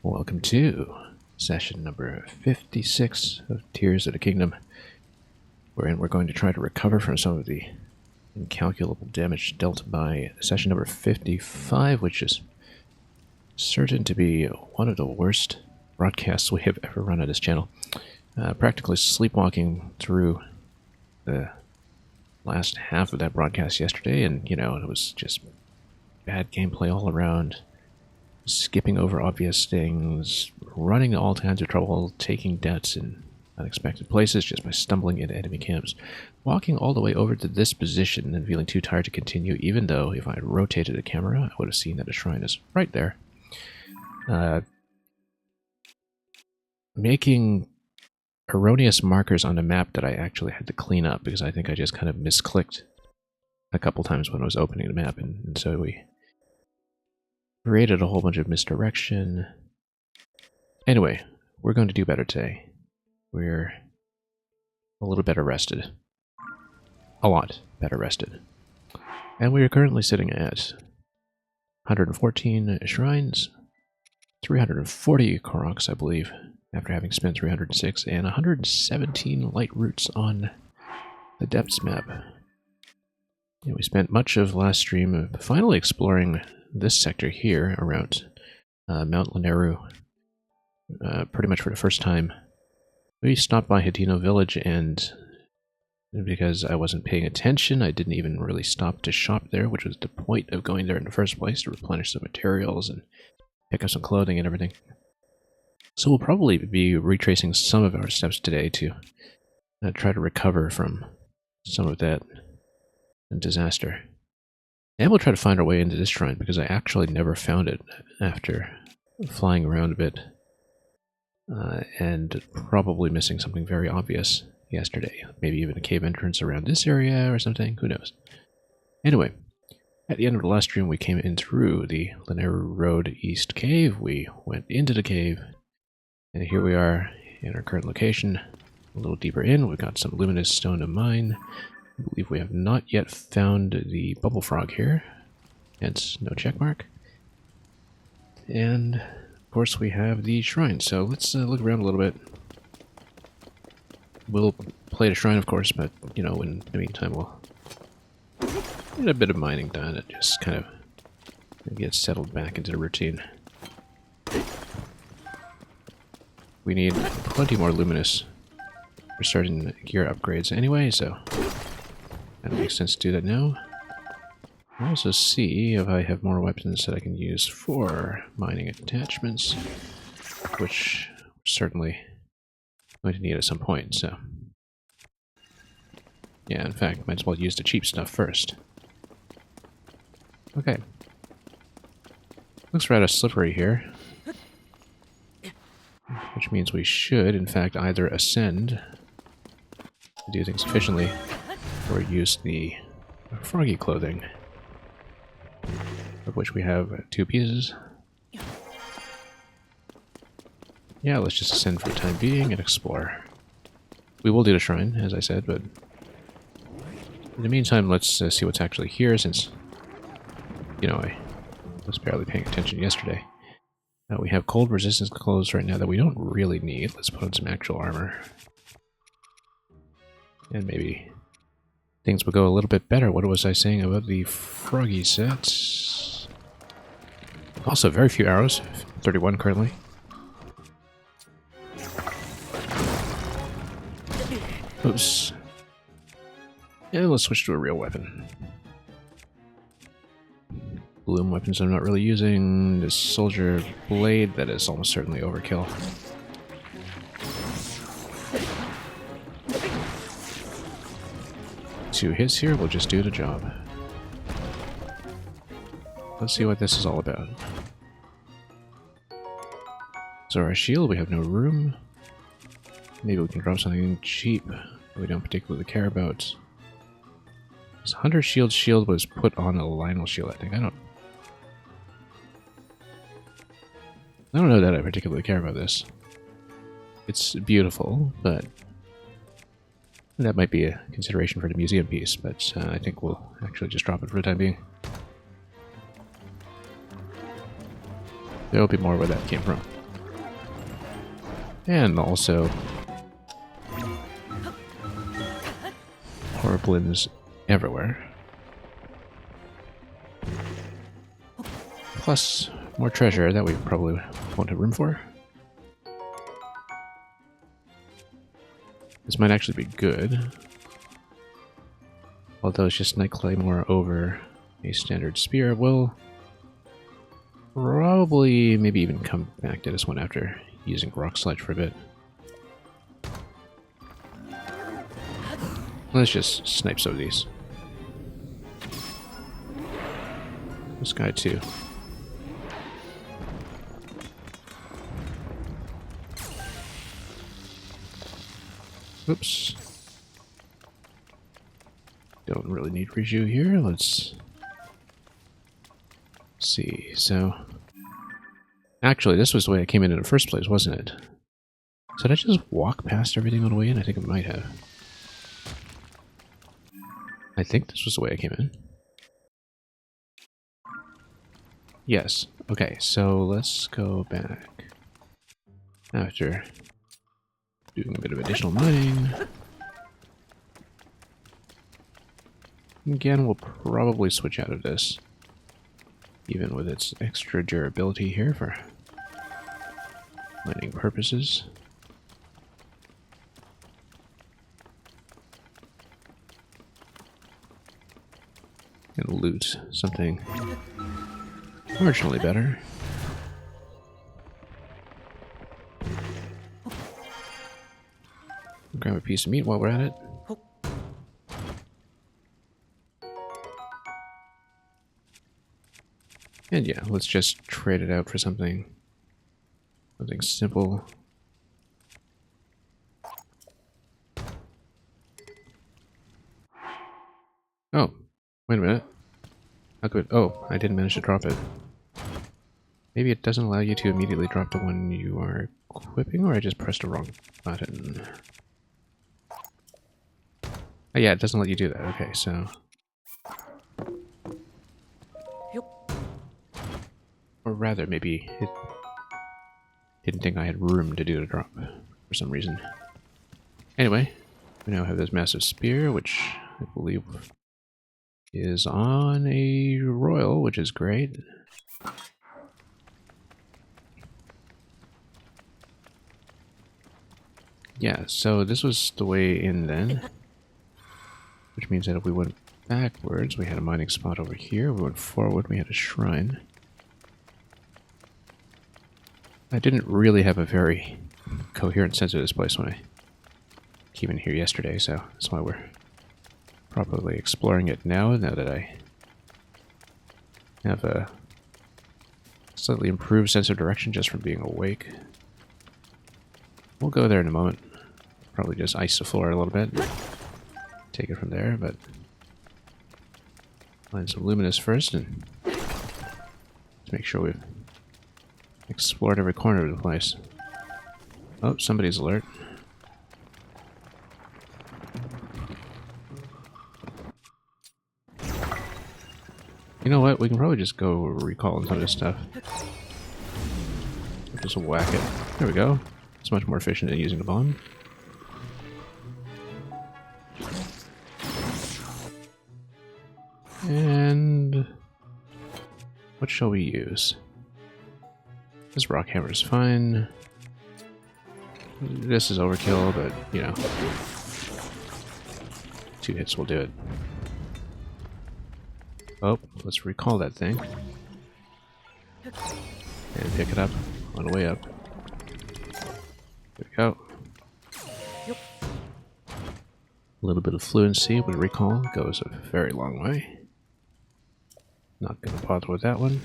Welcome to session number 56 of Tears of the Kingdom, wherein we're going to try to recover from some of the incalculable damage dealt by session number 55, which is certain to be one of the worst broadcasts we have ever run on this channel. Practically sleepwalking through the last half of that broadcast yesterday, and, you know, it was just bad gameplay all around. Skipping over obvious things, running all kinds of trouble, taking deaths in unexpected places just by stumbling into enemy camps, walking all the way over to this position and feeling too tired to continue, even though if I had rotated the camera, I would have seen that the shrine is right there. Making erroneous markers on the map that I actually had to clean up because I think I just kind of misclicked a couple times when I was opening the map, and so we created a whole bunch of misdirection. Anyway, we're going to do better today. We're a little better rested. A lot better rested. And we are currently sitting at 114 shrines, 340 Koroks, I believe, after having spent 306, and 117 light roots on the depths map. And we spent much of last stream finally exploring this sector here around Mount Laneru, pretty much for the first time. We stopped by Hadino Village, and because I wasn't paying attention, I didn't even really stop to shop there, which was the point of going there in the first place, to replenish some materials and pick up some clothing and everything. So we'll probably be retracing some of our steps today to try to recover from some of that disaster. And we'll try to find our way into this shrine, because I actually never found it after flying around a bit. And probably missing something very obvious yesterday. Maybe even a cave entrance around this area or something, who knows. Anyway, at the end of the last stream we came in through the Laneru Road East Cave, we went into the cave, and here we are in our current location. A little deeper in, we've got some luminous stone to mine. I believe we have not yet found the bubble frog here, hence no check mark. And of course we have the shrine, so let's look around a little bit. We'll play the shrine, of course, but, you know, in the meantime we'll get a bit of mining done and just kind of get settled back into the routine. We need plenty more luminous for starting gear upgrades anyway, so that makes sense to do that now. I'll also see if I have more weapons that I can use for mining attachments, which we're certainly going to need at some point, so. Yeah, in fact, might as well use the cheap stuff first. Okay. Looks rather slippery here, which means we should, in fact, either ascend to do things efficiently, or use the froggy clothing, of which we have 2 pieces. Yeah, let's just ascend for the time being and explore. We will do the shrine, as I said, but in the meantime, let's see what's actually here, since, you know, I was barely paying attention yesterday. We have cold resistance clothes right now that we don't really need. Let's put on some actual armor. And maybe things will go a little bit better. What was I saying about the froggy sets? Also, very few arrows. 31 currently. Oops. Yeah, let's switch to a real weapon. Bloom weapons I'm not really using. This soldier blade, that is almost certainly overkill. Two hits here will just do the job. Let's see what this is all about. So our shield, we have no room. Maybe we can drop something cheap that we don't particularly care about. This Hunter shield was put on a Lionel shield, I think. I don't know that I particularly care about this. It's beautiful, but that might be a consideration for the museum piece, but I think we'll actually just drop it for the time being. There will be more where that came from. And also horriblins everywhere. Plus more treasure that we probably won't have room for. This might actually be good. Although it's just Night Claymore over a standard spear. We'll probably maybe even come back to this one after using Rock Sledge for a bit. Let's just snipe some of these. This guy too. Oops. Don't really need reju here. Let's see. So, actually, this was the way I came in the first place, wasn't it? So did I just walk past everything on the way in? I think I might have. I think this was the way I came in. Yes. Okay, so let's go back. After doing a bit of additional mining. Again, we'll probably switch out of this. Even with its extra durability here for mining purposes. And loot something marginally better. Grab a piece of meat while we're at it. And yeah, let's just trade it out for something simple. Oh, wait a minute. How good? Oh, I didn't manage to drop it. Maybe it doesn't allow you to immediately drop the one you are equipping, or I just pressed the wrong button. Oh yeah, it doesn't let you do that. Okay, so... Or rather, maybe it didn't think I had room to do the drop for some reason. Anyway, we now have this massive spear, which I believe is on a royal, which is great. Yeah, so this was the way in then. Which means that if we went backwards, we had a mining spot over here. We went forward, we had a shrine. I didn't really have a very coherent sense of this place when I came in here yesterday, so that's why we're probably exploring it now that I have a slightly improved sense of direction just from being awake. We'll go there in a moment. Probably just ice the floor a little bit. Take it from there, but find some luminous first and let's make sure we've explored every corner of the place. Oh, somebody's alert. You know what? We can probably just go recalling some of this stuff. Just whack it. There we go. It's much more efficient than using the bomb. And what shall we use? This rock hammer is fine. This is overkill, but you know, 2 hits will do it. Oh, let's recall that thing. And pick it up on the way up. There we go. A little bit of fluency with recall goes a very long way. Not going to bother with that one.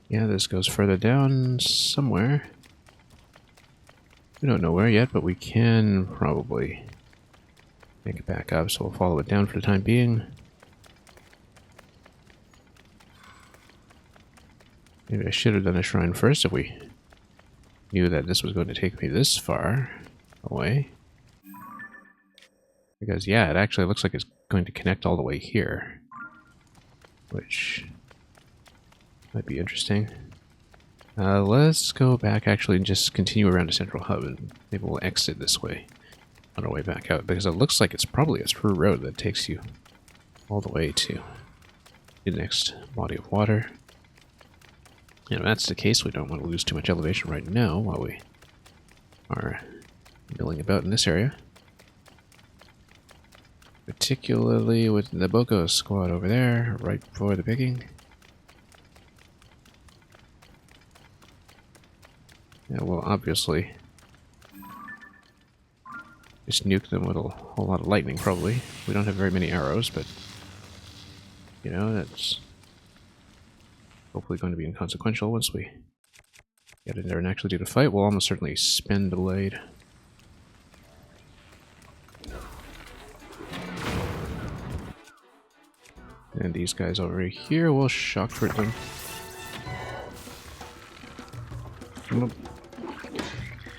Yeah, this goes further down somewhere. We don't know where yet, but we can probably make it back up, so we'll follow it down for the time being. Maybe I should have done a shrine first if we knew that this was going to take me this far away. Because, yeah, it actually looks like it's going to connect all the way here. which might be interesting. Let's go back actually and just continue around the central hub, and maybe we'll exit this way on our way back out, because it looks like it's probably a through road that takes you all the way to the next body of water. And if that's the case, we don't want to lose too much elevation right now while we are milling about in this area. Particularly with the Boko squad over there, right before the picking. Yeah, we'll obviously just nuke them with a whole lot of lightning, probably. We don't have very many arrows, but, you know, that's hopefully going to be inconsequential once we get in there and actually do the fight. We'll almost certainly spin the blade. And these guys over here will shock crit them.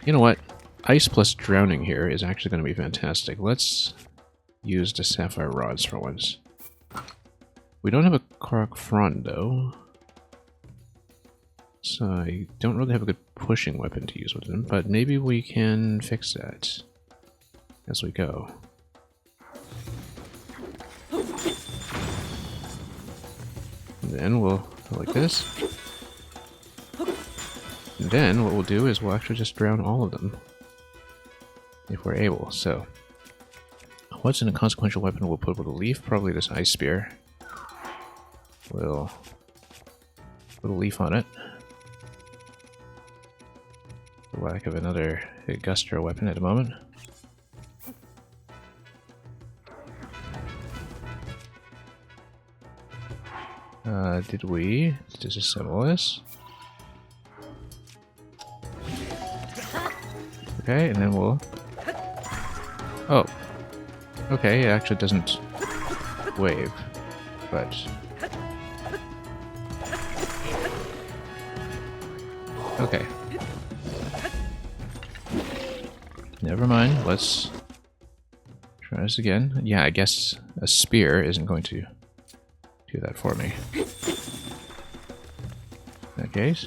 You know what? Ice plus drowning here is actually going to be fantastic. Let's use the sapphire rods for once. We don't have a Korok frond though, so I don't really have a good pushing weapon to use with them, but maybe we can fix that as we go. And then we'll go like this. And then what we'll do is we'll actually just drown all of them, if we're able. So, what's an inconsequential weapon we'll put with a leaf? Probably this ice spear. We'll put a leaf on it. The lack of another Gustro weapon at the moment. Did we disassemble this? Okay, and then we'll... Oh. Okay, it actually doesn't wave, but... Okay. Never mind, let's try this again. Yeah, I guess a spear isn't going to do that for me. In that case.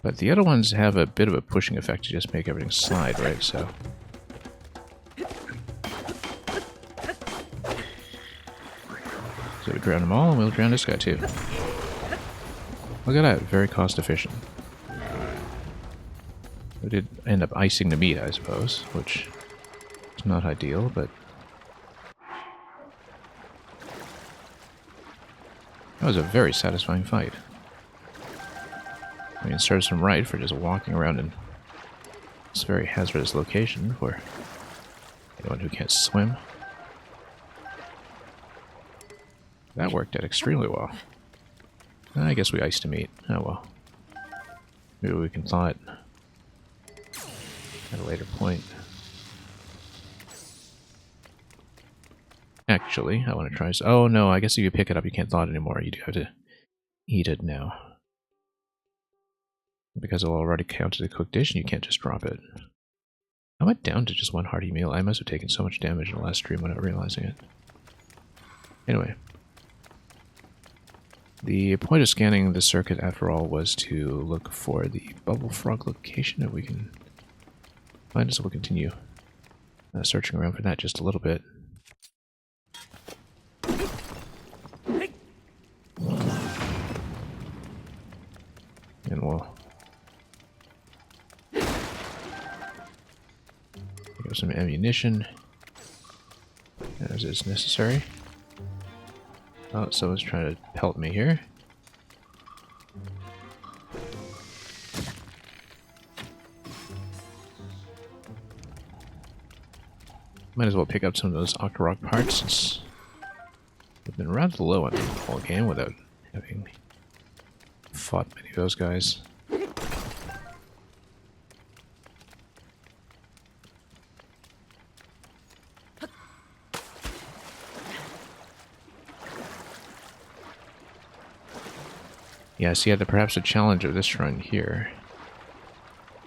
But the other ones have a bit of a pushing effect to just make everything slide, right? So... So we drown them all, and we'll drown this guy too. Look at that, very cost efficient. We did end up icing the meat, I suppose, which is not ideal, but... That was a very satisfying fight. I mean, it serves him right for just walking around in this very hazardous location for anyone who can't swim. That worked out extremely well. I guess we iced a meat. Oh well. Maybe we can thaw it at a later point. Actually, I want to try... Oh no, I guess if you pick it up you can't thaw it anymore. You do have to eat it now. Because it'll already count as a cooked dish and you can't just drop it. I went down to just one hearty meal. I must have taken so much damage in the last stream without realizing it. Anyway. The point of scanning the circuit, after all, was to look for the bubble frog location that we can find, so we'll continue searching around for that just a little bit. And we'll pick up some ammunition as is necessary. Oh, someone's trying to pelt me here. Might as well pick up some of those Octorok parts since we've been rather low on the whole game without having fought many of those guys. Yeah, see, perhaps the challenge of this run here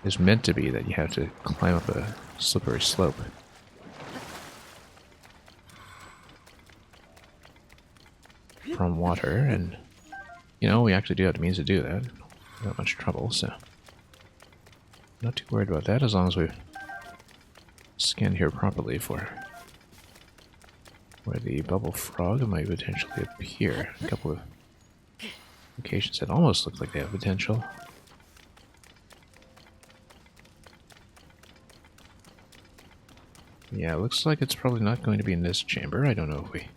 is meant to be that you have to climb up a slippery slope. from water, and, you know, we actually do have the means to do that. Not much trouble, so... Not too worried about that, as long as we scan here properly for where the bubble frog might potentially appear. A couple of locations that almost look like they have potential. Yeah, it looks like it's probably not going to be in this chamber. I don't know if we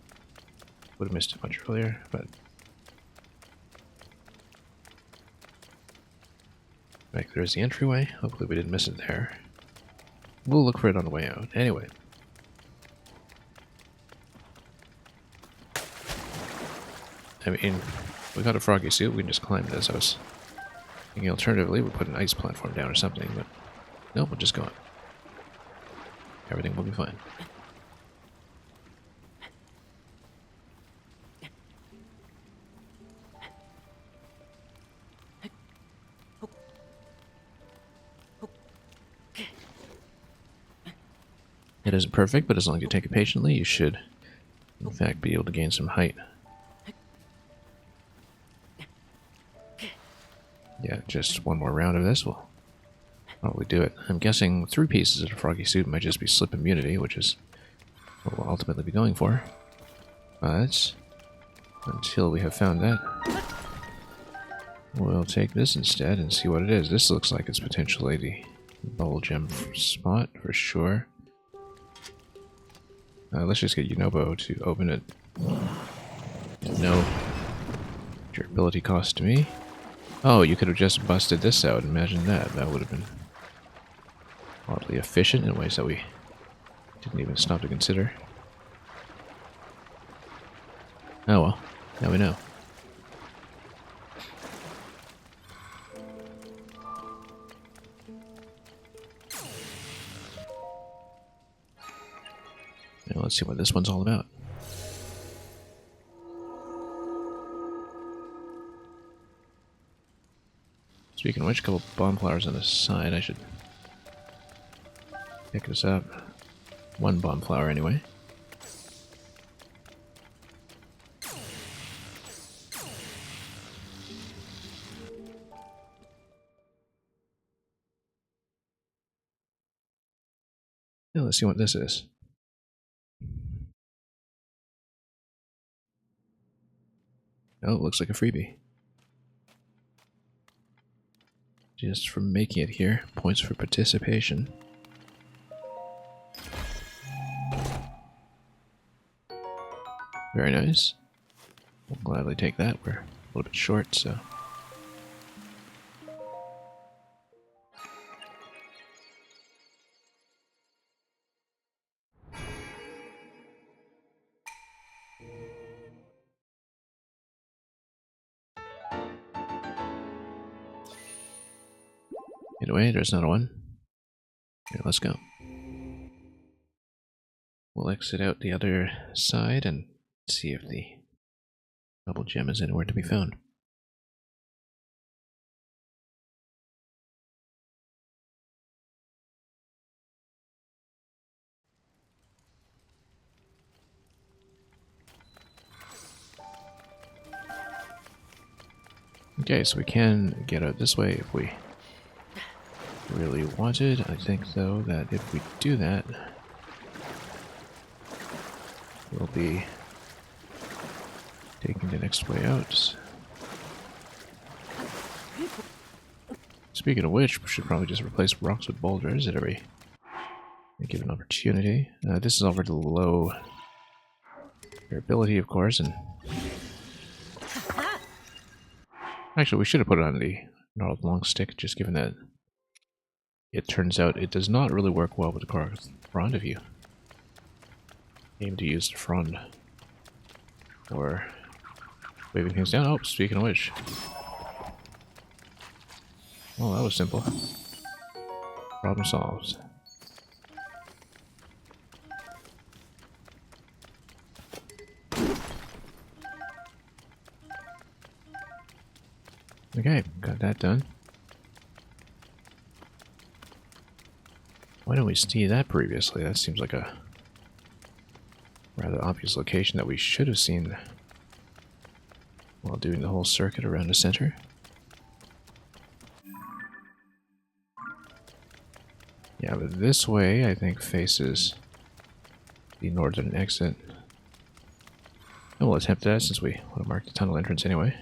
would have missed it much earlier, but... Back there's the entryway. Hopefully we didn't miss it there. We'll look for it on the way out. Anyway. I mean, we got a froggy suit, we can just climb this. I was thinking alternatively we put an ice platform down or something, but nope, we'll just go on. Everything will be fine. It isn't perfect, but as long as you take it patiently, you should, in fact, be able to gain some height. Yeah, just one more round of this will probably do it. I'm guessing 3 pieces of the froggy suit might just be slip immunity, which is what we'll ultimately be going for. But until we have found that, we'll take this instead and see what it is. This looks like it's potentially the bubble gem spot for sure. Let's just get Yunobo to open it. No durability cost to me. Oh, you could have just busted this out. Imagine that. That would have been oddly efficient in ways that we didn't even stop to consider. Oh well, now we know. Now let's see what this one's all about. Speaking of which, a couple bomb flowers on the side. I should pick this up. 1 bomb flower anyway. Now let's see what this is. Oh, it looks like a freebie. Just from making it here. Points for participation. Very nice. We'll gladly take that. We're a little bit short, so... Anyway, there's another one. Here, let's go. We'll exit out the other side and see if the bubble gem is anywhere to be found. Okay, so we can get out this way if we really wanted. I think, though, that if we do that, we'll be taking the next way out. Speaking of which, we should probably just replace rocks with boulders at every given opportunity. This is over the low durability, of course, and actually we should have put it on the gnarled long stick, just given that it turns out it does not really work well with the car front if you aim to use the front or waving things down. Oh, speaking of which. Well, that was simple. Problem solved. Okay, got that done. Why didn't we see that previously? That seems like a rather obvious location that we should have seen while doing the whole circuit around the center. Yeah, but this way, I think, faces the northern exit. And we'll attempt that since we want to mark the tunnel entrance anyway.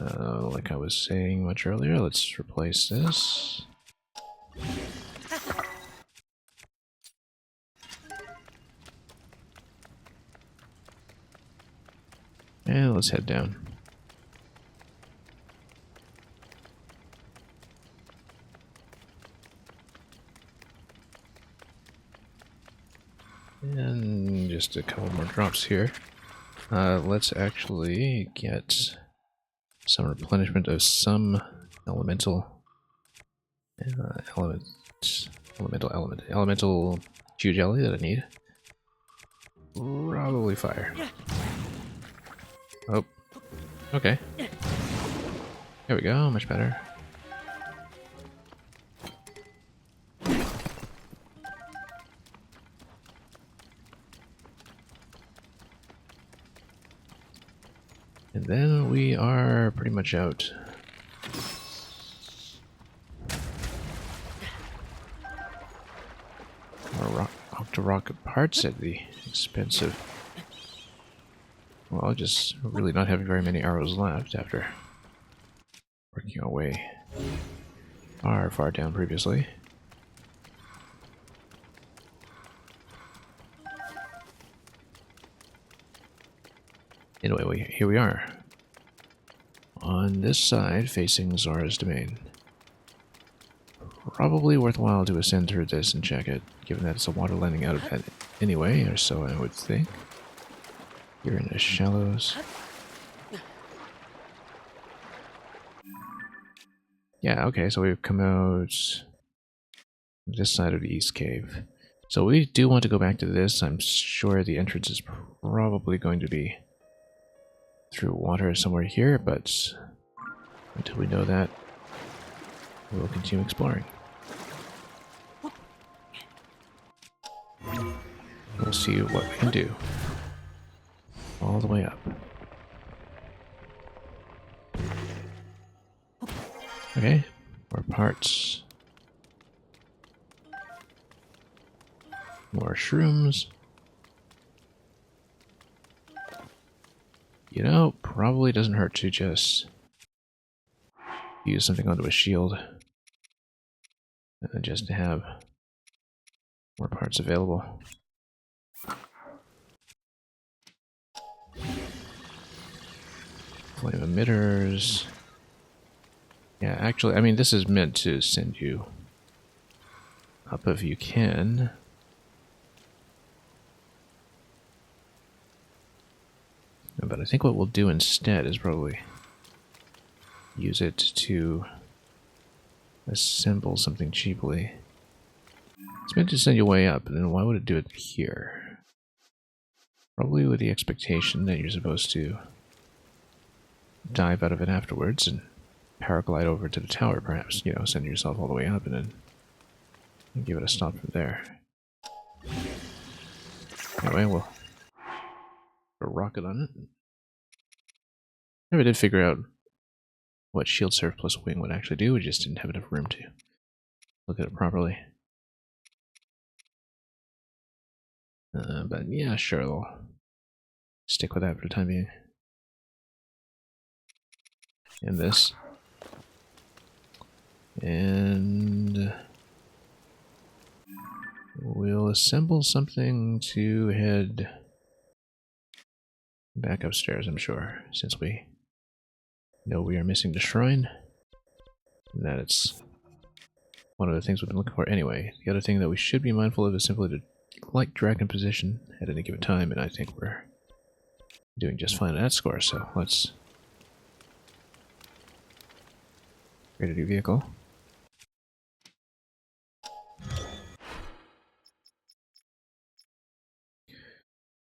Like I was saying much earlier, let's replace this. And let's head down. And just a couple more drops here. Let's actually get some replenishment of some elemental elemental Jew jelly that I need. Probably fire. Oh, okay. There we go, much better. And then we are pretty much out. More octo-rocket parts at the expense of, well, just really not having very many arrows left after working our way far, far down previously. Anyway, here we are. On this side, facing Zora's domain. Probably worthwhile to ascend through this and check it, given that it's a water landing out of it anyway, or so I would think. Here in the shallows. Yeah, okay, so we've come out this side of the east cave. So we do want to go back to this. I'm sure the entrance is probably going to be through water somewhere here, but until we know that, we will continue exploring. We'll see what we can do. All the way up. Okay, more parts. More shrooms. You know, probably doesn't hurt to just use something onto a shield. Just to have more parts available. Flame emitters. Yeah, actually, I mean, this is meant to send you up if you can. But I think what we'll do instead is probably use it to assemble something cheaply. It's meant to send you way up, and then why would it do it here? Probably with the expectation that you're supposed to dive out of it afterwards and paraglide over to the tower, perhaps. You know, send yourself all the way up and then give it a stop from there. Anyway, we'll put a rocket on it. Never did figure out what shield surf plus wing would actually do. We just didn't have enough room to look at it properly. But yeah, sure, we'll stick with that for the time being. And this. And we'll assemble something to head back upstairs, I'm sure, since we know we are missing the shrine. And that it's one of the things we've been looking for anyway. The other thing that we should be mindful of is simply to like dragon position at any given time, and I think we're doing just fine at that score, so let's create a new vehicle.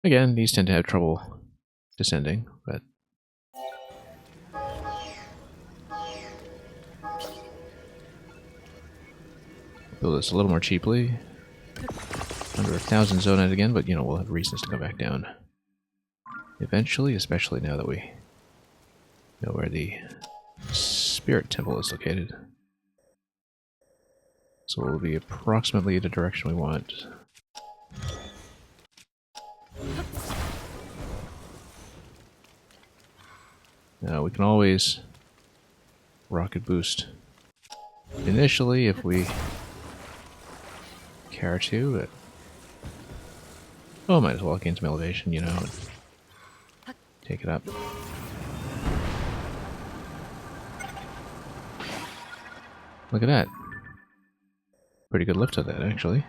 Again, these tend to have trouble descending, but build this a little more cheaply. Under 1,000 zonite again, but you know, we'll have reasons to go back down eventually, especially now that we know where the spirit temple is located. So it'll be approximately the direction we want. Now we can always rocket boost initially if we care to, but oh, might as well gain some elevation, you know, and take it up. Look at that. Pretty good lift of that, actually.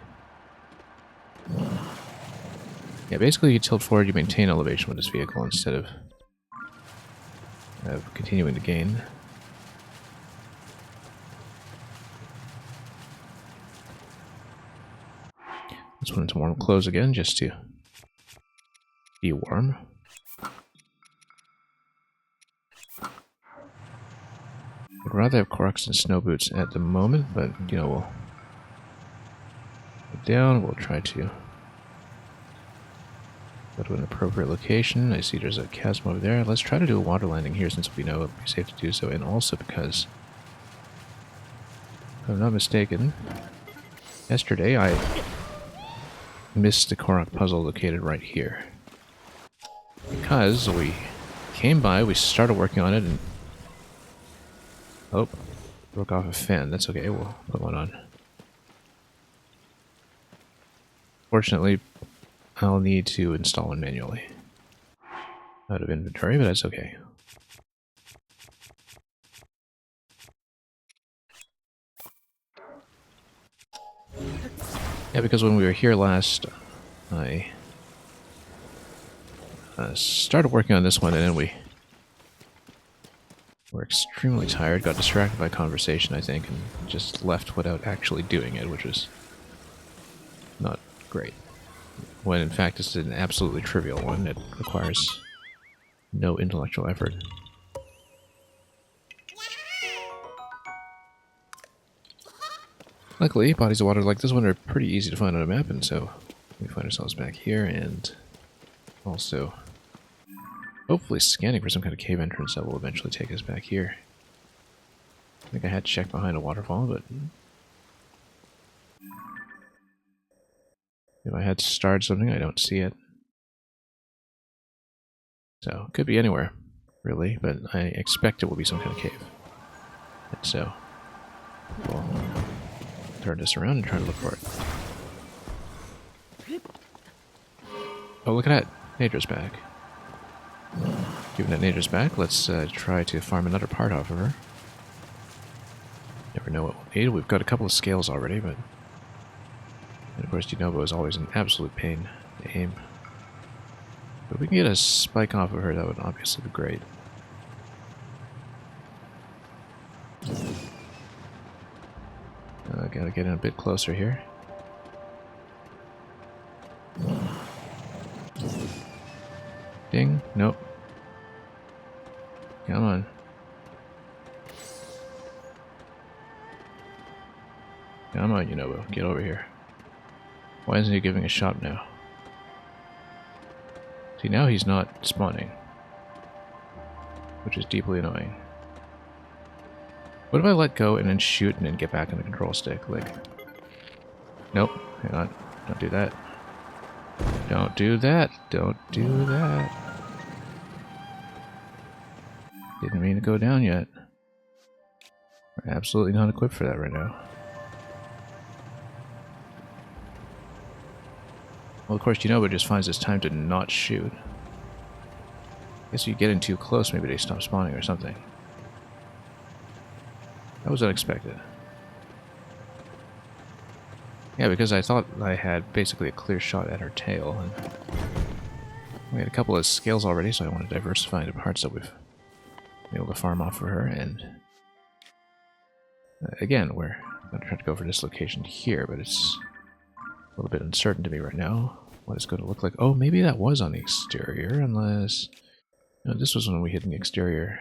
Yeah, basically you tilt forward, you maintain elevation with this vehicle instead of continuing to gain. Let's put in some warm clothes again, just to be warm. I'd rather have Crocs and snow boots at the moment, but, you know, we'll go down, we'll try to go to an appropriate location. I see there's a chasm over there. Let's try to do a water landing here since we know it'll be safe to do so, and also because, if I'm not mistaken, yesterday I missed the Korok puzzle located right here. Because we came by, we started working on it, and oh, broke off a fan. That's okay, we'll put one on. Fortunately, I'll need to install one manually. Out of inventory, but that's okay. Yeah, because when we were here last, I started working on this one, and then we were extremely tired, got distracted by conversation, I think, and just left without actually doing it, which was not great. When in fact this is an absolutely trivial one, it requires no intellectual effort. Luckily, bodies of water like this one are pretty easy to find on a map, and so we find ourselves back here, and also hopefully scanning for some kind of cave entrance that will eventually take us back here. I think I had to check behind a waterfall, but if I had starred something, I don't see it. So, could be anywhere, really, but I expect it will be some kind of cave. And so, we'll turn this around and try to look for it. Oh, look at that! Nadra's back. Given that Nadra's back, let's try to farm another part off of her. Never know what we'll need. We've got a couple of scales already, but... And of course, Dinobo is always an absolute pain to aim. But if we can get a spike off of her, that would obviously be great. Gotta get in a bit closer here. Ding. Nope. Come on. Come on, Dinobo. Get over here. Why isn't he giving a shot now? See, now he's not spawning. Which is deeply annoying. What if I let go and then shoot and then get back on the control stick? Like... Nope. Hang on. Don't do that. Don't do that. Don't do that. Didn't mean to go down yet. We're absolutely not equipped for that right now. Well, of course, Dinobo just finds this time to not shoot. I guess if you get in too close, maybe they stop spawning or something. That was unexpected. Yeah, because I thought I had basically a clear shot at her tail, and we had a couple of scales already, so I want to diversify into parts that we've been able to farm off of her, and again, we're going to try to go for this location here, but it's a little bit uncertain to me right now what it's going to look like. Oh, maybe that was on the exterior, unless... No, this was when we hit the exterior.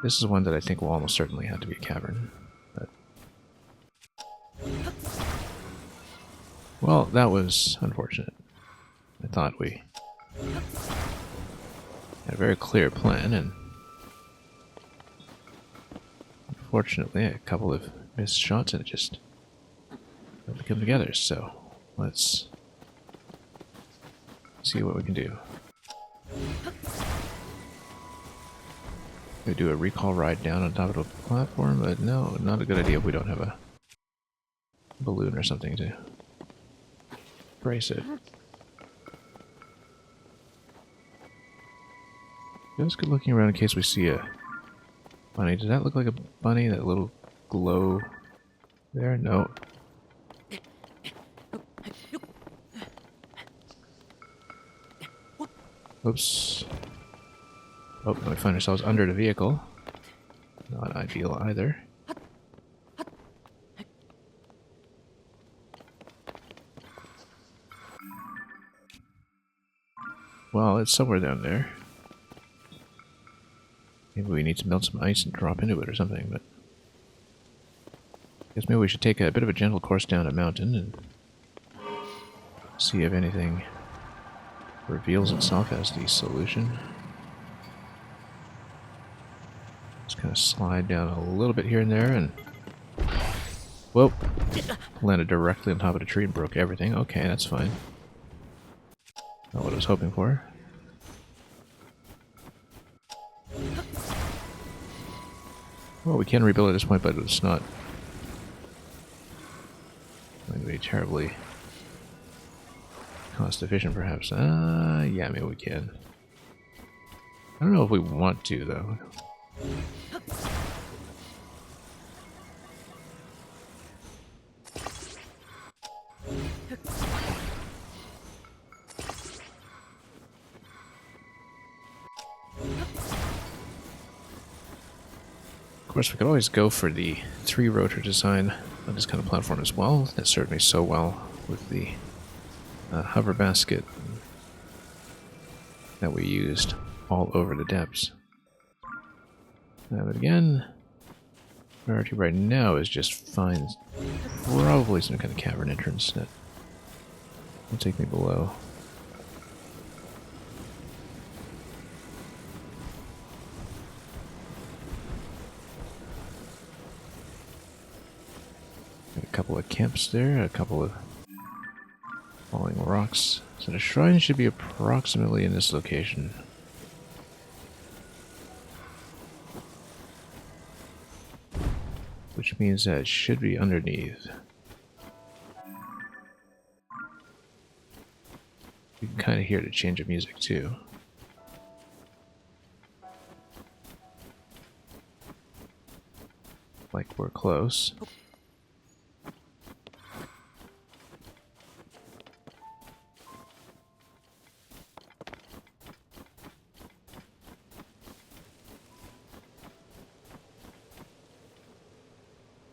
This is one that I think will almost certainly have to be a cavern. But... Well, that was unfortunate. I thought we had a very clear plan, and Unfortunately, a couple of missed shots and it just doesn't come together, so let's see what we can do. We do a recall ride down on top of the platform, but no, not a good idea if we don't have a balloon or something to brace it. Just good looking around in case we see a bunny. Does that look like a bunny? That little glow there? No. Oops. Oh, now we find ourselves under the vehicle. Not ideal either. Well, it's somewhere down there. Maybe we need to melt some ice and drop into it or something, but I guess maybe we should take a bit of a gentle course down a mountain and see if anything reveals itself as the solution. Just kind of slide down a little bit here and there and... Whoa! Landed directly on top of the tree and broke everything. Okay, that's fine. Not what I was hoping for. Well, we can rebuild at this point, but it's not going to be terribly cost efficient, perhaps. Yeah, maybe we can. I don't know if we want to, though. Of course, we could always go for the 3-rotor design on this kind of platform as well. That served me so well with the hover basket that we used all over the depths. But again, priority right now is just find probably some kind of cavern entrance that will take me below. A couple of camps there, a couple of falling rocks. So the shrine should be approximately in this location. Which means that it should be underneath. You can kind of hear the change of music too. Like we're close.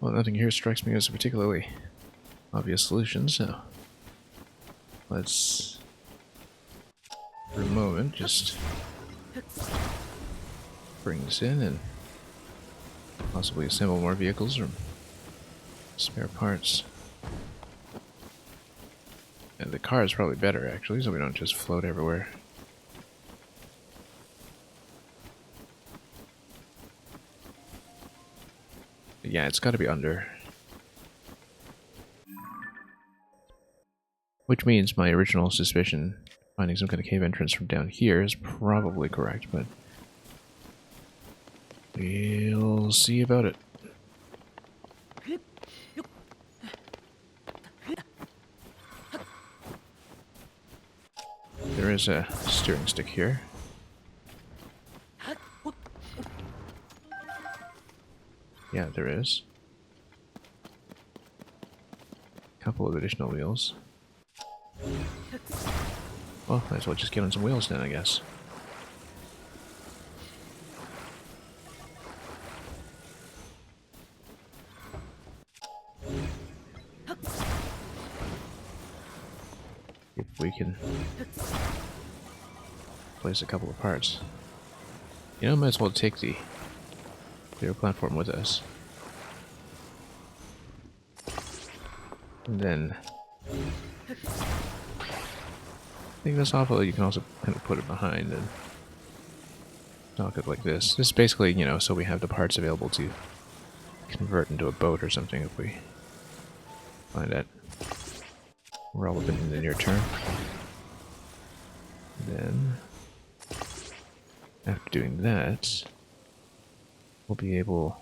Well, nothing here strikes me as a particularly obvious solution, so let's, for a moment, just bring this in and possibly assemble more vehicles or spare parts. And the car is probably better, actually, so we don't just float everywhere. Yeah, it's got to be under. Which means my original suspicion, finding some kind of cave entrance from down here, is probably correct, but we'll see about it. There is a steering stick here. Yeah, there is. A couple of additional wheels. Well, might as well just get on some wheels then, I guess. If we can place a couple of parts. You know, might as well take the clear platform with us. And then take this off, although you can also kind of put it behind and dock it like this. This is basically, you know, so we have the parts available to convert into a boat or something if we find that relevant in the near term. Then, after doing that, we'll be able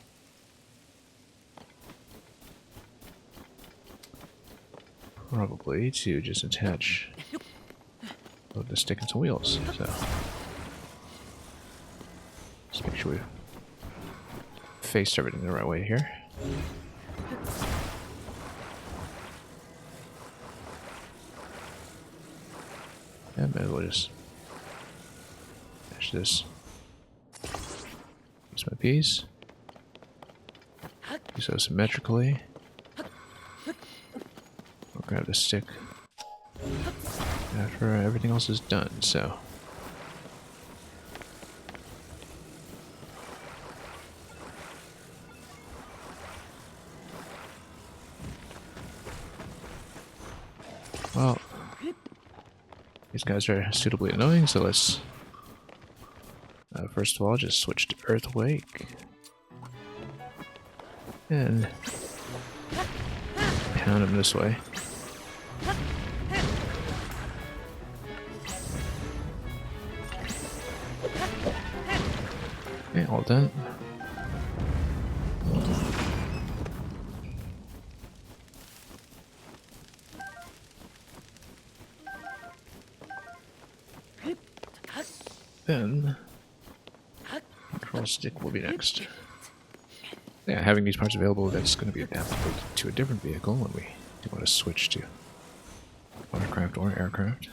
probably to just attach the stick and some wheels. So, just make sure we faced everything the right way here. And maybe we'll just attach this. Use my piece. Do so symmetrically. I'll grab the stick after everything else is done, so. Well, these guys are suitably annoying, so let's first of all just switch to Earthquake. And pound them this way. Okay, all done. Then, control stick will be next. Yeah, having these parts available, that's going to be adaptable to a different vehicle when we do want to switch to watercraft or aircraft.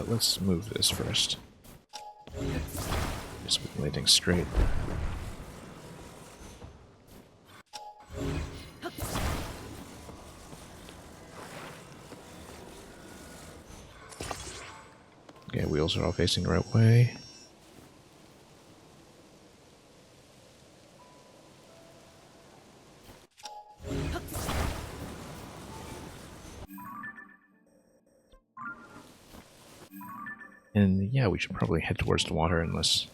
Let's move this first. Just so we can lay things straight. Okay, wheels are all facing the right way. And yeah, we should probably head towards the water unless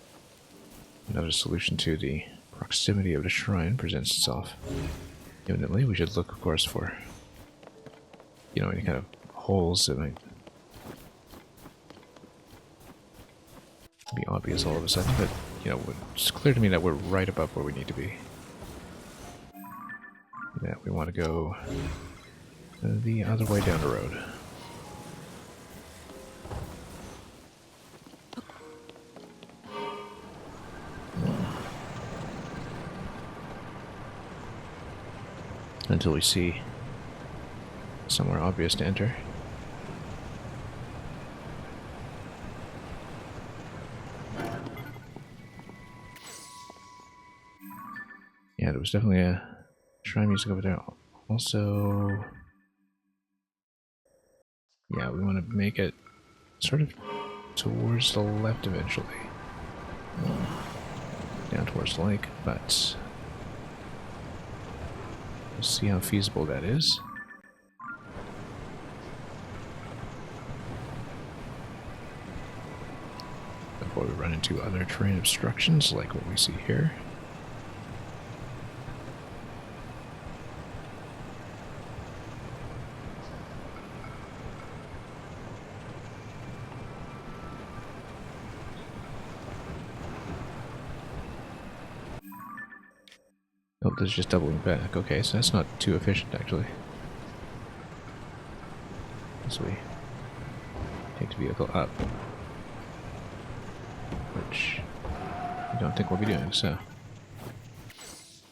another solution to the proximity of the shrine presents itself imminently. We should look, of course, for, you know, any kind of holes that might be obvious all of a sudden, but, you know, it's clear to me that we're right above where we need to be. That we want to go the other way down the road. Until we see somewhere obvious to enter. Yeah, there was definitely a shrine music over there. Also, yeah, we want to make it sort of towards the left eventually. Down towards the lake, but we'll see how feasible that is. Before we run into other terrain obstructions like what we see here. Oh, this is just doubling back. Okay, so that's not too efficient, actually. So we take the vehicle up, which I don't think we'll be doing, so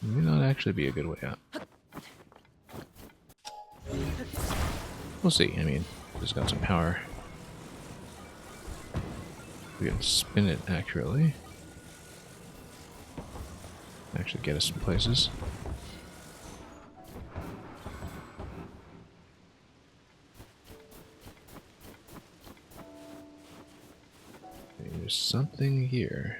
it may not actually be a good way out. We'll see. I mean, it's got some power. We can spin it accurately. Actually get us some places. There's something here.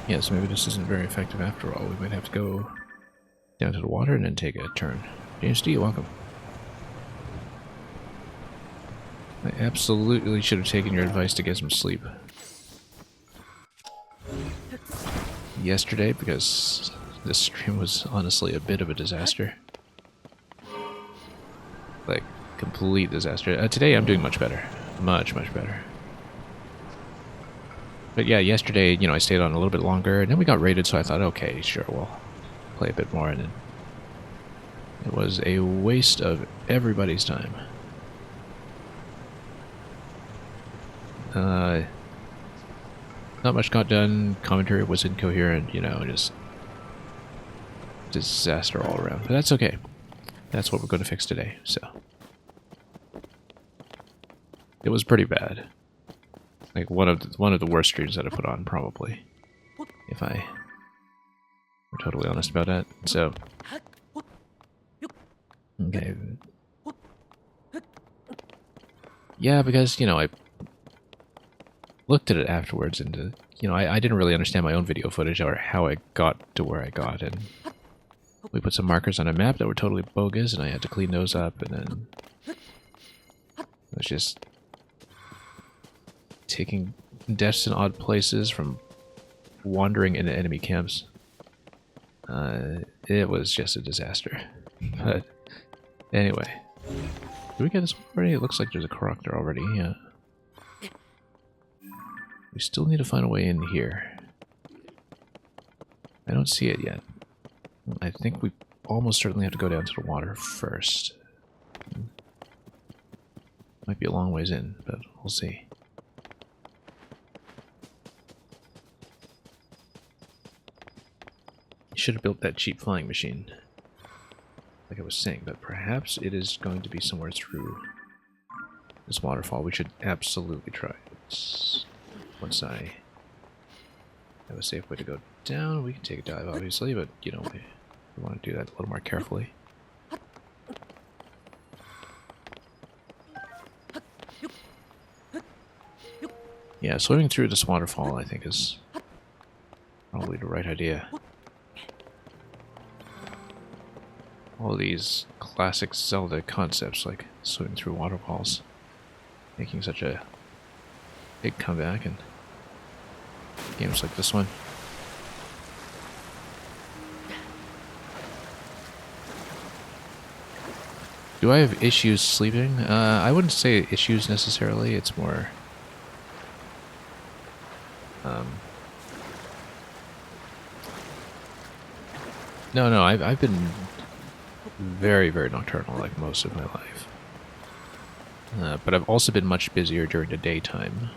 Yeah, so maybe this isn't very effective after all. We might have to go down to the water and then take a turn. James D, welcome. I absolutely should have taken your advice to get some sleep yesterday, because this stream was honestly a bit of a disaster. Like, complete disaster. Today I'm doing much better. Much, much better. But yeah, yesterday, you know, I stayed on a little bit longer, and then we got raided, so I thought, okay, sure, we'll play a bit more, and then it was a waste of everybody's time. Not much got done, commentary was incoherent, you know, just disaster all around. But that's okay. That's what we're going to fix today, so. It was pretty bad. Like one of the worst streams that I put on, probably. If I were totally honest about that. So. Okay. Yeah, because, you know, I looked at it afterwards, and, you know, I didn't really understand my own video footage or how I got to where I got, and we put some markers on a map that were totally bogus, and I had to clean those up, and then it was just taking deaths in odd places from wandering into enemy camps. It was just a disaster. But anyway, did we get this one already? It looks like there's a Korok there already, yeah. We still need to find a way in here. I don't see it yet. I think we almost certainly have to go down to the water first. Might be a long ways in, but we'll see. Should have built that cheap flying machine, like I was saying, but perhaps it is going to be somewhere through this waterfall. We should absolutely try it. Once I have a safe way to go down, we can take a dive, obviously, but, you know, we want to do that a little more carefully. Yeah, swimming through this waterfall, I think, is probably the right idea. All these classic Zelda concepts, like swimming through waterfalls, making such a big comeback in games like this one. Do I have issues sleeping? I wouldn't say issues necessarily, it's more... No, I've been very, very nocturnal, like most of my life. But I've also been much busier during the daytime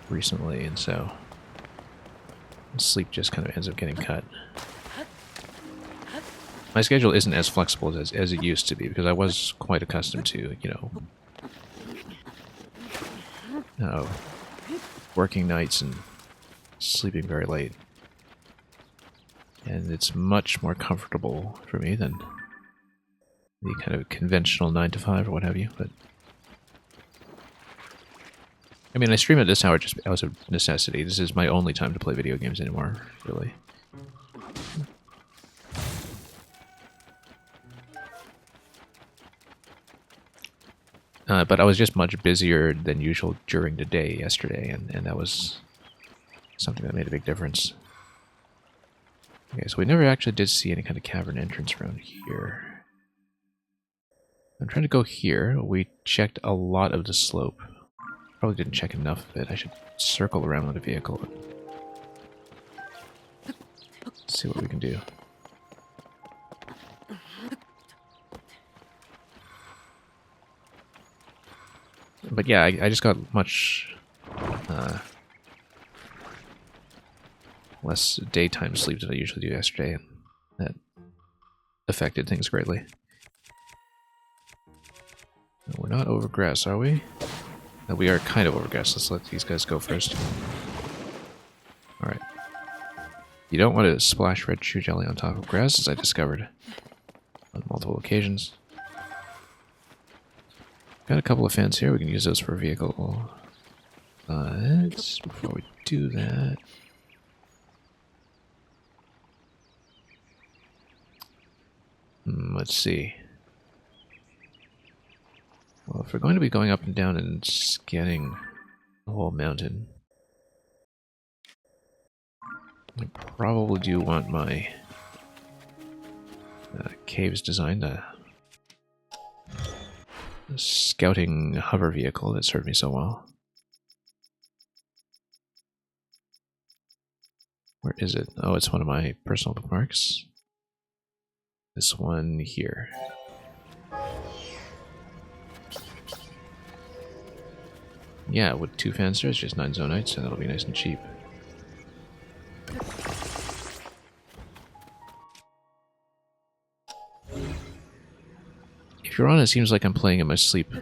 recently, and so sleep just kind of ends up getting cut. My schedule isn't as flexible as it used to be, because I was quite accustomed to, you know, working nights and sleeping very late. And it's much more comfortable for me than the kind of conventional 9 to 5 or what have you, but... I mean, I stream at this hour just out of necessity. This is my only time to play video games anymore, really. But I was just much busier than usual during the day yesterday, and that was something that made a big difference. Okay, so we never actually did see any kind of cavern entrance around here. I'm trying to go here. We checked a lot of the slope. Probably didn't check enough of it. I should circle around with a vehicle and see what we can do. But yeah, I just got much less daytime sleep than I usually do yesterday, and that affected things greatly. We're not over grass, are we? No, we are kind of over grass. Let's let these guys go first. Alright. You don't want to splash red shoe jelly on top of grass, as I discovered on multiple occasions. Got a couple of fans here. We can use those for a vehicle. But before we do that, Let's see. Well, if we're going to be going up and down and scanning the whole mountain, I probably do want my caves designed. The scouting hover vehicle that served me so well. Where is it? Oh, it's one of my personal bookmarks. This one here. Yeah, with 2 fansters, just 9 zonites, and that'll be nice and cheap. If you're on, it seems like I'm playing in my sleep.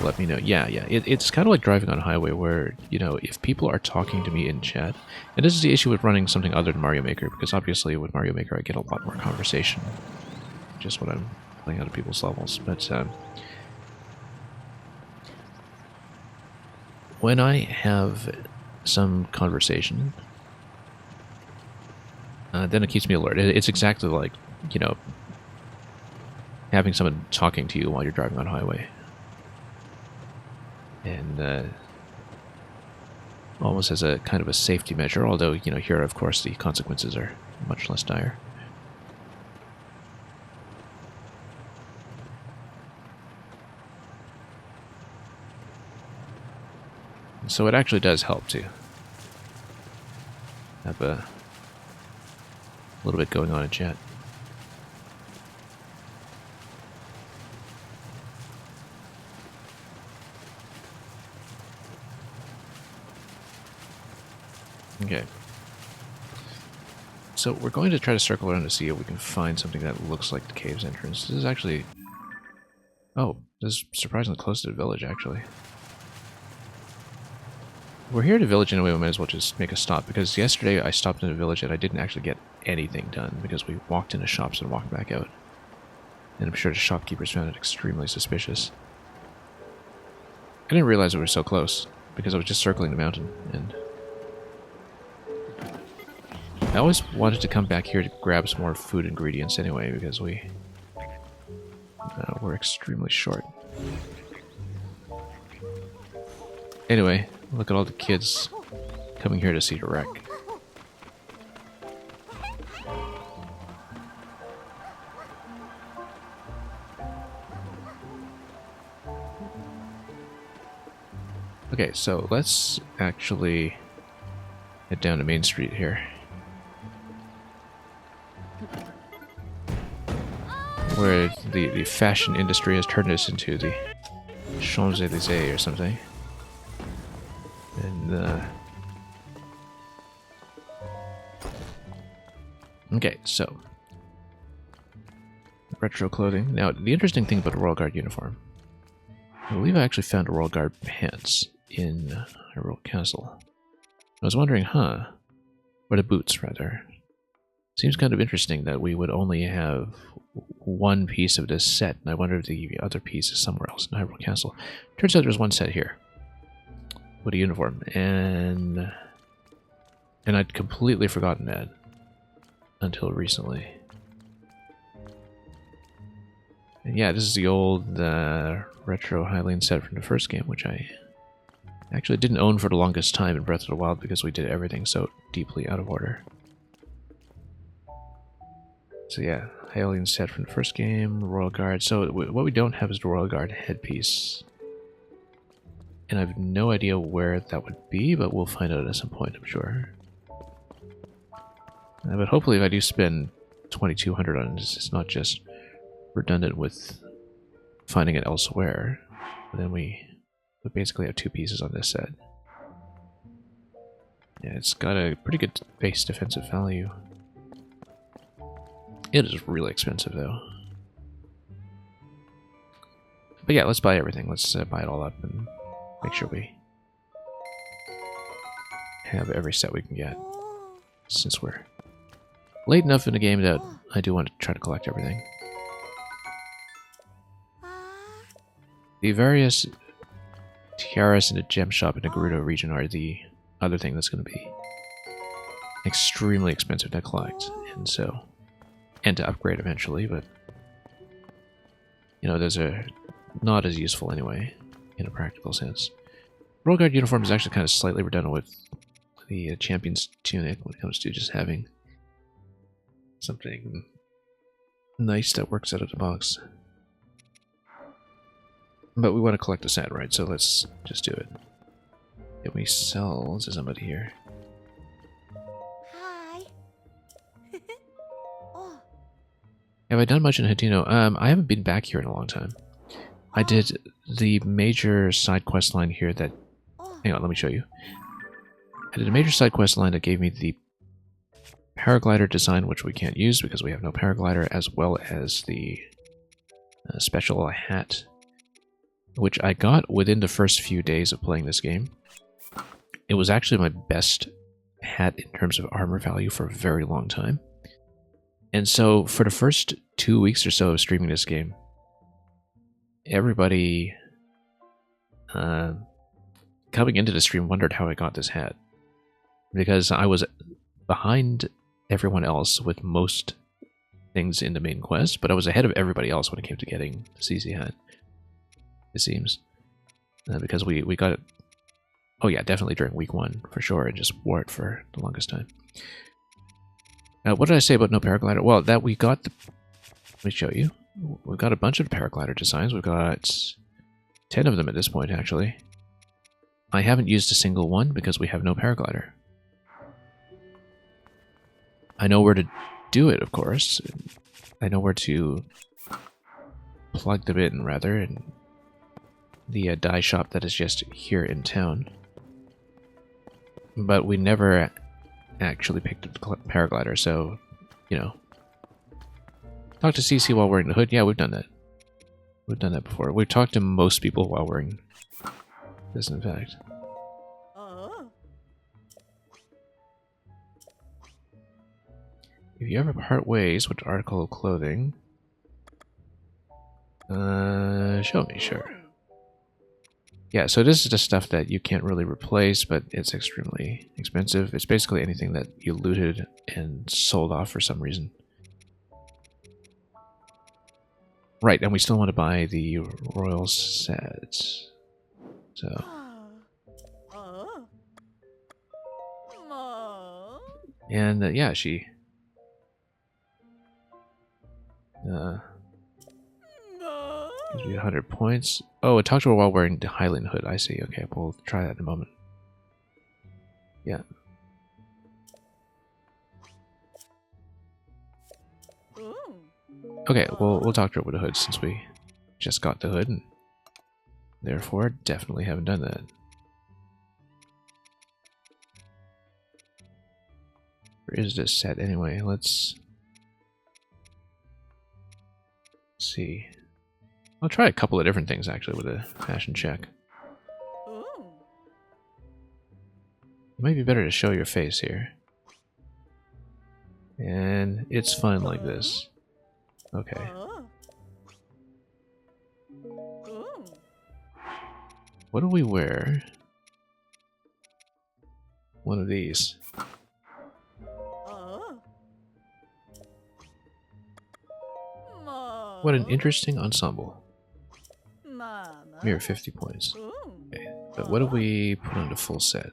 Let me know. Yeah. It's kind of like driving on a highway where, you know, if people are talking to me in chat, and this is the issue with running something other than Mario Maker, because obviously with Mario Maker I get a lot more conversation, just when I'm playing out of people's levels. But when I have some conversation, then it keeps me alert. It's exactly like, you know, having someone talking to you while you're driving on a highway. And almost as a kind of a safety measure, although, you know, here, of course, the consequences are much less dire. So it actually does help to have a little bit going on in chat. Okay. So we're going to try to circle around to see if we can find something that looks like the cave's entrance. This is actually... Oh, this is surprisingly close to the village, actually. We're here at a village anyway, we might as well just make a stop, because yesterday I stopped in a village and I didn't actually get anything done, because we walked into shops and walked back out. And I'm sure the shopkeepers found it extremely suspicious. I didn't realize we were so close, because I was just circling the mountain, and... I always wanted to come back here to grab some more food ingredients anyway, because we're extremely short. Anyway, look at all the kids coming here to see the wreck. Okay, so let's actually head down to Main Street here. Where the fashion industry has turned us into the Champs-Élysées or something. And, okay, so... retro clothing. Now, the interesting thing about a Royal Guard uniform... I believe I actually found a Royal Guard pants in Hyrule Castle. I was wondering, or the boots, rather. Seems kind of interesting that we would only have one piece of this set, and I wonder if the other piece is somewhere else in Hyrule Castle. Turns out there's one set here with a uniform, and I'd completely forgotten that until recently. And yeah, this is the old retro Hylian set from the first game, which I actually didn't own for the longest time in Breath of the Wild because we did everything so deeply out of order. So yeah, Hylian set from the first game, Royal Guard. So what we don't have is the Royal Guard headpiece. And I have no idea where that would be, but we'll find out at some point, I'm sure. But hopefully if I do spend 2,200 on this, it's not just redundant with finding it elsewhere. But then we basically have 2 pieces on this set. Yeah, it's got a pretty good base defensive value. It is really expensive, though. But yeah, let's buy everything. Let's buy it all up and make sure we have every set we can get. Since we're late enough in the game that I do want to try to collect everything. The various tiaras in the gem shop in the Gerudo region are the other thing that's going to be extremely expensive to collect, and to upgrade eventually, but you know, those are not as useful anyway, in a practical sense. Royal Guard uniform is actually kind of slightly redundant with the champion's tunic when it comes to just having something nice that works out of the box. But we want to collect a set, right? So let's just do it. Can we sell to somebody here? Hi. Oh. Have I done much in Hatino? I haven't been back here in a long time. I did the major side quest line here that... Hang on, let me show you. I did a major side quest line that gave me the paraglider design, which we can't use because we have no paraglider, as well as the special hat, which I got within the first few days of playing this game. It was actually my best hat in terms of armor value for a very long time. And so for the first 2 weeks or so of streaming this game, everybody coming into the stream wondered how I got this hat. Because I was behind everyone else with most things in the main quest, but I was ahead of everybody else when it came to getting the CC hat, it seems. Because we got it, oh yeah, definitely during week 1, for sure, and just wore it for the longest time. What did I say about no paraglider? Well, that we got the... Let me show you. We've got a bunch of paraglider designs. We've got 10 of them at this point, actually. I haven't used a single one because we have no paraglider. I know where to do it, of course. I know where to plug them in, rather, in the dye shop that is just here in town. But we never actually picked up the paraglider, so, you know. Talk to CC while wearing the hood. Yeah, we've done that. We've done that before. We've talked to most people while wearing this, in fact. If you ever part ways with an article of clothing, show me, sure. Yeah, so this is the stuff that you can't really replace, but it's extremely expensive. It's basically anything that you looted and sold off for some reason. Right, and we still want to buy the royal sets. So. And yeah, she... gives me 100 points. Oh, it talked to her while wearing the Highland hood. I see. Okay, we'll try that in a moment. Yeah. Okay, we'll talk to her with the hood since we just got the hood, and therefore definitely haven't done that. Where is this set anyway? Let's see. I'll try a couple of different things actually with a fashion check. It might be better to show your face here. And it's fine like this. Okay. What do we wear? One of these. What an interesting ensemble. Mere 50 points. Okay, but what do we put on the full set?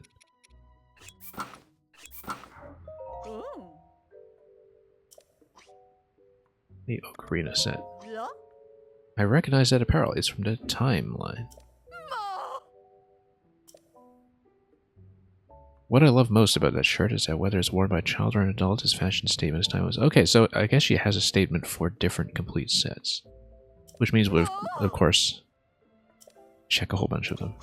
The Ocarina set. I recognize that apparel. It's from the timeline. What I love most about that shirt is that whether it's worn by a child or an adult, his fashion statement is timeless. Okay, so I guess she has a statement for different complete sets. Which means we'll, of course, check a whole bunch of them.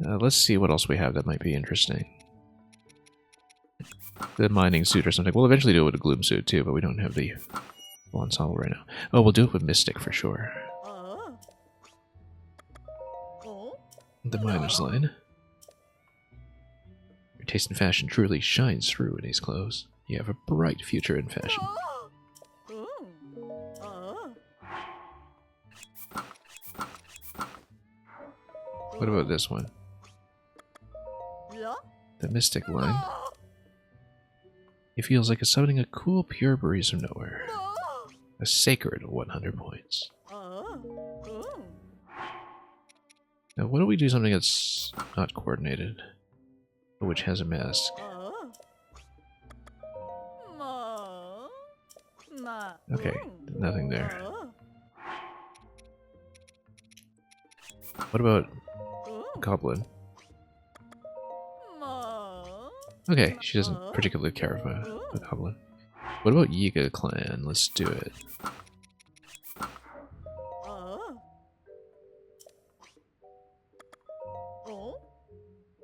Let's see what else we have that might be interesting. The mining suit or something. We'll eventually do it with a gloom suit too, but we don't have the full ensemble right now. Oh, we'll do it with Mystic for sure. The miner's line. Your taste in fashion truly shines through in these clothes. You have a bright future in fashion. What about this one? The Mystic line. It feels like summoning a cool, pure breeze from nowhere. A sacred 100 points. Now, what do we do something that's not coordinated, but which has a mask? Okay, nothing there. What about Goblin? Okay, she doesn't particularly care about a Goblin. What about Yiga Clan? Let's do it.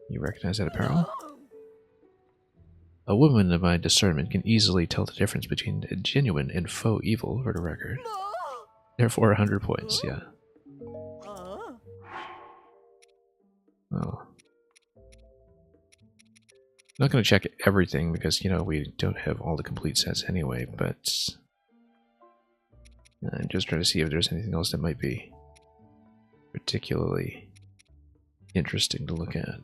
You recognize that apparel? A woman of my discernment can easily tell the difference between a genuine and faux evil, for the record. Therefore, 100 points, yeah. Oh. Not going to check everything because, you know, we don't have all the complete sets anyway, but I'm just trying to see if there's anything else that might be particularly interesting to look at.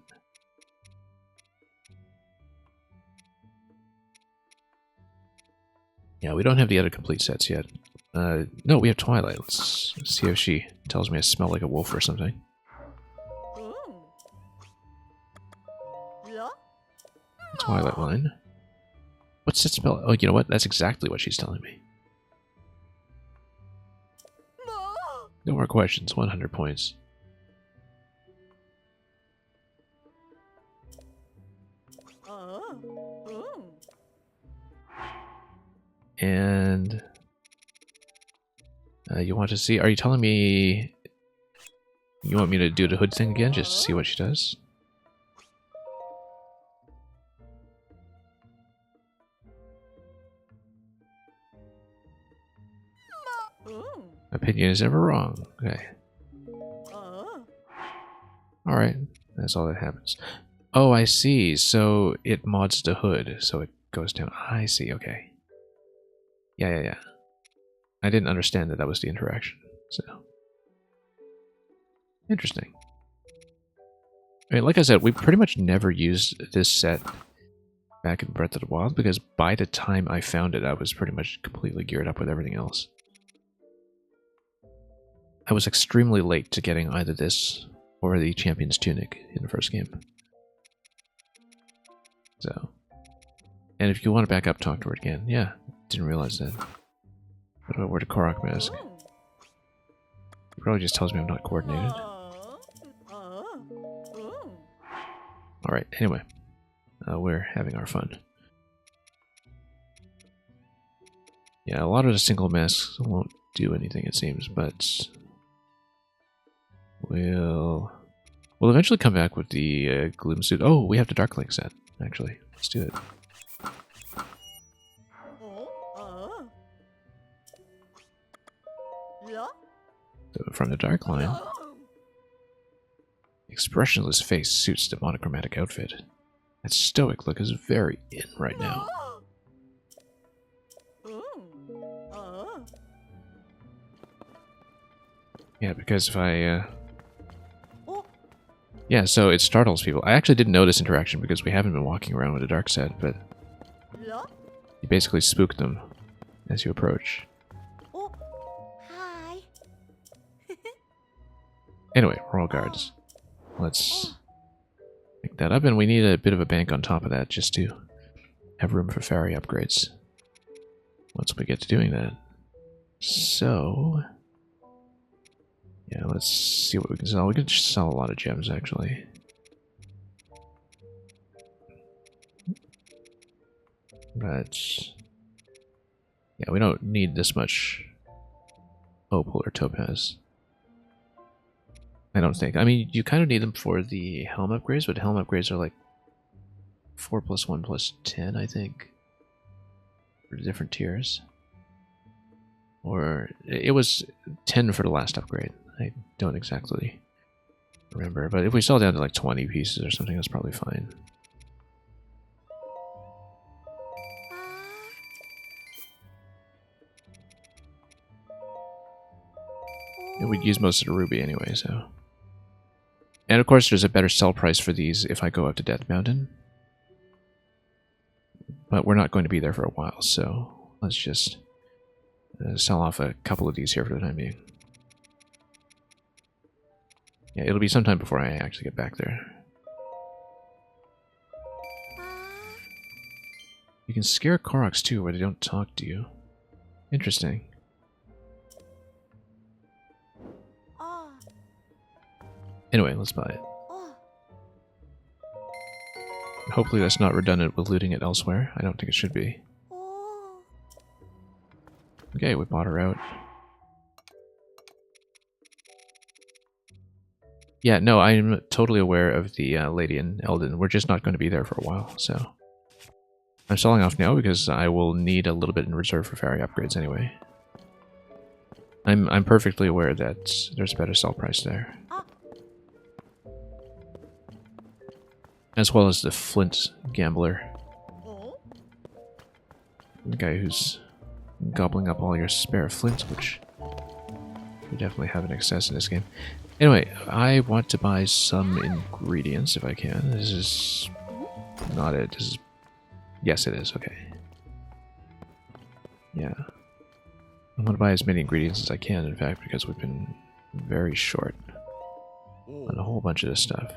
Yeah, we don't have the other complete sets yet. No, we have Twilight. Let's see if she tells me I smell like a wolf or something. Twilight line. What's that spell? Oh, you know what? That's exactly what she's telling me. No more questions. 100 points. And you want to see? Are you telling me you want me to do the hood thing again, just to see what she does? Opinion is never wrong. Okay. Alright, that's all that happens. Oh, I see. So it mods the hood, so it goes down. I see, okay. Yeah. I didn't understand that that was the interaction, so. Interesting. I mean, like I said, we pretty much never used this set back in Breath of the Wild, because by the time I found it, I was pretty much completely geared up with everything else. I was extremely late to getting either this or the Champion's Tunic in the first game. So. And if you want to back up, talk to her again. Yeah, didn't realize that. What about where the Korok mask? It probably just tells me I'm not coordinated. Alright, anyway. We're having our fun. Yeah, a lot of the single masks won't do anything, it seems, but we'll eventually come back with the Gloom suit. Oh, we have the Dark Link set, actually. Let's do it. So from the Dark Line, expressionless face suits the monochromatic outfit. That stoic look is very in right now. Yeah, because if I, yeah, so it startles people. I actually didn't know this interaction because we haven't been walking around with a dark set, but you basically spook them as you approach. Hi. Anyway, Royal Guards. Let's pick that up, and we need a bit of a bank on top of that just to have room for fairy upgrades once we get to doing that. So, yeah, let's see what we can sell. We can sell a lot of gems, actually. But, yeah, we don't need this much opal or topaz. I don't think. I mean, you kind of need them for the helm upgrades, but helm upgrades are like 4 + 1 + 10, I think, for the different tiers. Or it was 10 for the last upgrade. I don't exactly remember, but if we sell down to like 20 pieces or something, that's probably fine. And we'd use most of the ruby anyway, so. And of course, there's a better sell price for these if I go up to Death Mountain. But we're not going to be there for a while, so let's just sell off a couple of these here for the time being. Yeah, it'll be sometime before I actually get back there. You can scare Koroks too, where they don't talk to you. Interesting. Anyway, let's buy it. Hopefully that's not redundant with looting it elsewhere. I don't think it should be. Okay, we bought her out. Yeah, no, I'm totally aware of the lady in Eldon. We're just not going to be there for a while, so... I'm selling off now because I will need a little bit in reserve for ferry upgrades anyway. I'm perfectly aware that there's a better sell price there. As well as the Flint Gambler. The guy who's gobbling up all your spare flint, which we definitely have in excess in this game. Anyway, I want to buy some ingredients if I can. This is not it. This is... Yes, it is. Okay. Yeah. I want to buy as many ingredients as I can, in fact, because we've been very short on a whole bunch of this stuff.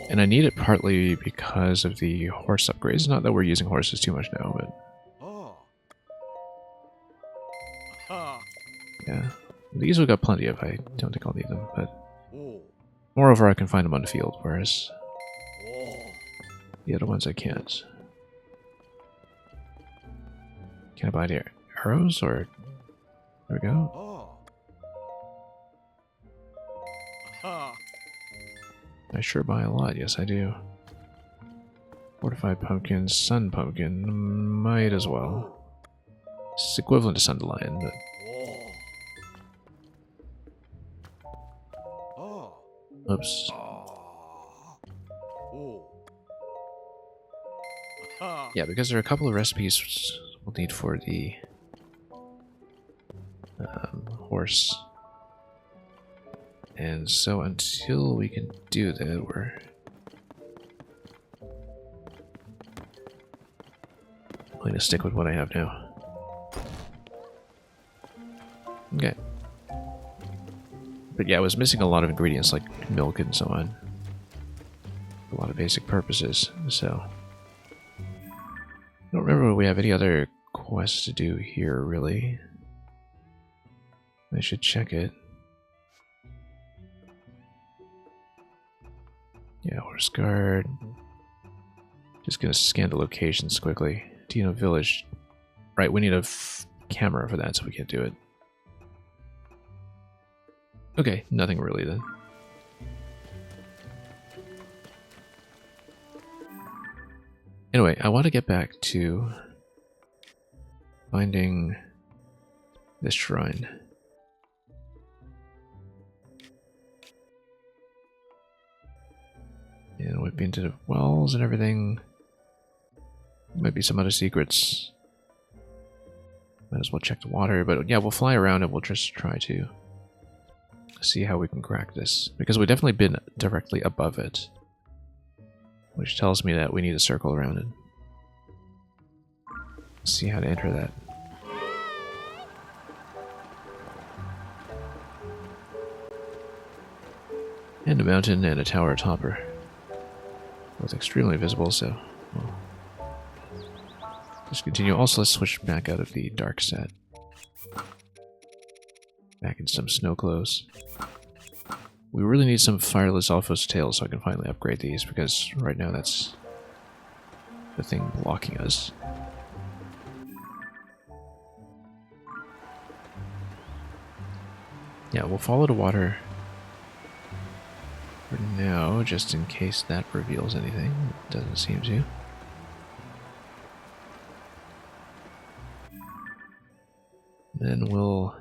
And I need it partly because of the horse upgrades. Not that we're using horses too much now, but... Yeah. These we've got plenty of. I don't think I'll need them, but... Moreover, I can find them on the field, whereas... the other ones I can't. Can I buy the arrows, or... There we go. I sure buy a lot, yes I do. Fortified pumpkin, sun pumpkin, might as well. It's equivalent to Sundelion, but... Oops. Yeah, because there are a couple of recipes we'll need for the horse. And so until we can do that, we're going to stick with what I have now. Okay. But yeah, I was missing a lot of ingredients like milk and so on. A lot of basic purposes, so... I don't remember if we have any other quests to do here, really. I should check it. Yeah, horse guard. Just gonna scan the locations quickly. Dino Village. Right, we need a camera for that, so we can't do it. Okay, nothing really then. Anyway, I want to get back to finding this shrine. And we've been to the wells and everything. Might be some other secrets. Might as well check the water, but yeah, we'll fly around and we'll just try to see how we can crack this. Because we've definitely been directly above it. Which tells me that we need to circle around it. See how to enter that. And a mountain and a tower topper. Both extremely visible, so... Well, let's continue. Also, let's switch back out of the dark set. Back in some snow clothes. We really need some fireless Alphos tails so I can finally upgrade these, because right now that's the thing blocking us. Yeah, we'll follow the water for now, just in case that reveals anything. It doesn't seem to. Then we'll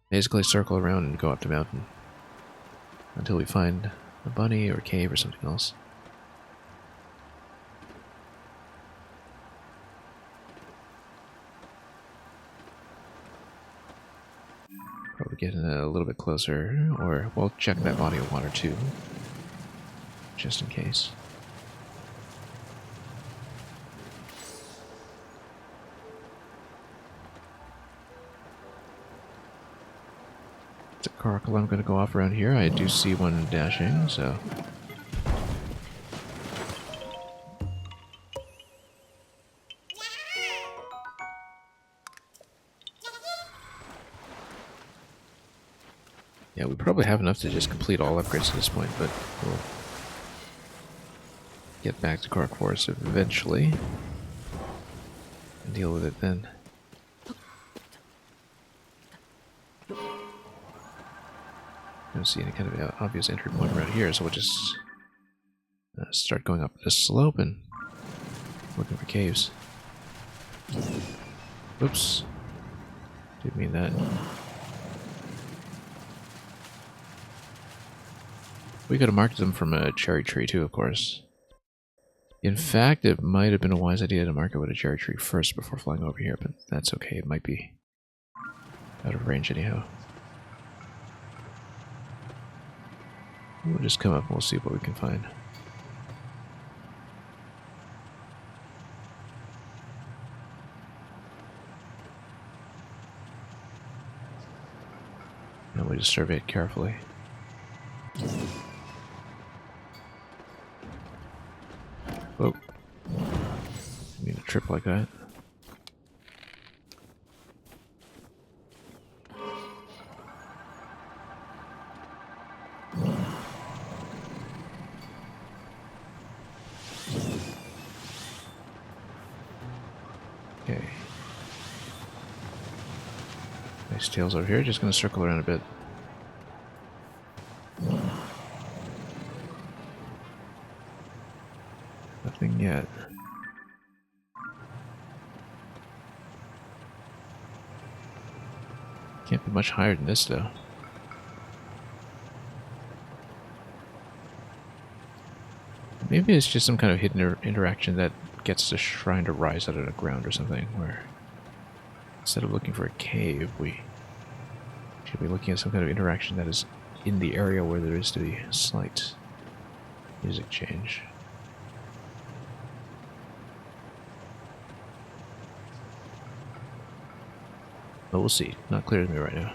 basically circle around and go up the mountain until we find a bunny or a cave or something else. Probably getting a little bit closer, or we'll check that body of water too, just in case. It's a car alarm going to go off around here. I do see one dashing, so... Yeah, we probably have enough to just complete all upgrades at this point, but we'll get back to Cork Forest eventually and deal with it then. I don't see any kind of obvious entry point around here, so we'll just start going up this slope and looking for caves. Oops. Didn't mean that. We could have marked them from a cherry tree too, of course. In fact, it might have been a wise idea to mark it with a cherry tree first before flying over here, but that's okay. It might be out of range anyhow. We'll just come up and we'll see what we can find. And we'll just survey it carefully. Oh. Didn't mean to trip like that. Okay. Nice tails over here. Just gonna circle around a bit. Nothing yet. Can't be much higher than this, though. Maybe it's just some kind of hidden interaction that gets the shrine to rise out of the ground or something, where instead of looking for a cave, we should be looking at some kind of interaction that is in the area where there is to be a slight music change. But we'll see. Not clear to me right now.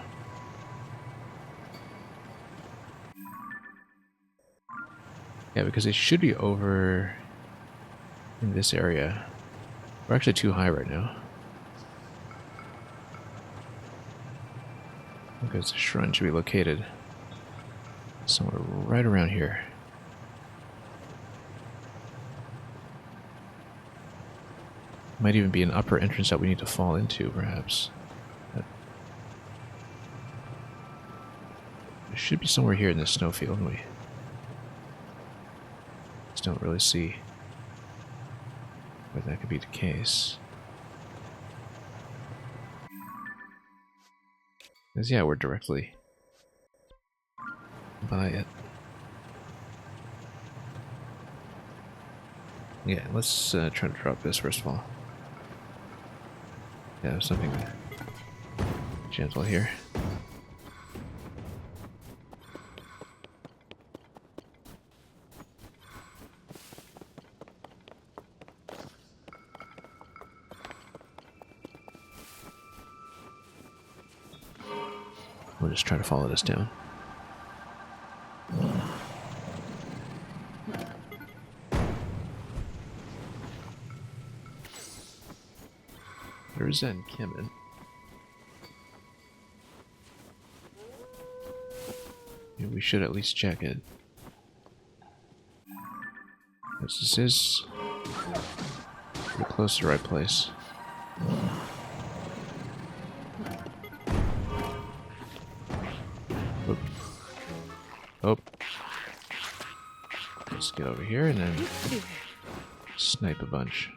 Yeah, because it should be over in this area. We're actually too high right now. Because the shrine should be located somewhere right around here. Might even be an upper entrance that we need to fall into, perhaps. It should be somewhere here in this snowfield, and we just don't really see where that could be the case. Because, yeah, we're directly by it. Yeah, let's try to drop this first of all. Yeah, something gentle here. We'll just try to follow this down. There's Zen Kimin. Yeah, we should at least check it. This is pretty close to the right place. Oop. Oh. Let's get over here and then snipe a bunch.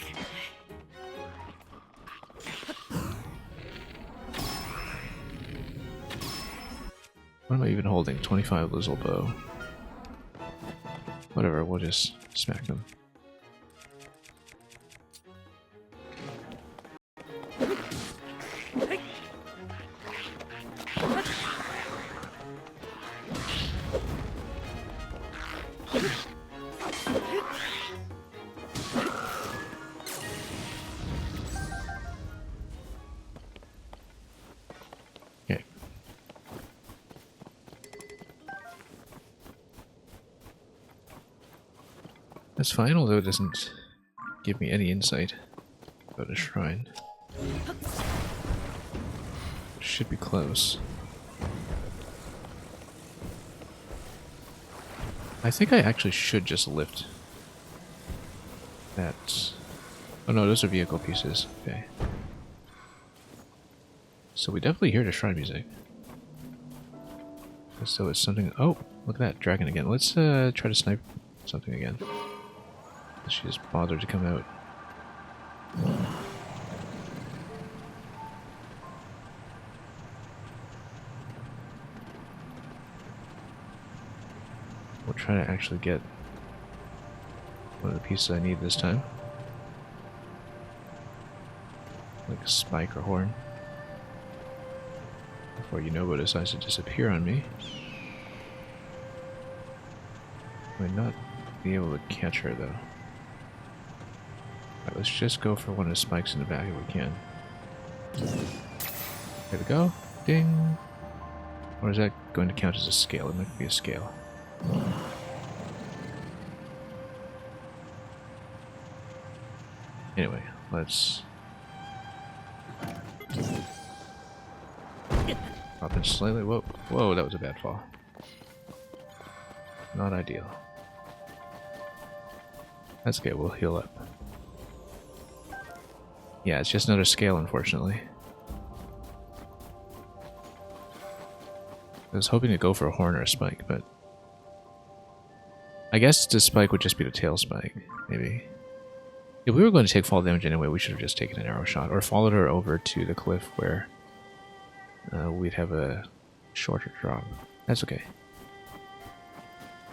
What am I even holding? 25 Lizzle Bow. Whatever, we'll just smack them. That's fine, although it doesn't give me any insight about a shrine. It should be close. I think I actually should just lift that. Oh no, those are vehicle pieces. Okay. So we definitely hear the shrine music. So it's something. Oh, look at that dragon again. Let's try to snipe something again. She just bothered to come out. We'll try to actually get one of the pieces I need this time. Like a spike or horn. Before you know what decides to disappear on me. Might not be able to catch her though. Alright, let's just go for one of the spikes in the back if we can. There we go. Ding! Or is that going to count as a scale? It might be a scale. Anyway, let's hop in slightly. Whoa, whoa, that was a bad fall. Not ideal. That's okay, we'll heal up. Yeah, it's just another scale, unfortunately. I was hoping to go for a horn or a spike, but I guess the spike would just be the tail spike, maybe. If we were going to take fall damage anyway, we should have just taken an arrow shot, or followed her over to the cliff where we'd have a shorter drop. That's okay.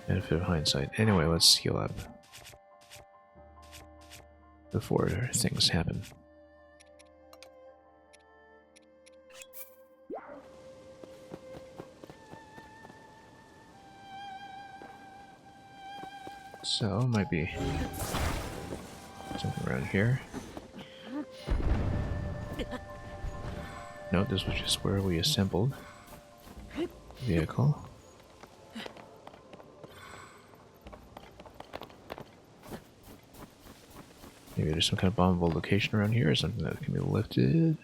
Benefit of hindsight. Anyway, let's heal up before things happen. So, might be something around here. No, this was just where we assembled the vehicle. Maybe there's some kind of bombable location around here or something that can be lifted.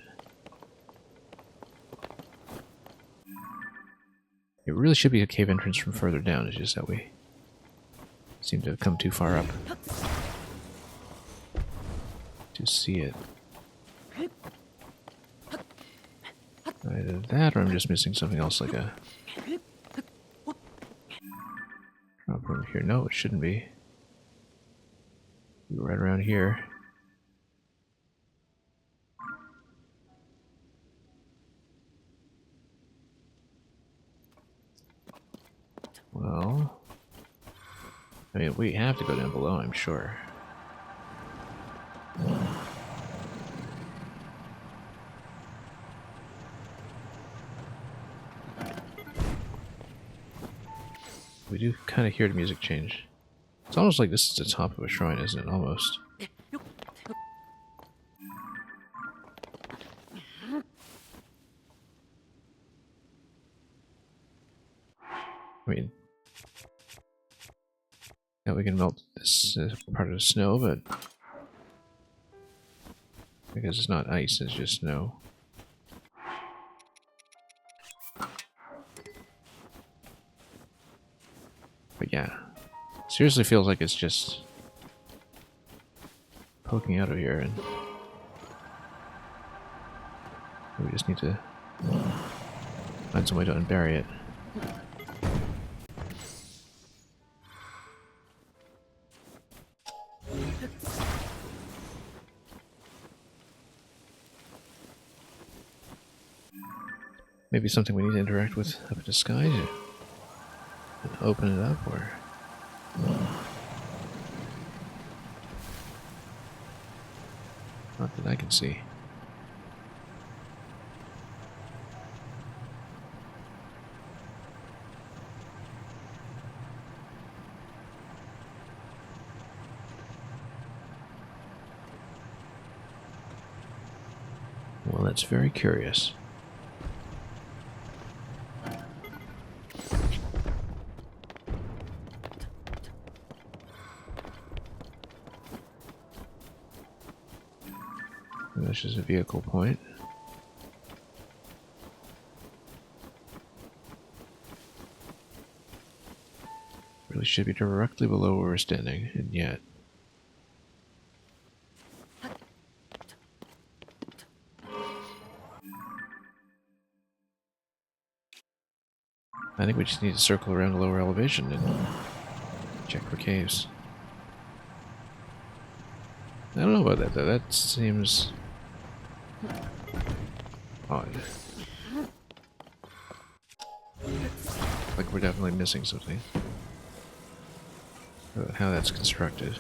It really should be a cave entrance from further down, it's just that we seem to have come too far up to see it. Either that or I'm just missing something else like a drop room here. No, it shouldn't be. Right around here. Well, I mean, we have to go down below, I'm sure. We do kind of hear the music change. It's almost like this is the top of a shrine, isn't it? Almost. I mean, yeah, we can melt this part of the snow, but because it's not ice, it's just snow. But yeah, seriously feels like it's just poking out of here, and we just need to find some way to unbury it. Maybe something we need to interact with up in the sky to open it up, or not that I can see. Well, that's very curious. That's just a vehicle point. Really should be directly below where we're standing, and yet. I think we just need to circle around a lower elevation and check for caves. I don't know about that though, that seems odd. Like we're definitely missing something. About how that's constructed.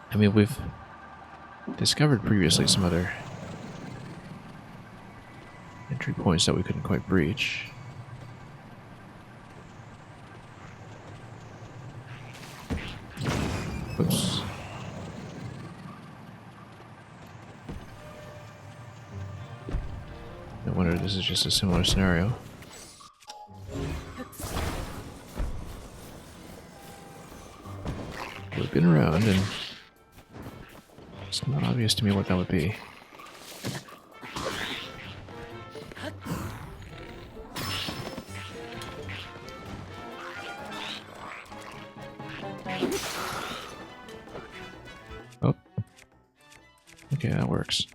I mean, we've discovered previously some other entry points that we couldn't quite breach. Oops. I wonder if this is just a similar scenario. We've been around and it's not obvious to me what that would be. Oh. Okay, that works.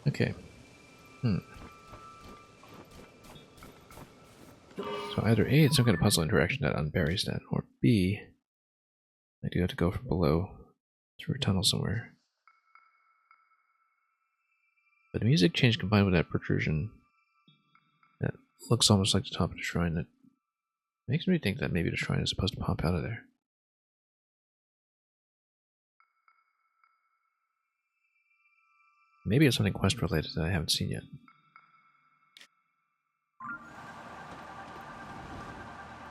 Okay. So either A, it's some kind of puzzle interaction that unburies that, or B, I do have to go from below through a tunnel somewhere. But the music change combined with that protrusion that looks almost like the top of the shrine, that makes me think that maybe the shrine is supposed to pop out of there. Maybe it's something quest related that I haven't seen yet.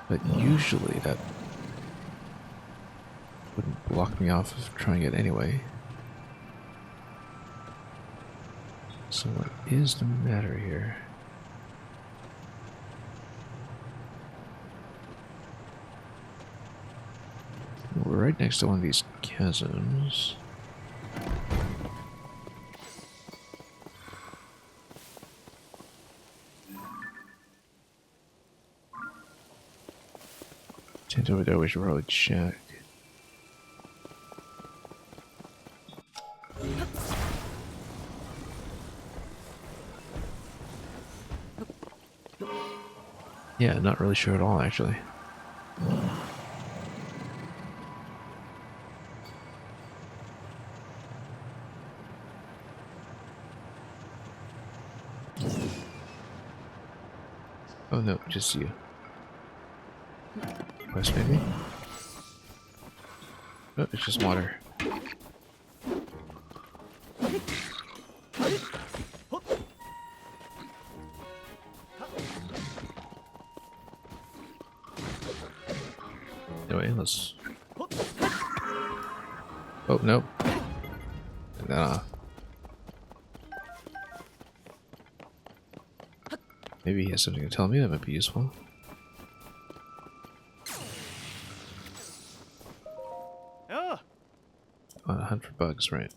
But usually that wouldn't block me off of trying it anyway. So what is the matter here? We're right next to one of these chasms. Tent over there, we should probably check. Yeah, not really sure at all, actually. Oh no, just you. Quest maybe? Oh, it's just water. Anyway, let's... Oh, no. Maybe he has something to tell me that might be useful. On a hunt for bugs, right?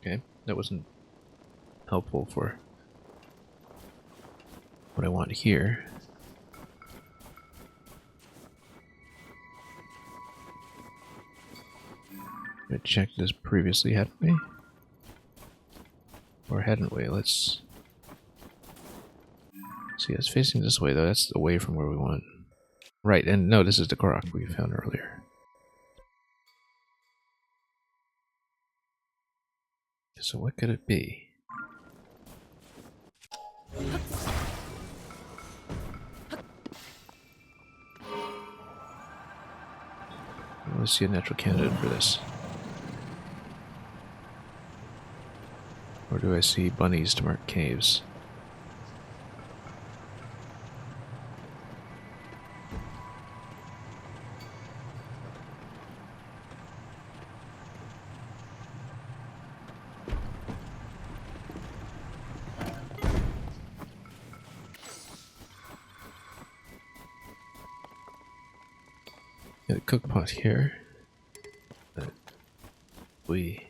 Okay, that wasn't helpful for what I want to hear. I checked this previously, hadn't we? Or hadn't we? Let's see. It's facing this way, though. That's away from where we want. Right, and no, this is the Korok we found earlier. So what could it be? I want to see a natural candidate for this. Or do I see bunnies to mark caves? Got a cook pot here. We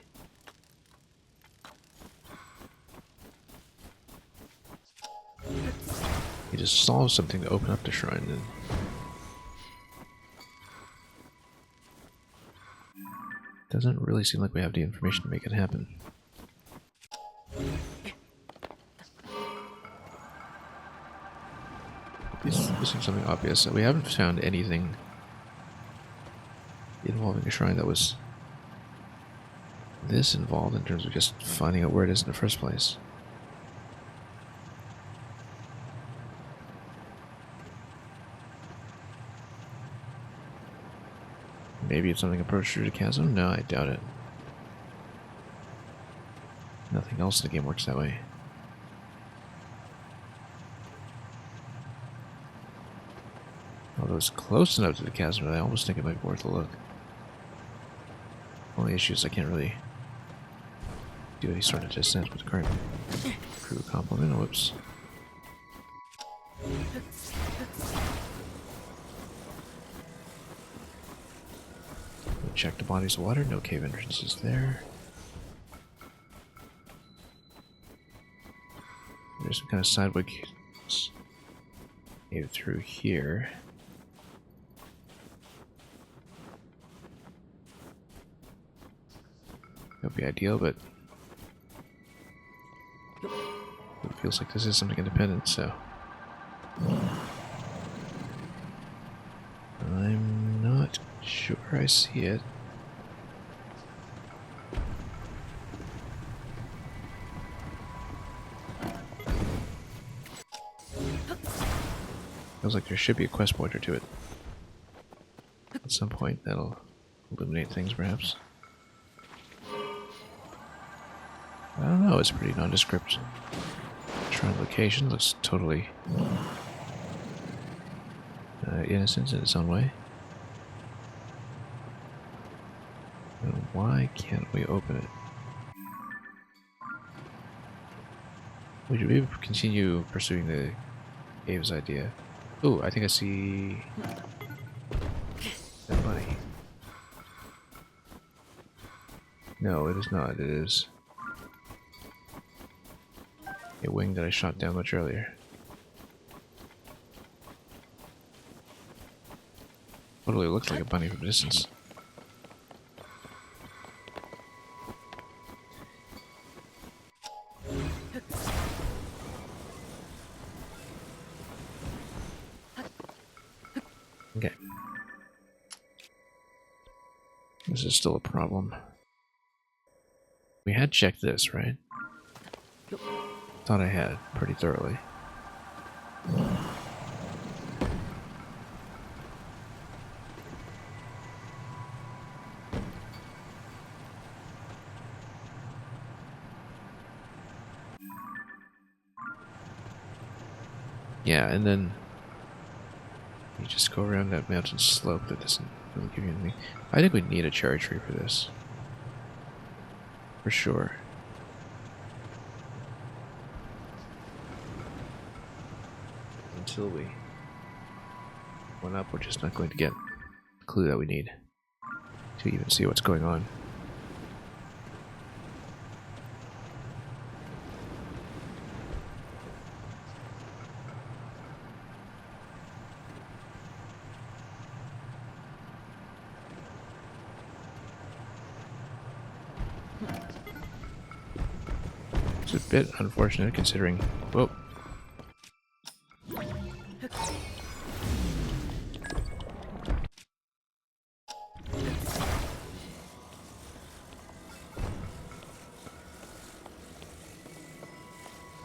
just solve something to open up the shrine then. Doesn't really seem like we have the information to make it happen. This seems something obvious. We haven't found anything involving a shrine that was this involved in terms of just finding out where it is in the first place. Maybe it's something approach through the chasm? No, I doubt it. Nothing else in the game works that way. Although it's close enough to the chasm that I almost think it might be worth a look. Only issue is I can't really do any sort of descent with the current crew complement. Whoops. Check the bodies of water. No cave entrances there. There's some kind of sideway cave through here. That would be ideal, but it feels like this is something independent, so I'm not sure I see it. Feels like there should be a quest pointer to it. At some point, that'll illuminate things, perhaps. I don't know, it's pretty nondescript. Shrine location looks totally innocent in its own way. And why can't we open it? Would you maybe continue pursuing the caves idea? Oh, I think I see that bunny. No, it is not. It is a wing that I shot down much earlier. Totally looks like a bunny from a distance. Okay. This is still a problem. We had checked this, right? Thought I had pretty thoroughly. Yeah, and then you just go around that mountain slope that doesn't really give you anything. I think we need a cherry tree for this. For sure. Until we went up, we're just not going to get the clue that we need to even see what's going on. It's a bit unfortunate considering... Whoa.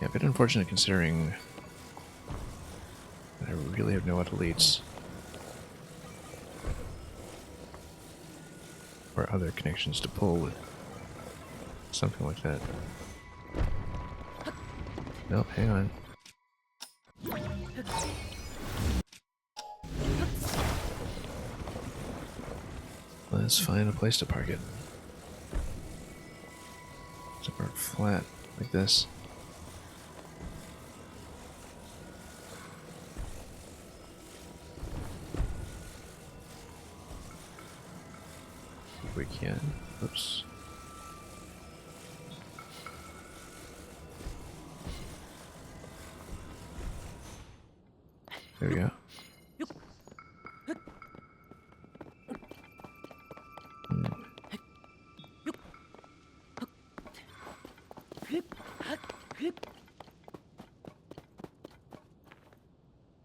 Yeah, a bit unfortunate considering I really have no elites or other connections to pull with something like that. Nope, hang on. Let's find a place to park it. To park flat, like this. If we can. Oops. There we go.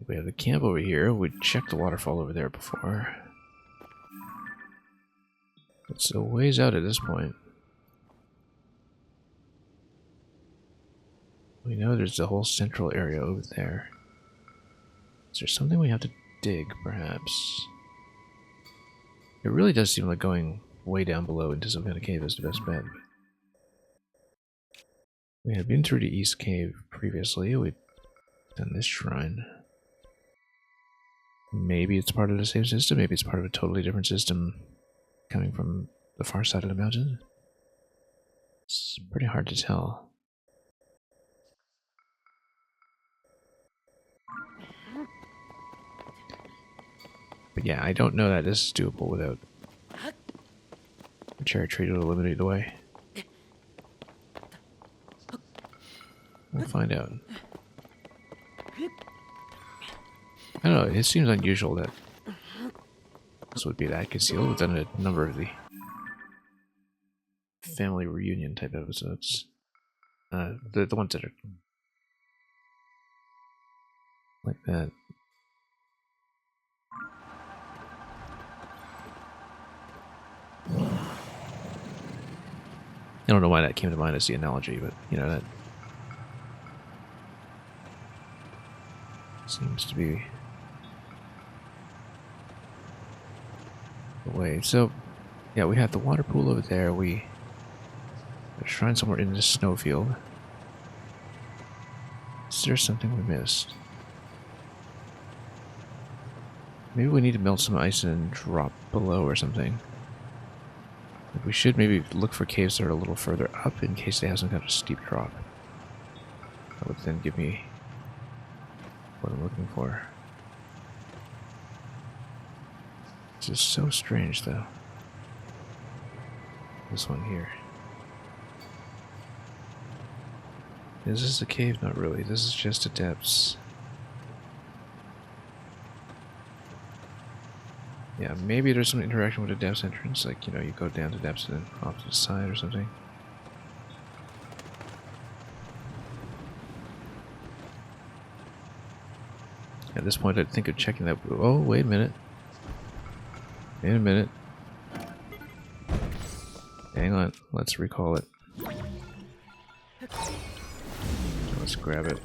We have the camp over here. We checked the waterfall over there before. It's a ways out at this point. We know there's the whole central area over there. Is there something we have to dig, perhaps? It really does seem like going way down below into some kind of cave is the best bet. We had been through the East Cave previously. We'd done this shrine. Maybe it's part of the same system. Maybe it's part of a totally different system coming from the far side of the mountain. It's pretty hard to tell. But yeah, I don't know that this is doable without a cherry tree to eliminate the way. We'll find out. I don't know, it seems unusual that this would be that concealed. We've done a number of the family reunion type episodes. The ones that are like that. I don't know why that came to mind as the analogy, but you know, that seems to be the way. So, yeah, we have the water pool over there. We have a shrine somewhere in this snowfield. Is there something we missed? Maybe we need to melt some ice and drop below or something. We should maybe look for caves that are a little further up in case they have some kind of steep drop. That would then give me what I'm looking for. This is so strange, though. This one here. Is this a cave? Not really. This is just a depths. Yeah, maybe there's some interaction with the depths entrance, like, you know, you go down to depths and then off to the side or something. At this point, I'd think of checking that. Oh, wait a minute. Wait a minute. Hang on, let's recall it. So let's grab it.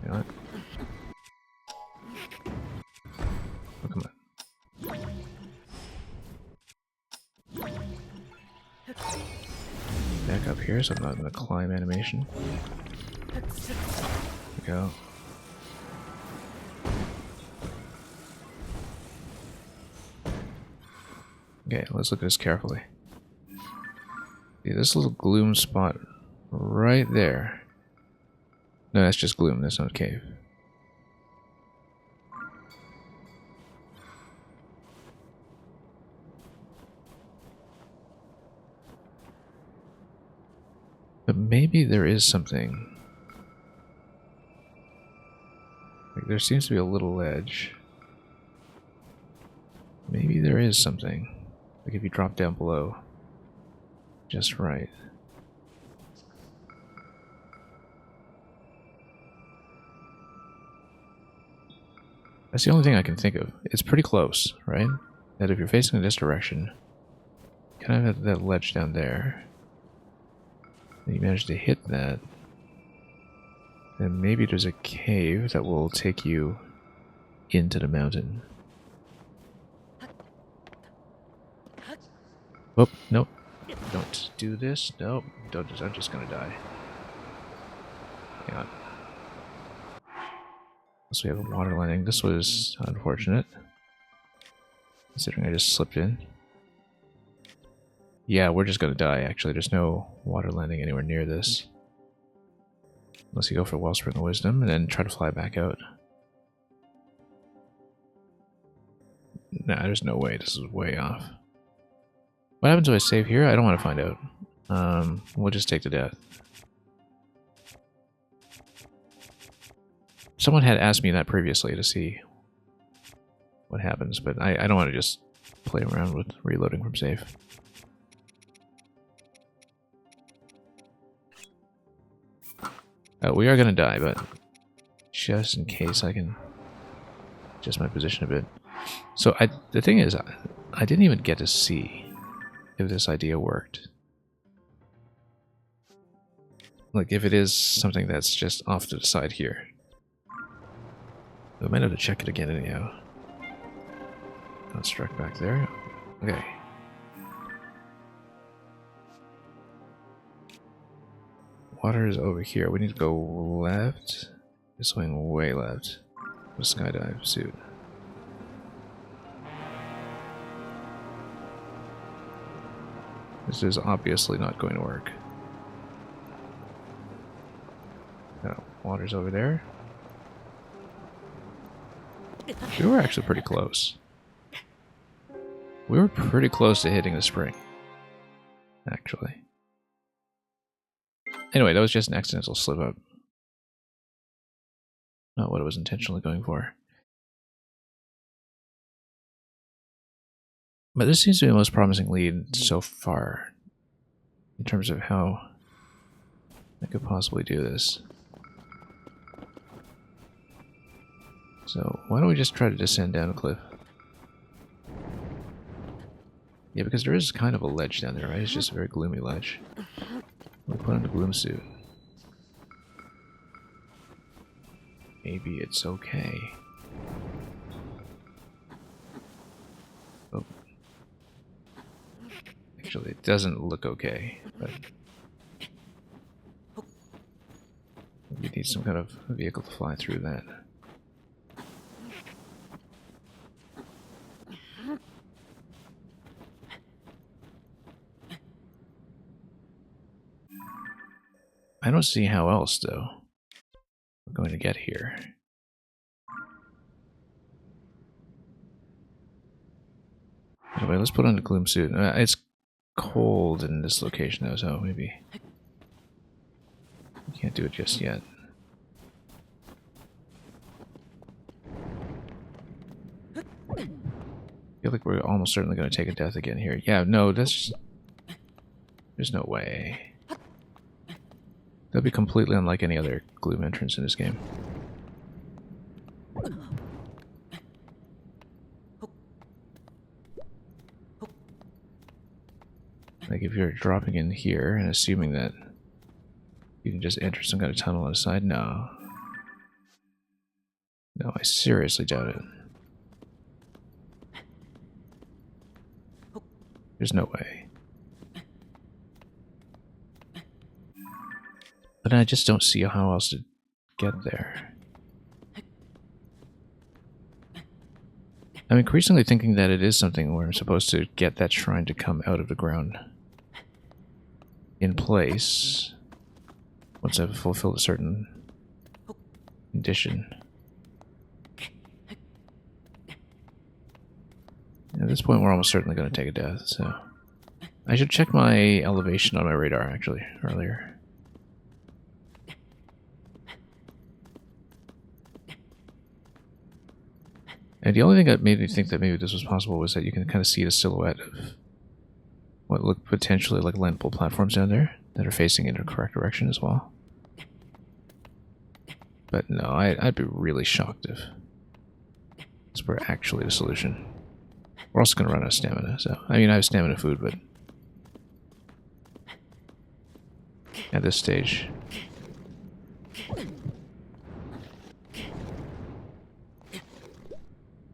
Hang on. Oh, come on. Back up here so I'm not in the climb animation. There we go. Okay, let's look at this carefully. See, this little gloom spot right there. No, that's just gloom, that's not a cave. But maybe there is something. Like, there seems to be a little ledge. Maybe there is something. Like if you drop down below. Just right. That's the only thing I can think of. It's pretty close, right? That if you're facing in this direction, kind of have that ledge down there. And you manage to hit that. Then maybe there's a cave that will take you into the mountain. Oh, nope. Don't do this. Nope. I'm just gonna die. Hang on. So we have a water landing. This was unfortunate, considering I just slipped in. Yeah, we're just gonna die, actually. There's no water landing anywhere near this. Unless you go for Wellspring of Wisdom and then try to fly back out. Nah, there's no way. This is way off. What happens if I save here? I don't want to find out. We'll just take the death. Someone had asked me that previously to see what happens, but I don't want to just play around with reloading from save. We are going to die, but just in case I can adjust my position a bit. So the thing is, I didn't even get to see if this idea worked. Like, if it is something that's just off to the side here. I might have to check it again anyhow. Construct back there. Okay. Water is over here. We need to go left. It's going way left. The skydive suit. This is obviously not going to work. No, water's over there. We were actually pretty close. We were pretty close to hitting the spring, actually. Anyway, that was just an accidental slip up. Not what I was intentionally going for. But this seems to be the most promising lead so far, in terms of how I could possibly do this. So, why don't we just try to descend down a cliff? Yeah, because there is kind of a ledge down there, right? It's just a very gloomy ledge. We'll put on the gloom suit. Maybe it's okay. Oh. Actually, it doesn't look okay, but you need some kind of vehicle to fly through that. I don't see how else, though, we're going to get here. Anyway, let's put on the gloom suit. It's cold in this location, though, so maybe we can't do it just yet. I feel like we're almost certainly going to take a death again here. Yeah, no, that's... There's no way. That'd be completely unlike any other gloom entrance in this game. Like, if you're dropping in here and assuming that you can just enter some kind of tunnel on the side, no. No, I seriously doubt it. There's no way. But I just don't see how else to get there. I'm increasingly thinking that it is something where I'm supposed to get that shrine to come out of the ground in place once I've fulfilled a certain condition. At this point, we're almost certainly going to take a death, so... I should check my elevation on my radar, actually, earlier. And the only thing that made me think that maybe this was possible was that you can kind of see the silhouette of what look potentially like landable platforms down there that are facing in the correct direction as well. But no, I'd be really shocked if this were actually the solution. We're also going to run out of stamina, so... I mean, I have stamina food, but at this stage.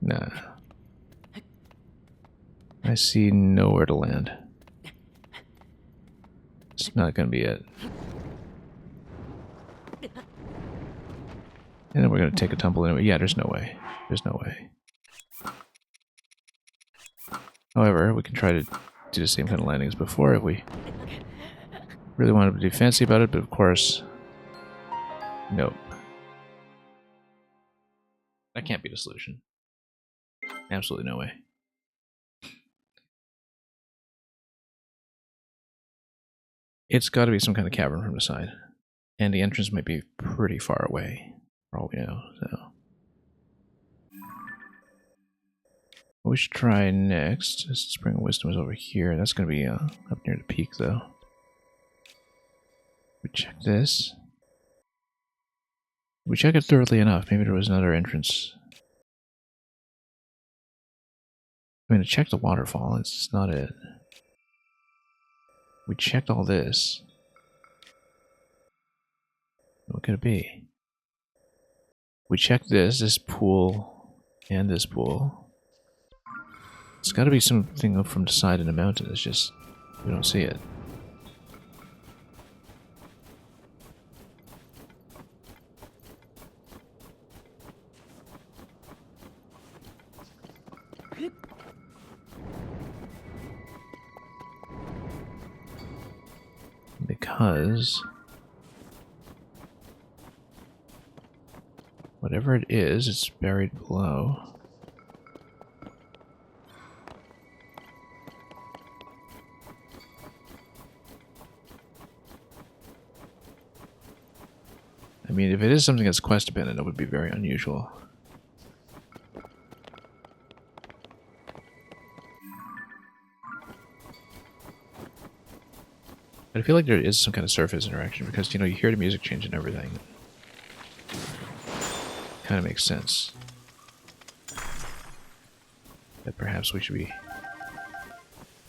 Nah. I see nowhere to land. It's not gonna be it. And then we're gonna take a tumble anyway. Yeah, there's no way. There's no way. However, we can try to do the same kind of landing as before if we really want to be fancy about it, but of course, nope. That can't be the solution. Absolutely no way. It's got to be some kind of cavern from the side. And the entrance might be pretty far away, for all we know, so. What we should try next is Spring of Wisdom is over here. That's going to be up near the peak, though. We check this. We check it thoroughly enough. Maybe there was another entrance. I mean, to check the waterfall, it's not it. We checked all this. What could it be? We checked this pool, and this pool. It's got to be something up from the side of the mountain. It's just, we don't see it. Because whatever it is, it's buried below. I mean, if it is something that's quest dependent, it would be very unusual. But I feel like there is some kind of surface interaction because, you know, you hear the music change and everything. Kind of makes sense. That perhaps we should be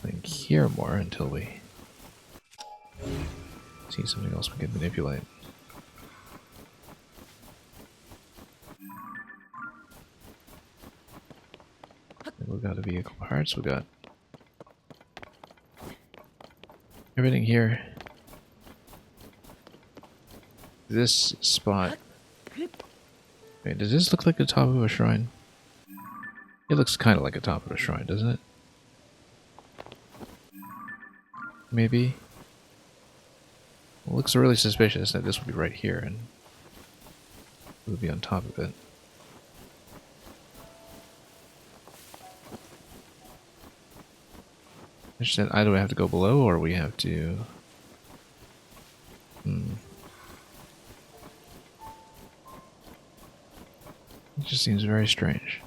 playing here more until we see something else we can manipulate. We've got the vehicle parts, we got everything here. This spot. Wait, does this look like the top of a shrine? It looks kind of like the top of a shrine, doesn't it? Maybe. Well, it looks really suspicious that this would be right here and it would be on top of it. I just said either we have to go below or we have to... It just seems very strange.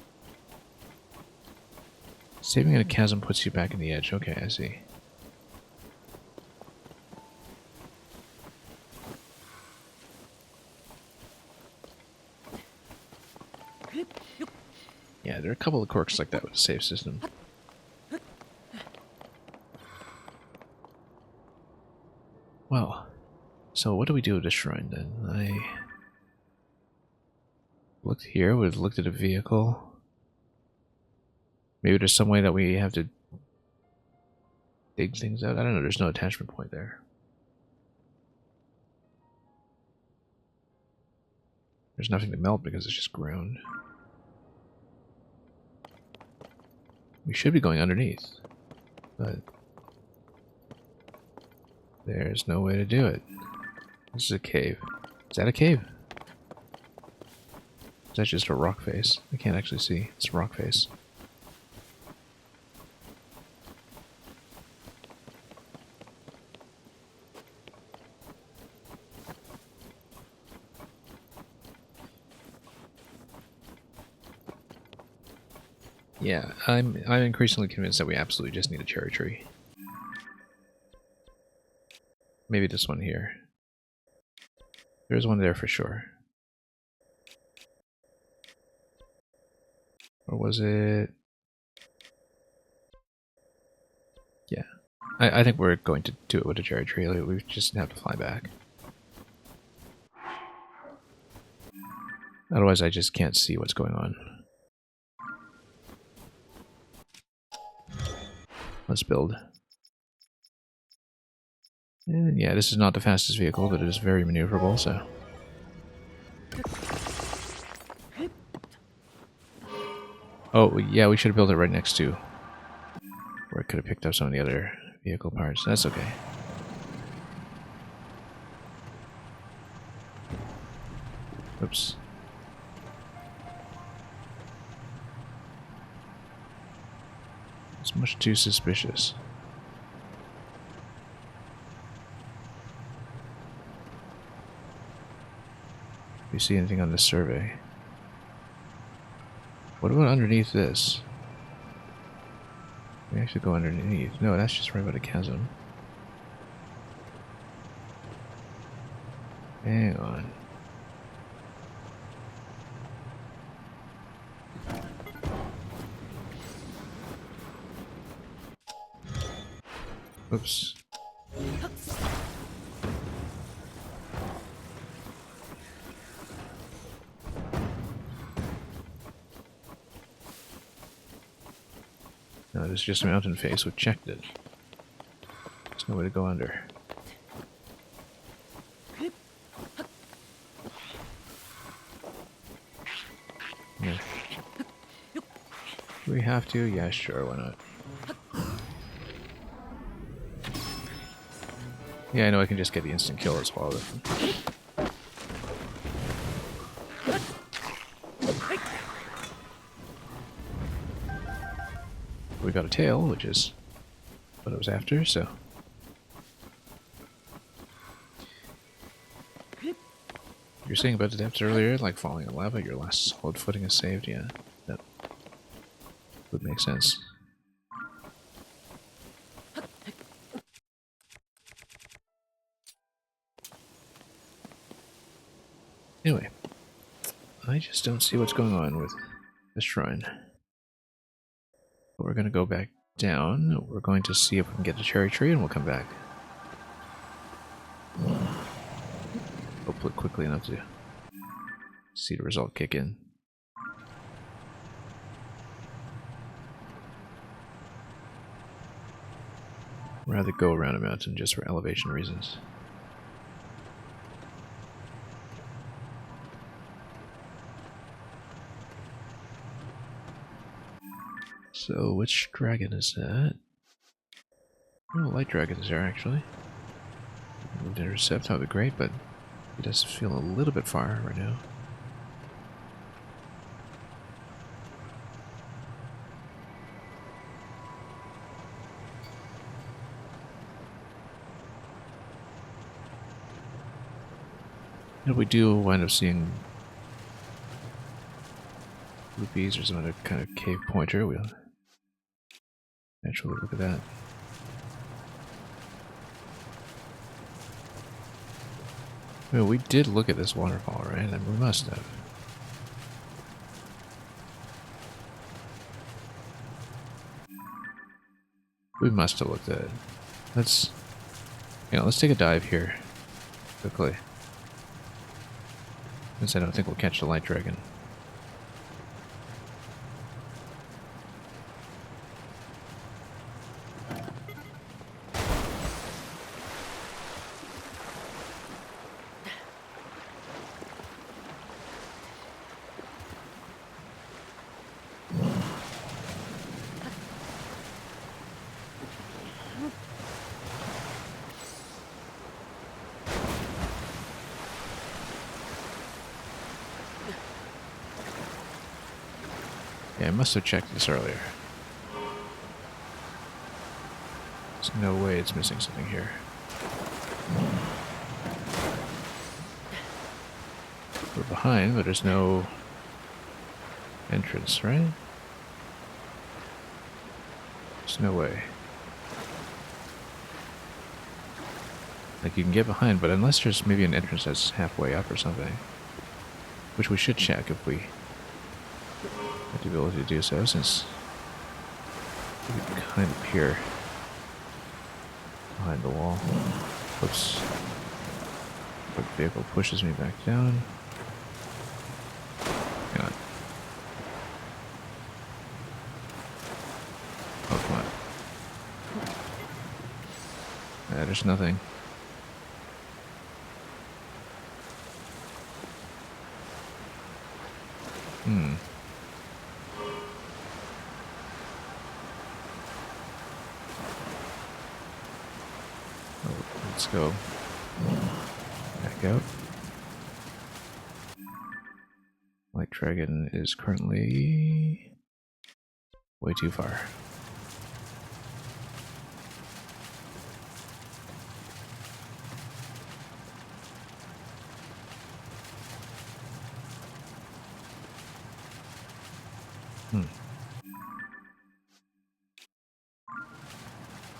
Saving in a chasm puts you back in the edge. Okay, I see. Yeah, there are a couple of quirks like that with the save system. Well, so what do we do with this shrine then? I looked here, we've looked at a vehicle. Maybe there's some way that we have to dig things out. I don't know, there's no attachment point there. There's nothing to melt because it's just ground. We should be going underneath, but there's no way to do it. This is a cave. Is that a cave? Is that just a rock face? I can't actually see. It's a rock face. Yeah, I'm increasingly convinced that we absolutely just need a cherry tree. Maybe this one here. There's one there for sure. Or was it... Yeah. I think we're going to do it with a cherry tree. We just have to fly back. Otherwise, I just can't see what's going on. Let's build. And yeah, this is not the fastest vehicle, but it is very maneuverable, so... Oh, yeah, we should have built it right next to where it could have picked up some of the other vehicle parts. That's okay. Oops. It's much too suspicious. Do you see anything on this survey? What about underneath this? We actually go underneath. No, that's just right by the chasm. Hang on. Oops. No, there's just a mountain face. We checked it. There's no way to go under. Yeah. Do we have to? Yeah, sure, why not? Yeah, I know I can just get the instant kill as well. We got a tail, which is what I was after, so... You're saying about the depths earlier, like falling in lava, your last solid footing is saved, yeah. That would make sense. Anyway, I just don't see what's going on with the shrine. But we're going to go back down. We're going to see if we can get the cherry tree and we'll come back. Hopefully quickly enough to see the result kick in. Rather go around a mountain just for elevation reasons. So, which dragon is that? Oh, light dragon is there actually. Moved to intercept, that would be great, but he does feel a little bit far right now. If we do wind up seeing rupees or some other kind of cave pointer, we'll naturally look at that. Well, we did look at this waterfall, right? And we must have. We must have looked at it. Let's take a dive here quickly. Since I don't think we'll catch the light dragon. Yeah, I must have checked this earlier. There's no way it's missing something here. We're behind, but there's no entrance, right? There's no way. Like, you can get behind, but unless there's maybe an entrance that's halfway up or something. Which we should check if we have the ability to do so, since we can climb up here. behind the wall. Whoops. Quick vehicle pushes me back down. Hang on. Oh, come on. There's nothing. Oh, let's go back out. Light Dragon is currently way too far.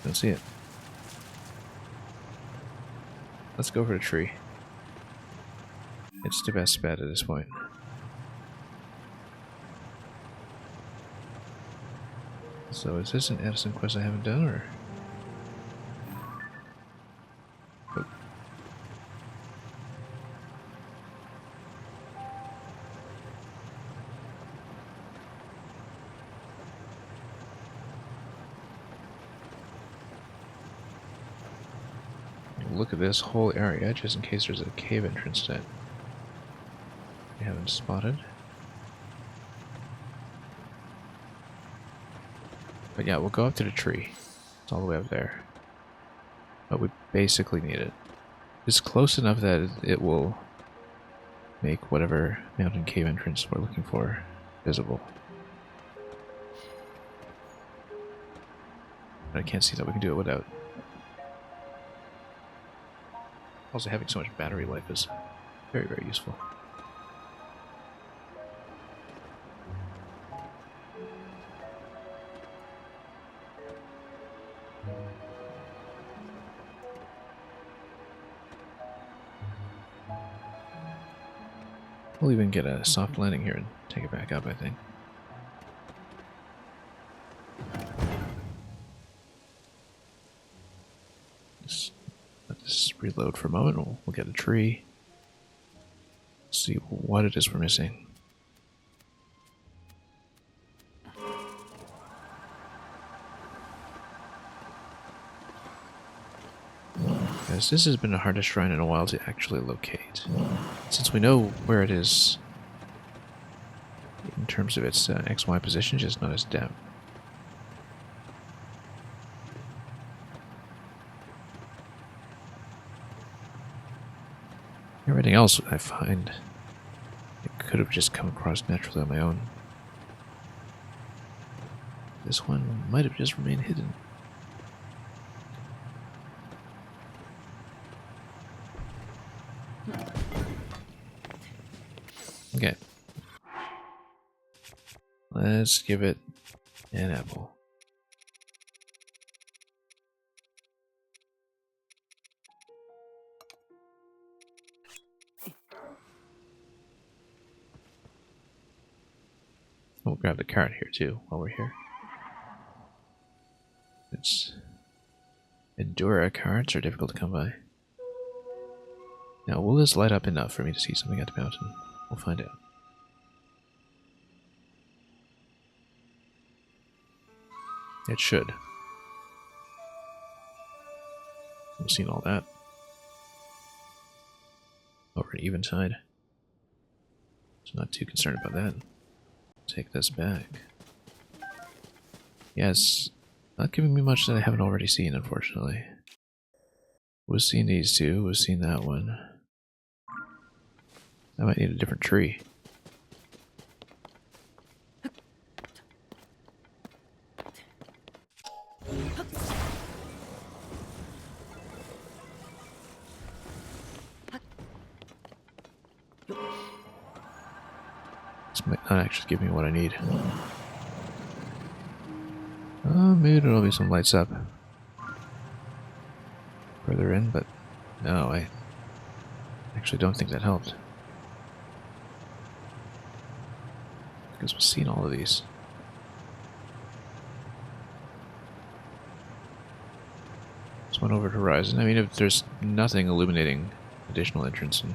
Don't see it. Let's go for the tree. It's the best bet at this point. So is this an Edison quest I haven't done, or? Oh. Look at this whole area, just in case there's a cave entrance that we haven't spotted. But yeah, we'll go up to the tree. It's all the way up there. But we basically need it. It's close enough that it will make whatever mountain cave entrance we're looking for visible. But I can't see that we can do it without. Also, having so much battery life is very, very useful. We'll even get a soft landing here and take it back up, I think. Just let this reload for a moment. We'll get a tree. See what it is we're missing. Guys, this has been the hardest shrine in a while to actually locate. Since we know where it is in terms of its XY position, just not its depth. Everything else I find it could have just come across naturally on my own. This one might have just remained hidden. Okay. Let's give it an apple. We'll grab the carrot here too while we're here. It's Endura carrots are difficult to come by. Now, will this light up enough for me to see something at the mountain? We'll find out. It should. We've seen all that. Over an eventide. So not too concerned about that. Take this back. Yes, not giving me much that I haven't already seen, unfortunately. We've seen these two, we've seen that one. I might need a different tree. This might not actually give me what I need. Maybe there'll be some lights up further in, but no, I actually don't think that helped. Because we've seen all of these. This one over the horizon. I mean, if there's nothing illuminating additional entrance, and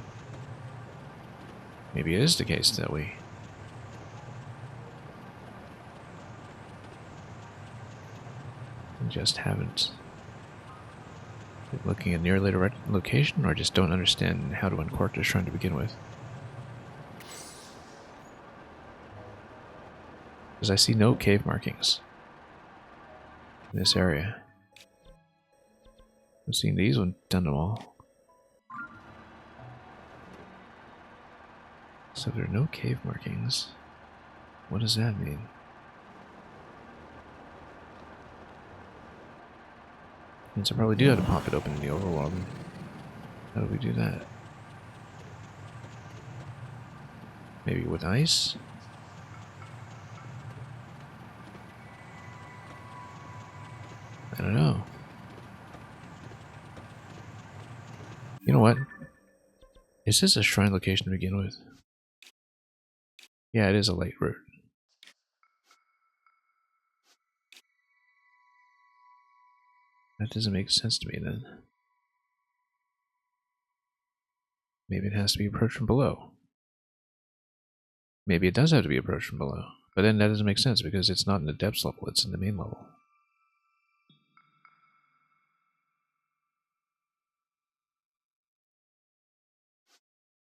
maybe it is the case that we just haven't been looking at near later location, or just don't understand how to uncork the shrine to begin with. Because I see no cave markings in this area. I've seen these ones, done them all. So there are no cave markings. What does that mean? Means I probably do have to pop it open in the overworld. How do we do that? Maybe with ice? I don't know. You know what? Is this a shrine location to begin with? Yeah, it is a light route. That doesn't make sense to me then. Maybe it has to be approached from below. Maybe it does have to be approached from below. But then that doesn't make sense because it's not in the depths level, it's in the main level.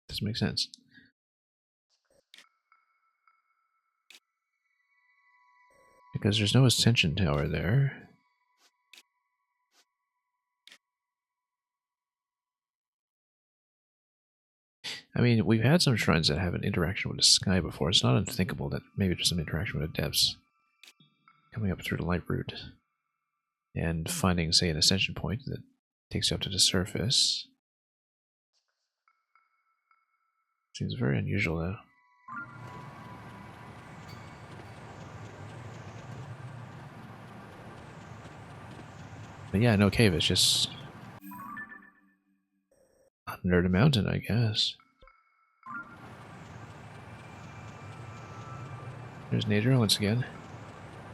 Doesn't make sense. Because there's no ascension tower there. I mean, we've had some shrines that have an interaction with the sky before. It's not unthinkable that maybe there's some interaction with the depths. Coming up through the light route. And finding, say, an ascension point that takes you up to the surface. Seems very unusual, though. But yeah, no cave, it's just under the mountain, I guess. There's Nadra once again.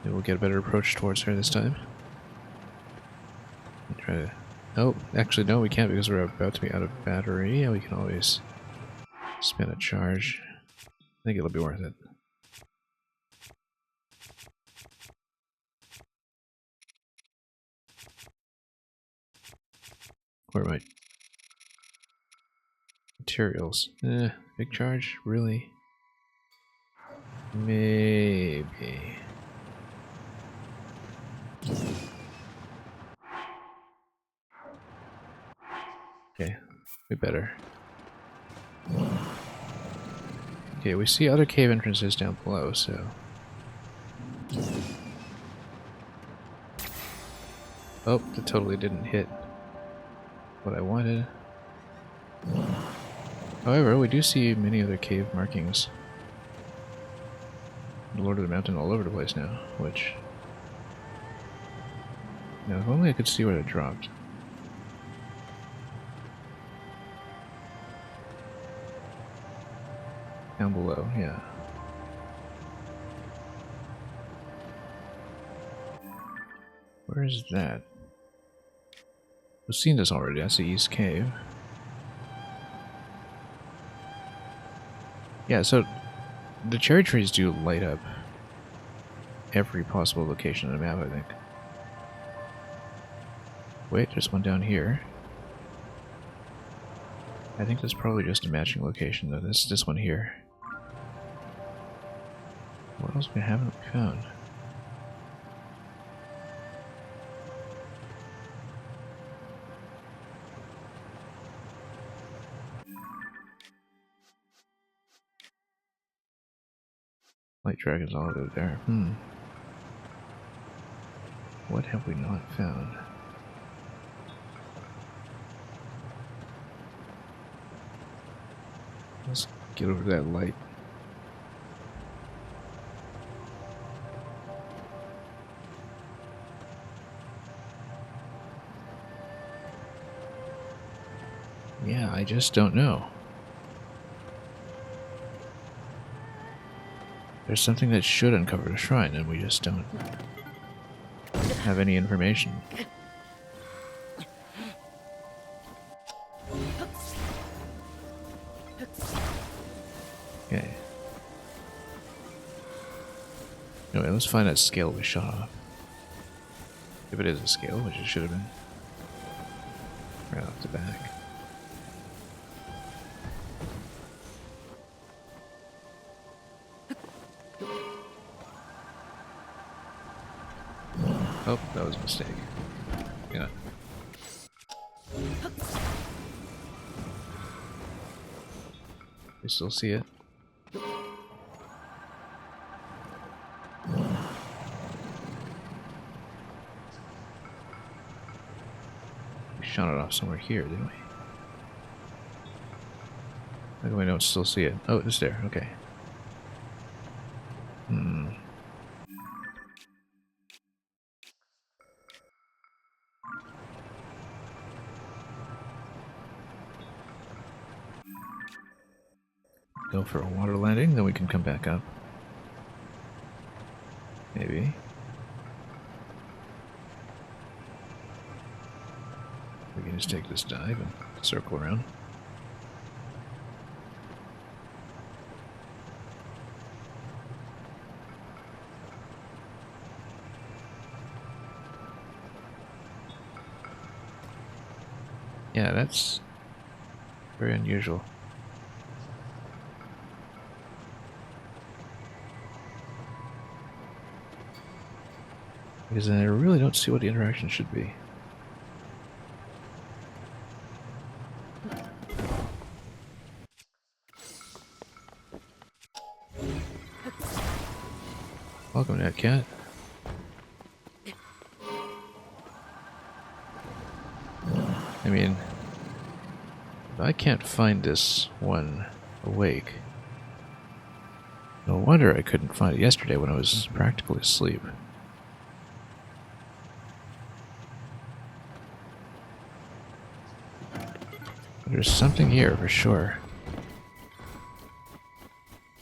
Maybe we'll get a better approach towards her this time. Try to... Oh, actually no, we can't because we're about to be out of battery. Yeah, we can always spin a charge. I think it'll be worth it. Where am I? Materials. Big charge? Really? Maybe. Okay, we better. Okay, we see other cave entrances down below, so... Oh, that totally didn't hit what I wanted. However, we do see many other cave markings. The Lord of the Mountain all over the place now, which... Now, if only I could see where it dropped. Down below, yeah. Where is that? We've seen this already, that's the East Cave. Yeah, so the cherry trees do light up every possible location on the map, I think. Wait, there's one down here. I think that's probably just a matching location, though. This one here. What else haven't we found? Light dragons all over there. What have we not found? Let's get over that light. Yeah, I just don't know. There's something that should uncover the shrine, and we just don't have any information. Okay. Anyway, let's find that scale we shot off. If it is a scale, which it should have been. Right off the back. Oh, that was a mistake. Yeah. You still see it? We shot it off somewhere here, didn't we? How do I don't still see it? Oh, it's there. Okay. Hmm. Go for a water landing, then we can come back up. Maybe. We can just take this dive and circle around. Yeah, that's very unusual. Because I really don't see what the interaction should be. Welcome, Nat Cat. I mean, if I can't find this one awake, no wonder I couldn't find it yesterday when I was practically asleep. There's something here for sure.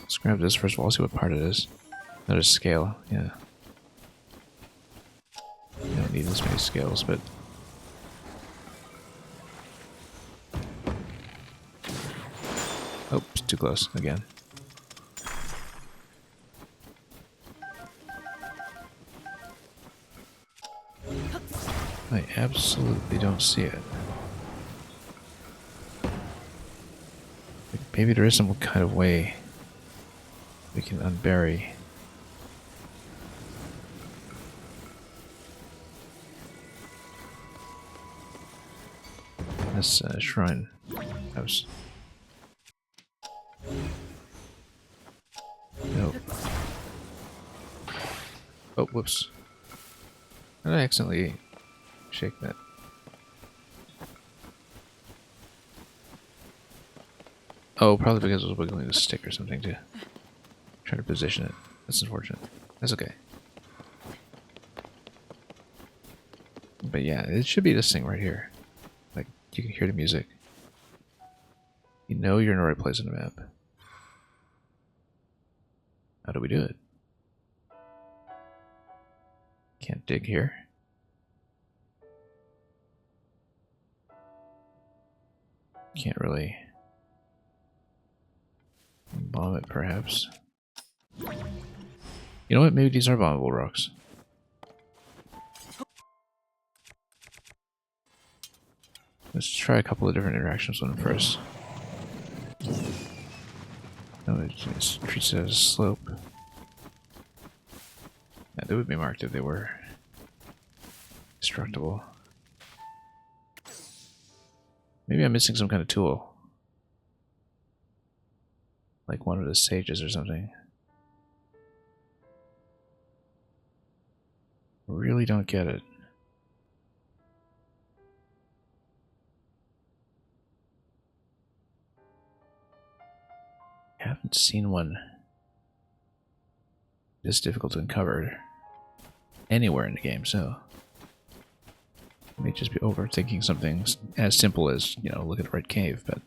Let's grab this first of all, see what part it is. Not a scale, yeah. You don't need this many scales, but... Oh, too close again. I absolutely don't see it. Maybe there is some kind of way we can unbury. This shrine house. Nope. Oh, whoops. How did I accidentally shake that? Oh, probably because I was wiggling the stick or something to try to position it. That's unfortunate. That's okay. But yeah, it should be this thing right here. Like, you can hear the music. You know you're in the right place on the map. How do we do it? Can't dig here. Can't really bomb it, perhaps. You know what? Maybe these are bombable rocks. Let's try a couple of different interactions with them first. No, it treats it as a slope. Yeah, they would be marked if they were destructible. Maybe I'm missing some kind of tool. Like one of the sages or something. Really don't get it. I haven't seen one this difficult to uncover anywhere in the game, so I may just be overthinking something as simple as, you know, look at the red cave, but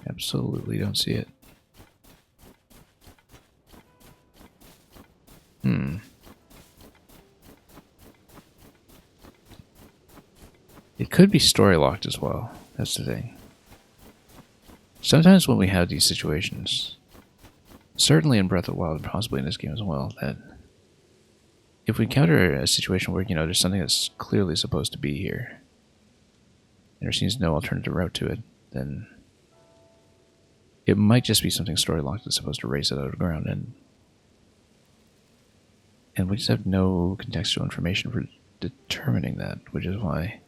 absolutely don't see it. It could be story locked as well. That's the thing. Sometimes when we have these situations, certainly in Breath of the Wild, and possibly in this game as well, that if we encounter a situation where, there's something that's clearly supposed to be here, and there seems no alternative route to it, then it might just be something story locked that's supposed to raise it out of the ground, and we just have no contextual information for determining that, which is why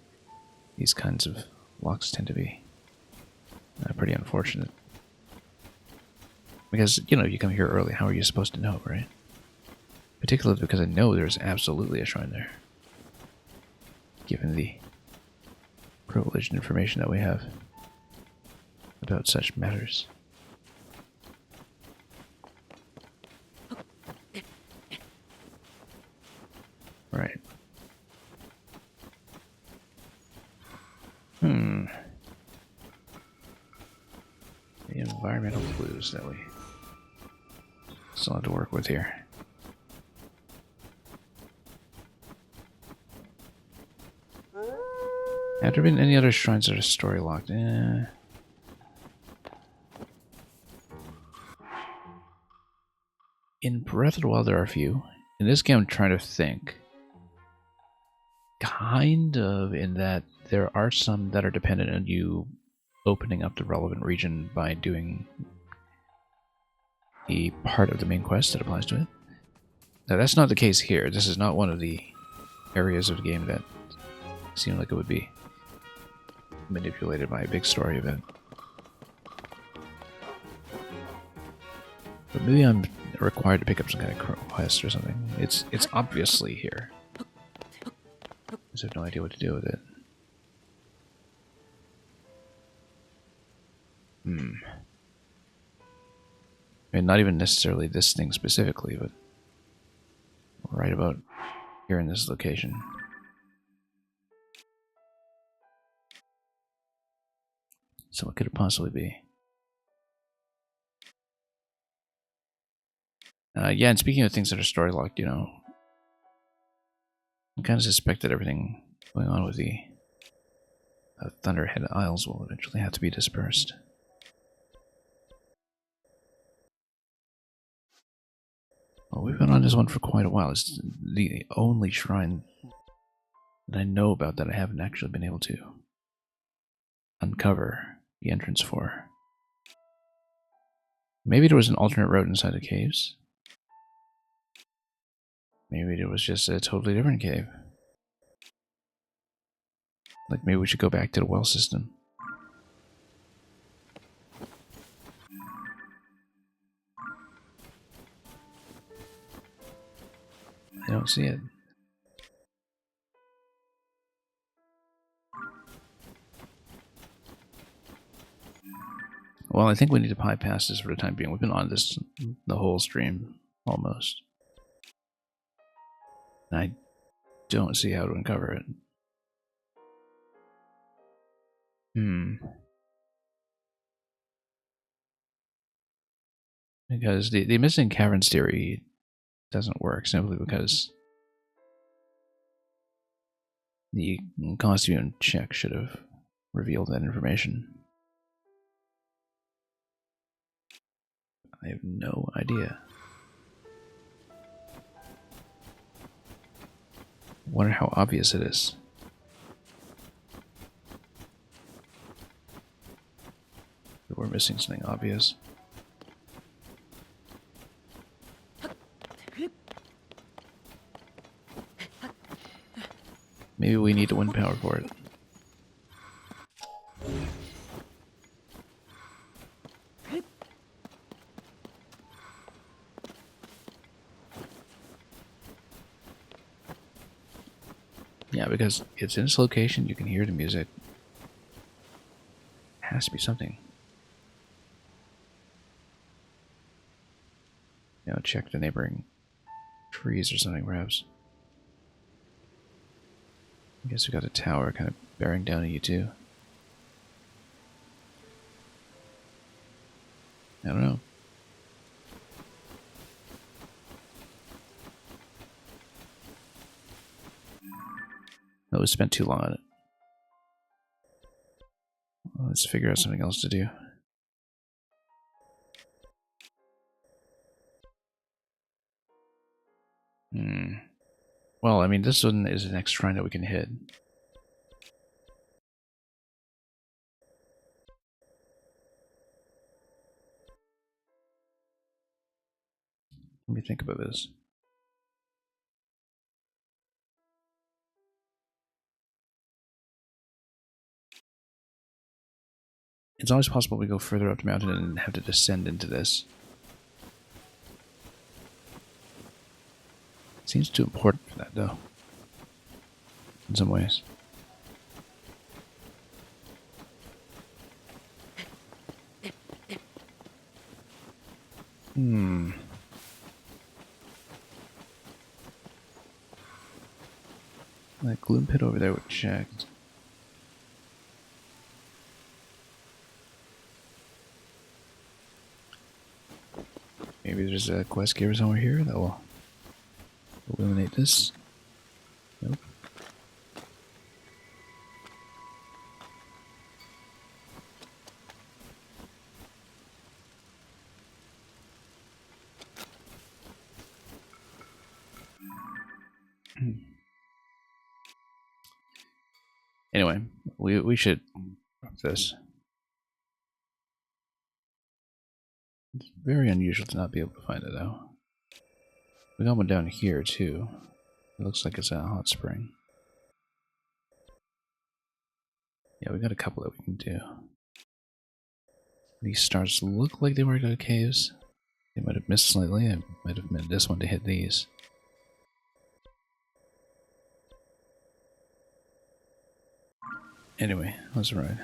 these kinds of locks tend to be pretty unfortunate. Because, you come here early, how are you supposed to know, right? Particularly because I know there's absolutely a shrine there, given the privileged information that we have about such matters. Right. The environmental clues that we still have to work with here. Have there been any other shrines that are story locked? In Breath of the Wild, there are a few. In this game, I'm trying to think. Kind of, in that there are some that are dependent on you opening up the relevant region by doing the part of the main quest that applies to it. Now, that's not the case here. This is not one of the areas of the game that seem like it would be manipulated by a big story event. But maybe I'm required to pick up some kind of quest or something. It's obviously here. I just have no idea what to do with it. I mean, not even necessarily this thing specifically, but right about here in this location. So what could it possibly be? Yeah, and speaking of things that are story locked, I kind of suspect that everything going on with the Thunderhead Isles will eventually have to be dispersed. Well, we've been on this one for quite a while. It's the only shrine that I know about that I haven't actually been able to uncover the entrance for. Maybe there was an alternate route inside the caves. Maybe there was just a totally different cave. Like, maybe we should go back to the well system. I don't see it. Well, I think we need to bypass this for the time being. We've been on this the whole stream, almost. And I don't see how to uncover it. Because the missing caverns theory doesn't work, simply because the costume check should have revealed that information. I have no idea. Wonder how obvious it is. We're missing something obvious. Maybe we need the wind power for it. Yeah, because it's in this location, you can hear the music. It has to be something. Check the neighboring trees or something, perhaps. I guess we got a tower kind of bearing down at you too. I don't know. No, we spent too long on it. let's figure out something else to do. Well, I mean, this one is the next shrine that we can hit. Let me think about this. It's always possible we go further up the mountain and have to descend into this. Seems too important for that, though. In some ways. That gloom pit over there was checked. Maybe there's a quest giver somewhere here that will illuminate this. Nope. Anyway, we should drop this. It's very unusual to not be able to find it, though. We got one down here, too. It looks like it's a hot spring. Yeah, we got a couple that we can do. These stars look like they marked out caves. They might have missed slightly. I might have meant this one to hit these. Anyway, let's ride.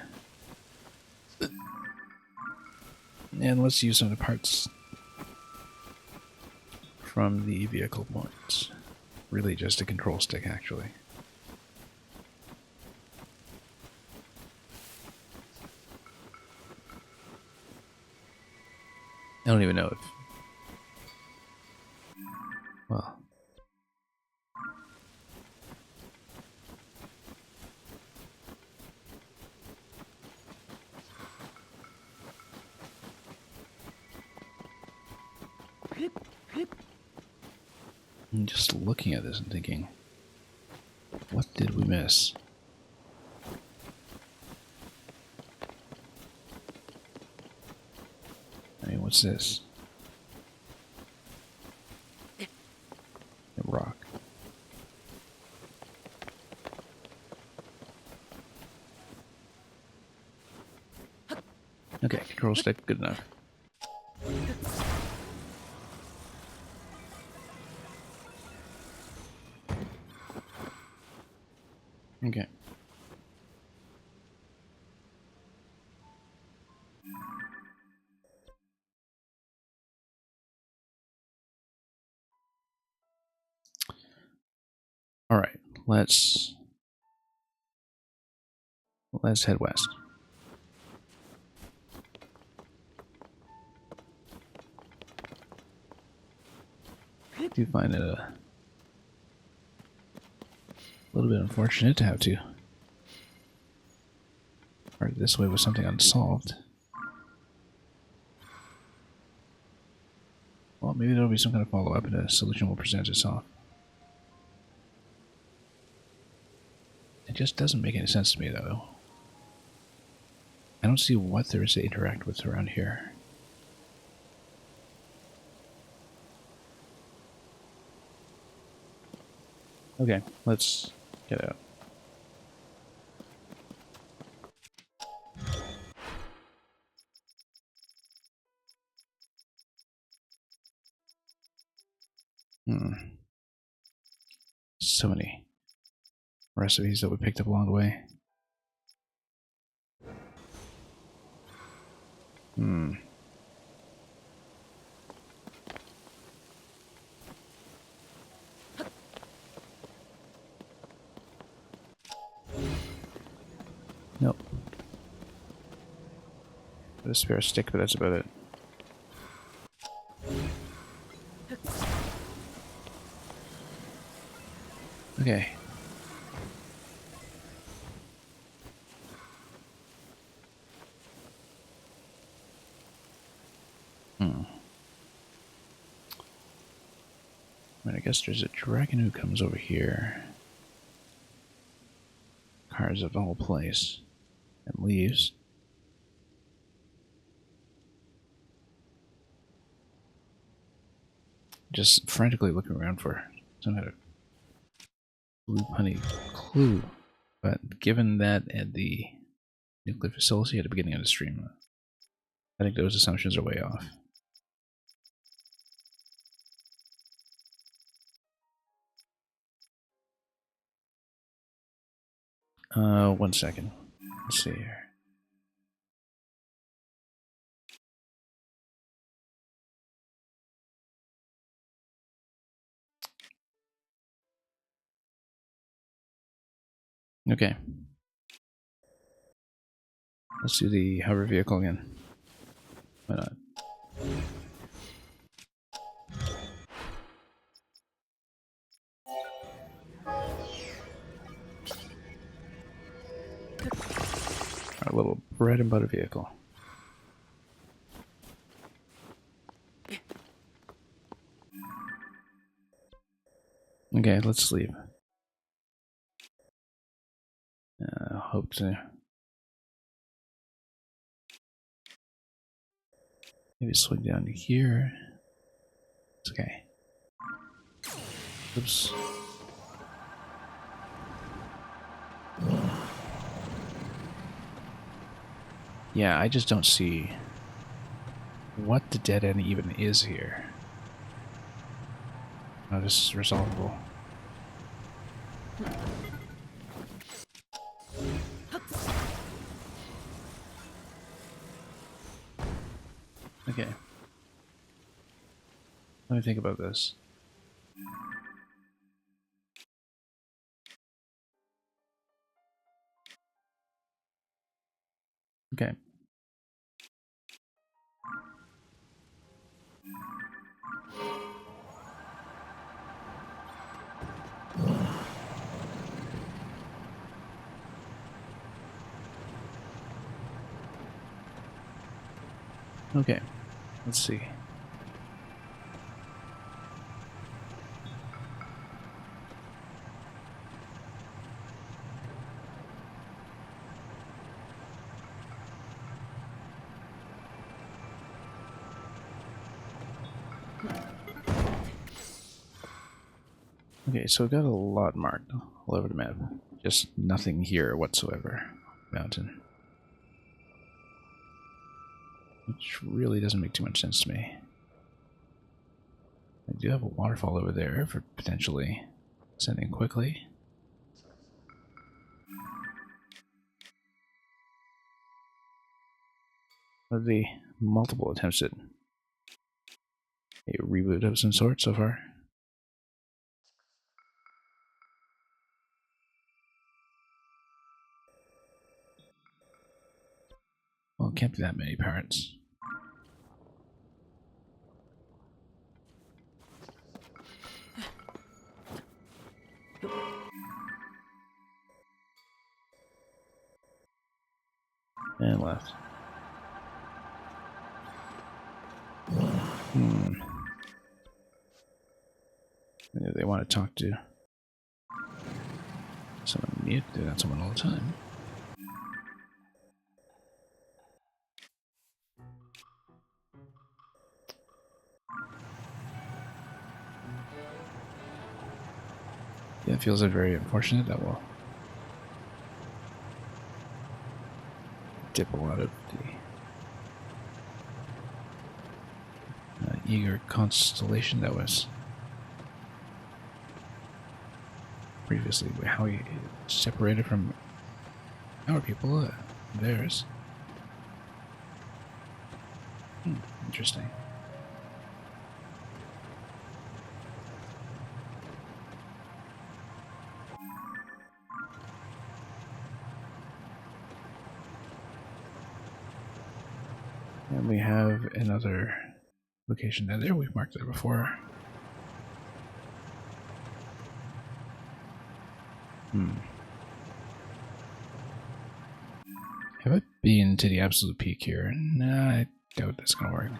And let's use some of the parts from the vehicle points. Really just a control stick, actually. I don't even know if... Well... I'm just looking at this and thinking, what did we miss? I mean, what's this? A rock. Okay, control stick, good enough. Okay. All right, let's head west. I do find it a little bit unfortunate to have to start this way with something unsolved. Well, maybe there'll be some kind of follow-up and a solution will present itself. It just doesn't make any sense to me, though. I don't see what there is to interact with around here. Okay, let's get out. So many recipes that we picked up along the way. Nope. Got a spare stick, but that's about it. Okay. I mean, I guess there's a dragon who comes over here, carves up the whole place, and leaves. Just frantically looking around for some kind of blue punny clue. But given that at the nuclear facility at the beginning of the stream, I think those assumptions are way off. 1 second. Let's see here. Okay. Let's do the hover vehicle again. Why not? Our little bread and butter vehicle. Okay, let's leave. Hope to maybe swing down to here. It's okay. Oops. Yeah, I just don't see what the dead end even is here. Oh, this is resolvable. Okay. Let me think about this. Okay. Okay. Let's see. Okay, so I've got a lot marked all over the map. Just nothing here whatsoever. Mountain. Which really doesn't make too much sense to me. I do have a waterfall over there for potentially sending quickly. Of the multiple attempts at a reboot of some sort so far. Well, it can't be that many parents. And left. Maybe they want to talk to someone new. Do that someone all the time. Yeah, it feels very unfortunate that will dip a lot of the eager constellation that was previously how he separated from our people, theirs. Interesting. And we have another location down there. We've marked there before. Have I been to the absolute peak here? Nah, I doubt that's gonna work.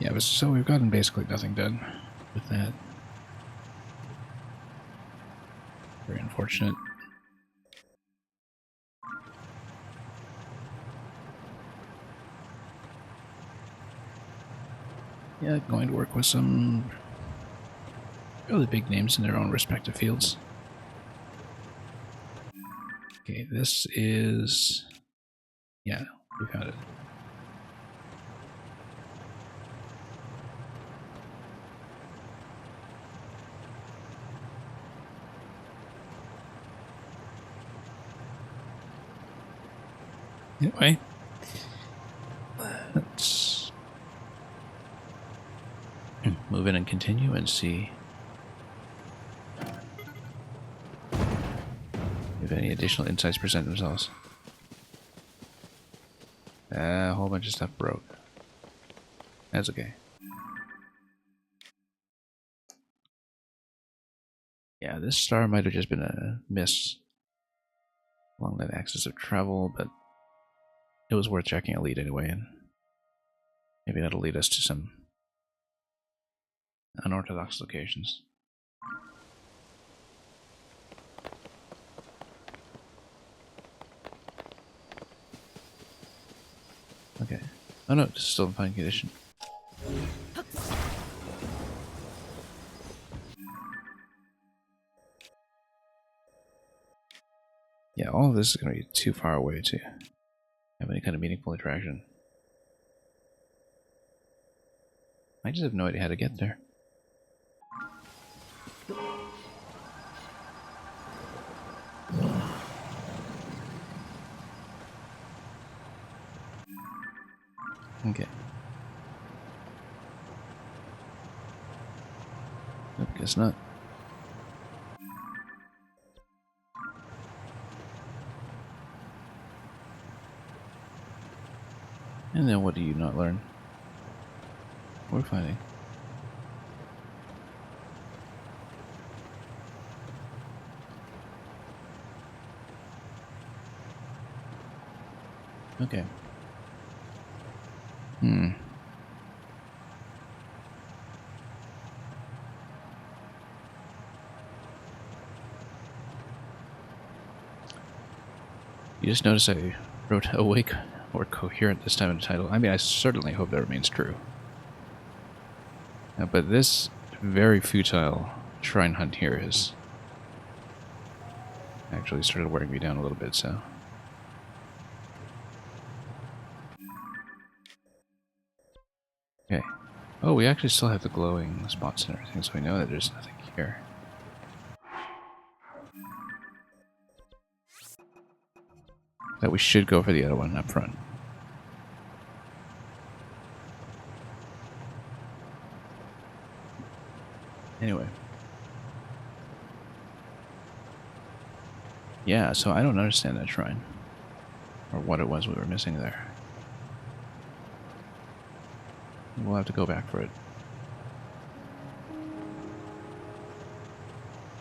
Yeah, but so we've gotten basically nothing done with that. Very unfortunate. Yeah, going to work with some really big names in their own respective fields. Okay, this is... Yeah, we found it. Anyway, let's move in and continue and see if any additional insights present themselves. A whole bunch of stuff broke. That's okay. Yeah, this star might have just been a miss along that axis of travel, but it was worth checking a lead anyway, and maybe that'll lead us to some unorthodox locations. Okay. Oh no, it's still in fine condition. Yeah, all of this is going to be too far away to have any kind of meaningful interaction. I just have no idea how to get there. Okay. Nope, guess not. And then what do you not learn? We're finding. Okay. You just notice I wrote awake or coherent this time in the title. I mean, I certainly hope that remains true. But this very futile shrine hunt here has actually started wearing me down a little bit, so... Okay. Oh, we actually still have the glowing spots and everything, so we know that there's nothing here. That we should go for the other one up front. Anyway. Yeah, so I don't understand that shrine. Or what it was we were missing there. We'll have to go back for it.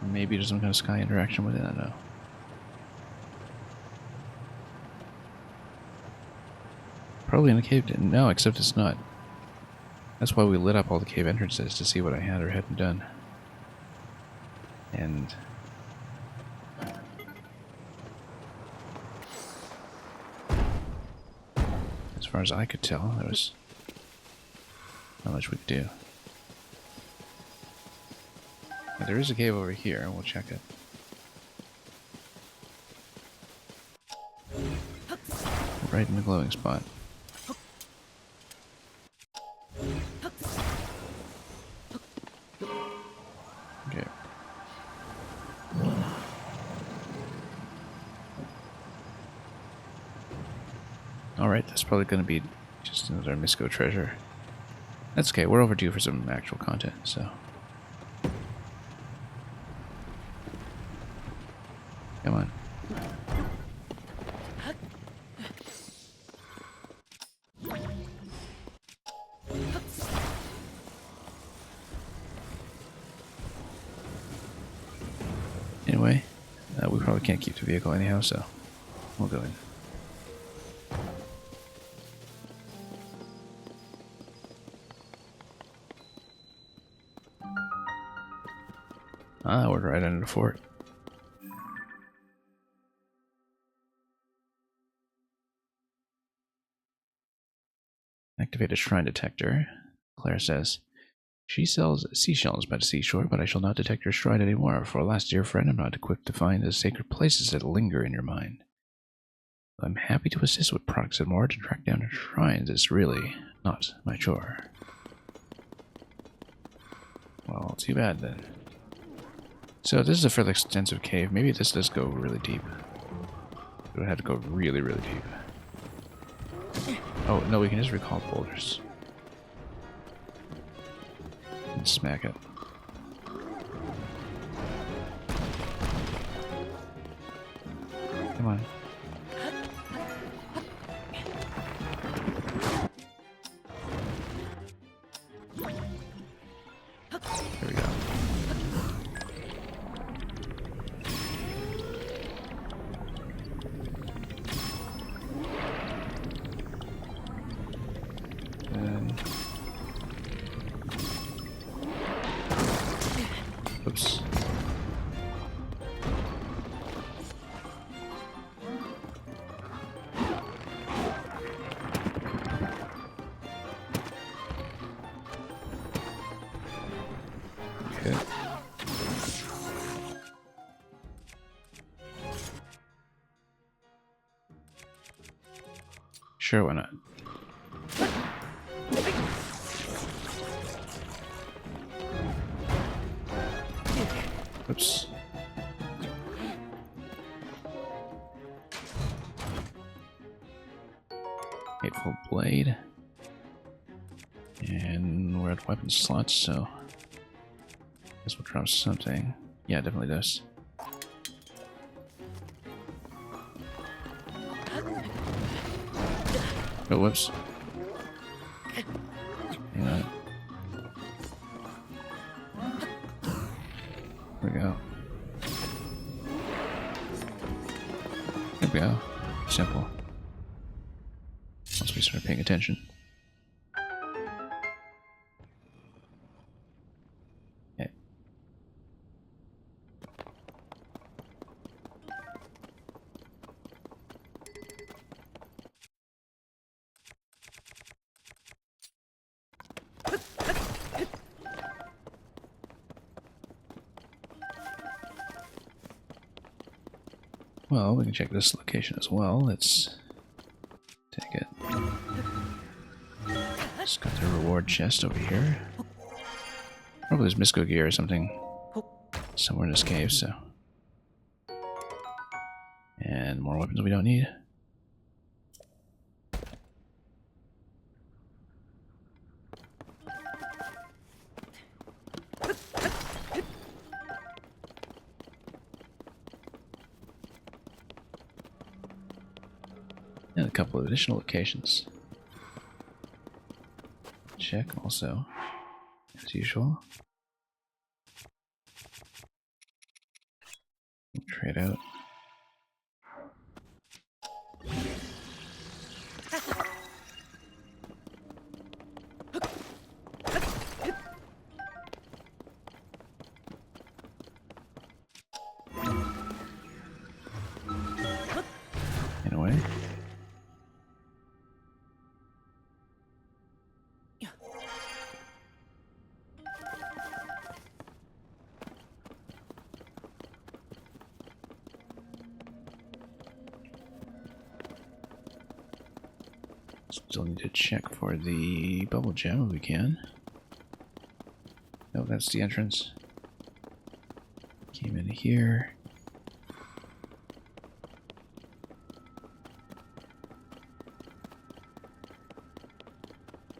Maybe there's some kind of sky interaction with it, I don't know. Probably in the cave. No, except it's not. That's why we lit up all the cave entrances, to see what I had or hadn't done. And... as far as I could tell, there was not much we could do. But there is a cave over here, and we'll check it. Right in the glowing spot. Okay. Alright, that's probably going to be just another Misco treasure. That's okay, we're overdue for some actual content, so... come on. Anyway, we probably can't keep the vehicle anyhow, so we'll go in. Ah, we're right under the fort. Activate a shrine detector. Claire says, she sells seashells by the seashore, but I shall not detect your shrine anymore, for alas, dear friend, I'm not equipped to find the sacred places that linger in your mind. I'm happy to assist with products and more. To track down shrines is really not my chore. Well, too bad then. So this is a fairly extensive cave. Maybe this does go really deep. It would have to go really, really deep. Oh, no, we can just recall boulders. And smack it. Come on. There we go. And... oops. Okay. Sure, why not? Oops. Hateful blade. And we're at weapon slots, so guess we'll drop something. Yeah, it definitely does. Oh, whoops. Hang on. There we go. There we go. Simple. Once we start paying attention. Okay. Well, we can check this location as well. Let's take it. Just got the reward chest over here. Probably there's Misco gear or something somewhere in this cave, so. And more weapons we don't need. And a couple of additional locations. Check also, as usual. We'll trade out. Anyway. Still need to check for the bubble gem if we can. No, that's the entrance. Came in here.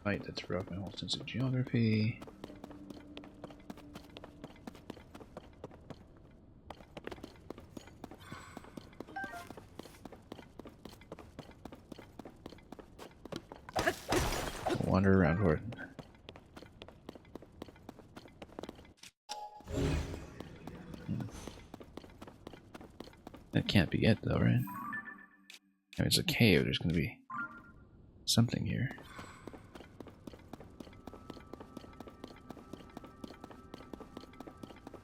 Right, that's broke my whole sense of geography. We'll wander around for it. That can't be it though, right? I mean, it's a cave, there's gonna be something here.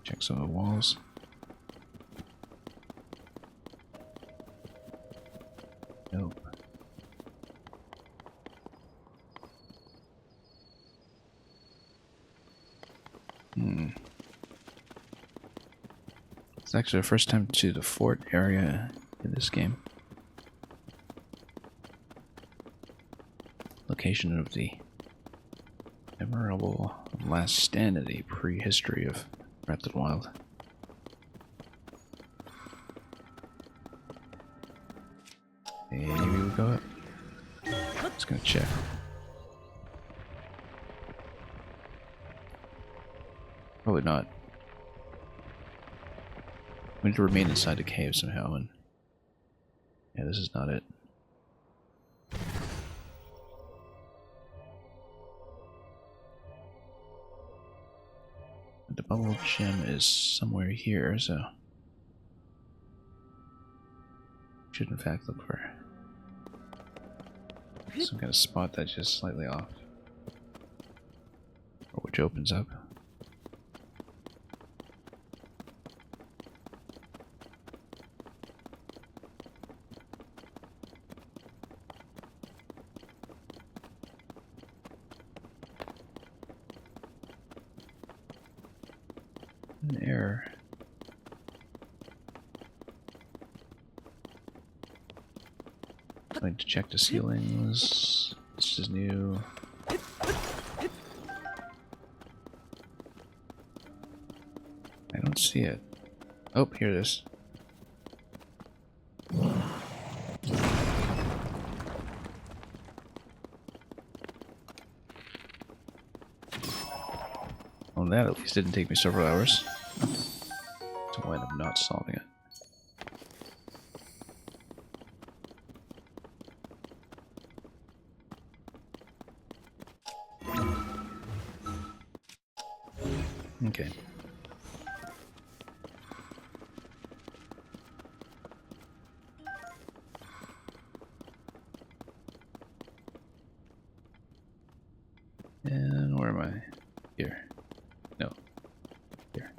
Check some of the walls. Nope. It's actually the first time to the fort area in this game. Location of the memorable last stand in the prehistory of Breath of the Wild. Maybe we go up. Just gonna check. Probably not. We need to remain inside the cave somehow, and yeah, this is not it. The bubble gem is somewhere here, so should in fact look for some kind of spot that's just slightly off, or which opens up. An error. Going to check the ceilings. This is new. I don't see it. Oh, here it is. Well, that at least didn't take me several hours to wind up not solving it. Okay. And where am I? Here. No. Here.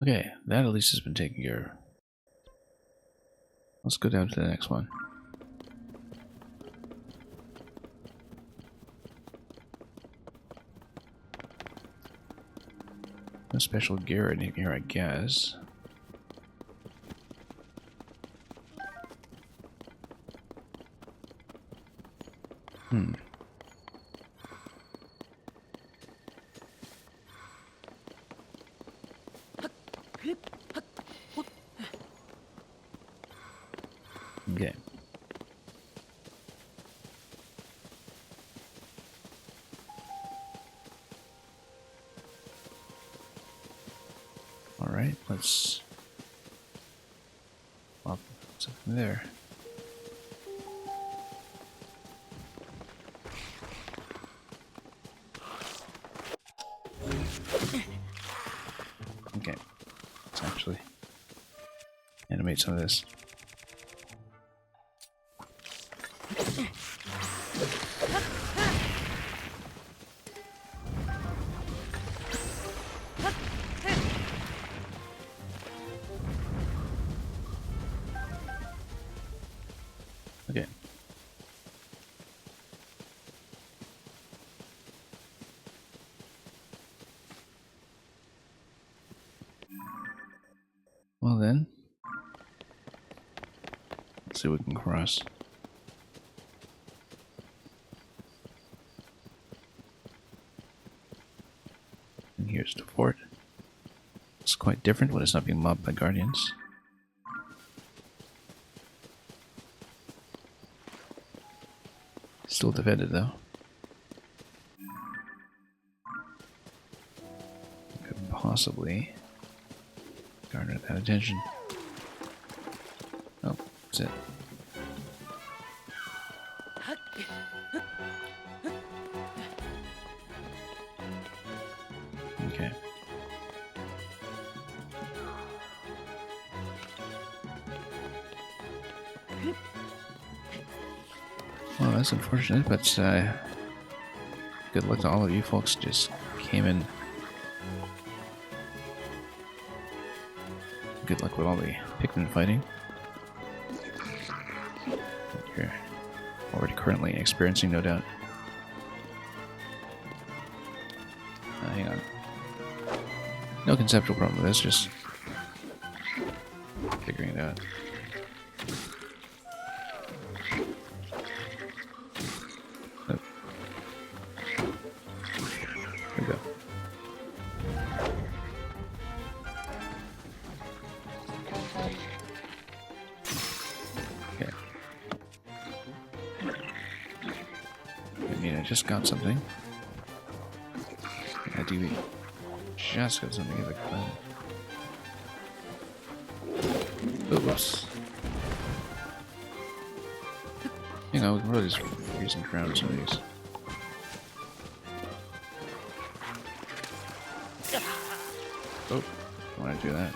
Okay, that at least has been taken care of. Let's go down to the next one. No special gear in here, I guess. Okay. All right, let's pop something there. Okay, let's actually animate some of this. Okay. Well then, let's see what we can cross. And here's the fort. It's quite different when it's not being mobbed by guardians. Still defended though. Could possibly garner that attention. Oh, that's it. Okay. Well, that's unfortunate, but good luck to all of you folks. Just came in. Good luck with all the Pikmin fighting. You're already currently experiencing, no doubt. Hang on. No conceptual problem with this, just figuring it out. Oh. Here we go. Okay. I mean, I just got something. I do just got something in the cloud. Oops. You know, we can really just freezing around some of these. Oh, I want to do that.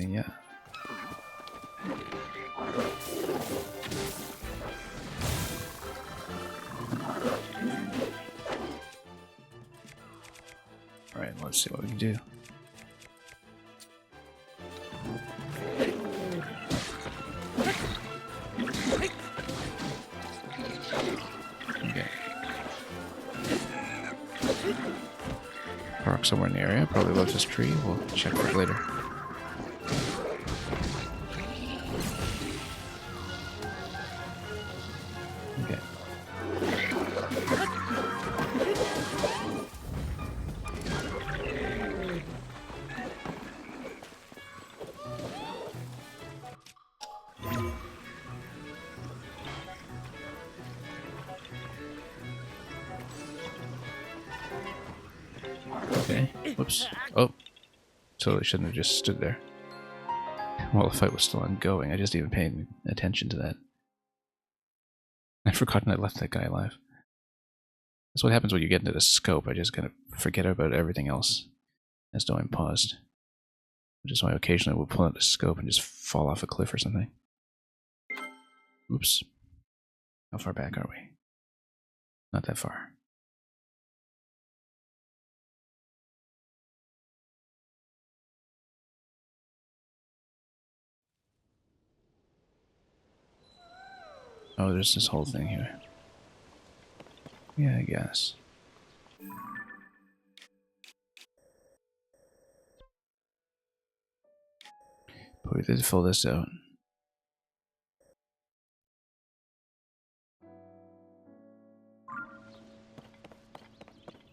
Yeah. Alright, let's see what we can do. Okay. Park somewhere in the area, probably above this tree. We'll check for it later. Okay. Okay. Whoops. Oh. Totally shouldn't have just stood there while the fight was still ongoing. I just even paid attention to that. I'd forgotten I left that guy alive. That's what happens when you get into the scope. I just kind of forget about everything else as though I'm paused. Which is why occasionally we'll pull out the scope and just fall off a cliff or something. Oops. How far back are we? Not that far. Oh, there's this whole thing here. Yeah, I guess. But we did fill this out.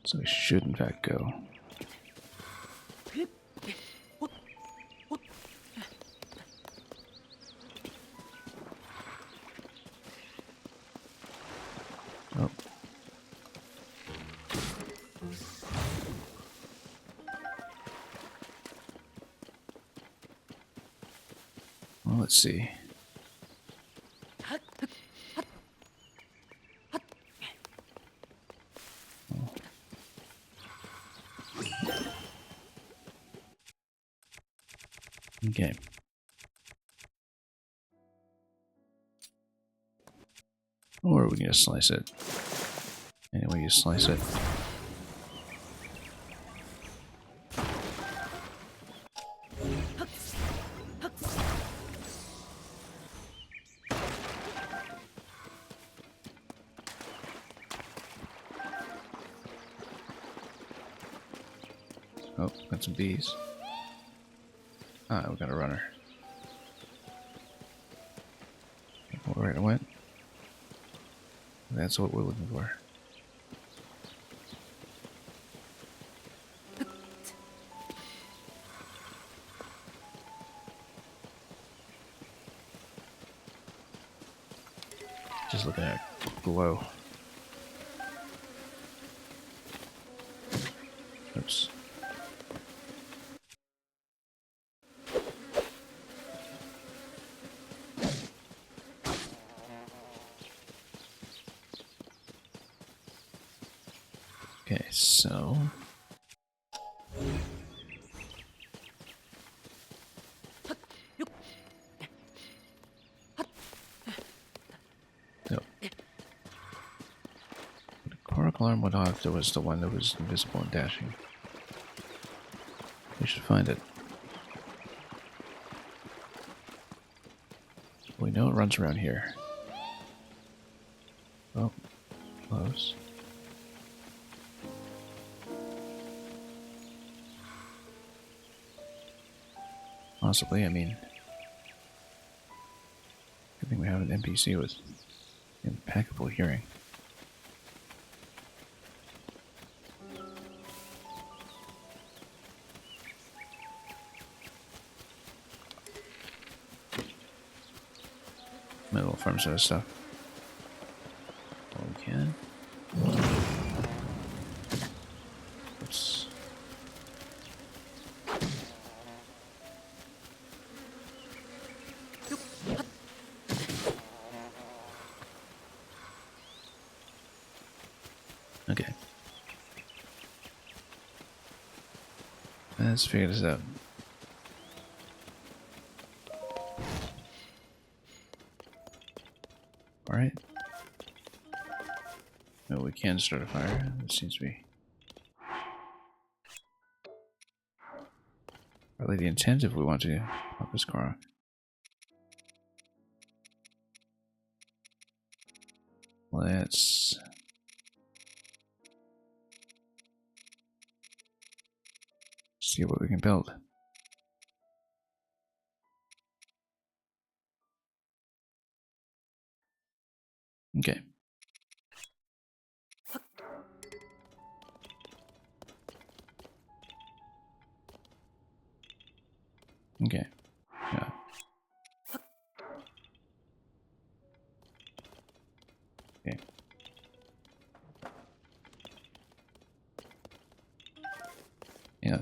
So we should in fact go. Oh. Well, let's see. Oh. Okay. Or we can just slice it. Any way you slice it. Oh, got some bees. Ah, we got a runner. Where it went. That's what we're looking for. Just looking at glow. Oops. Okay, so alarm went off, there was the one that was invisible and dashing. We should find it. We know it runs around here. Oh, close. Possibly, I mean... Good thing we have an NPC with impeccable hearing. Middle farm sort of stuff. All we can. Oops. Okay. Let's figure this out. Alright. No, we can start a fire. It seems to be probably the intent if we want to pop this car off. Let's see what we can build. Okay. Okay. Yeah. Okay. Yeah.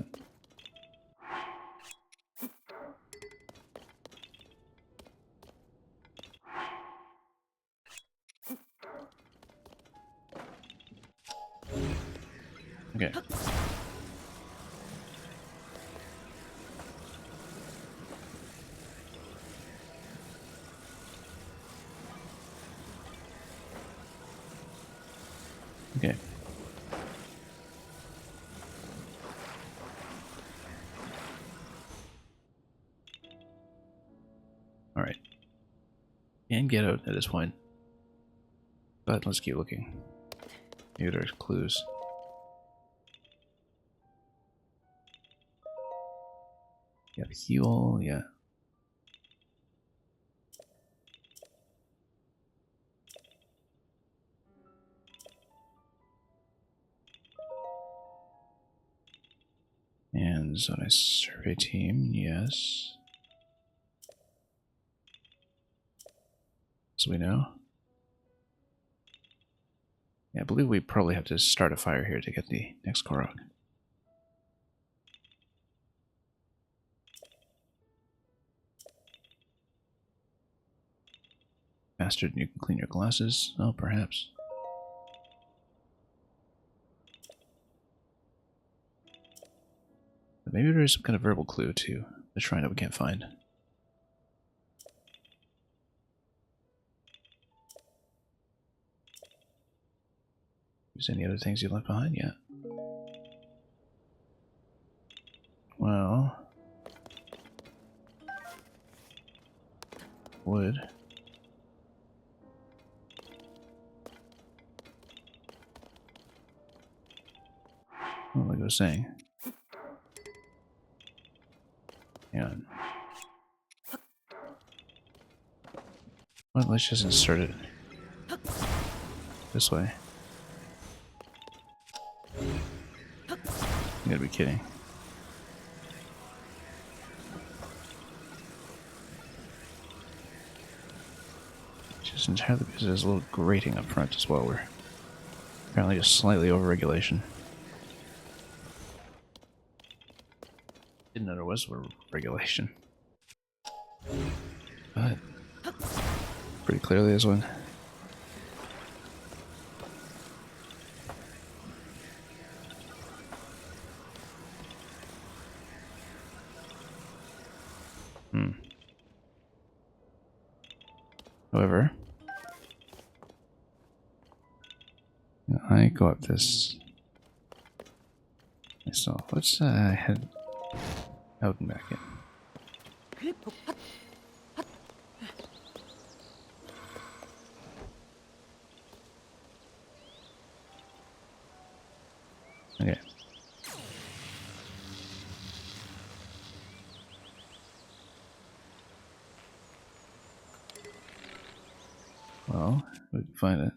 Okay. Okay. Alright. And get out at this point. But let's keep looking. Maybe there's clues. Yeah, fuel, yeah. And zone a survey team, yes. So we know. Yeah, I believe we probably have to start a fire here to get the next Korok. Faster than you can clean your glasses? Oh, perhaps. But maybe there is some kind of verbal clue to the shrine that we can't find. Is any other things you left behind? Yeah. Well... wood. Well, like I was saying. Hang on. Well, let's just insert it this way. You gotta be kidding. Just entirely because there's a little grating up front as well. We're apparently just slightly over regulation. Didn't know there was regulation. But pretty clearly there's one. However, I go up this. So let's head out and back in. Okay. Well, we can find it.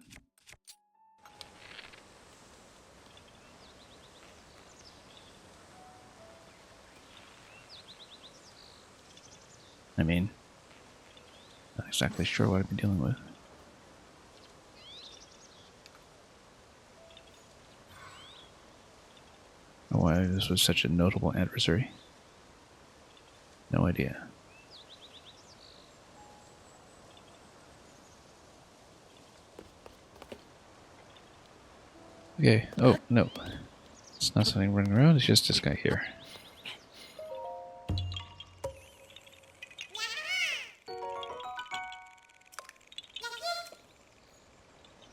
I mean, not exactly sure what I've been dealing with. Or why this was such a notable adversary. No idea. Okay. Oh, no. It's not something running around, it's just this guy here.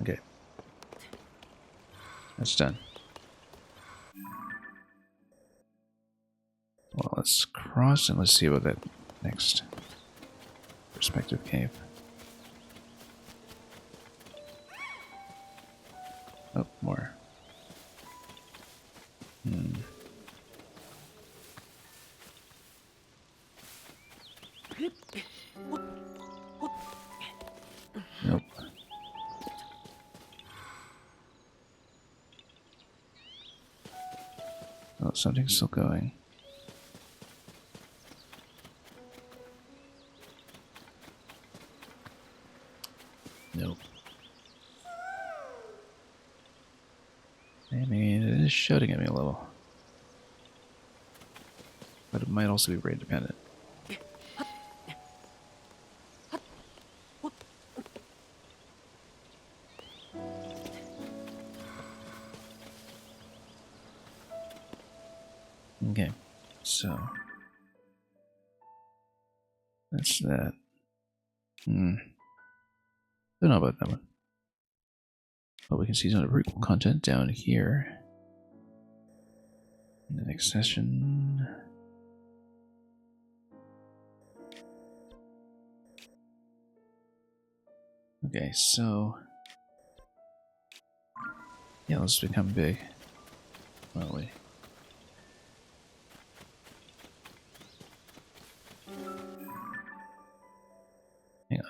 Okay. That's done. Well, let's cross and let's see about that next perspective cave. Oh, more. Nope. Oh, something's still going. Nope. I mean, it is shouting at me a little. But it might also be rate dependent. Okay, so that's that. Don't know about that one. But we can see some of the prequel content down here. In the next session. Okay, so yeah, let's become big. Well, wait. Hang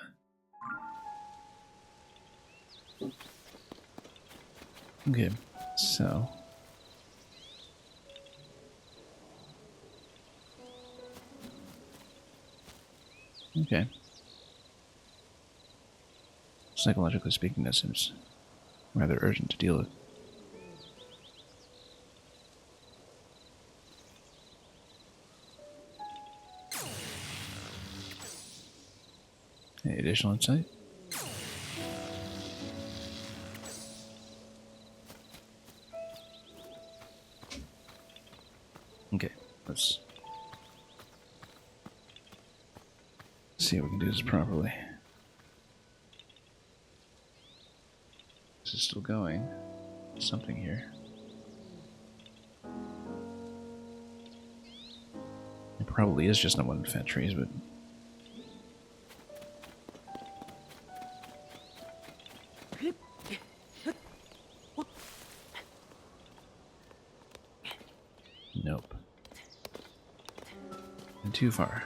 on. Okay, so okay. Psychologically speaking, that seems rather urgent to deal with. Any additional insight? Okay, let's see if we can do this properly. This is still going. Something here. It probably is just not one of the fat trees, but nope. And too far.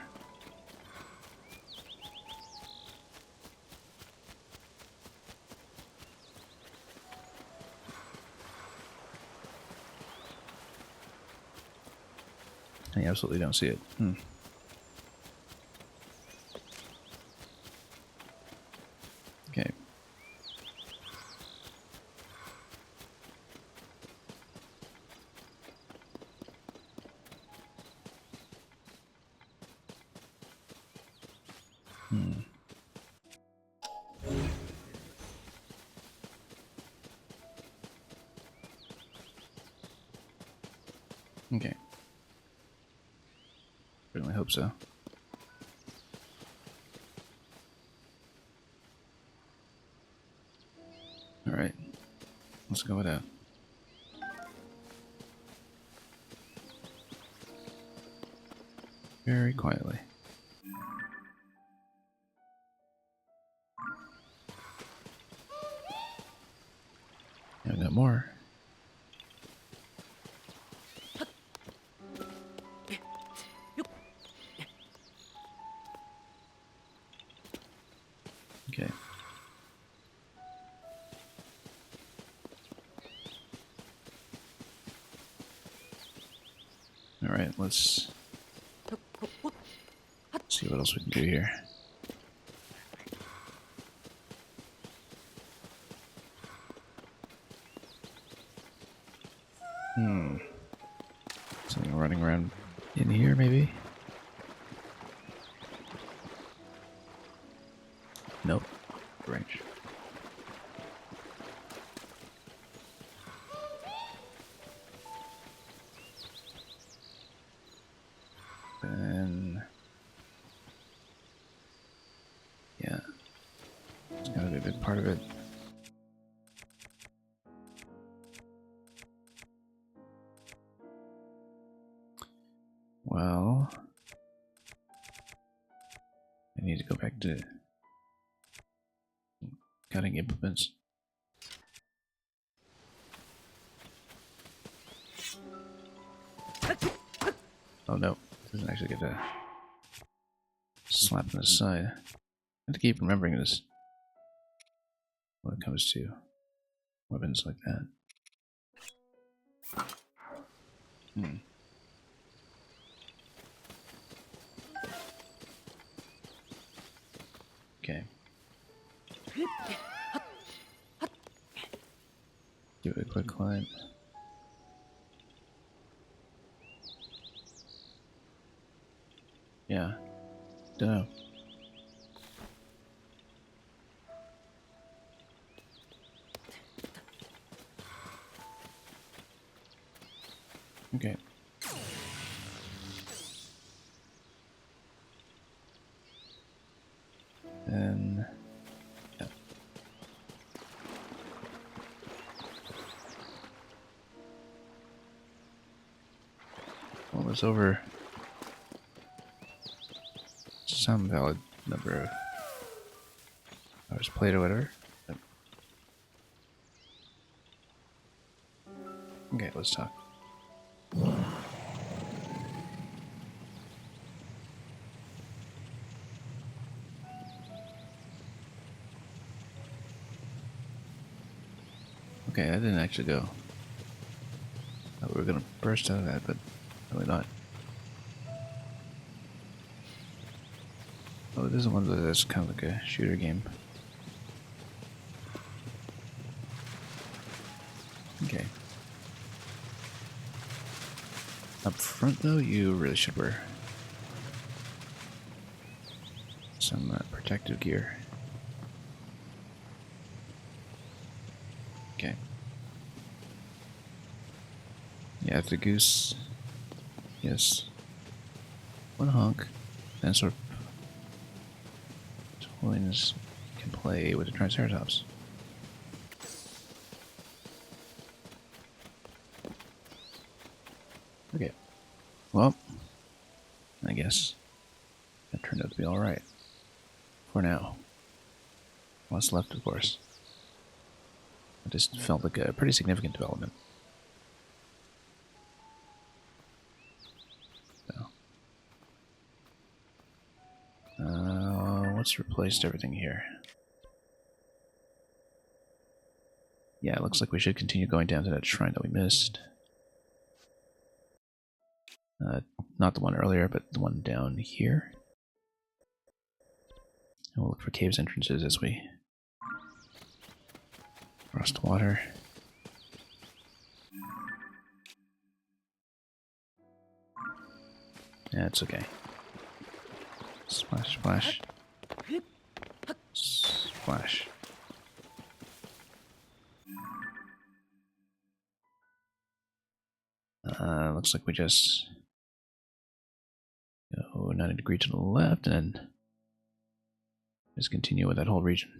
I absolutely don't see it. Okay. Okay. Certainly hope so. Alright. Let's let's go with that. Very quietly. I've got more. Okay. Alright, let's see what else we can do here. Something running around in here, maybe? Nope. Range. Then... yeah. It's gotta be a big part of it. Well... I need to go back to cutting implements. Oh no, doesn't actually get a slap on the side. I have to keep remembering this when it comes to weapons like that. Okay. Give it a quick climb. Yeah. Dunno. Okay. Then... yeah. Almost over some valid number of hours played or whatever. But... okay, let's talk. Okay, that didn't actually go. I thought we were gonna burst out of that, but really not. Oh, this is one that's kind of like a shooter game. Okay. Up front, though, you really should wear some protective gear. Okay. Yeah, the goose. Yes. One honk. And sort of twins can play with the Triceratops. Okay. Well, I guess that turned out to be alright. For now. What's left, of course. It just felt like a pretty significant development. So. What's replaced everything here? Yeah, it looks like we should continue going down to that shrine that we missed. Not the one earlier, but the one down here. And we'll look for caves entrances as we cross the water. Yeah, it's okay. Splash, splash. Splash. Looks like we just go 90 degrees to the left and then just continue with that whole region.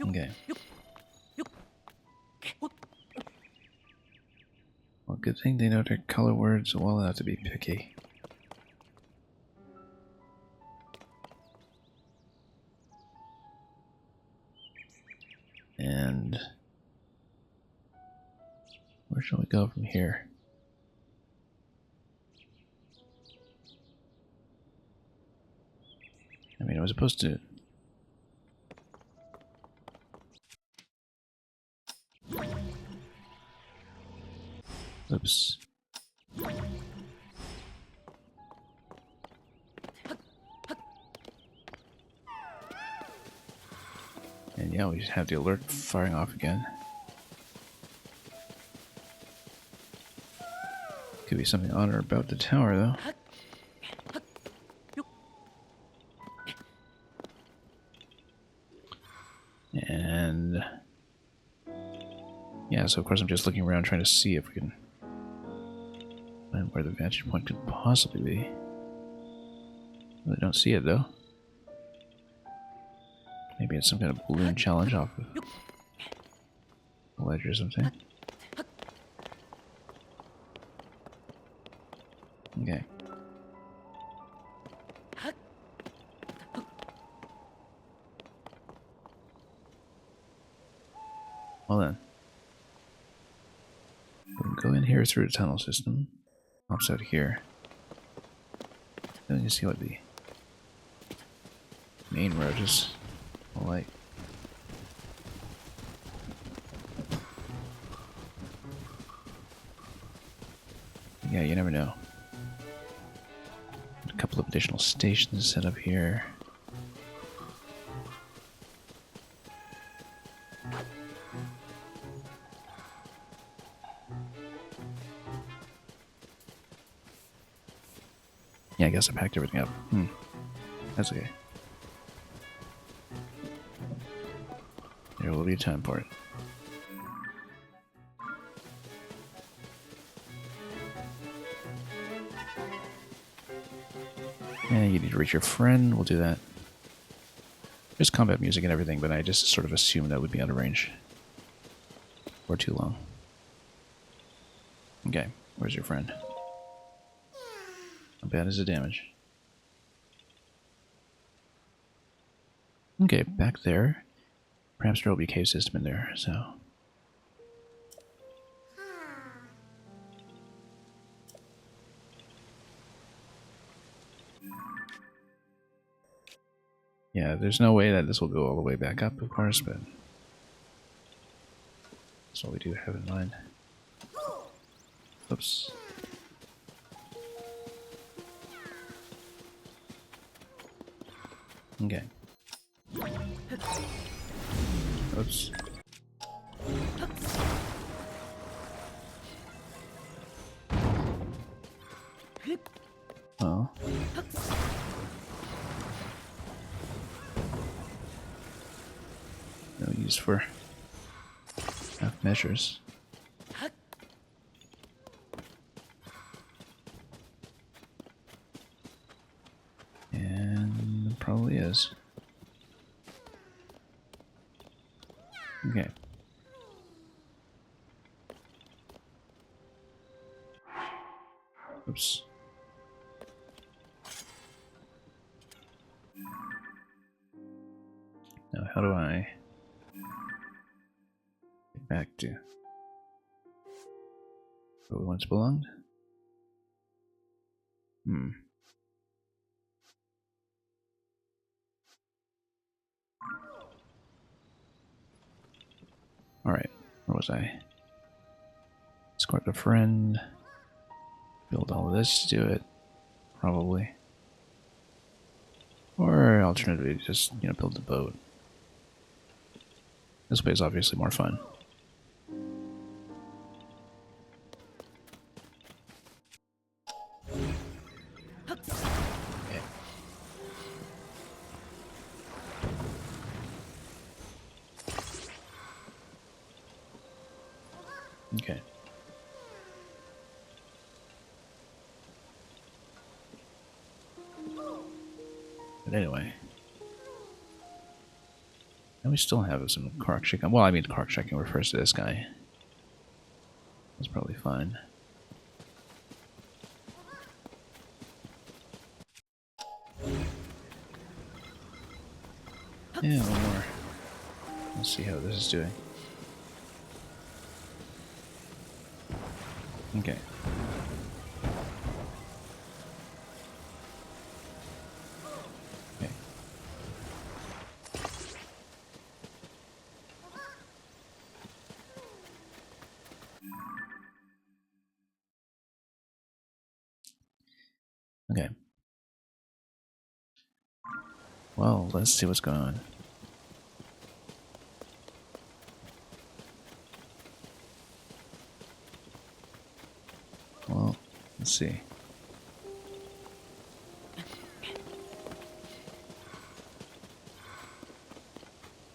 Okay. Well, good thing they know their color words well enough to be picky. And where shall we go from here? I mean, I was supposed to... Oops. And yeah, we have the alert firing off again. Could be something on or about the tower, though. And... yeah, so of course I'm just looking around trying to see if we can find where the vantage point could possibly be. I don't see it, though. Maybe it's some kind of balloon challenge off of a ledge or something. Okay. Well then. We'll go in here through the tunnel system. Pops out here. Then you see what the main road is all like. Yeah, you never know. A couple of additional stations set up here. Yeah, I guess I packed everything up. That's okay. There will be time for it. Yeah, you need to reach your friend. We'll do that. There's combat music and everything, but I just sort of assumed that would be out of range. Or too long. Okay, where's your friend? How bad is the damage? Okay, back there. Perhaps there will be a cave system in there, so... yeah, there's no way that this will go all the way back up, of course, but... that's what we do have in mind. Oops. Okay. Oops. Well. No use for half measures. And it probably is. Okay. Oops. Now, how do I get back to where we once belonged? Alright, where was I? Escort a friend. Build all this, do it. Probably. Or alternatively, just, build the boat. This way is obviously more fun. Okay. Okay. But anyway. And we still have some croc chicken. Well, I mean, croc chicken refers to this guy. That's probably fine. Yeah, one more. Let's see how this is doing. Okay. Okay. Okay. Well, let's see what's going on. Well, let's see.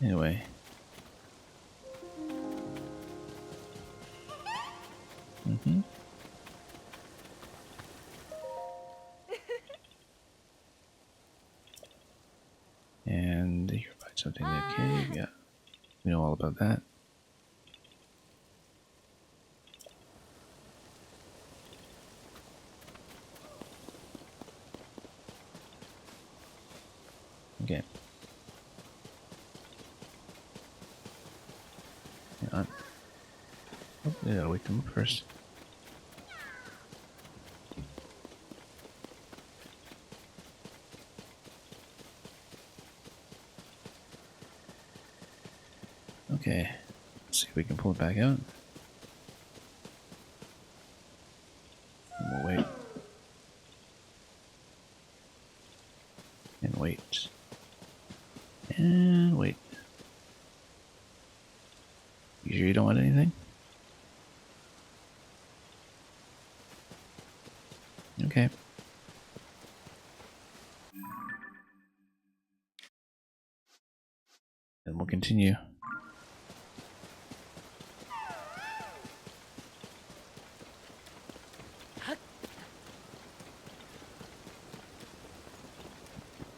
Anyway. Mm-hmm. And you provide something in the cave. Yeah. We know all about that. Okay. Hang on. Oh, we gotta wake them up first. Okay. Let's see if we can pull it back out. And we'll wait. And wait. And wait. You sure you don't want anything? Okay. Then we'll continue.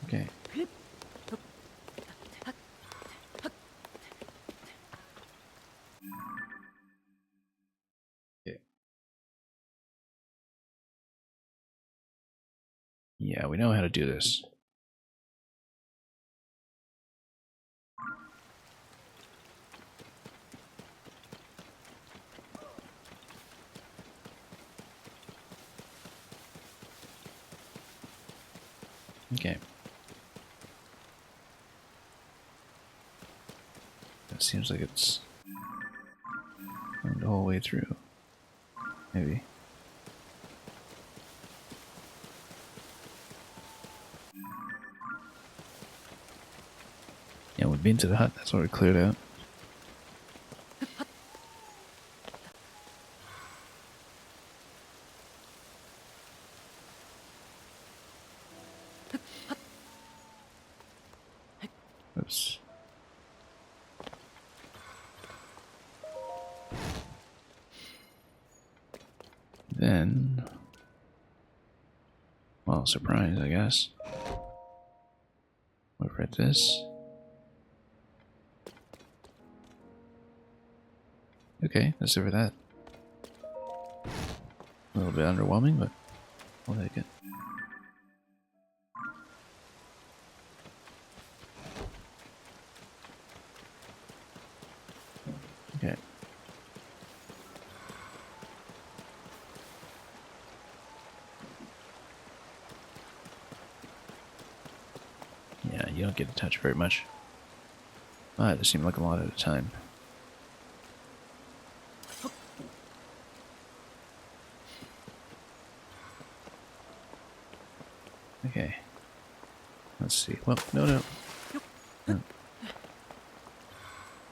Okay. Okay. Yeah, we know how to do this. Okay. That seems like it's going the whole way through. Maybe. Yeah, we've been to the hut. That's what we cleared out. Oops. Then, well, surprise, I guess. We've read this. Okay, that's it for that. A little bit underwhelming, but we'll take it. Okay. Yeah, you don't get to touch very much. Ah, it seemed like a lot at a time. Okay. Let's see. Well, no. No. Didn't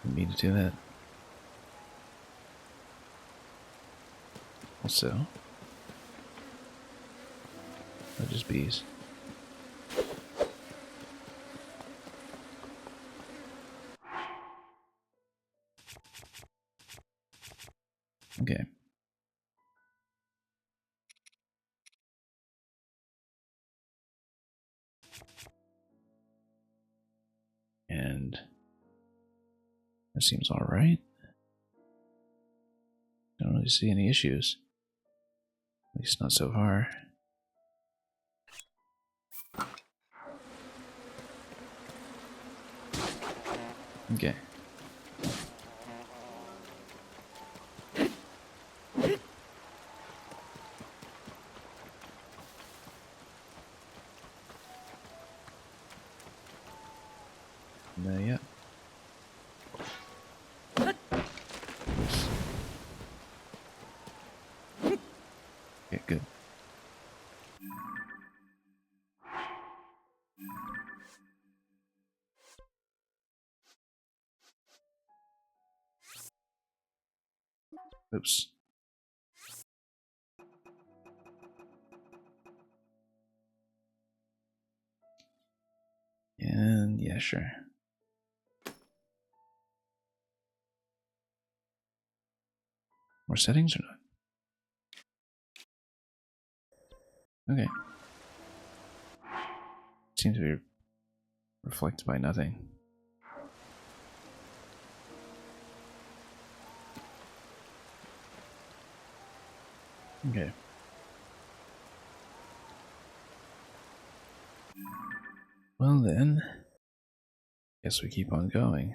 mean to do that. Also, they're just bees. Okay. And That seems alright. Don't really see any issues. At least not so far. Okay. Yeah. Okay, good. Oops. And yeah, sure. More settings or not? Okay. Seems to be reflected by nothing. Okay. Well then, guess we keep on going.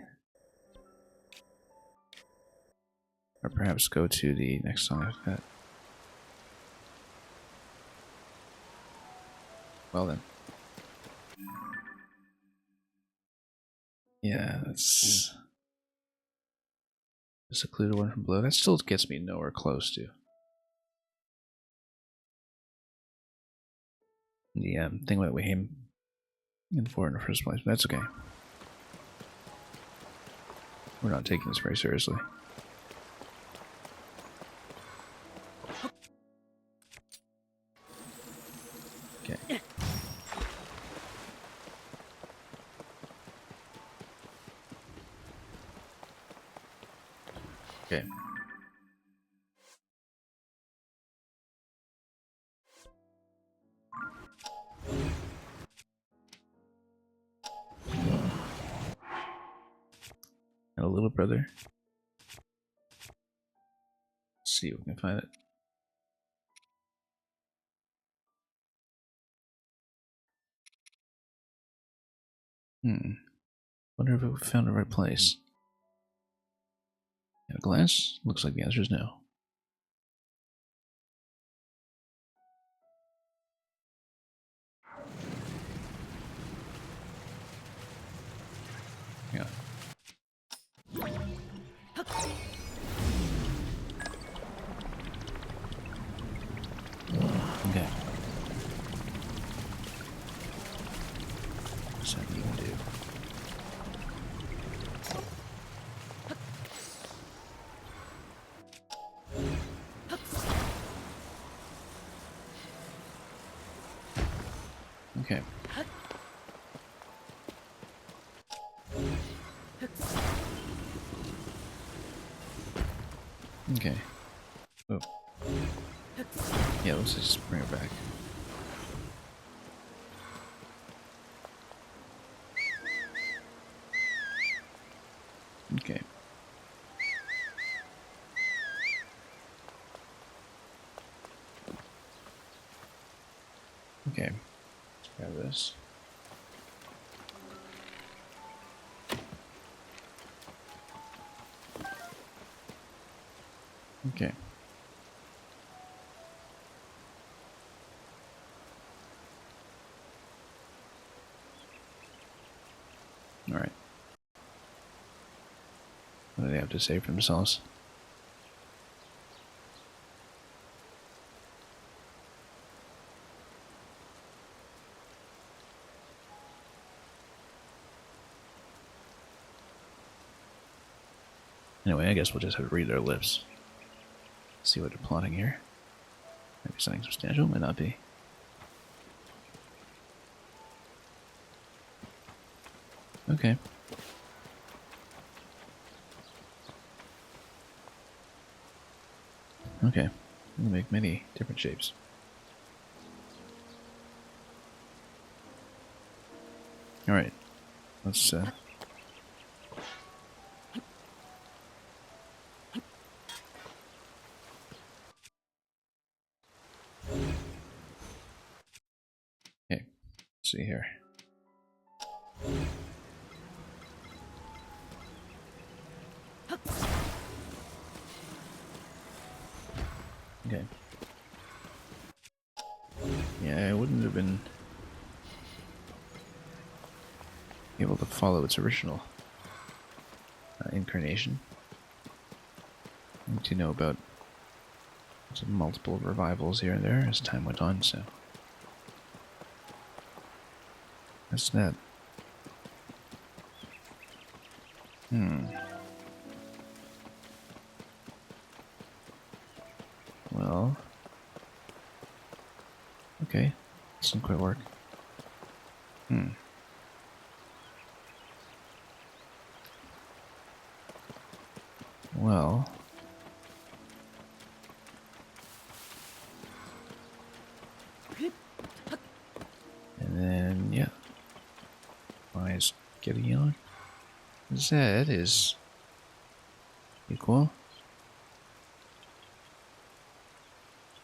Or perhaps go to the next song after that. Well then. Yeah, that's a secluded one from below. That still gets me nowhere close to the thing that we aim in for in the first place. But that's okay. We're not taking this very seriously. Okay. Okay. And a little brother. Let's see if we can find it. Wonder if we found the right place. At a glance, looks like the answer is no. Yeah. Okay. What's that even do? Okay. Okay. Oh. Yeah, let's just bring it back. Okay. Okay. Let's grab this. Okay. Alright. What do they have to say for themselves? Anyway, I guess we'll just have to read their lips. See what they're plotting here. Maybe something substantial, might not be. Okay. Okay. We can make many different shapes. Alright. Let's see here. Okay. Yeah, I wouldn't have been able to follow its original incarnation. To know about some multiple revivals here and there as time went on, so that's that. Well, okay, this didn't quite work. Well, and then yeah, eyes getting on. Z is equal.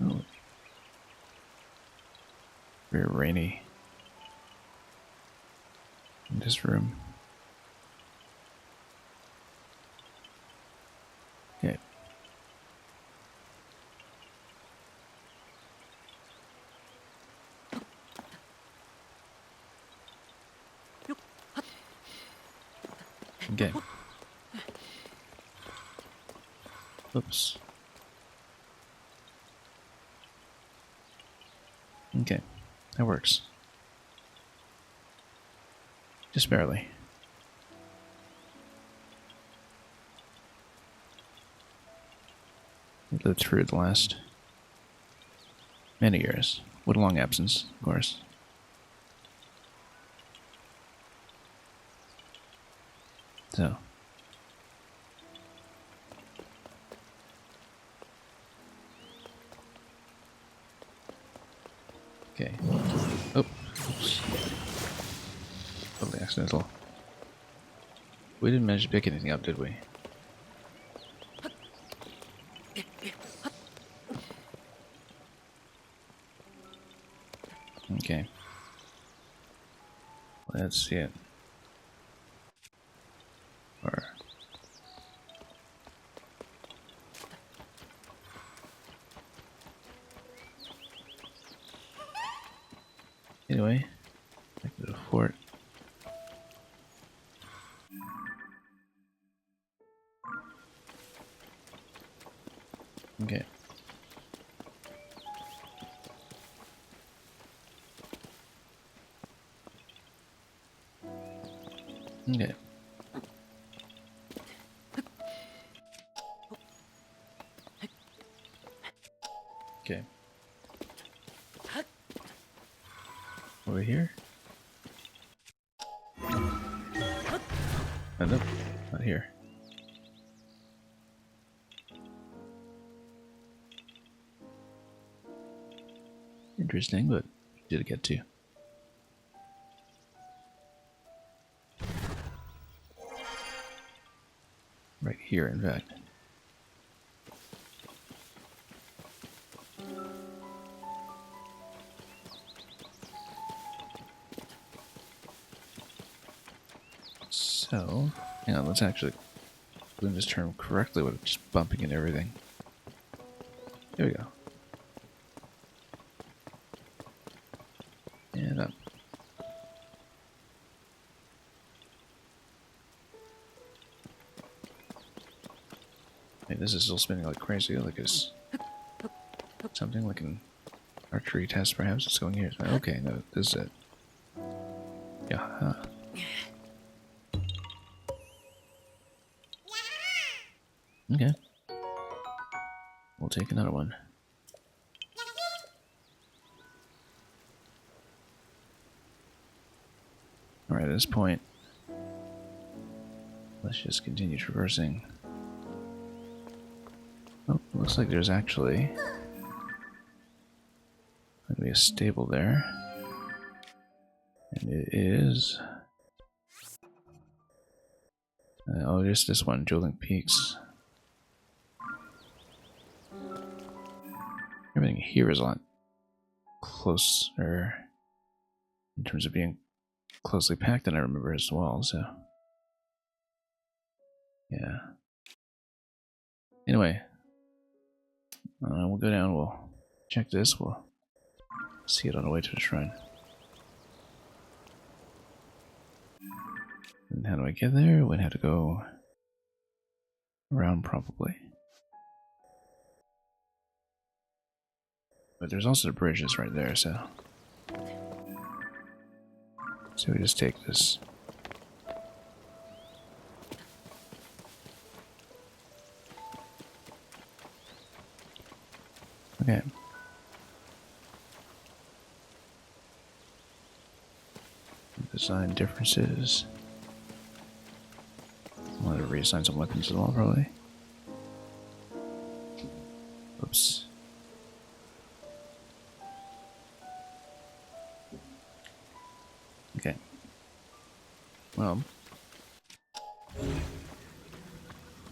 Oh, very rainy in this room. Okay. Okay. Oops. Okay. That works. Just barely. We lived through the last many years. With a long absence, of course. So. Okay. Oh. Oops. Totally accidental. We didn't manage to pick anything up, did we? Okay. Let's see it. Or... Anyway, back to the fort. Okay. Okay. Okay. Over here? Oh, nope, not here. Interesting, but did it get to? Right here, in fact. So, hang on, let's actually doing this term correctly with just bumping into everything. There we go. And up. Hey, this is still spinning like crazy, like it's something like an archery test, perhaps. It's going here. Okay, no, this is it. Yeah. Huh. Okay. We'll take another one. Alright, at this point, let's just continue traversing. Oh, looks like there's actually going to be a stable there. And it is... oh, there's this one, Dueling Peaks. Everything here is a lot closer in terms of being closely packed than I remember as well, so yeah. Anyway, we'll go down, we'll check this, we'll see it on the way to the shrine. And how do I get there? We'd have to go around probably. But there's also the bridge that's right there, so we just take this. Okay. Design differences. I want to reassign some weapons as well, probably. Oops. Okay. Well,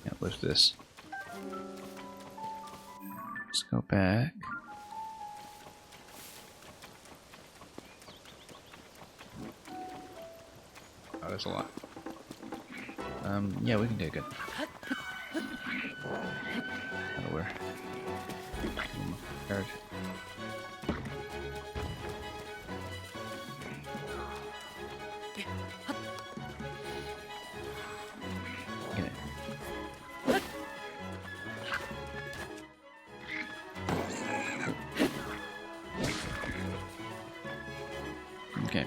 can't lift this. Let's go back. Oh, that's a lot. Yeah, we can take it. Out of where? Prepared. Okay. Okay.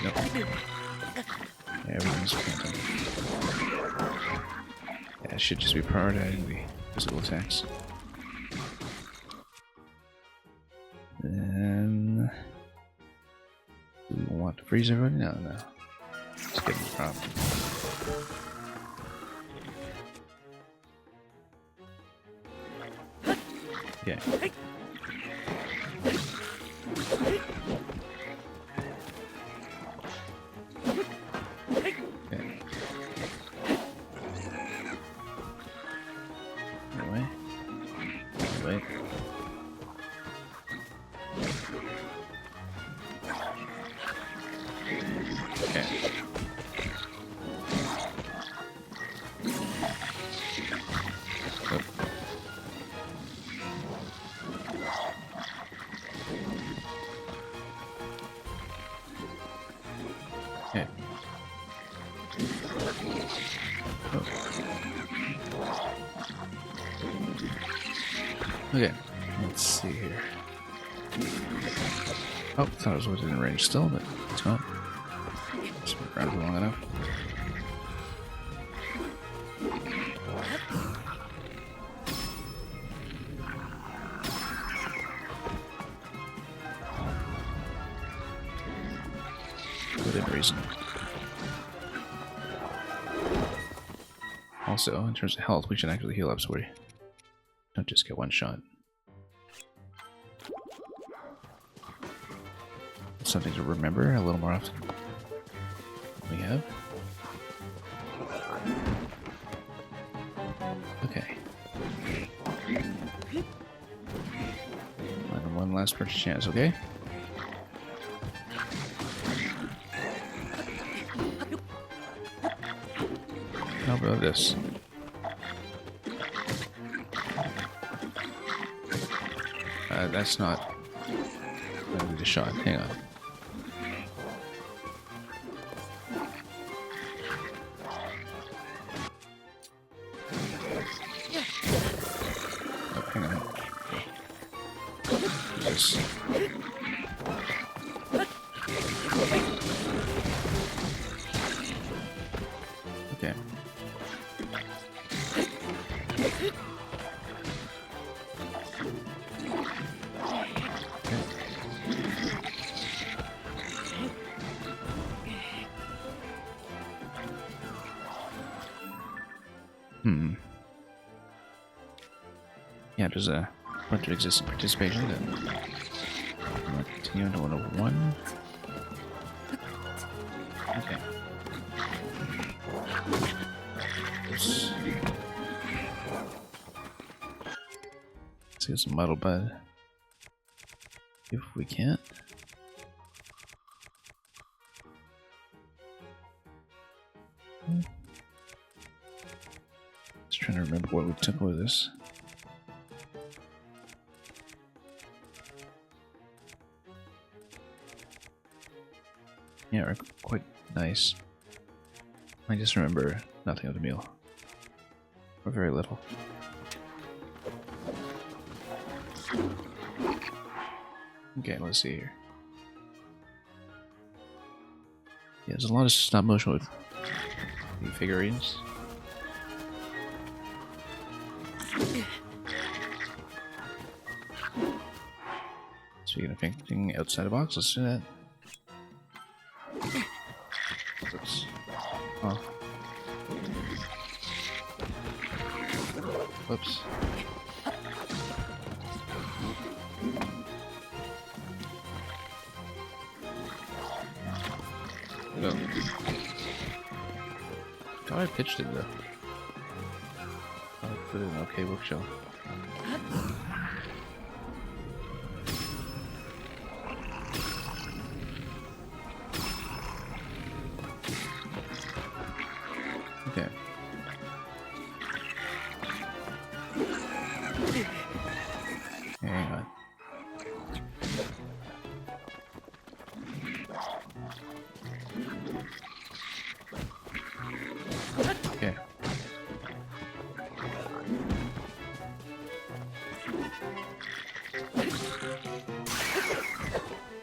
Nope. Yeah, everything's planted. Yeah, it should just be prioritizing the physical attacks. Then do we want to freeze everybody? No, no. Let's get in the problem. Okay. Okay. Oh. Okay, let's see here. Oh, thought it was within range still, but it's not. It's been around for long enough. Within reason. Also, in terms of health, we should actually heal up so we don't just get one shot. Something to remember a little more often than we have. Okay. And one last purchase chance, okay? How about this? That's not gonna be the shot. Hang on. Oh, hang on. This. Okay. Yeah, there's a bunch of existing participation. Then I'm going to continue into 101. Okay. Oops. Let's get some muddle bud. If we can't. Just trying to remember what we took with us. Yeah, we're quite nice. I just remember nothing of the meal. Or very little. Okay, let's see here. Yeah, there's a lot of stop motion with the figurines. Speaking of thinking outside the box, let's do that. Oops. Oh. Whoops. No. Thought I pitched it though. I'll put it in an okay bookshelf. Okay. Hang on. Okay.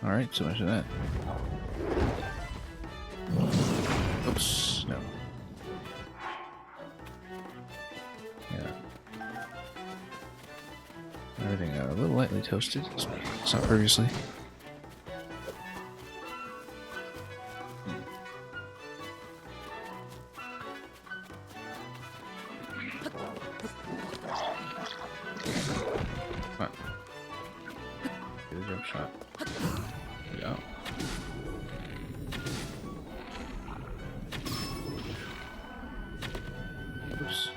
Alright, so much of that. Oops, no. Yeah. Everything a little lightly toasted, as we saw previously. Come on. Get a jump shot. There we go. Oops.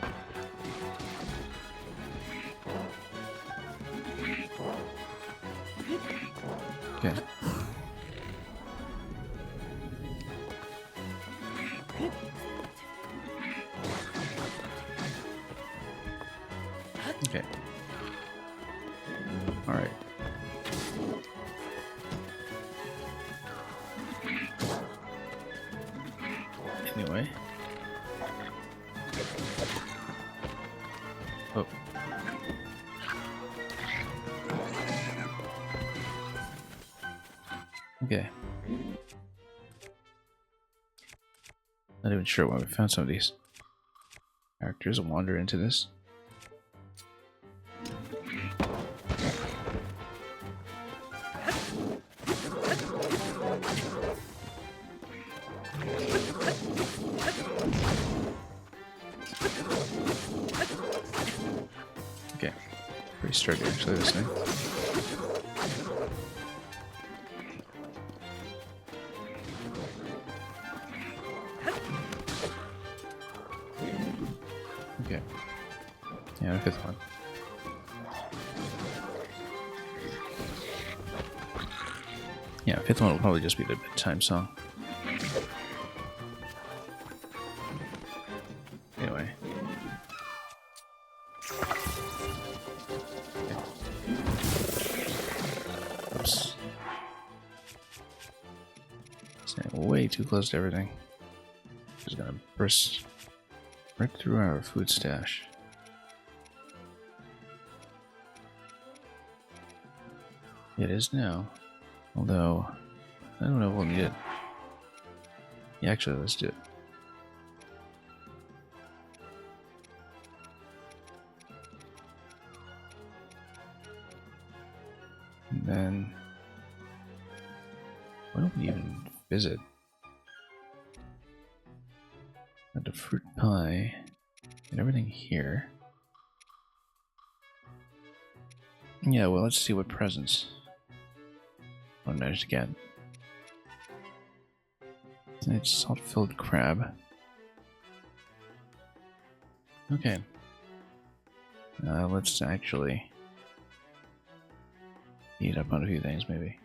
Okay. Okay. All right. Anyway. Oh. Okay. Not even sure why we found some of these characters and wander into this. Okay. Pretty sturdy actually, this thing. Okay. Yeah, the fifth one. Yeah, fifth one will probably just be the bedtime song. Anyway. Okay. Oops. Staying way too close to everything. Just gonna burst right through our food stash. It is now. Although, I don't know if we'll need it. Yeah, actually, let's do it. And then, why don't we even visit? Got the fruit pie and everything here. Yeah, well, let's see what presents I managed to get. It's salt-filled crab. Okay. Let's actually eat up on a few things, maybe.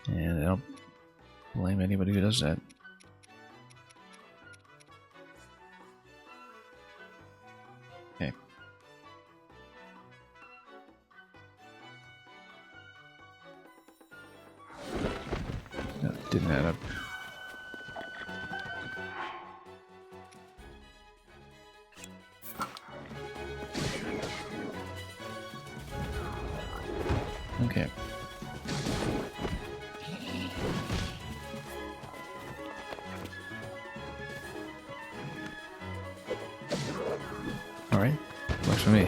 And I don't blame anybody who does that. Okay. No, didn't add up. Okay. Alright. Works for me.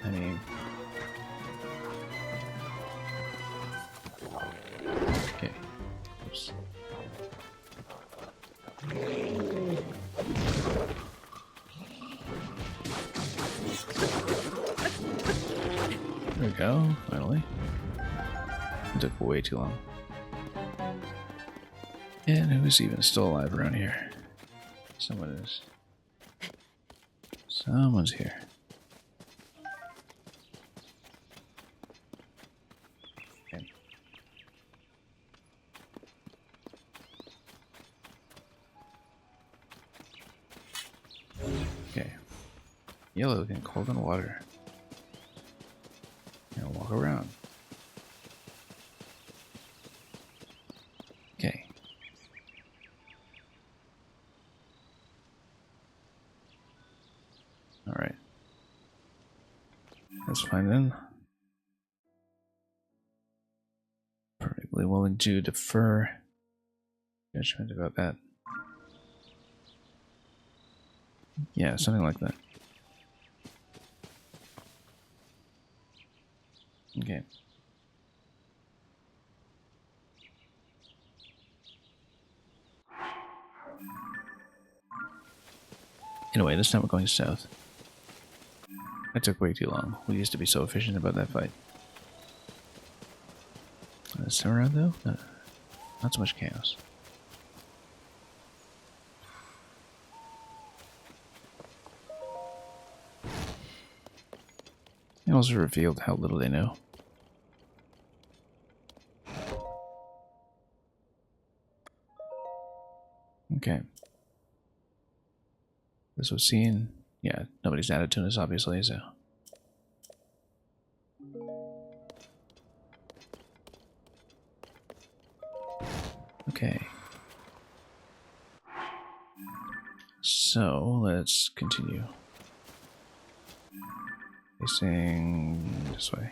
I mean... Okay. Oops. There we go, finally. It took way too long. And who's even still alive around here? Someone is. Someone's here. Okay. Okay. Yellow looking cold in water. And walk around. Okay. Alright. That's fine then. Perfectly willing to defer judgment about that. Yeah, something like that. Okay. Anyway, this time we're going south. That took way too long. We used to be so efficient about that fight. This time around, though, not so much chaos. It also revealed how little they know. Okay. This was seen. Yeah, nobody's added to this, obviously, so. Okay. So, let's continue. Facing this way.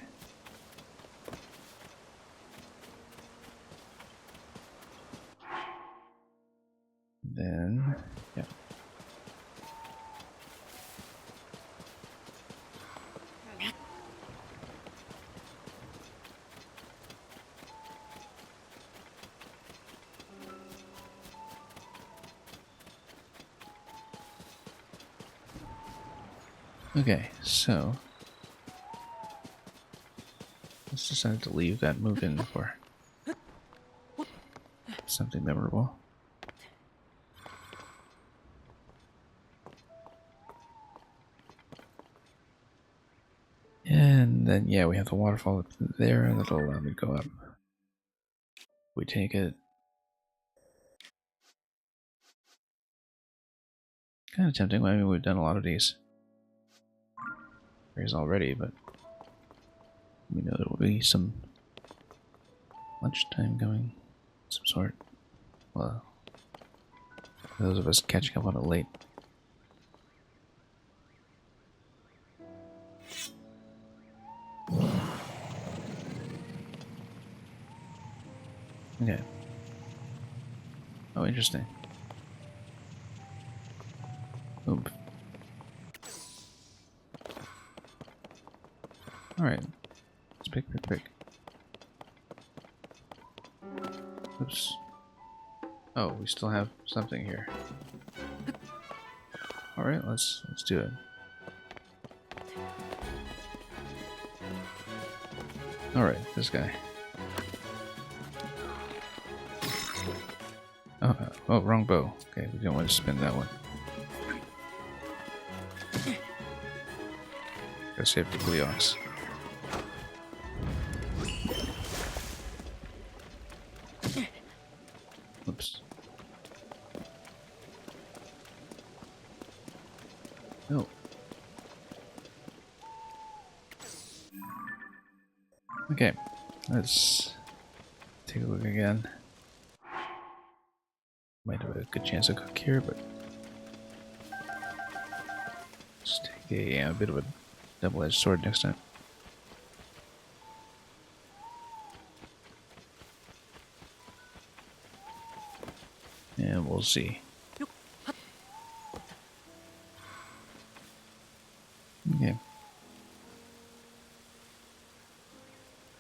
Then, yeah. Okay, so let's decide to leave that move in for something memorable. And then, yeah, we have the waterfall up there, and that'll allow me to go up. We take it. Kind of tempting. I mean, we've done a lot of these areas already, but we know there will be some lunchtime going, some sort. Well, those of us catching up on it late. Okay. Oh, interesting. Oop. Alright. Let's pick. Oops. Oh, we still have something here. All right, let's do it. All right, this guy. Oh, wrong bow. Okay, we don't want to spin that one. Gotta save the Gleox. Oops. No. Okay, let's take a look again. Might have a good chance to cook here, but just take a bit of a double-edged sword next time. And we'll see. Okay.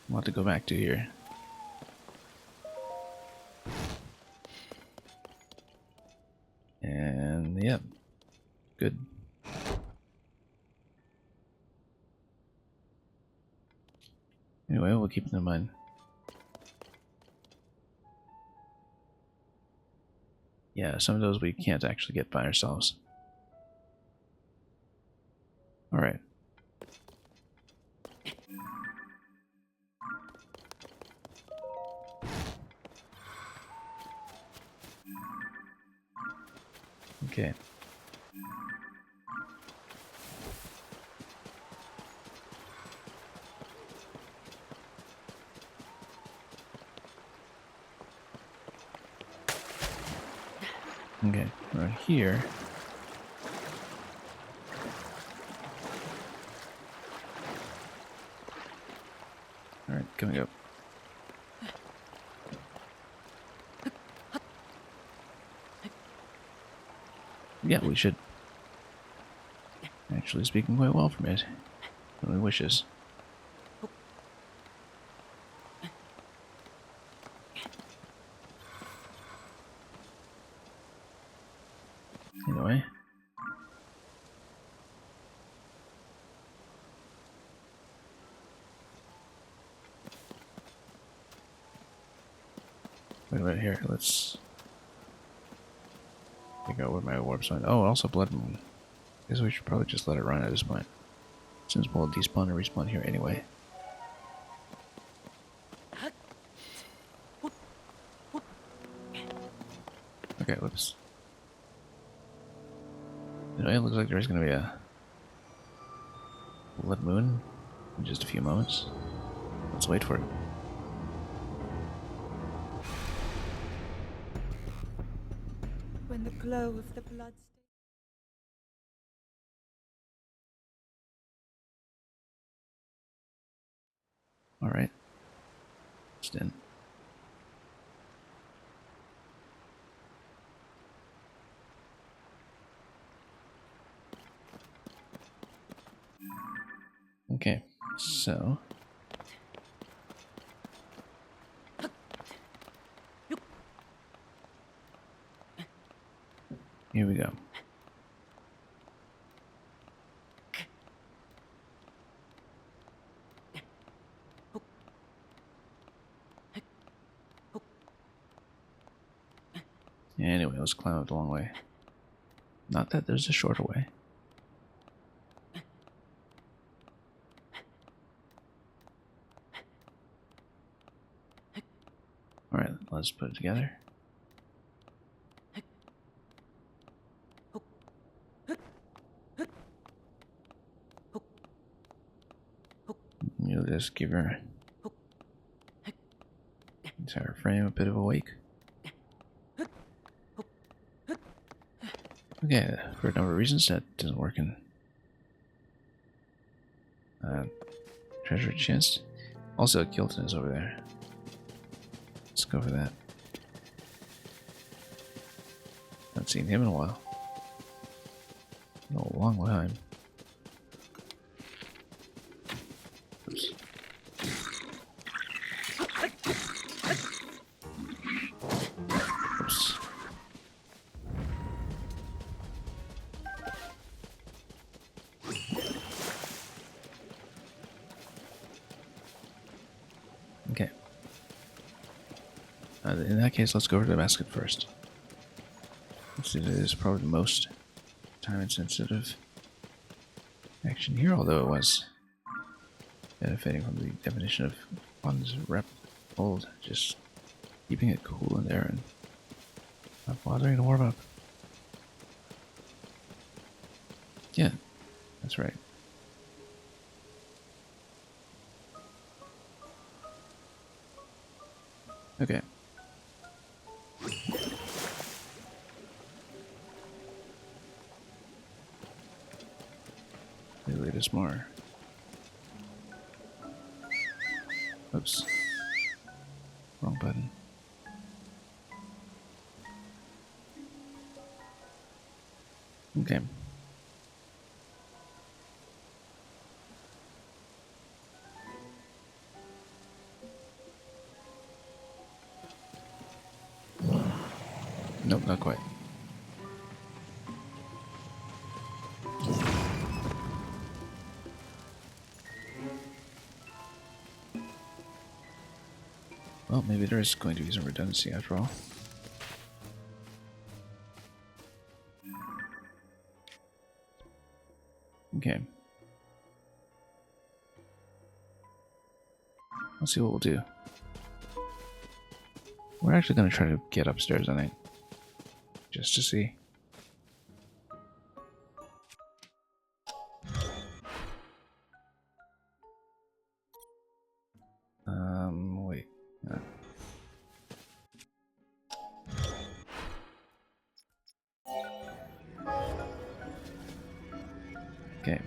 A lot to go back to here. And yep, good. Anyway, we'll keep them in mind. Yeah, some of those we can't actually get by ourselves. Alright. Okay. Okay, right here. Alright, coming up. Yeah, we should. Actually speaking quite well from it. Only wishes. Anyway. Wait a minute here, let's figure out where my warp's on. Oh, also Blood Moon. Guess we should probably just let it run at this point. Since we'll despawn and respawn here anyway. Okay, whoops. Anyway, it looks like there's gonna be a Blood Moon in just a few moments. Let's wait for it. When the glow of the blood Alright. Just in. Okay, so here we go. Anyway, let's climb up the long way. Not that there's a shorter way. Alright, let's put it together. You'll just give your entire frame a bit of a wake. Okay, for a number of reasons that doesn't work in treasure chest. Also, Kilton is over there. Let's go for that. Haven't seen him in a while. A long time. Oops. Oops. In that case, let's go over to the basket first. It is probably the most time-insensitive action here, although it was benefiting from the definition of funds rep hold, just keeping it cool in there and not bothering to warm up. Yeah, that's right. Okay. The latest more. Oops. Wrong button. Okay. Nope, not quite. Well, maybe there is going to be some redundancy after all. Okay. Let's see what we'll do. We're actually going to try to get upstairs, I think. Just to see. Wait. Okay.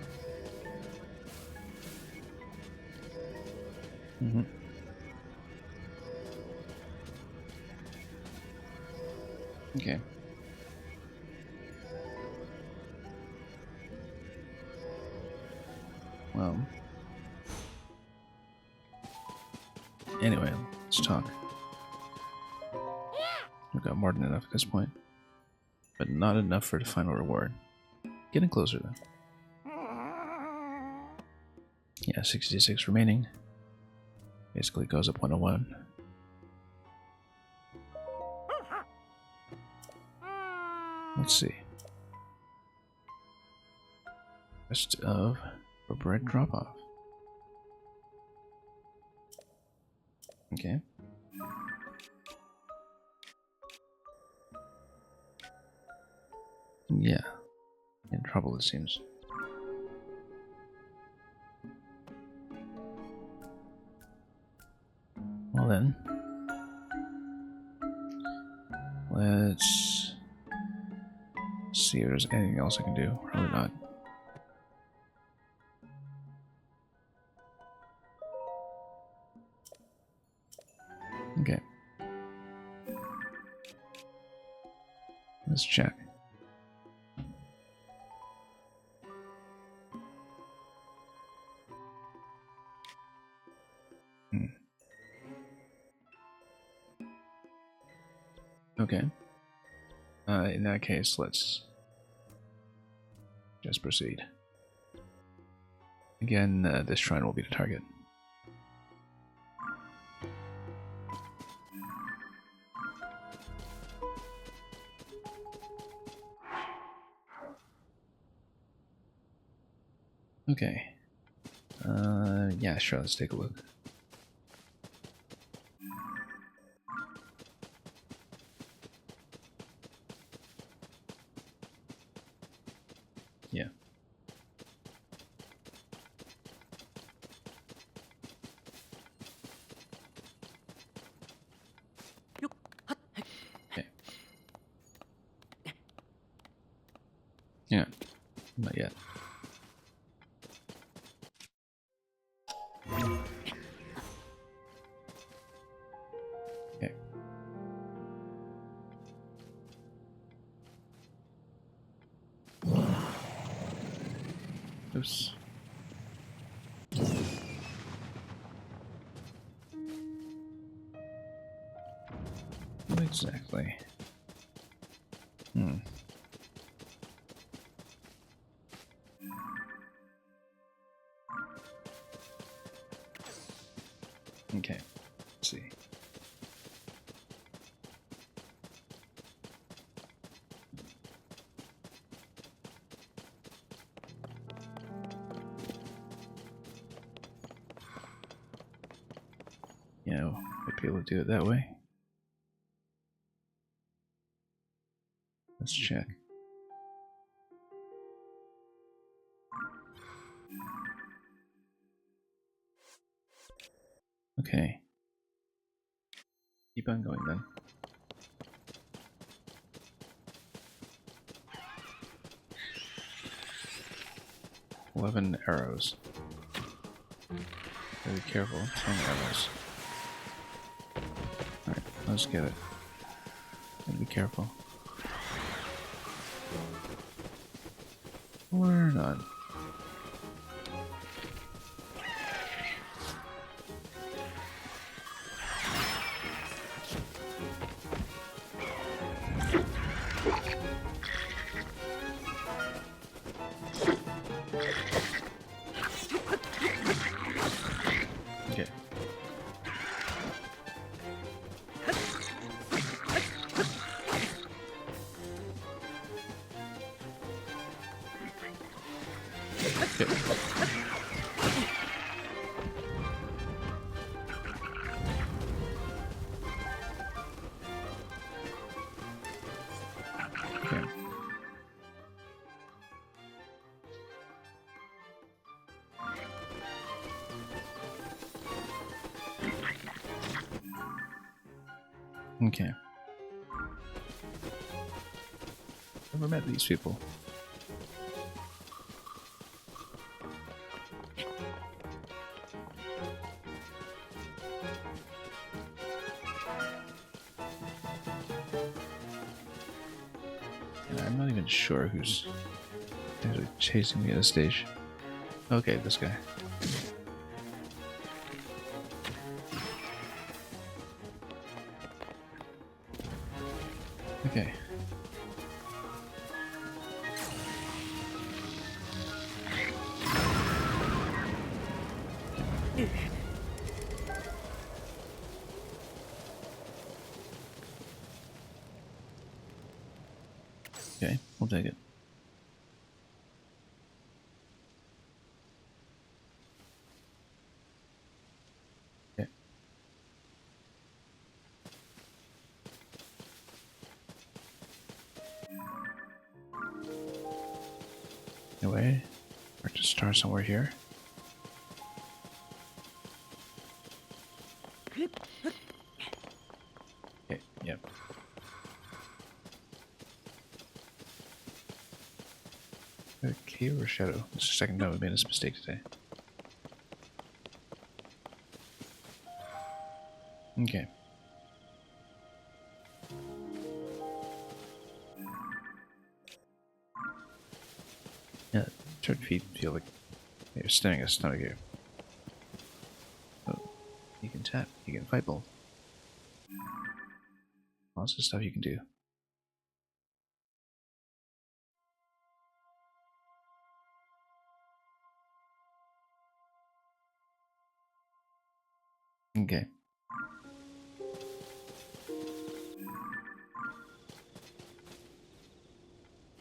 Mm-hmm. Okay. Well. Anyway, let's talk. We've got more than enough at this point. But not enough for the final reward. Getting closer, though. Yeah, 66 remaining. Basically goes up 101. Let's see. Rest of a bread drop off. Okay. Yeah. In trouble, it seems. Well then. Let's see if there's anything else I can do. Probably not. Okay. Let's check. Okay. In that case, let's just proceed. Again, this shrine will be the target. Okay. Yeah, sure, let's take a look. Yeah. Okay. Yeah, not yet. Okay. Oops. What exactly? Okay. Let's see. Yeah, might be able to do it that way. Let's check. Okay. Keep on going then. "11 arrows. Gotta be careful. 10 arrows. Alright, let's get it. Gotta be careful. Or not. Okay. Okay. Okay. Never met these people. And I'm not even sure who's actually chasing me at this stage. Okay, this guy. Okay. Okay, we'll take it. Okay. Anyway, we're to start somewhere here. Okay, yep. A cave or shadow? Just a second, no, we made this mistake today. Okay. Yeah, turret feet feel like you're staring at a stomach here. Oh, you can tap, you can fight both. Lots of stuff you can do. Okay.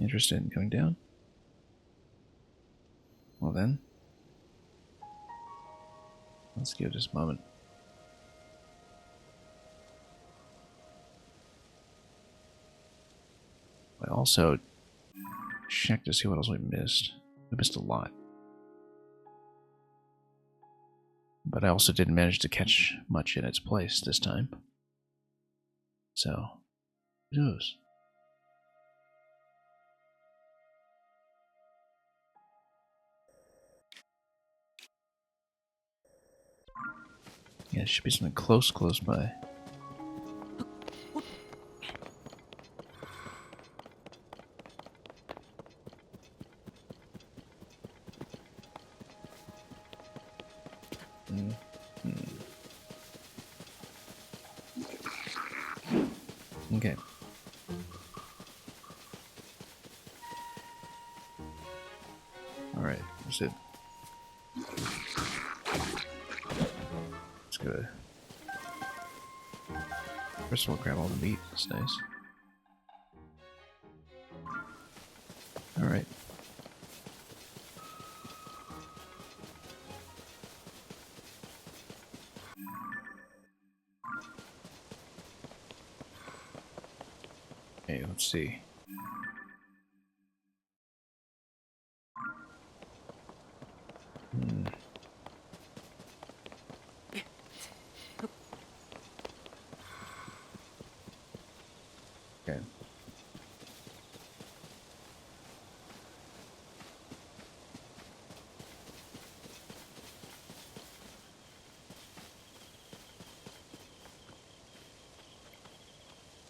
Interested in going down? Well then, let's give this a moment. I also checked to see what else we missed. We missed a lot. But I also didn't manage to catch much in its place this time. So, who knows? Yeah, it should be something close by. Okay. Alright, that's it. Let's go. First of all, grab all the meat. That's nice. Alright. Okay, let's see. Okay.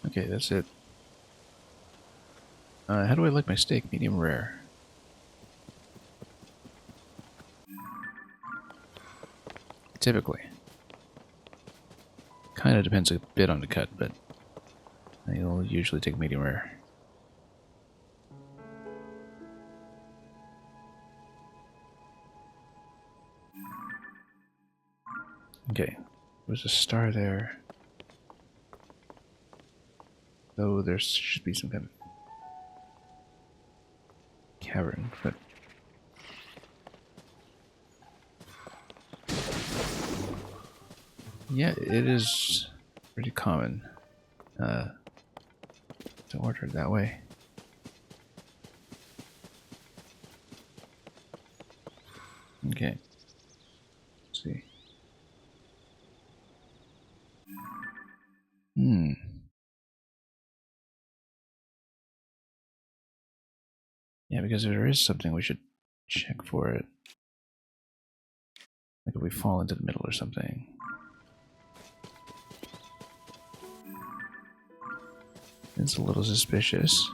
Okay, that's it. How do I like my steak? Medium rare. Typically. Kind of depends a bit on the cut, but I'll usually take medium rare. Okay, there's a star there. Though there should be some kind of cavern, but yeah, it is pretty common to order it that way. Okay. Let's see. Yeah, because if there is something, we should check for it. Like if we fall into the middle or something. It's a little suspicious.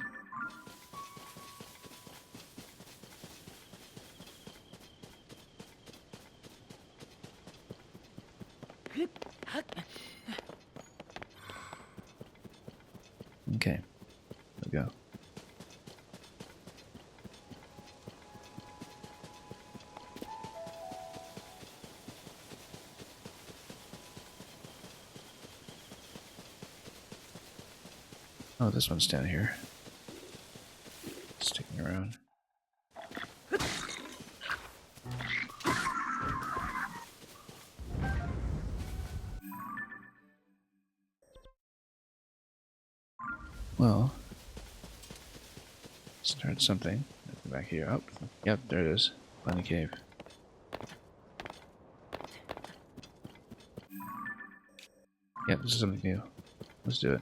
Okay, there we go. Oh, this one's down here. Sticking around. Well, start something. Go back here. Oh, yep, there it is. Find the cave. Yep, this is something new. Let's do it.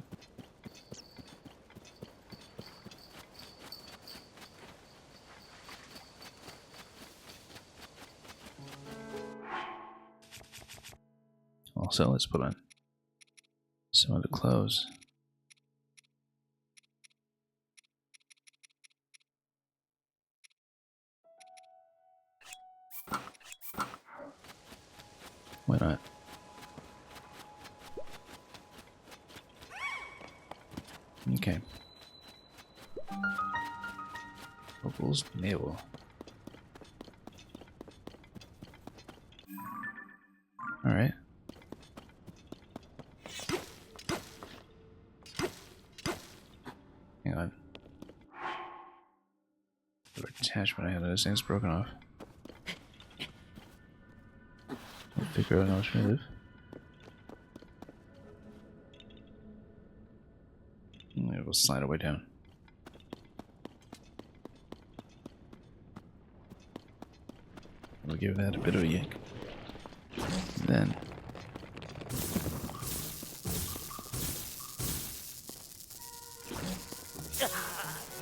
Also, let's put on some of the clothes. Why not? Okay. Opal's navel. Alright. Hang on. The attachment I had to this thing's broken off. I'll figure out an alternative. It will slide away down. We'll give that a bit of a yank. Then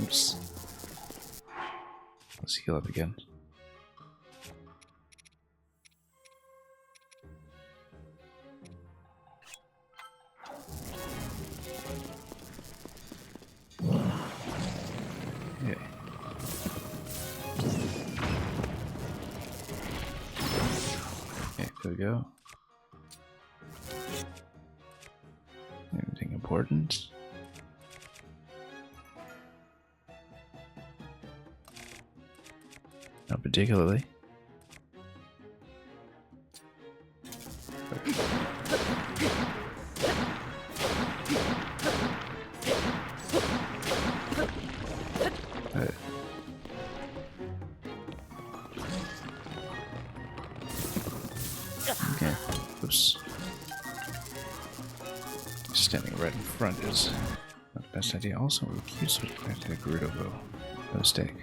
oops. Let's heal up again. Okay. Okay, there we go. Anything important? Not particularly. Okay. Oops. Standing right in front is not the best idea. Also, we keep switching back to the Gerudo bow. No mistake.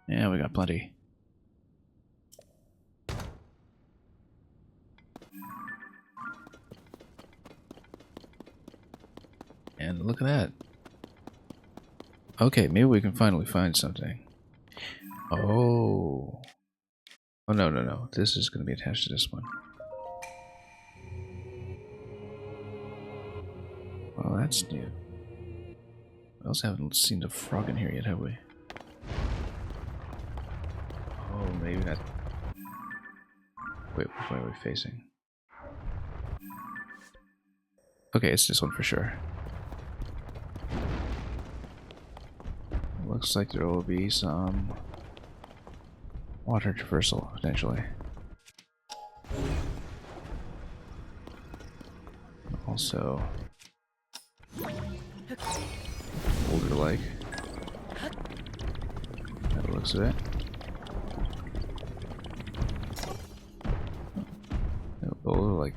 Yeah, we got plenty. And look at that. Okay, maybe we can finally find something. Oh. Oh, no, no, no. This is going to be attached to this one. Well, that's new. We also haven't seen the frog in here yet, have we? Oh, maybe not. Wait, which way are we facing? Okay, it's this one for sure. Looks like there will be some water traversal, potentially. Also, boulder-like. That looks of it. No, boulder-like.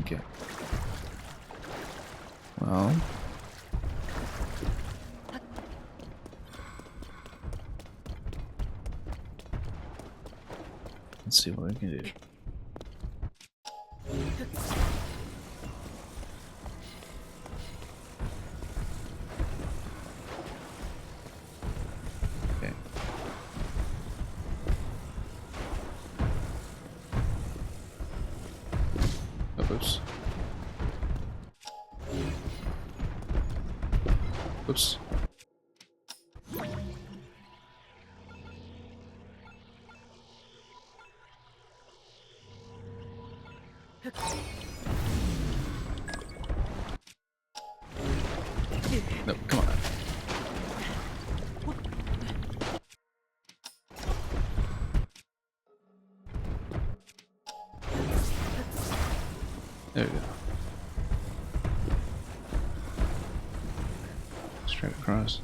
Okay. Well. Let's see what we can do. Okay. Oh, oops. Oops. No, come on. There we go. Straight across.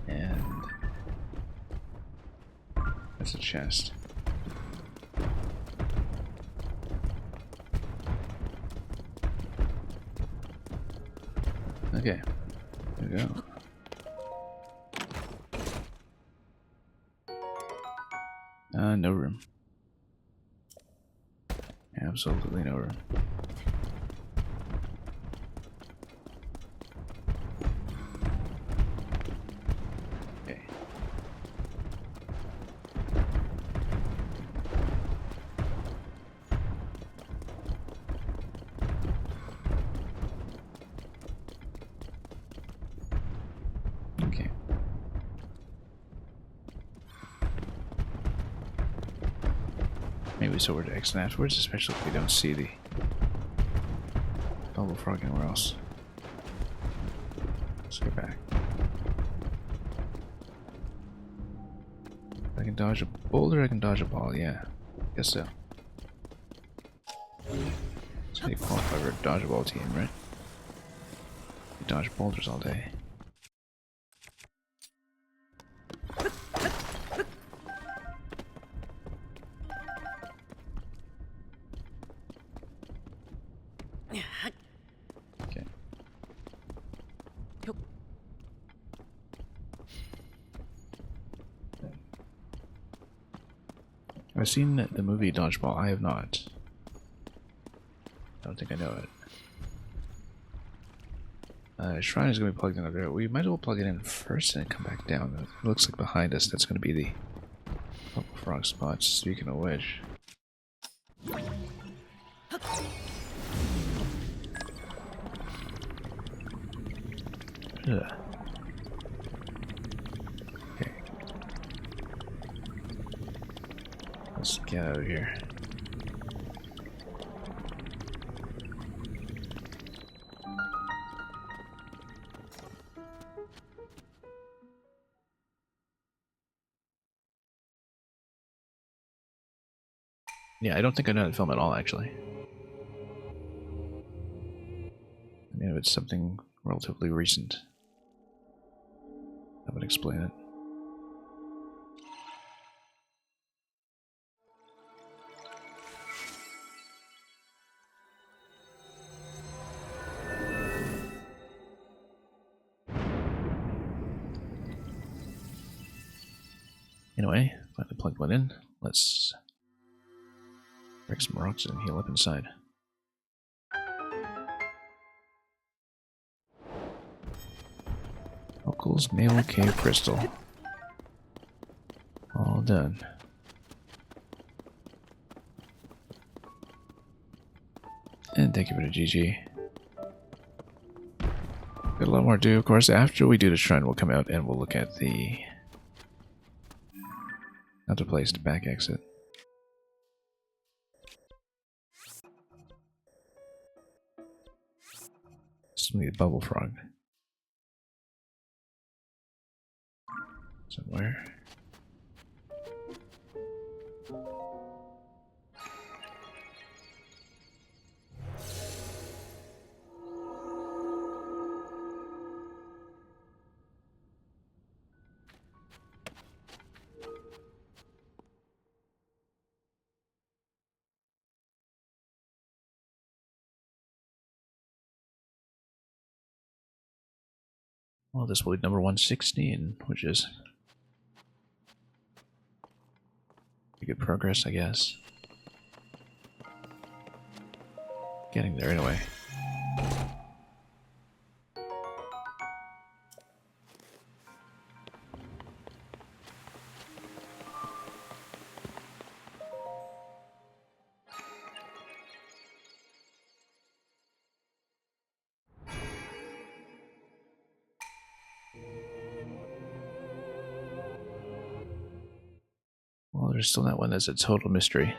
And that's a chest. Okay, there we go. No room. Absolutely no room. Okay. Okay. Maybe so we're to exit afterwards, especially if we don't see the bubble frog anywhere else. Let's get back. I can dodge a boulder, I can dodge a ball, yeah. Guess so. That's how you qualify for a dodgeball team, right? You dodge boulders all day. Okay. I've seen the movie Dodgeball. I have not. I don't think I know it. Shrine is going to be plugged in over there. We might as well plug it in first and then come back down. It looks like behind us that's going to be the Purple Frog spot. Speaking of which. Ugh. Okay. Let's get out of here. Yeah, I don't think I know that film at all, actually. I mean, if it's something relatively recent, that would explain it. Anyway, finally plugged one in. Let's break some rocks and heal up inside. Locals, Naval Cave Crystal. All done. And thank you for the GG. Got a lot more to do, of course. After we do the shrine, we'll come out and we'll look at the other place to back exit. Still need a bubble frog. Somewhere. Well, this will be number 116, which is good progress, I guess. Getting there anyway. Well, there's still that one that's a total mystery.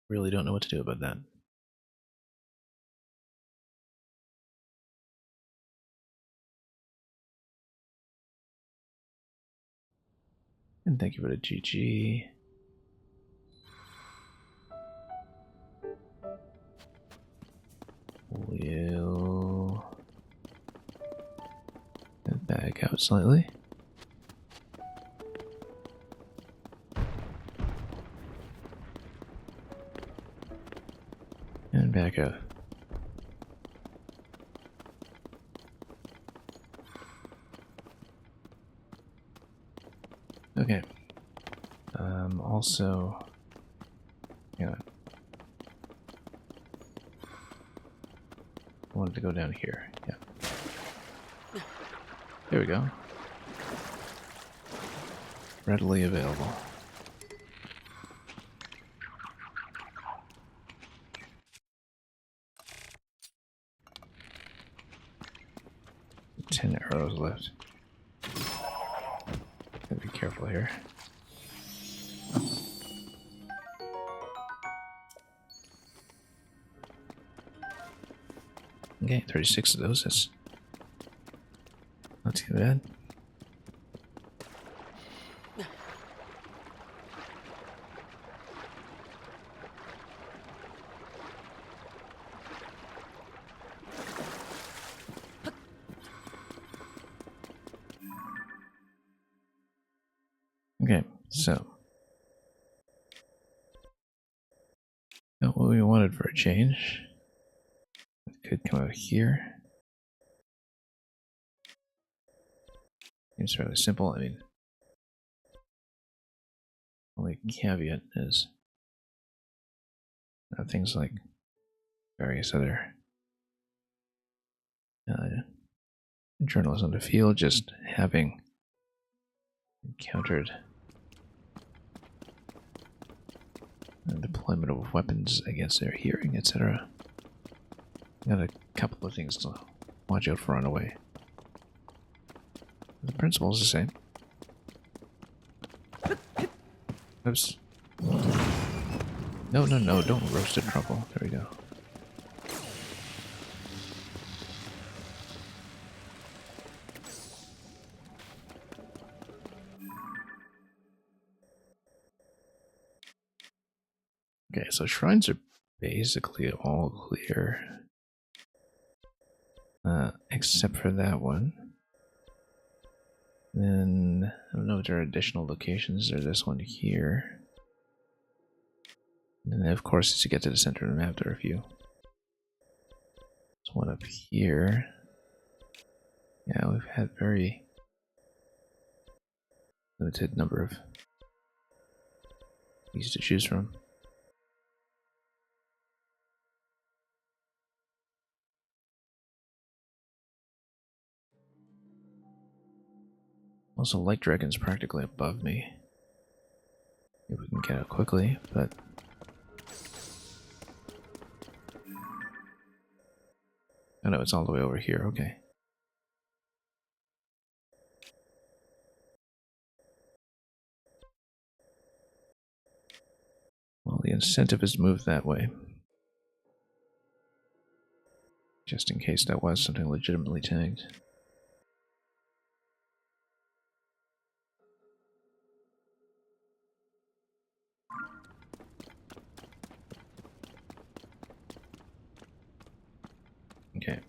Really don't know what to do about that. And thank you for the GG. We'll back out slightly. And back out. Okay. Also, hang on. I wanted to go down here. Yeah. There we go. Readily available. Ten arrows left. Gotta be careful here. Okay, 36 of those. That's not too bad. Okay, so not what we wanted for a change. It could come out here. Seems fairly simple. I mean, only caveat is things like various other journalists on the field just having encountered deployment of weapons against their hearing, etc. Got a couple of things to watch out for on the way. The principle is the same. Oops. No, don't roast a truffle. There we go. Okay, so shrines are basically all clear. Except for that one. Then, I don't know if there are additional locations. There's this one here. And then, of course, to get to the center of the map, there are a few. There's one up here. Yeah, we've had very limited number of these to choose from. Also, Light Dragon's practically above me. If we can get out quickly, but... Oh no, it's all the way over here, okay. Well, the incentive is moved that way. Just in case that was something legitimately tagged. Okay.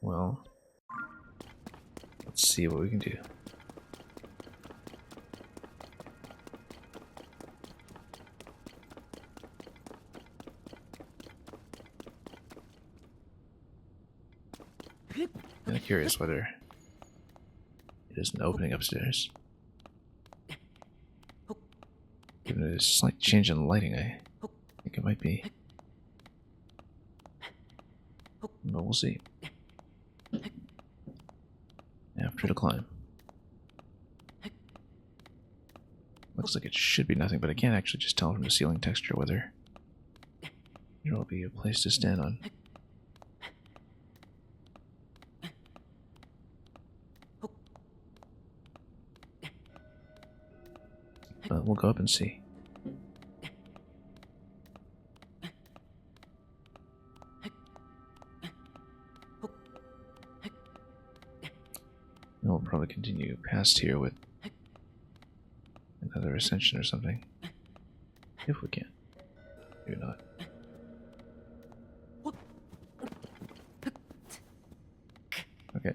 Well, let's see what we can do. I'm curious whether it is an opening upstairs. Given a slight change in lighting, I think it might be. But we'll see. After the climb. Looks like it should be nothing, but I can't actually just tell from the ceiling texture whether there will be a place to stand on. But we'll go up and see. And we'll probably continue past here with another ascension or something. If we can. Maybe not. Okay.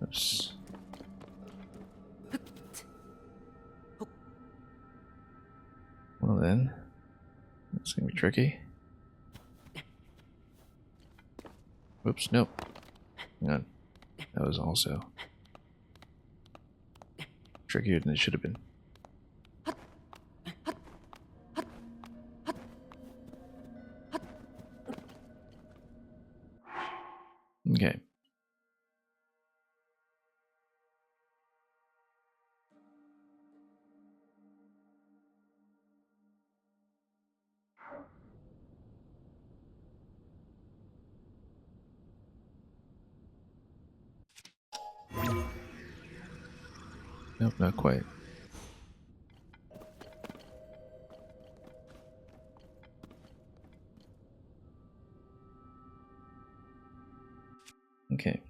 Oops. Well then, that's gonna be tricky. Oops, nope. Hang on. That was also trickier than it should have been. Okay. Nope, not quite. Okay.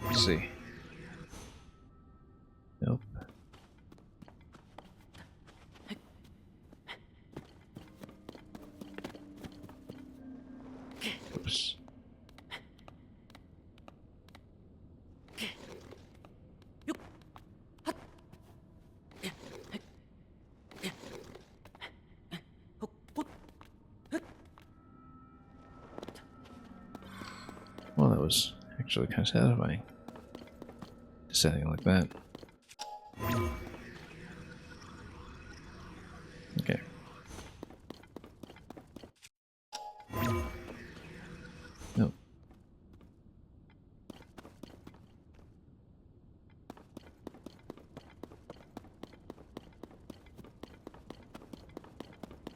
Let's see. Nope. Oops. Well, that was actually kind of satisfying. Setting like that. Okay. Nope.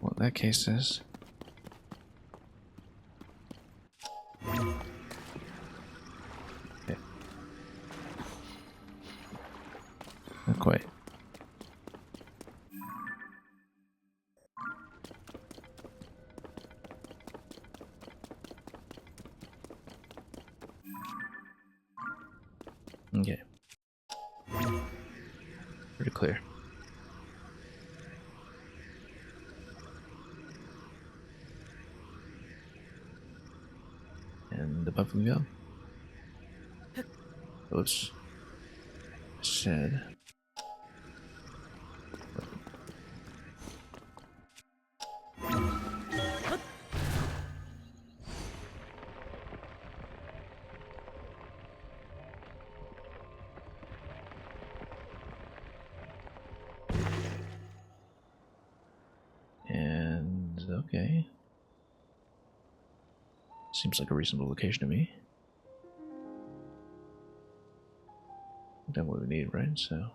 Well, in that case is... Okay. Not quite. Okay. Pretty clear. And above we go. Oops. Said. And okay. Seems like a reasonable location to me. Done what we need, right? So.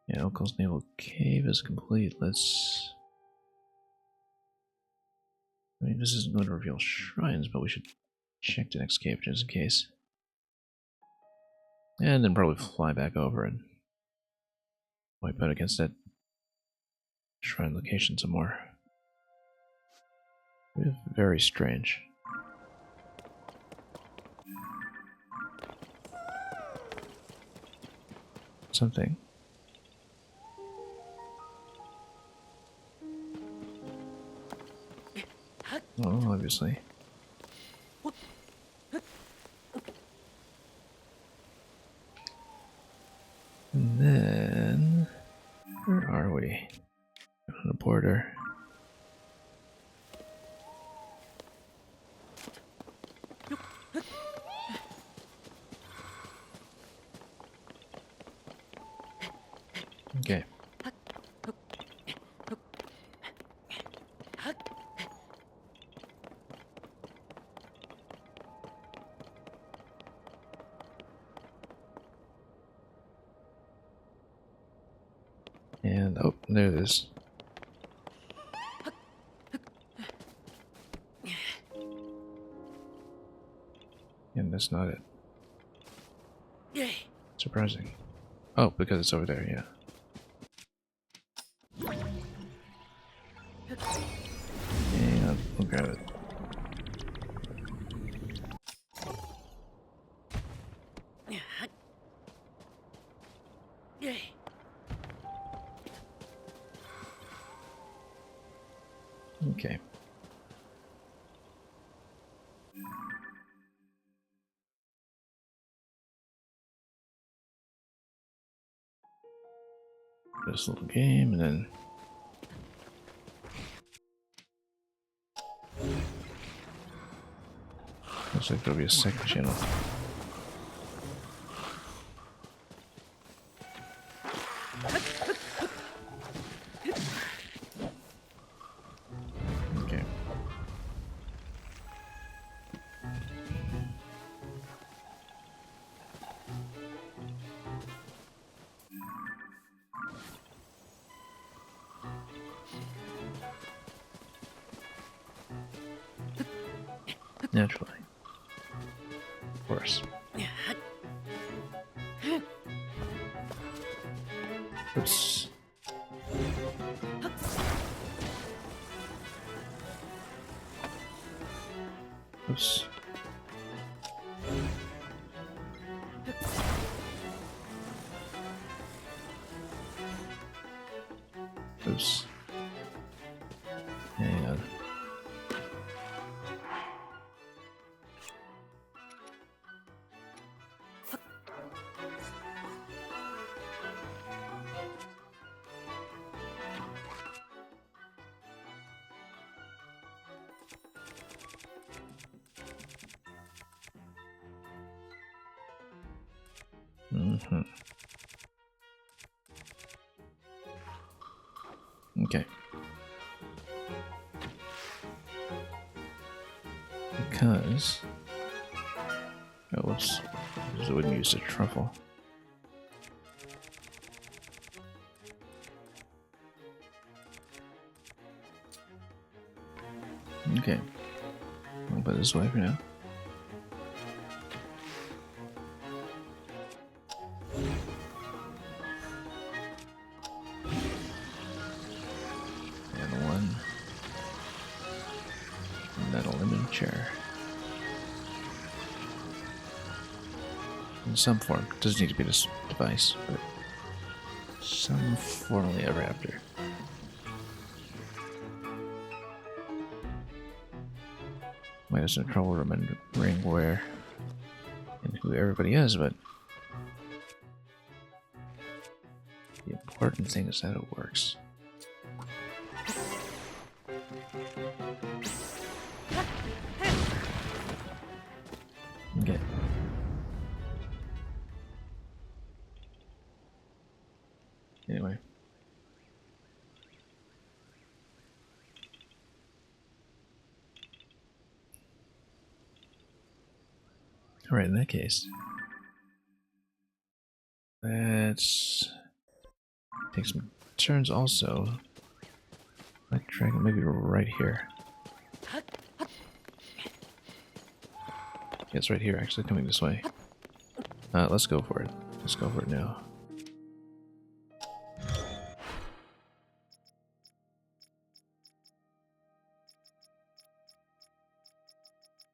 Yeah, Uncle's Naval Cave is complete. Let's. I mean, this isn't going to reveal shrines, but we should check the next cave just in case. And then probably fly back over and wipe out against that shrine location some more. Very strange. Something. Oh, obviously. And then... where are we? On the border. Okay. And, oh, there it is. And that's not it. Surprising. Oh, because it's over there, yeah. And we'll grab it. Okay. This little game, and then looks like there'll be a second channel. Okay. Naturally. Of course. Oops. Oops. Oops. Hang on. Mm-hmm. Okay. Because... oh, whoops. Because I wouldn't use the truffle. Okay. I'll put it this way for now. that aluminum chair. In some form. It doesn't need to be this device, but some formally ever after. Might have some trouble remembering where and who everybody is, but the important thing is that it works. Okay. Anyway. Alright, in that case, let's take some turns also. Like dragon maybe right here. Yeah, it's right here actually, coming this way. Let's go for it. Let's go for it now.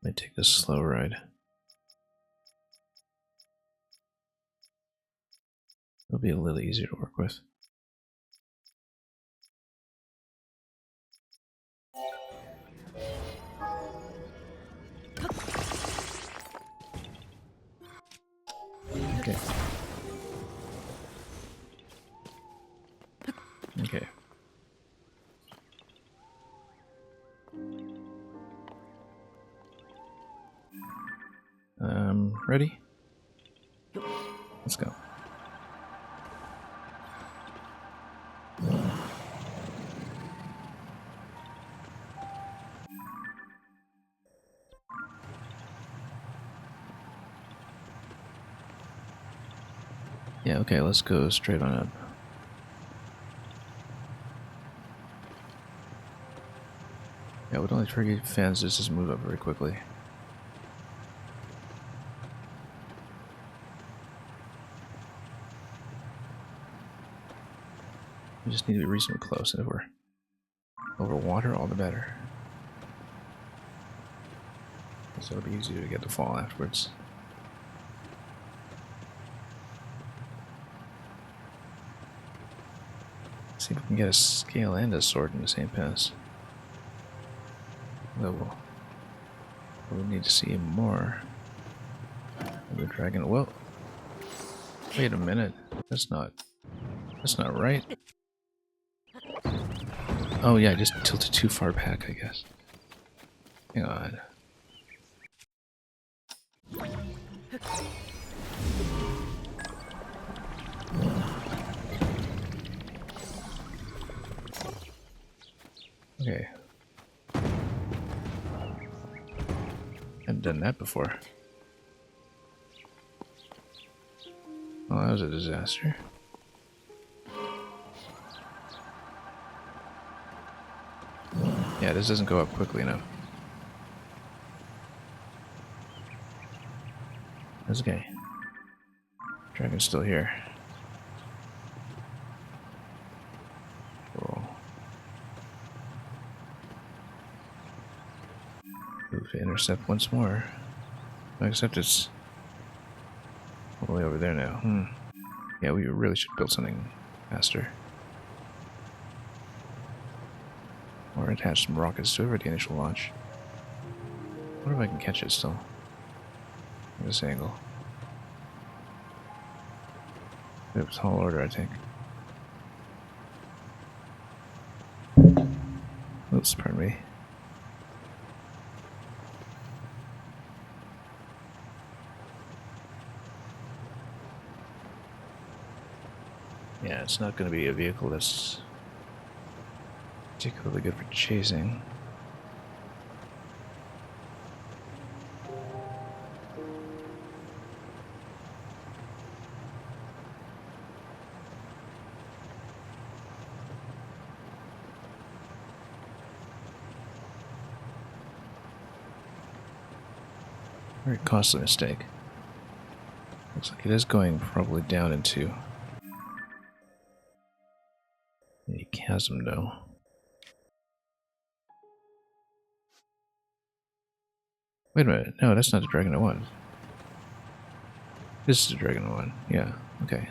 Let me take this slow ride. It'll be a little easier to work with. Okay. Okay. Ready? Let's go. Yeah, okay, let's go straight on up. Yeah, what only trigger fans does just move up very quickly. We just need to be reasonably close, and if we're over water, all the better. So it'll be easier to get the fall afterwards. See if we can get a scale and a sword in the same pass. Though we'll need to see more of the dragon. Well, wait a minute. That's not right. Oh yeah, I just tilted too far back, I guess. Hang on. Okay. Haven't done that before. Oh, that was a disaster. Yeah, this doesn't go up quickly enough. That's okay. Dragon's still here. Cool. Move to intercept once more. Except it's all the way over there now. Yeah, we really should build something faster. Or attach some rockets to it for the initial launch. I wonder if I can catch it still. At this angle. It was tall order, I think. Oops, pardon me. Yeah, it's not going to be a vehicle that's particularly good for chasing. Very costly mistake. Looks like it is going probably down into a chasm, though. Wait a minute. No, that's not the Dragon I want. This is the Dragon I want. Yeah, okay.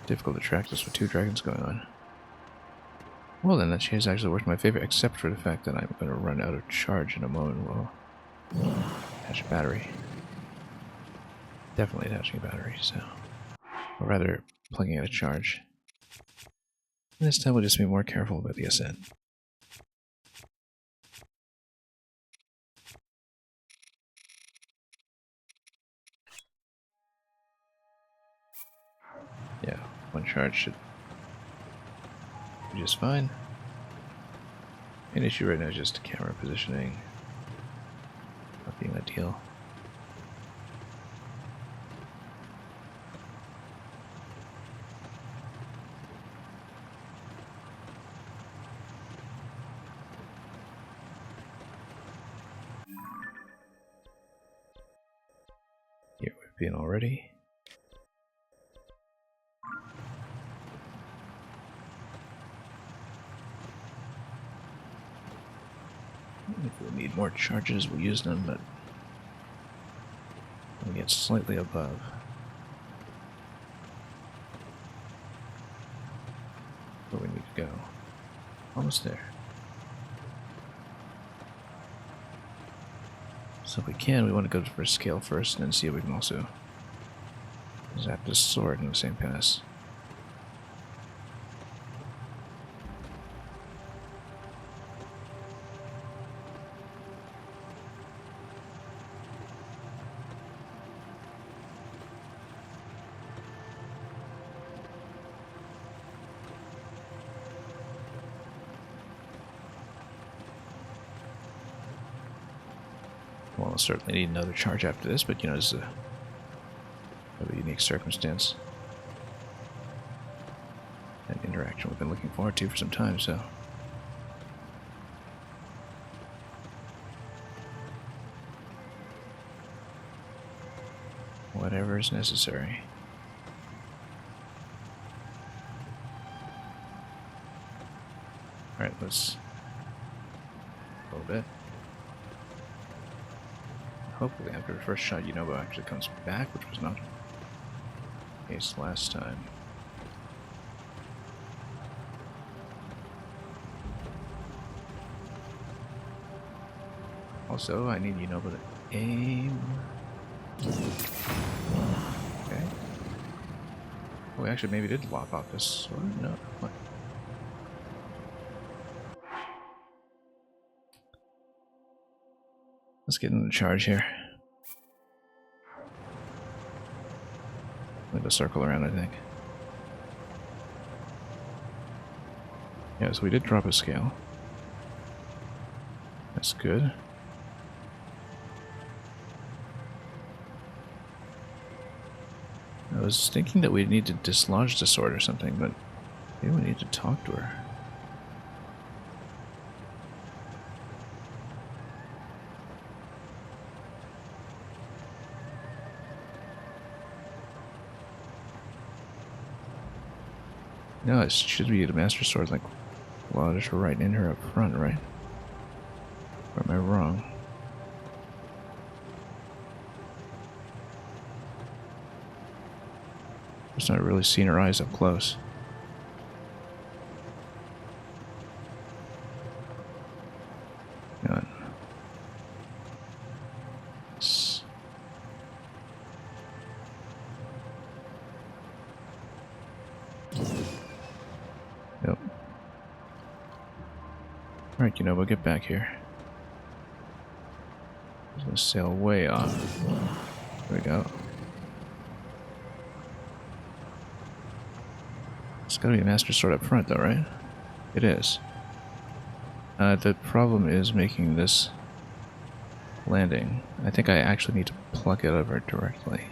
Difficult to track this with 2 dragons going on. Well then, that change actually works my favor, except for the fact that I'm going to run out of charge in a moment. Well, attach a battery. Definitely attaching a battery, so... Or rather, plugging in a charge. And this time we'll just be more careful about the ascent. Yeah, 1 charge should be just fine. Main issue right now is just camera positioning. Not being ideal. Here we've been already. If we need more charges, we'll use them, but we'll get slightly above. Where we need to go. Almost there. So if we can, we want to go for scale first and then see if we can also zap this sword in the same pass. Well, I'll certainly need another charge after this, but you know, it's a unique circumstance. An interaction we've been looking forward to for some time, so. Whatever is necessary. Alright, let's a little bit. Hopefully after the first shot, Yunobo actually comes back, which was not the case last time. Also, I need Yunobo to aim. Okay. Oh, we actually maybe did lop off this sword. No. What? Let's get in the charge here. Like a circle around, I think. Yeah, so we did drop a scale. That's good. I was thinking that we'd need to dislodge the sword or something, but maybe we need to talk to her. No, it should be the Master Sword, like, lodged right in her up front, right? Or am I wrong? Just not really seeing her eyes up close. Hang on. Yep. Alright, you know, we'll get back here. I'm gonna sail way off. There we go. It's gotta be a Master Sword up front, though, right? It is. The problem is making this landing. I think I actually need to pluck it over directly.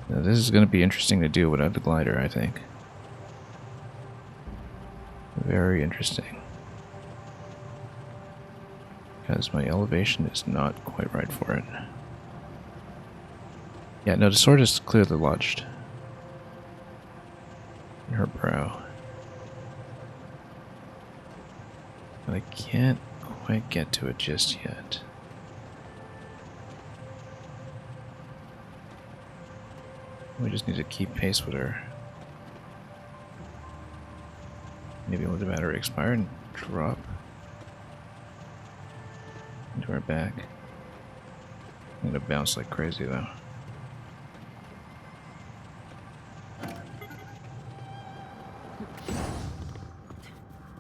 Now, this is going to be interesting to do without the glider, I think. Very interesting. Because my elevation is not quite right for it. Yeah, no, the sword is clearly lodged. her brow. But I can't quite get to it just yet. We just need to keep pace with her. Maybe let the battery expire and drop into her back. I'm gonna bounce like crazy though.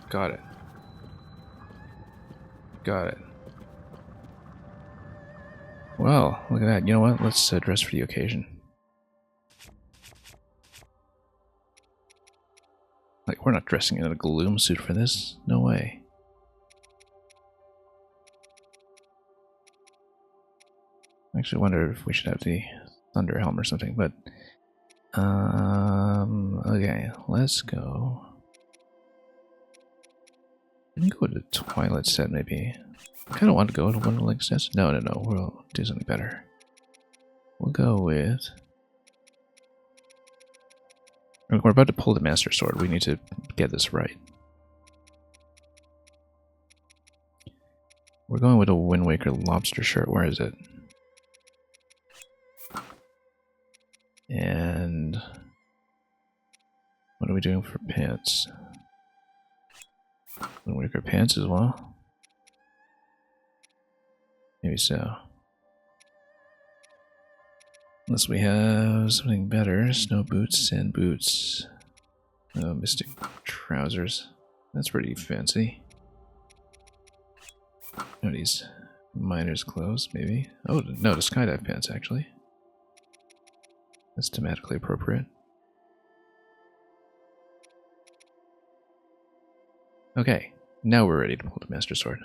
Got it. Got it. Well, look at that. You know what? Let's dress for the occasion. Like, we're not dressing in a gloom suit for this. No way. I actually wonder if we should have the thunder helm or something, but okay, let's go. We can go to the Twilight set, maybe. I kind of want to go to one of the like sets. No, we'll do something better. We'll go with. We're about to pull the Master Sword. We need to get this right. We're going with a Wind Waker lobster shirt. Where is it? And what are we doing for pants? Wind Waker pants as well? Maybe so. Unless we have something better. Snow boots, sand boots. Oh, mystic trousers. That's pretty fancy. No, these miner's clothes, maybe. Oh, no, the skydive pants, actually. That's thematically appropriate. Okay, now we're ready to pull the Master Sword.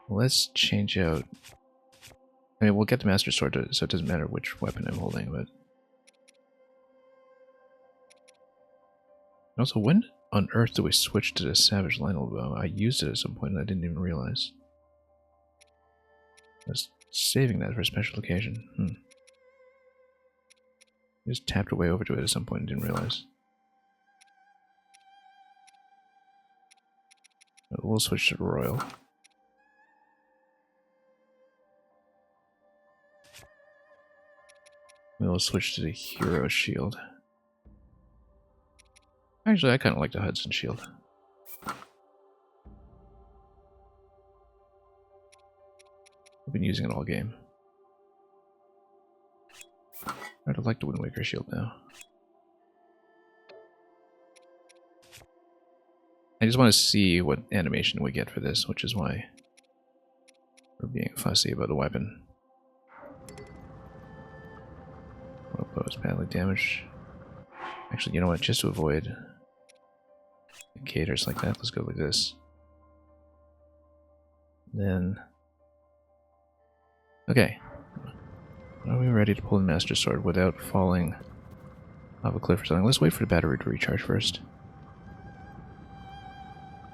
Let's change out. I mean, we'll get the Master Sword, so it doesn't matter which weapon I'm holding, but. Also, when on earth do we switch to the Savage Lionel bow? I used it at some point and I didn't even realize. I was saving that for a special occasion. I just tapped away over to it at some point and didn't realize. We'll switch to Royal. We'll switch to the Hero Shield. Actually, I kind of like the Hudson Shield. I've been using it all game. I'd like the Wind Waker Shield now. I just want to see what animation we get for this, which is why we're being fussy about the weapon. Oppose badly damage. Actually, you know what? Just to avoid indicators like that, let's go like this. Then, okay. Are we ready to pull the Master Sword without falling off a cliff or something? Let's wait for the battery to recharge first.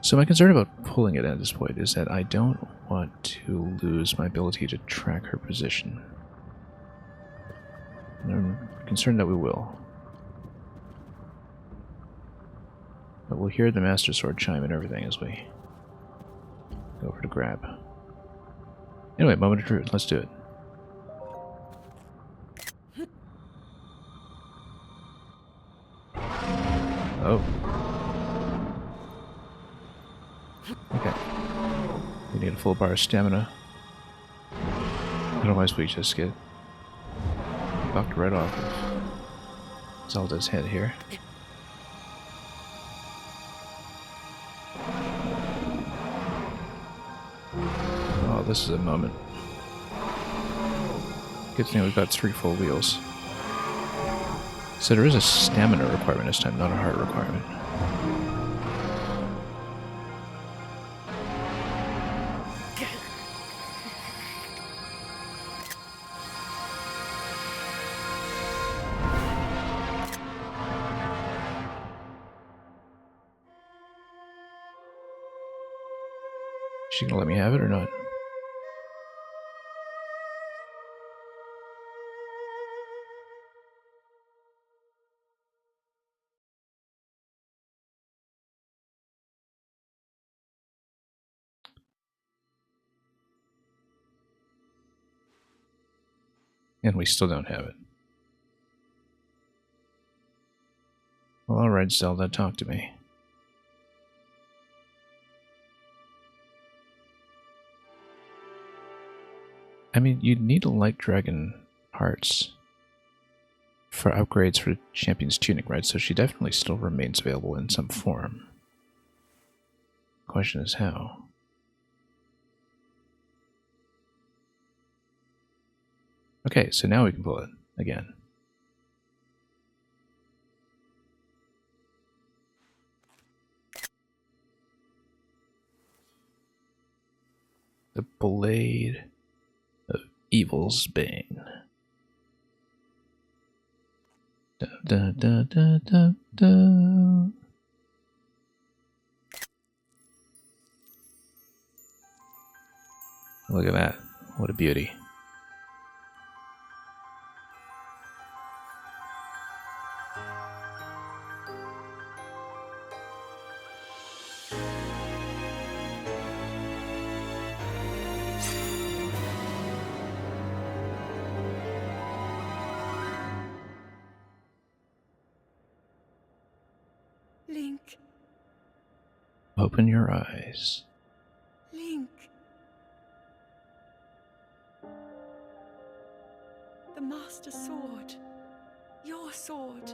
So my concern about pulling it at this point is that I don't want to lose my ability to track her position. And I'm concerned that we will. But we'll hear the Master Sword chime and everything as we go for the grab. Anyway, moment of truth. Let's do it. Oh. Okay. We need a full bar of stamina. Otherwise we just get bucked right off of Zelda's head here. Oh, this is a moment. Good thing we've got 3 full wheels. So there is a stamina requirement this time, not a heart requirement. Is she gonna let me have it or not? And we still don't have it. Well, alright, Zelda, talk to me. I mean, you'd need a light dragon hearts for upgrades for Champion's Tunic, right? So she definitely still remains available in some form. Question is how. Okay, so now we can pull it again. The Blade of Evil's Bane. Da, da, da, da, da, da. Look at that. What a beauty. Link, Open your eyes. Link. The Master Sword. Your sword.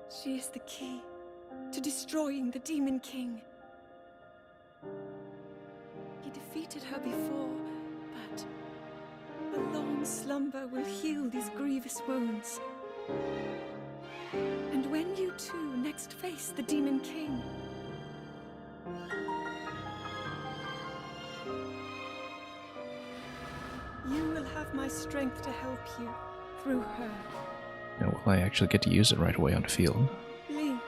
She is the key to destroying the Demon King. He defeated her before, but a long slumber will heal these grievous wounds. And when you two next face the Demon King, you will have my strength to help you through her. Now, will I actually get to use it right away on the field? Link,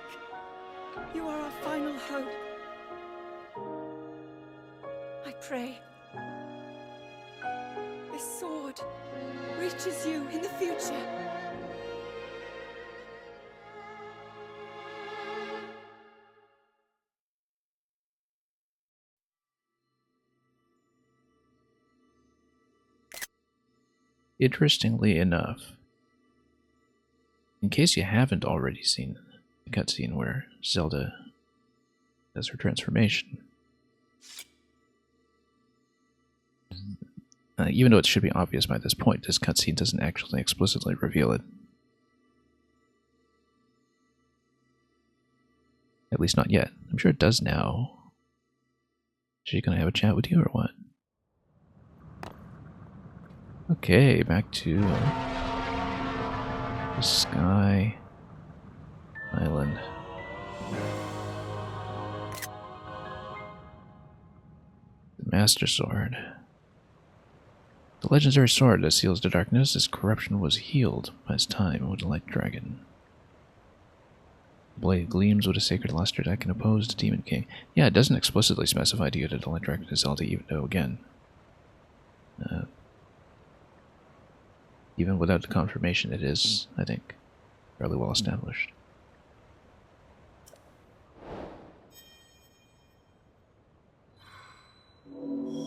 you are our final hope. I pray this sword reaches you in the future. Interestingly enough, in case you haven't already seen the cutscene where Zelda does her transformation, even though it should be obvious by this point, this cutscene doesn't actually explicitly reveal it. At least not yet. I'm sure it does now. Is she gonna have a chat with you or what? Okay, back to the Sky Island. The Master Sword. The legendary sword that seals the darkness, its corruption was healed by its time with the Light Dragon. The blade gleams with a sacred luster that can oppose the Demon King. Yeah, it doesn't explicitly specify to you that the Light Dragon is Zelda, even though, again, even without the confirmation, it is, I think, fairly well established.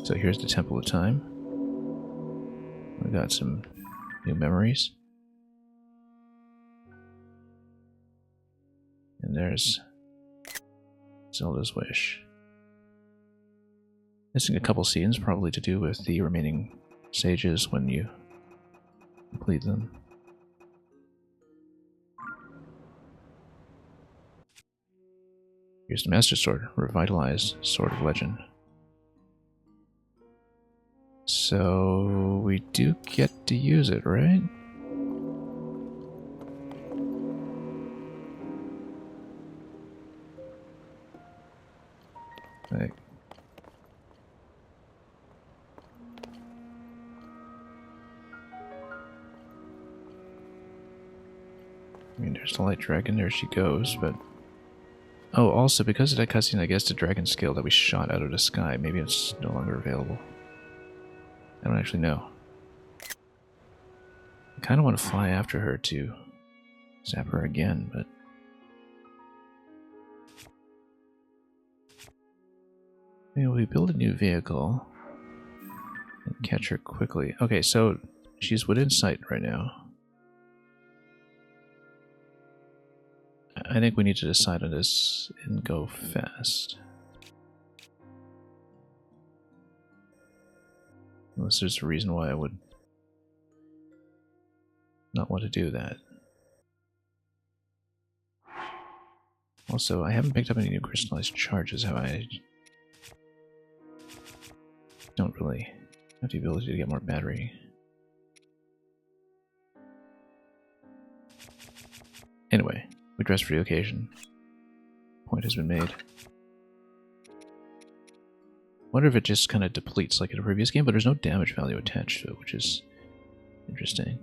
So here's the Temple of Time. We got some new memories. And there's Zelda's Wish. Missing a couple scenes, probably to do with the remaining sages when you complete them. Here's the Master Sword, revitalized Sword of Legend. So we do get to use it, right? Like, I mean, there's the Light Dragon, there she goes, but... Oh, also, because of that cutscene, I guess the dragon scale that we shot out of the sky, maybe it's no longer available. I don't actually know. I kind of want to fly after her to zap her again, but... Maybe we build a new vehicle and catch her quickly. Okay, so She's within sight right now. I think we need to decide on this and go fast. Unless there's a reason why I would not want to do that. Also, I haven't picked up any new crystallized charges, have I? Don't really have the ability to get more battery. Anyway, we dress for the occasion. Point has been made. Wonder if it just kind of depletes like in a previous game, but there's no damage value attached to it, which is interesting.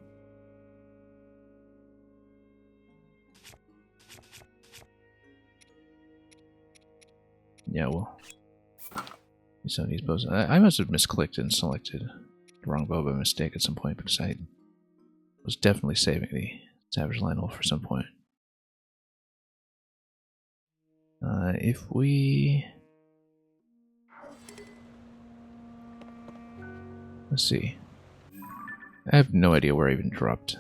Yeah, well, some of these bows. I must have misclicked and selected the wrong bow by mistake at some point because I was definitely saving the Savage Lionel for some point. If we... Let's see. I have no idea where I even dropped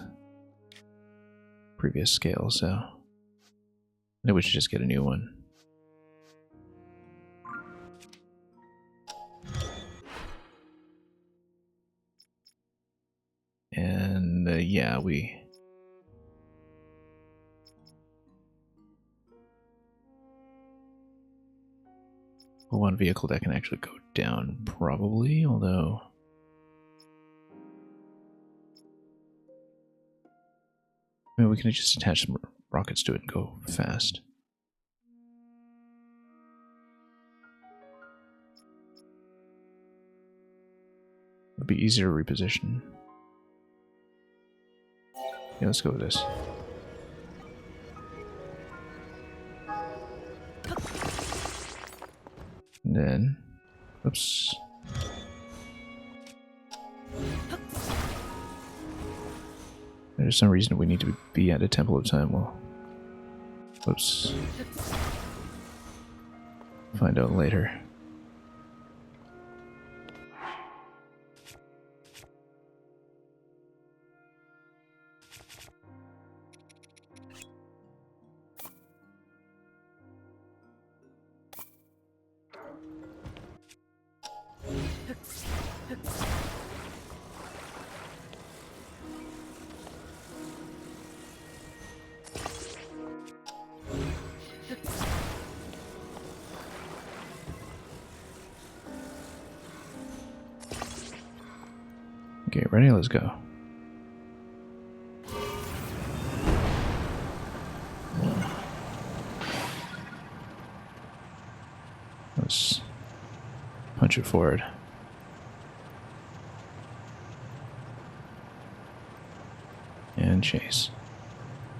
previous scale, so I think we should just get a new one. And yeah, we'll want a vehicle that can actually go down, probably, although... I mean, we can just attach some rockets to it and go fast. It'd be easier to reposition. Yeah, let's go with this. And then... Oops. There's some reason we need to be at a Temple of Time. Well, whoops. Find out later. Okay, ready? Let's go. Let's punch it forward. And chase.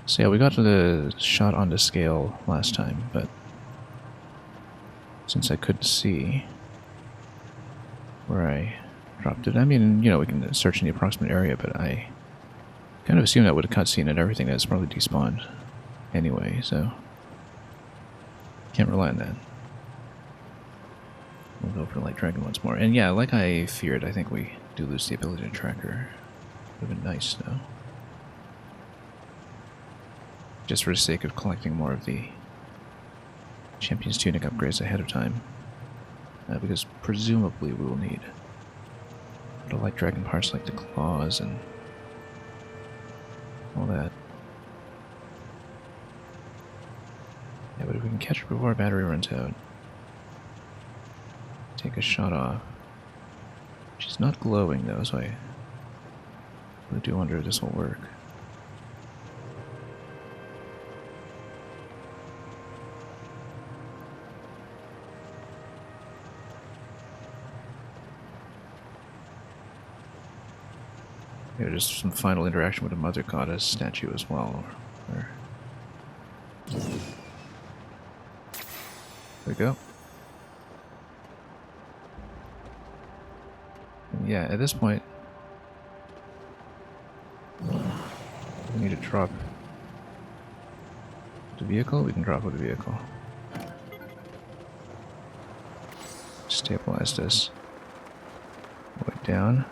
So yeah, we got to the shot on the scale last time, but since I couldn't see where I dropped it, I mean, you know, we can search in the approximate area, but I kind of assumed that with a cutscene and everything that's probably despawned anyway, so can't rely on that. We'll go for Light Dragon once more. And yeah, like I feared, I think we do lose the ability to track her. Would have been nice, though. Just for the sake of collecting more of the Champion's Tunic upgrades ahead of time. Because presumably we will need the Light Dragon parts like the claws and all that. Yeah, but if we can catch her before our battery runs out, take a shot off. She's not glowing though, so I really do wonder if this will work. Yeah, just some final interaction with a Mother Goddess statue as well. There we go. And yeah, at this point, we need to drop the vehicle. We can drop with the vehicle. Stabilize this. Way down.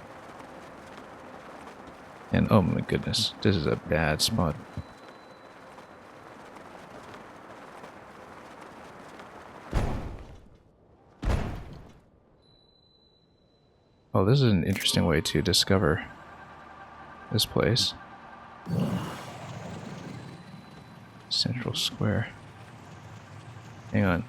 And oh my goodness, this is a bad spot. Oh, this is an interesting way to discover this place. Central Square. Hang on.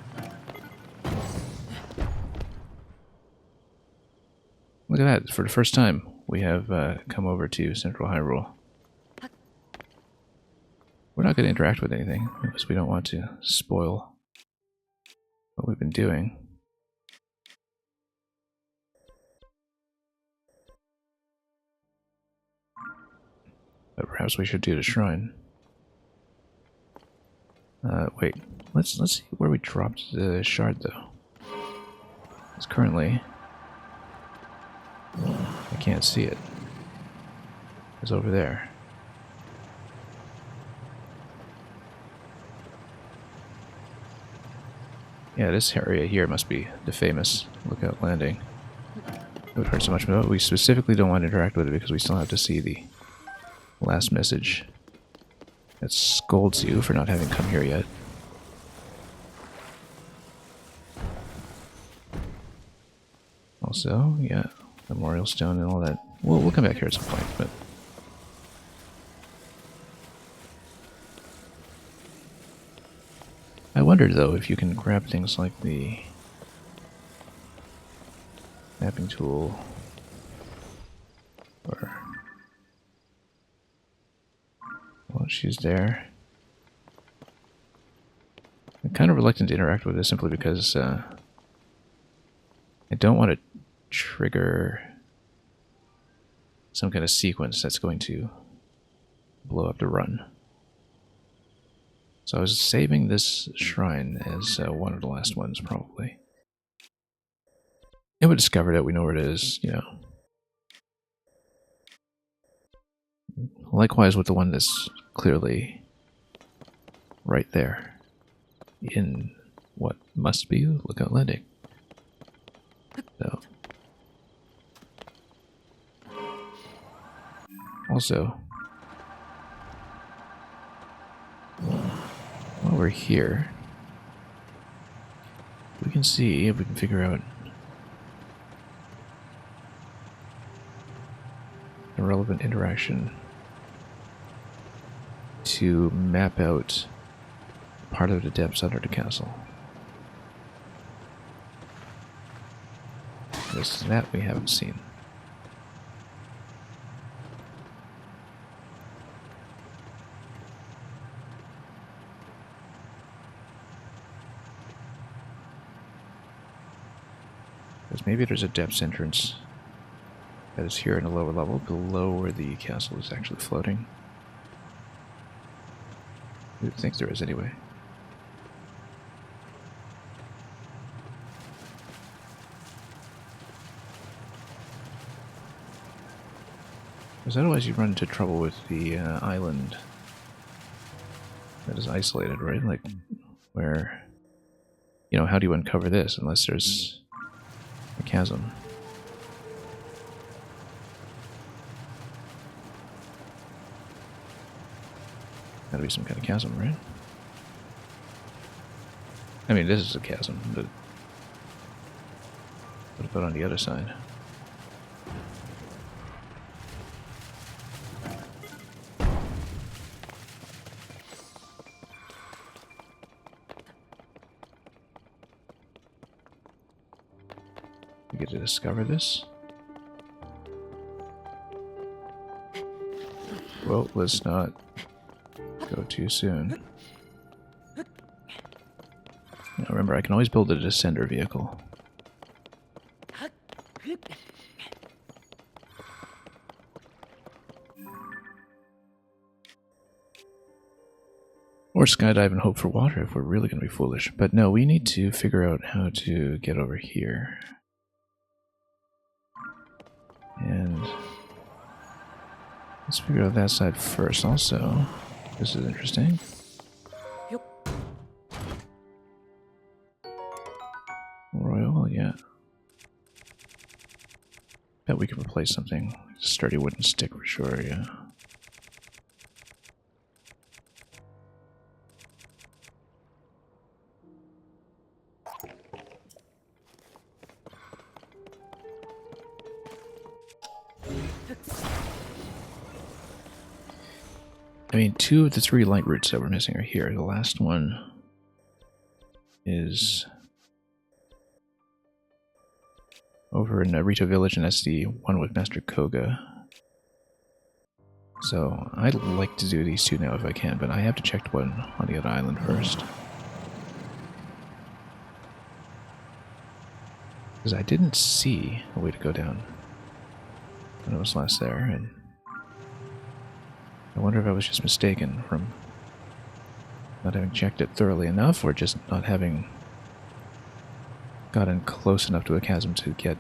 Look at that. For the first time, we have come over to Central Hyrule. We're not going to interact with anything, because we don't want to spoil what we've been doing. But perhaps we should do the shrine. Wait. Let's see where we dropped the shard, though. Because currently, I can't see it. It's over there. Yeah, this area here must be the famous Lookout Landing. We've heard so much about it. We specifically don't want to interact with it because we still have to see the last message that scolds you for not having come here yet. Also, yeah, Memorial Stone and all that. We'll come back here at some point, but I wonder though if you can grab things like the mapping tool or well, she's there. I'm kind of reluctant to interact with this simply because I don't want to trigger some kind of sequence that's going to blow up the run. So I was saving this shrine as one of the last ones, probably. And we discovered it, we know where it is, you know. Likewise with the one that's clearly right there in what must be Lookout Landing. So. Also, while we're here, we can see if we can figure out the relevant interaction to map out part of the depths under the castle. That we haven't seen. Because maybe there's a depths entrance that is here in a lower level, below where the castle is actually floating. I would think there is anyway. Because otherwise you run into trouble with the island that is isolated, right? Like, where, you know, how do you uncover this unless there's a chasm? Gotta be some kind of chasm, right? I mean, this is a chasm, but what about on the other side? We get to discover this. Well, let's not go too soon. Now remember, I can always build a descender vehicle. Or skydive and hope for water if we're really going to be foolish. But no, we need to figure out how to get over here. And let's figure out that side first also. This is interesting. Royal, yeah. Bet we can replace something sturdy wooden stick for sure, yeah. I mean, 2 of the 3 light roots that we're missing are here. The last one is over in Rito Village, and that's the one with Master Koga. So I'd like to do these 2 now if I can, but I have to check one on the other island first. Because I didn't see a way to go down when I was last there, and I wonder if I was just mistaken from not having checked it thoroughly enough, or just not having gotten close enough to a chasm to get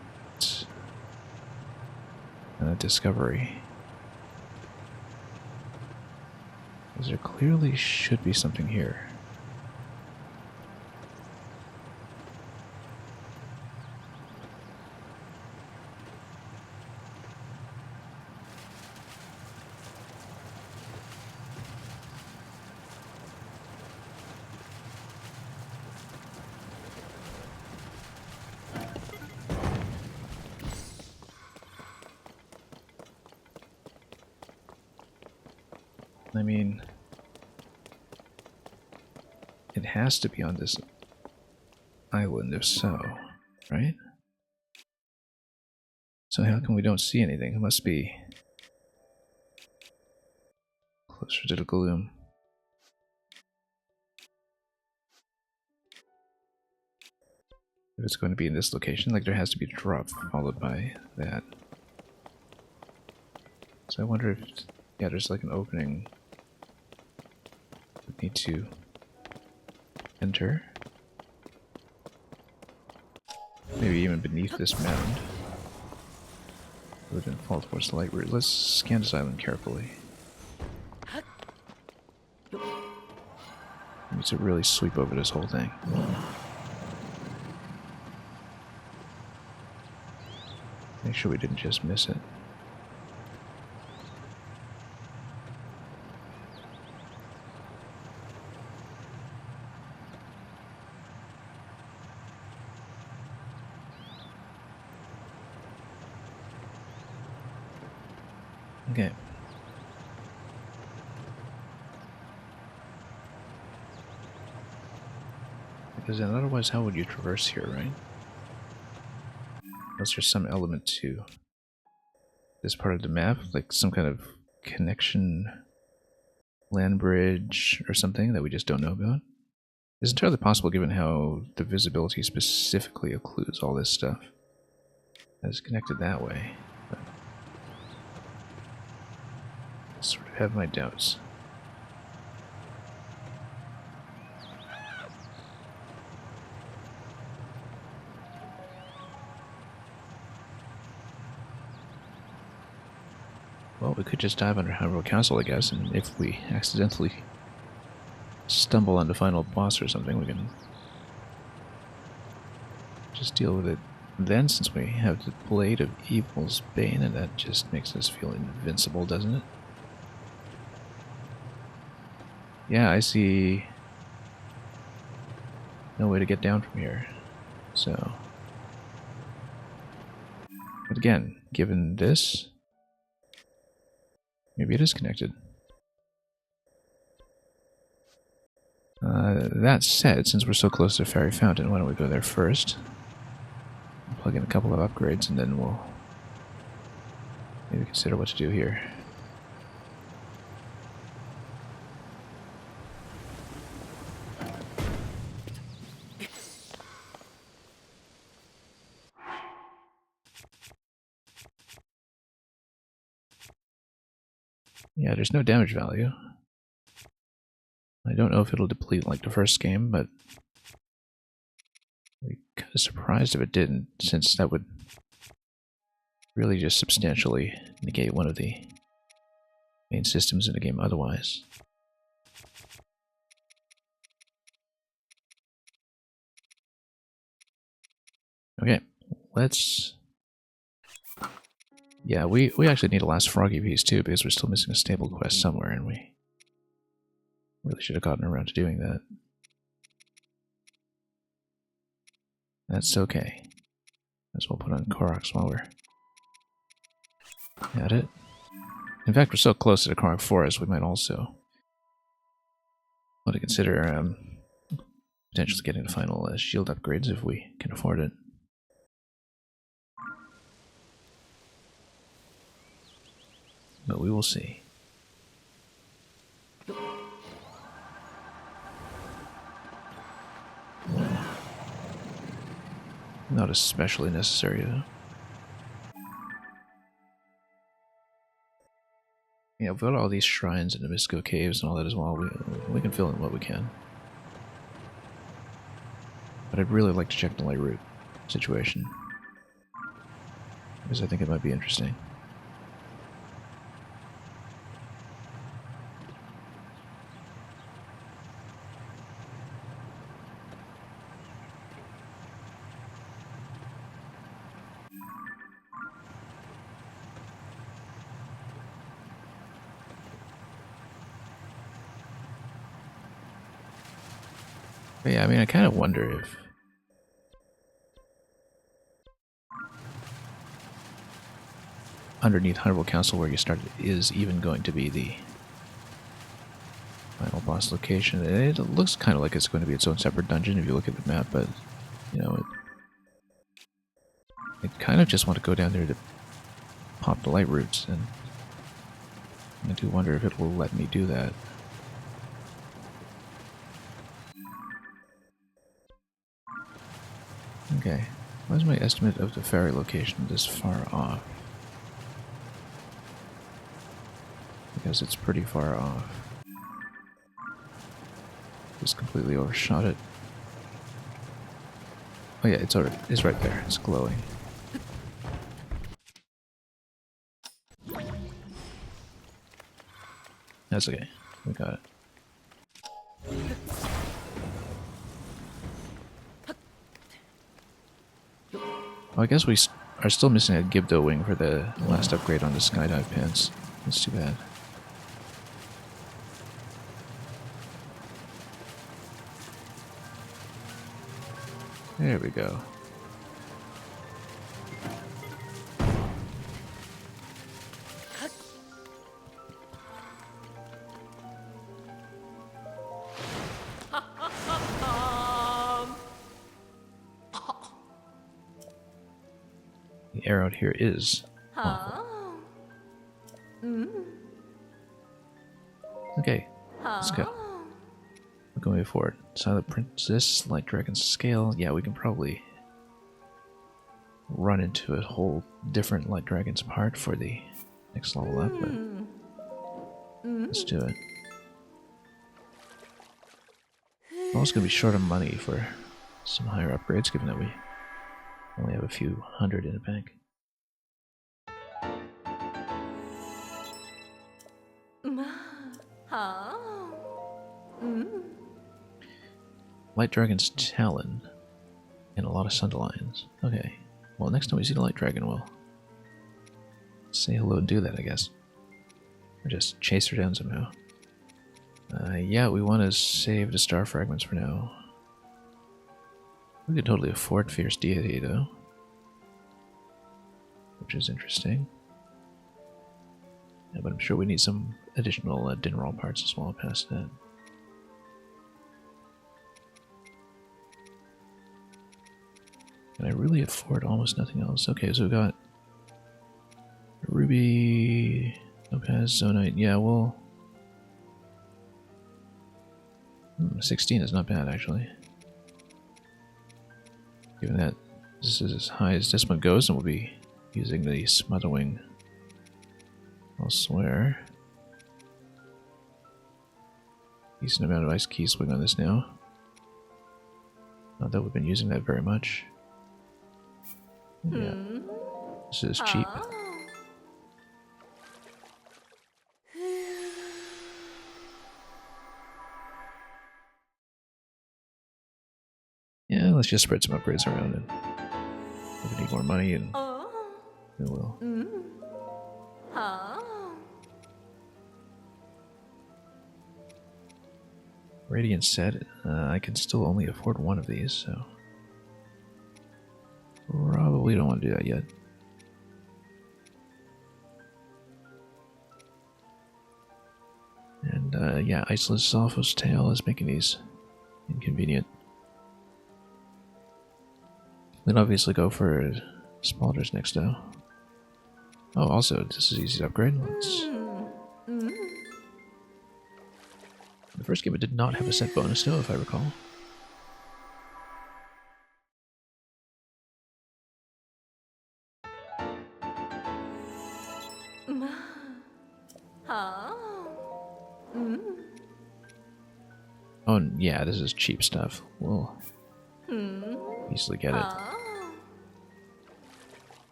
a discovery. Because there clearly should be something here. I mean, it has to be on this island if so, right? So how come we don't see anything? It must be closer to the gloom. If it's going to be in this location, like there has to be a drop followed by that. So I wonder if, yeah, there's like an opening. We need to enter. Maybe even beneath this mound. We didn't fall towards the light route. Let's scan this island carefully. We need to really sweep over this whole thing. Make sure we didn't just miss it. Okay. Because then otherwise how would you traverse here, right? Unless there's some element to this part of the map, like some kind of connection land bridge or something that we just don't know about. It's entirely possible given how the visibility specifically occludes all this stuff. It's connected that way. But I sort of have my doubts. Well, we could just dive under Hyrule Castle, I guess, and if we accidentally stumble on the final boss or something, we can just deal with it then, since we have the Blade of Evil's Bane, and that just makes us feel invincible, doesn't it? Yeah, I see no way to get down from here, so... But again, given this, maybe it is connected. That said, since we're so close to Fairy Fountain, why don't we go there first? Plug in a couple of upgrades, and then we'll maybe consider what to do here. Yeah, there's no damage value. I don't know if it'll deplete like the first game, but I'd be kind of surprised if it didn't, since that would really just substantially negate one of the main systems in the game otherwise. Okay, let's Yeah, we actually need a last froggy piece too, because we're still missing a stable quest somewhere, and we really should have gotten around to doing that. That's okay. As well put on Koroks while we're at it. In fact, we're so close to the Korok Forest, we might also want to consider potentially getting the final shield upgrades if we can afford it. But we will see. Not especially necessary, though. Yeah, we've got all these shrines and the mystical caves and all that as well. We can fill in what we can. But I'd really like to check the light route situation, because I think it might be interesting. But yeah, I mean, I kind of wonder if underneath Honorable Council, where you started, is even going to be the final boss location. It looks kind of like it's going to be its own separate dungeon if you look at the map, but, you know, I kind of just want to go down there to pop the light roots, and I do wonder if it will let me do that. Okay, why is my estimate of the ferry location this far off? Because it's pretty far off. Just completely overshot it. Oh yeah, it's right there. It's glowing. That's okay. We got it. Well, I guess we are still missing a Gibdo wing for the last upgrade on the skydive pants. That's too bad. There we go. The air out here is awful. Okay, let's go. We're going forward. Silent Princess, Light Dragon's Scale. Yeah, we can probably run into a whole different Light Dragon's part for the next level up, but let's do it. I'm also going to be short of money for some higher upgrades, given that we only have a few hundred in the bank. Light Dragon's Talon and a lot of Sunderlions. Okay. Well, next time we see the Light Dragon, we'll say hello and do that, I guess. Or just chase her down somehow. Yeah, we want to save the Star Fragments for now. We could totally afford Fierce Deity, though. Which is interesting. Yeah, but I'm sure we need some additional dinner roll parts as well past that. Can I really afford almost nothing else? Okay, so we've got Ruby, Topaz, Zonite. Yeah, well, 16 is not bad, actually. Given that this is as high as this one goes, and we'll be using the Smotherwing elsewhere. Decent amount of Ice Key Swing on this now. Not that we've been using that very much. Yeah, this is cheap. Yeah, let's just spread some upgrades around, and if we need more money, and we will. Radiant said I can still only afford one of these, so probably don't want to do that yet. And yeah, Iceless Zolfo's tail is making these inconvenient. Then obviously go for Spalders next though. Oh, also, this is easy to upgrade. Let's... The first game it did not have a set bonus though, if I recall. Oh, yeah, this is cheap stuff. We'll easily get it.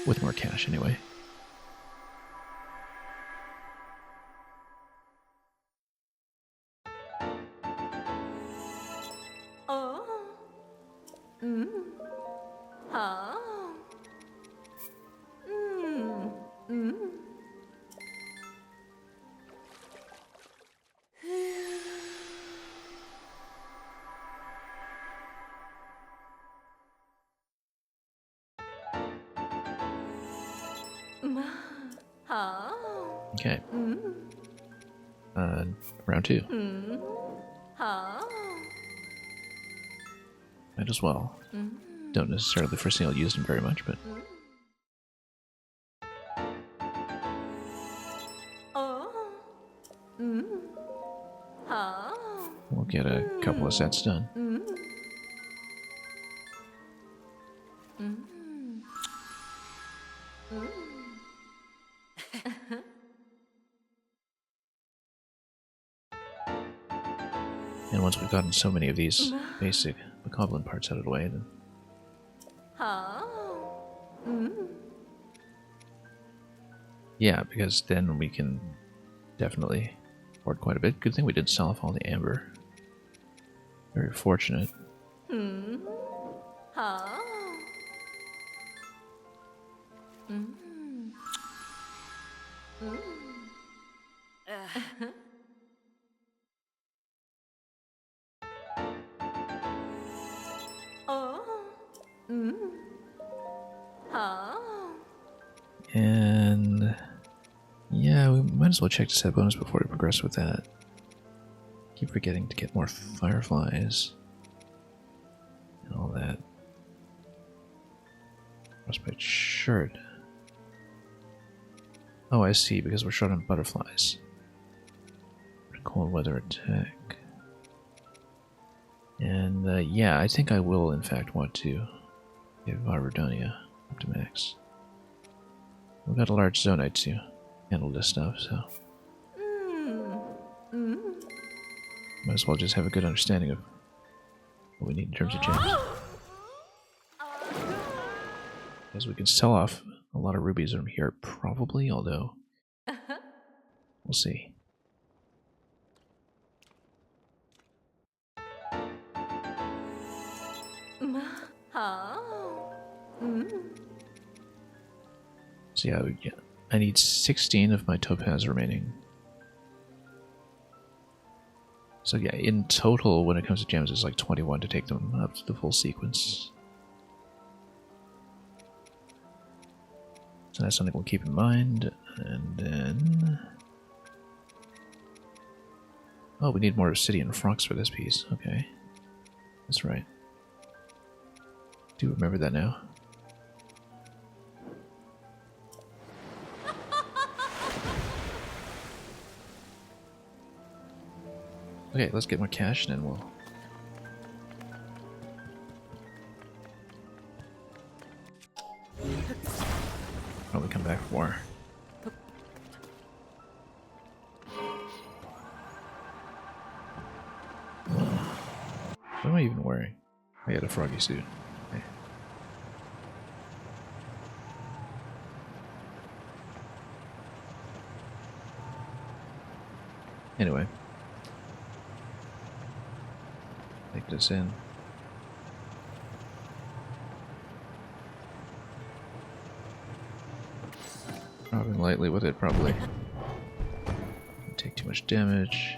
With more cash, anyway. Okay. Round two. Might as well. Don't necessarily foresee I'll use them very much, but... We'll get a couple of sets done. And once we've gotten so many of these basic Bokoblin parts out of the way, then... Yeah, because then we can definitely afford quite a bit. Good thing we didn't sell off all the amber. Very fortunate. And yeah, we might as well check the set bonus before we progress with that. Keep forgetting to get more fireflies and all that. Frostbite shirt. Oh, I see, because we're short on butterflies. Cold weather attack. And yeah, I think I will in fact want to give Vardonia up to max. We've got a large zonite to handle this stuff, so might as well just have a good understanding of what we need in terms of gems. Because we can sell off a lot of rubies from here, probably, although we'll see. So yeah, I need 16 of my topaz remaining. So yeah, in total, when it comes to gems, it's like 21 to take them up to the full sequence. So that's something we'll keep in mind. And then... Oh, we need more obsidian frogs for this piece. Okay. That's right. Do remember that now. Okay, let's get more cash and then we'll... probably come back for more. What am I even wearing? I got a froggy suit. Okay. Anyway. Take this in. Dropping lightly with it, probably. Don't take too much damage.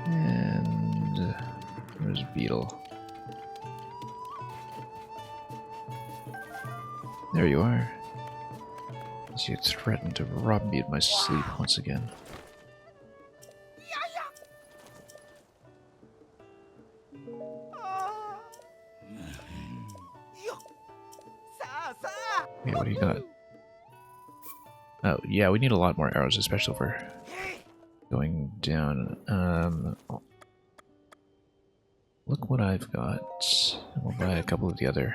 And there's a beetle. There you are. As you threaten to rob me of my sleep once again. Okay, what do you got? Oh, yeah, we need a lot more arrows, especially for going down. Look what I've got. We'll buy a couple of the other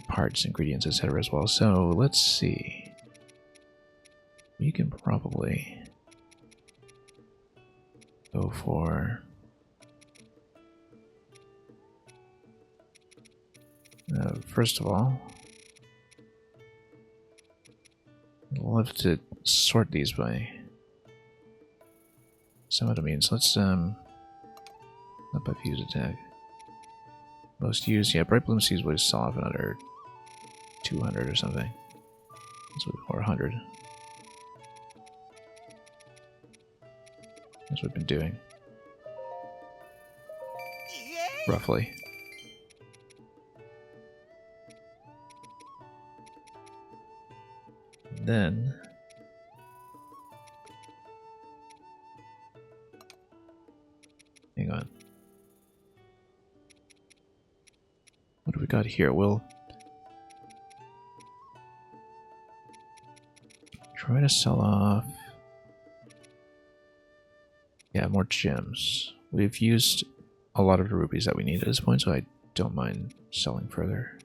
parts, ingredients, etc. as well. So, let's see. We can probably go for... first of all, we'll have to sort these by some other means. Let's, not by fuse attack. Most used, yeah, Bright Bloom Seeds would sell off another 200 or something. Or 100. That's what we've been doing. Roughly. Then hang on. What do we got here? We'll try to sell off. Yeah, more gems. We've used a lot of the rupees that we need at this point, so I don't mind selling further.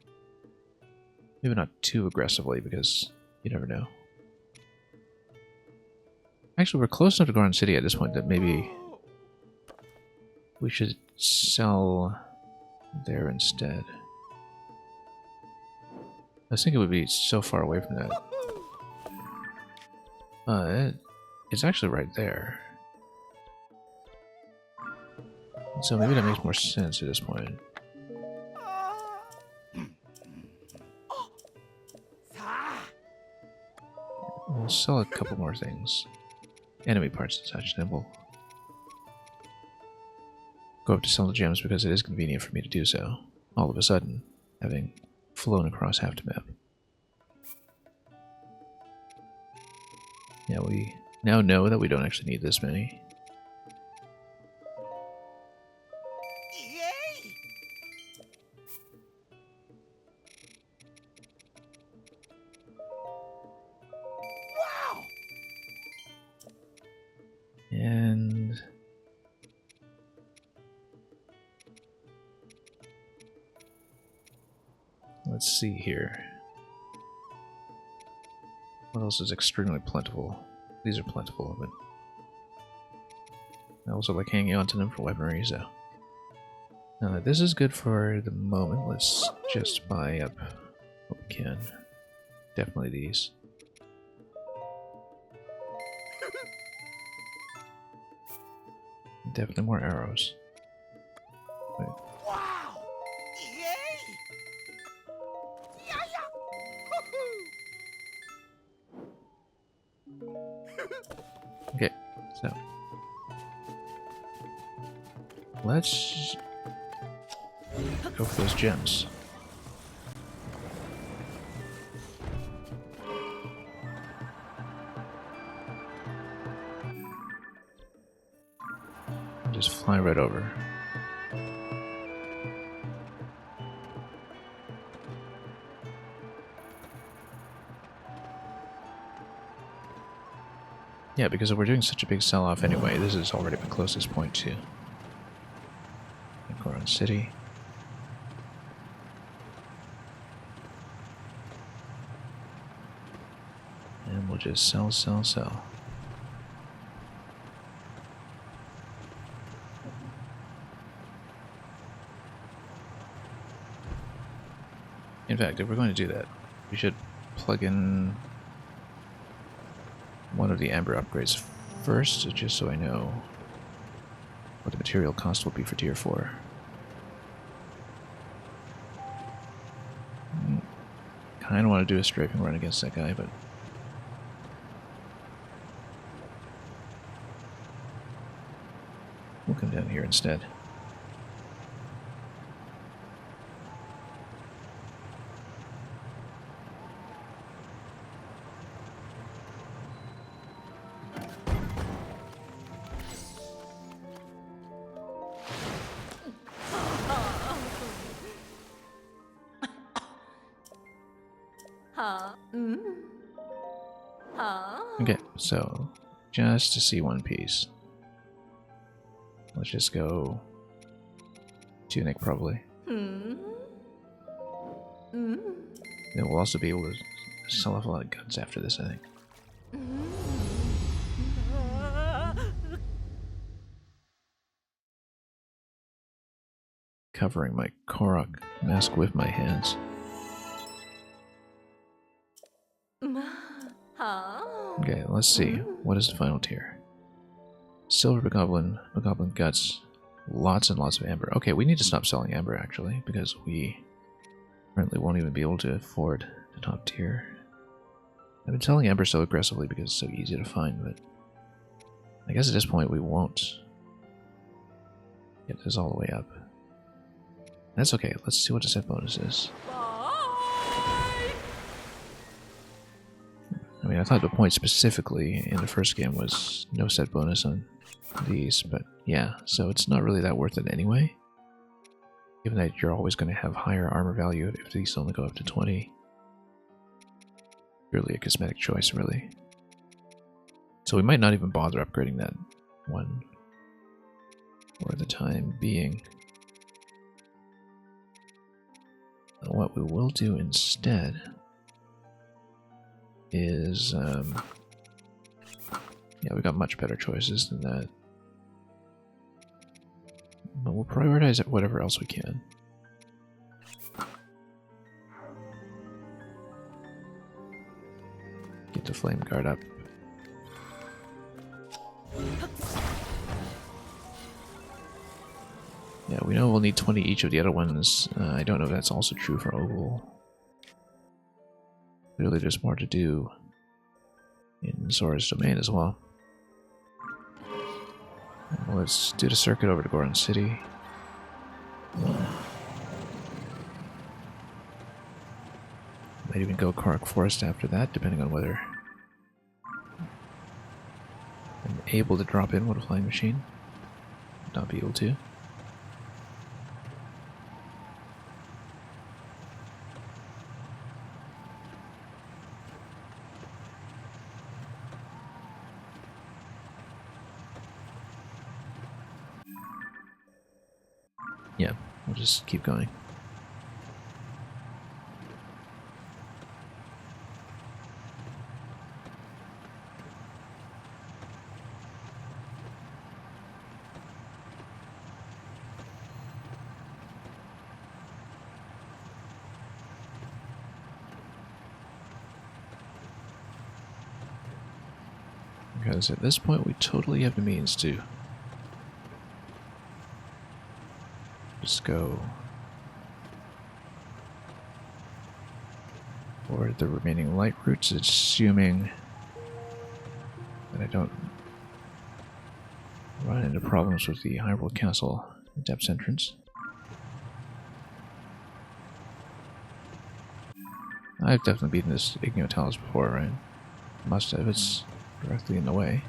Maybe not too aggressively, because you never know. Actually, we're close enough to Goron City at this point that maybe we should sell there instead. I was thinking it would be so far away from that. It's actually right there. So maybe that makes more sense at this point. We'll sell a couple more things. Enemy parts and such, then we'll go up to sell the gems because it is convenient for me to do so. All of a sudden, having flown across half the map. Yeah, we now know that we don't actually need this many. And let's see here. What else is extremely plentiful? These are plentiful, but I also like hanging on to them for weaponry, so. This is good for the moment. Let's just buy up what we can. Definitely these. Definitely more arrows. Wait. Wow! Yay! Okay, so let's go for those gems. Just fly right over. Yeah, because we're doing such a big sell-off anyway, this is already the closest point to Goron City. And we'll just sell, sell, sell. In fact, if we're going to do that, we should plug in one of the amber upgrades first, just so I know what the material cost will be for tier 4. kind of want to do a strafing run against that guy, but we'll come down here instead. Okay, so just to see one piece, let's just go tunic probably. Then we'll also be able to sell off a lot of guns after this, I think. Covering my Korok mask with my hands. Okay, let's see. What is the final tier? Silver Bokoblin, Bokoblin Guts, lots and lots of Amber. Okay, we need to stop selling Amber actually, because we currently won't even be able to afford the top tier. I've been selling Amber so aggressively because it's so easy to find, but I guess at this point we won't get this all the way up. That's okay, let's see what the set bonus is. I mean, I thought the point specifically in the first game was no set bonus on these, but yeah, so it's not really that worth it anyway. Given that you're always going to have higher armor value if these only go up to 20. Purely a cosmetic choice, really. So we might not even bother upgrading that one for the time being. What we will do instead is, yeah, we got much better choices than that. But we'll prioritize whatever else we can. Get the flame guard up. Yeah, we know we'll need 20 each of the other ones. I don't know if that's also true for Oval. Clearly there's more to do in Zora's domain as well. Well, let's do the circuit over to Goron City. Might even go Korok Forest after that, depending on whether I'm able to drop in with a flying machine. Not be able to. Yeah, we'll just keep going. Because at this point we totally have the means to just go for the remaining light routes, assuming that I don't run into problems with the Hyrule Castle depths entrance. I've definitely beaten this Igneo Talus before, right? Must have, it's directly in the way.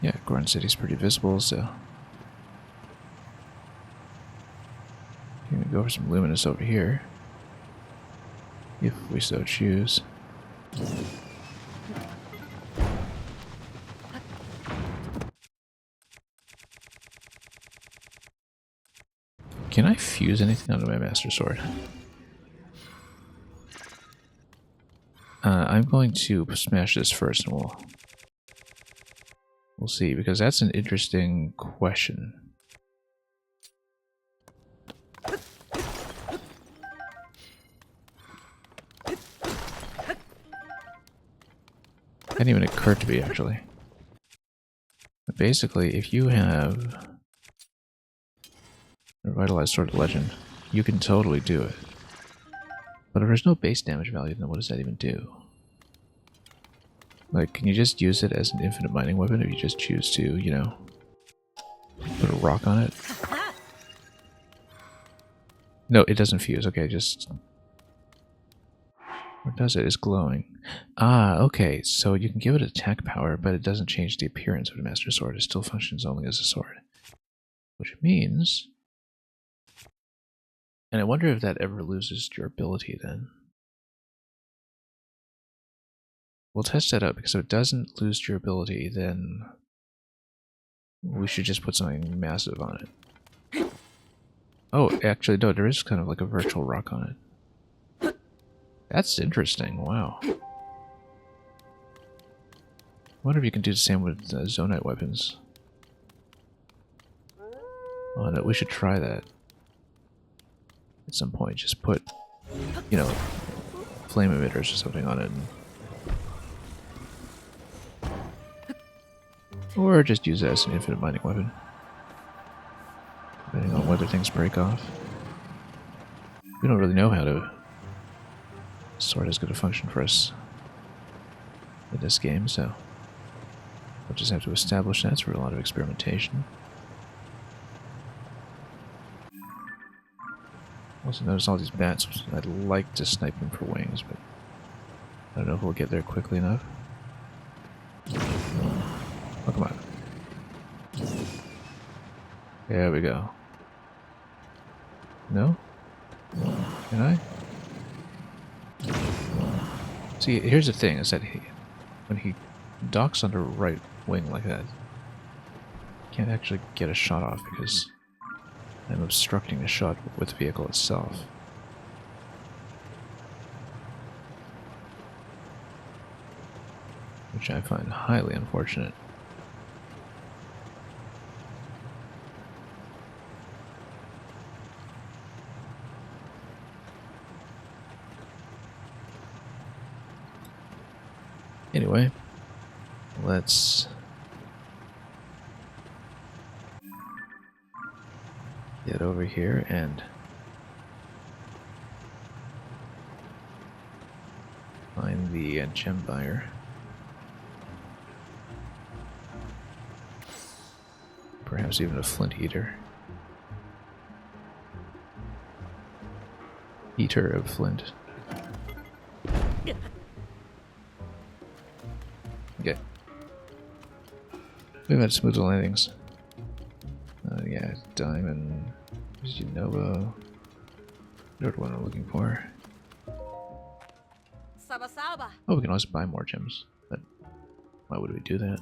Yeah, Goron City's pretty visible, so I'm gonna go for some Luminous over here, if we so choose. Can I fuse anything onto my Master Sword? I'm going to smash this first, and we'll see, because that's an interesting question. Hadn't even occurred to me, actually. But basically, if you have a Revitalized Sword of Legend, you can totally do it. But if there's no base damage value, then what does that even do? Like, can you just use it as an infinite mining weapon if you just choose to, you know, put a rock on it? No, it doesn't fuse. Okay, just... What does it? It's glowing. Ah, okay. So you can give it attack power, but it doesn't change the appearance of the Master Sword. It still functions only as a sword. Which means... And I wonder if that ever loses durability then. We'll test that out, because if it doesn't lose durability, then we should just put something massive on it. Oh, actually, no, there is kind of like a virtual rock on it. That's interesting, wow. I wonder if you can do the same with Zonite weapons. Oh no, we should try that. At some point, just put, you know, flame emitters or something on it. Or just use it as an infinite mining weapon. Depending on whether things break off. We don't really know how the sword is going to function for us in this game, so we'll just have to establish that through a lot of experimentation. Also notice all these bats. I'd like to snipe them for wings, but I don't know if we'll get there quickly enough. Oh, come on. There we go. No? Can I? See, here's the thing, is that when he docks on the right wing like that, he can't actually get a shot off because I'm obstructing the shot with the vehicle itself. Which I find highly unfortunate. Anyway, let's get over here and find the gem buyer. Perhaps even a flint eater. Eater of flint. Okay. We've had smooth landings. Yeah, diamond, Genova. Third one I'm looking for. Oh, we can also buy more gems. But why would we do that?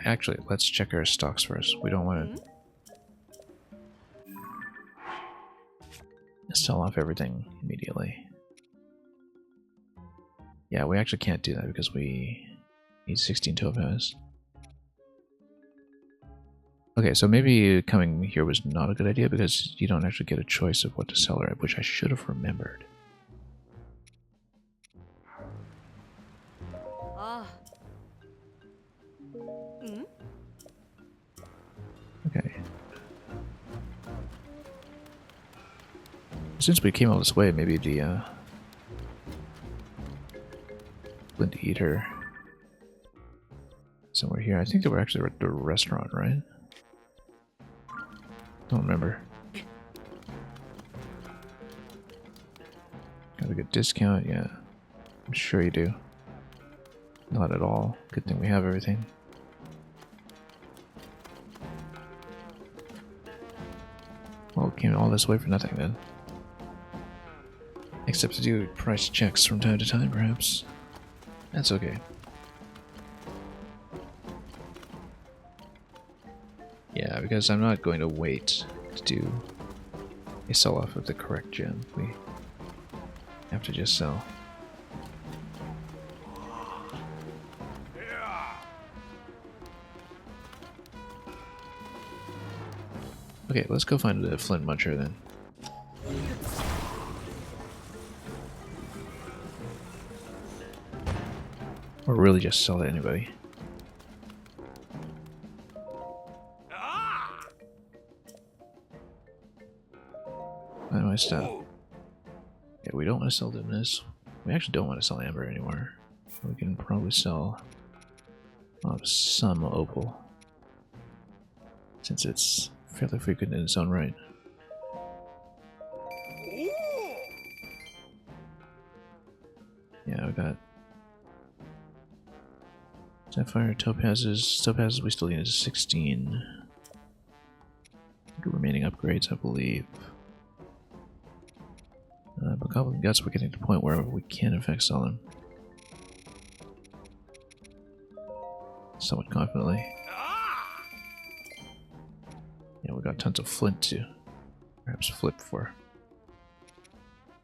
Actually, let's check our stocks first. We don't want to sell off everything immediately. Yeah, we actually can't do that because we need 16 topaz. Okay, so maybe coming here was not a good idea because you don't actually get a choice of what to sell her at, which I should have remembered. Okay. Since we came all this way, maybe the Flint Eater somewhere here. I think they were actually at the restaurant, right? Don't remember. Got a good discount, yeah. I'm sure you do. Not at all. Good thing we have everything. Well, we came all this way for nothing then. Except to do price checks from time to time, perhaps. That's okay. Yeah, because I'm not going to wait to do a sell-off of the correct gem. We have to just sell. Okay, let's go find the Flint Muncher then. Or really just sell to anybody. Buy my stuff. Yeah, we don't want to sell them this. We actually don't want to sell amber anymore. We can probably sell some opal, since it's fairly frequent in its own right. Yeah, we got sapphire, topazes. Topazes we still need is 16. Remaining upgrades, I believe. But goblin guts, we're getting to the point where we can in fact sell them. Somewhat confidently. Yeah, we got tons of flint too. Perhaps flip for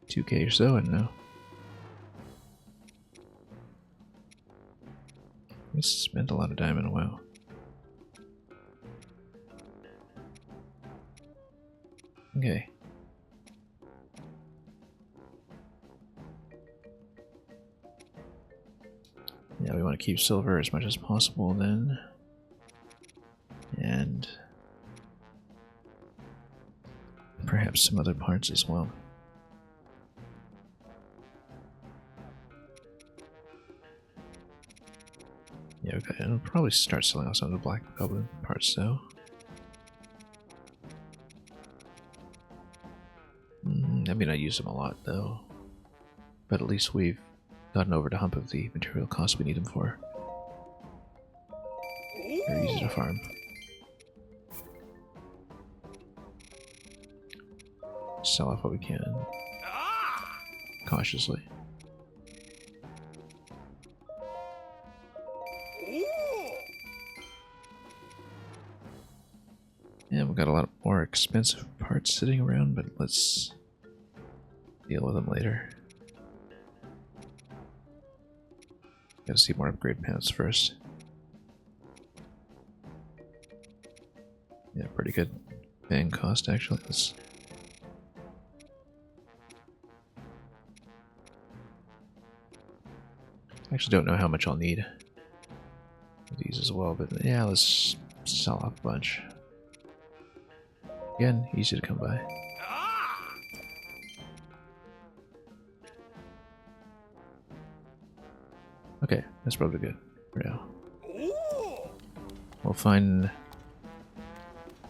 2k or so, I don't know. We spent a lot of diamond, wow. Okay. Yeah, we want to keep silver as much as possible then. And perhaps some other parts as well. Yeah, okay, and we'll probably start selling off some of the black goblin parts though. I mean, I use them a lot though. But at least we've gotten over the hump of the material costs we need them for. They're easy to farm. Sell off what we can. Cautiously. Yeah, we've got a lot more expensive parts sitting around, but let's deal with them later. Gotta see more upgrade paths first. Yeah, pretty good bang cost actually. Let's actually don't know how much I'll need of these as well, but yeah, let's sell off a bunch. Again, easy to come by. Okay, that's probably good for now. We'll find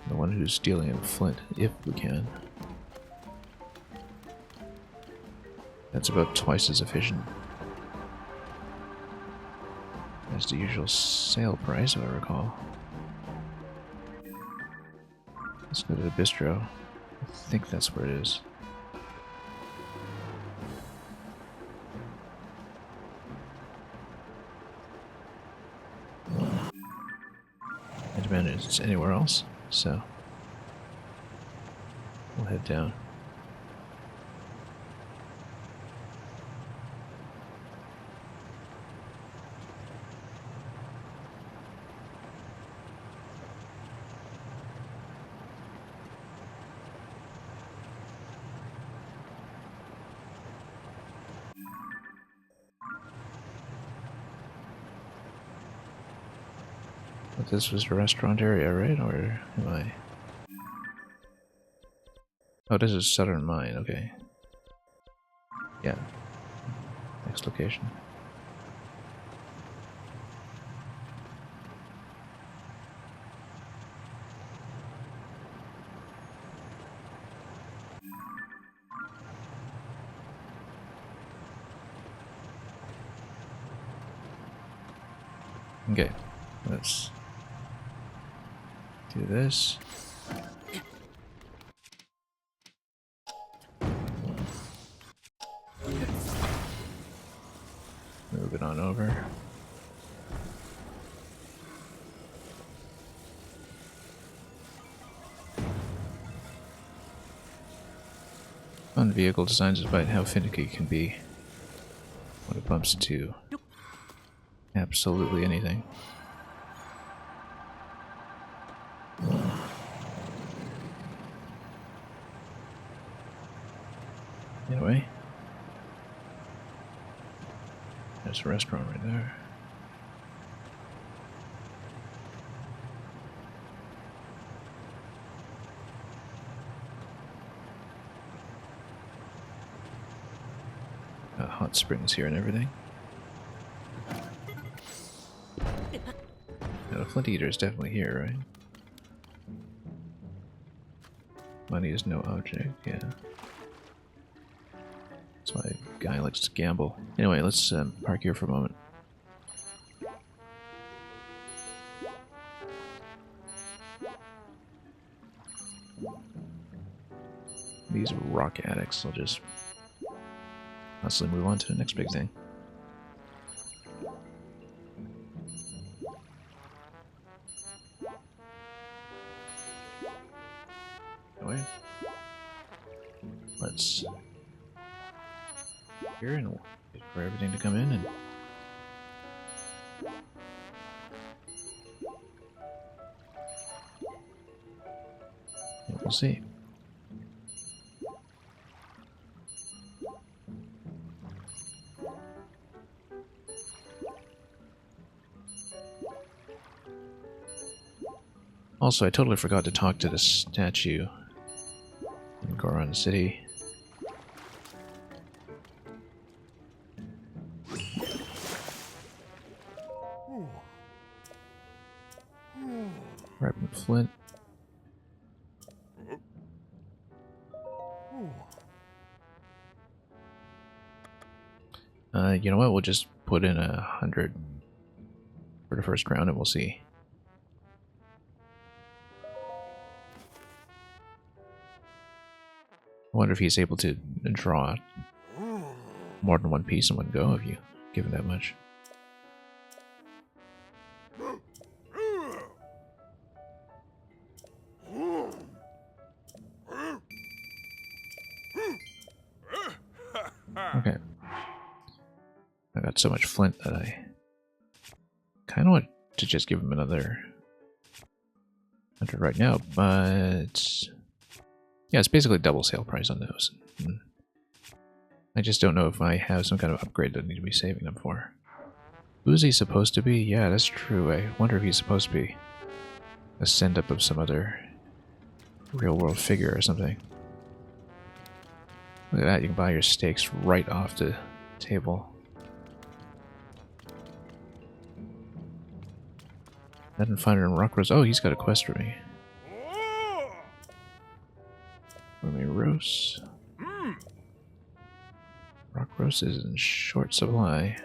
the one who's dealing in flint, if we can. That's about twice as efficient as the usual sale price, if I recall. Let's go to the bistro. I think that's where it is. I demand it's anywhere else, so we'll head down. But this was a restaurant area, right? Or am I? Oh, this is Southern Mine, okay. Yeah. Next location. Okay, let's do this. Move it on over. Fun vehicle designs despite how finicky it can be when it bumps into absolutely anything. Anyway, there's a restaurant right there. hot springs here and everything. Now, the flint eater is definitely here, right? Money is no object, yeah. That's why a guy likes to gamble. Anyway, let's park here for a moment. These rock addicts will just constantly move on to the next big thing. Anyway, let's here and wait for everything to come in and we'll see. Also, I totally forgot to talk to the statue in Goron City. Right with Flint. You know what? We'll just put in 100 for the first round and we'll see. I wonder if he's able to draw more than one piece in one go if you give him that much. Okay. I got so much flint that I kind of want to just give him another 100 right now, but yeah, it's basically double sale price on those. I just don't know if I have some kind of upgrade that I need to be saving them for. Who's he supposed to be? Yeah, that's true. I wonder if he's supposed to be a send-up of some other real-world figure or something. Look at that, you can buy your steaks right off the table. I didn't find her in Rockrose. Oh, he's got a quest for me. Let me roast. Rockrose is in short supply.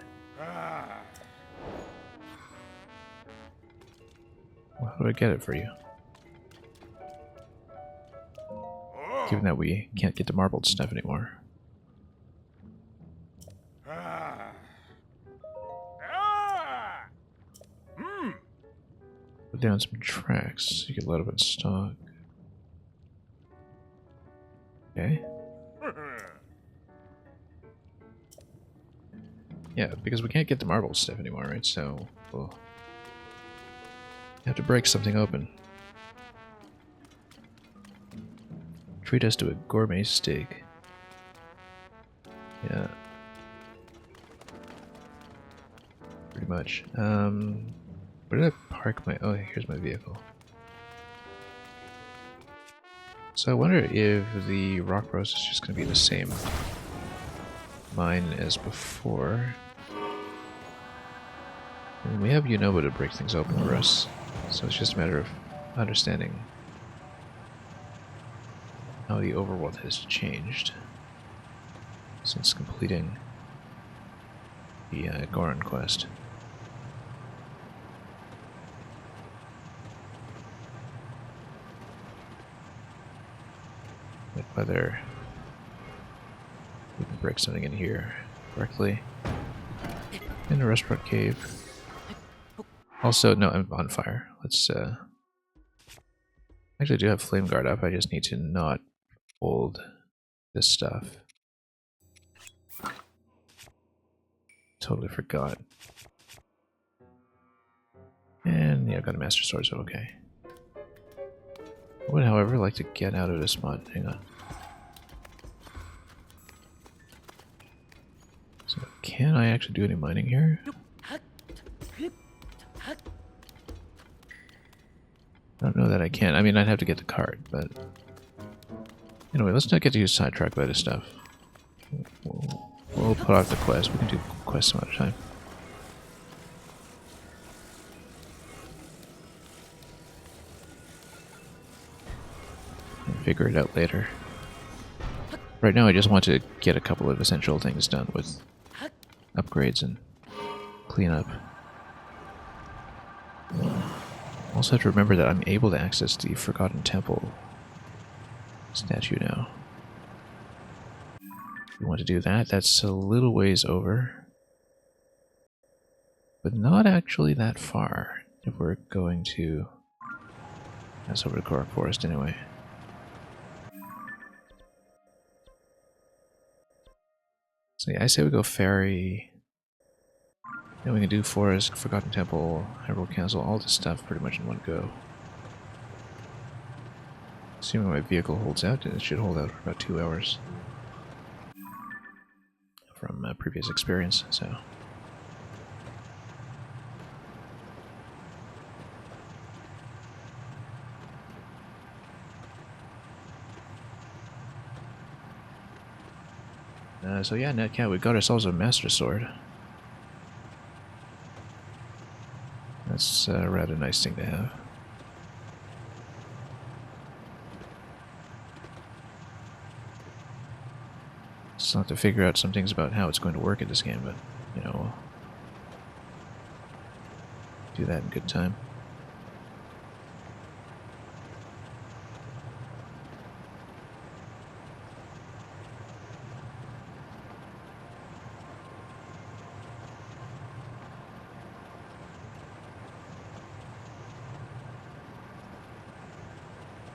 Well, how do I get it for you? Given that we can't get the marbled stuff anymore. Put down some tracks so you can load up in stock. Okay. Yeah, because we can't get the marble stuff anymore, right? So we'll have to break something open. Treat us to a gourmet steak. Yeah. Pretty much. Where did I park my... Oh, here's my vehicle. So I wonder if the rock roast is just going to be the same mine as before. And we have Yunobo to break things open for us, so it's just a matter of understanding how the overworld has changed since completing the Goron quest. Like whether we can break something in here correctly. In the restaurant cave. Also, no, I'm on fire. Let's, actually, I do have flame guard up. I just need to not hold this stuff. Totally forgot. And yeah, I've got a master sword, so okay. I would, however, like to get out of this mod. Hang on. So, can I actually do any mining here? I don't know that I can. I mean, I'd have to get the card, but... Anyway, let's not get too sidetracked by this stuff. Whoa. We'll put off the quest. We can do quests some other time. And figure it out later. Right now I just want to get a couple of essential things done with upgrades and cleanup. Also have to remember that I'm able to access the Forgotten Temple statue now. If you want to do that, that's a little ways over. But not actually that far, if we're going to... That's over to Korok Forest anyway. So yeah, I say we go ferry. Then we can do Forest, Forgotten Temple, Hyrule Castle, all this stuff pretty much in one go. Assuming my vehicle holds out, and it should hold out for about 2 hours. From previous experience, so... so yeah, Netcat, we got ourselves a Master Sword. That's a rather nice thing to have. Still have to figure out some things about how it's going to work in this game, but, you know, we'll do that in good time.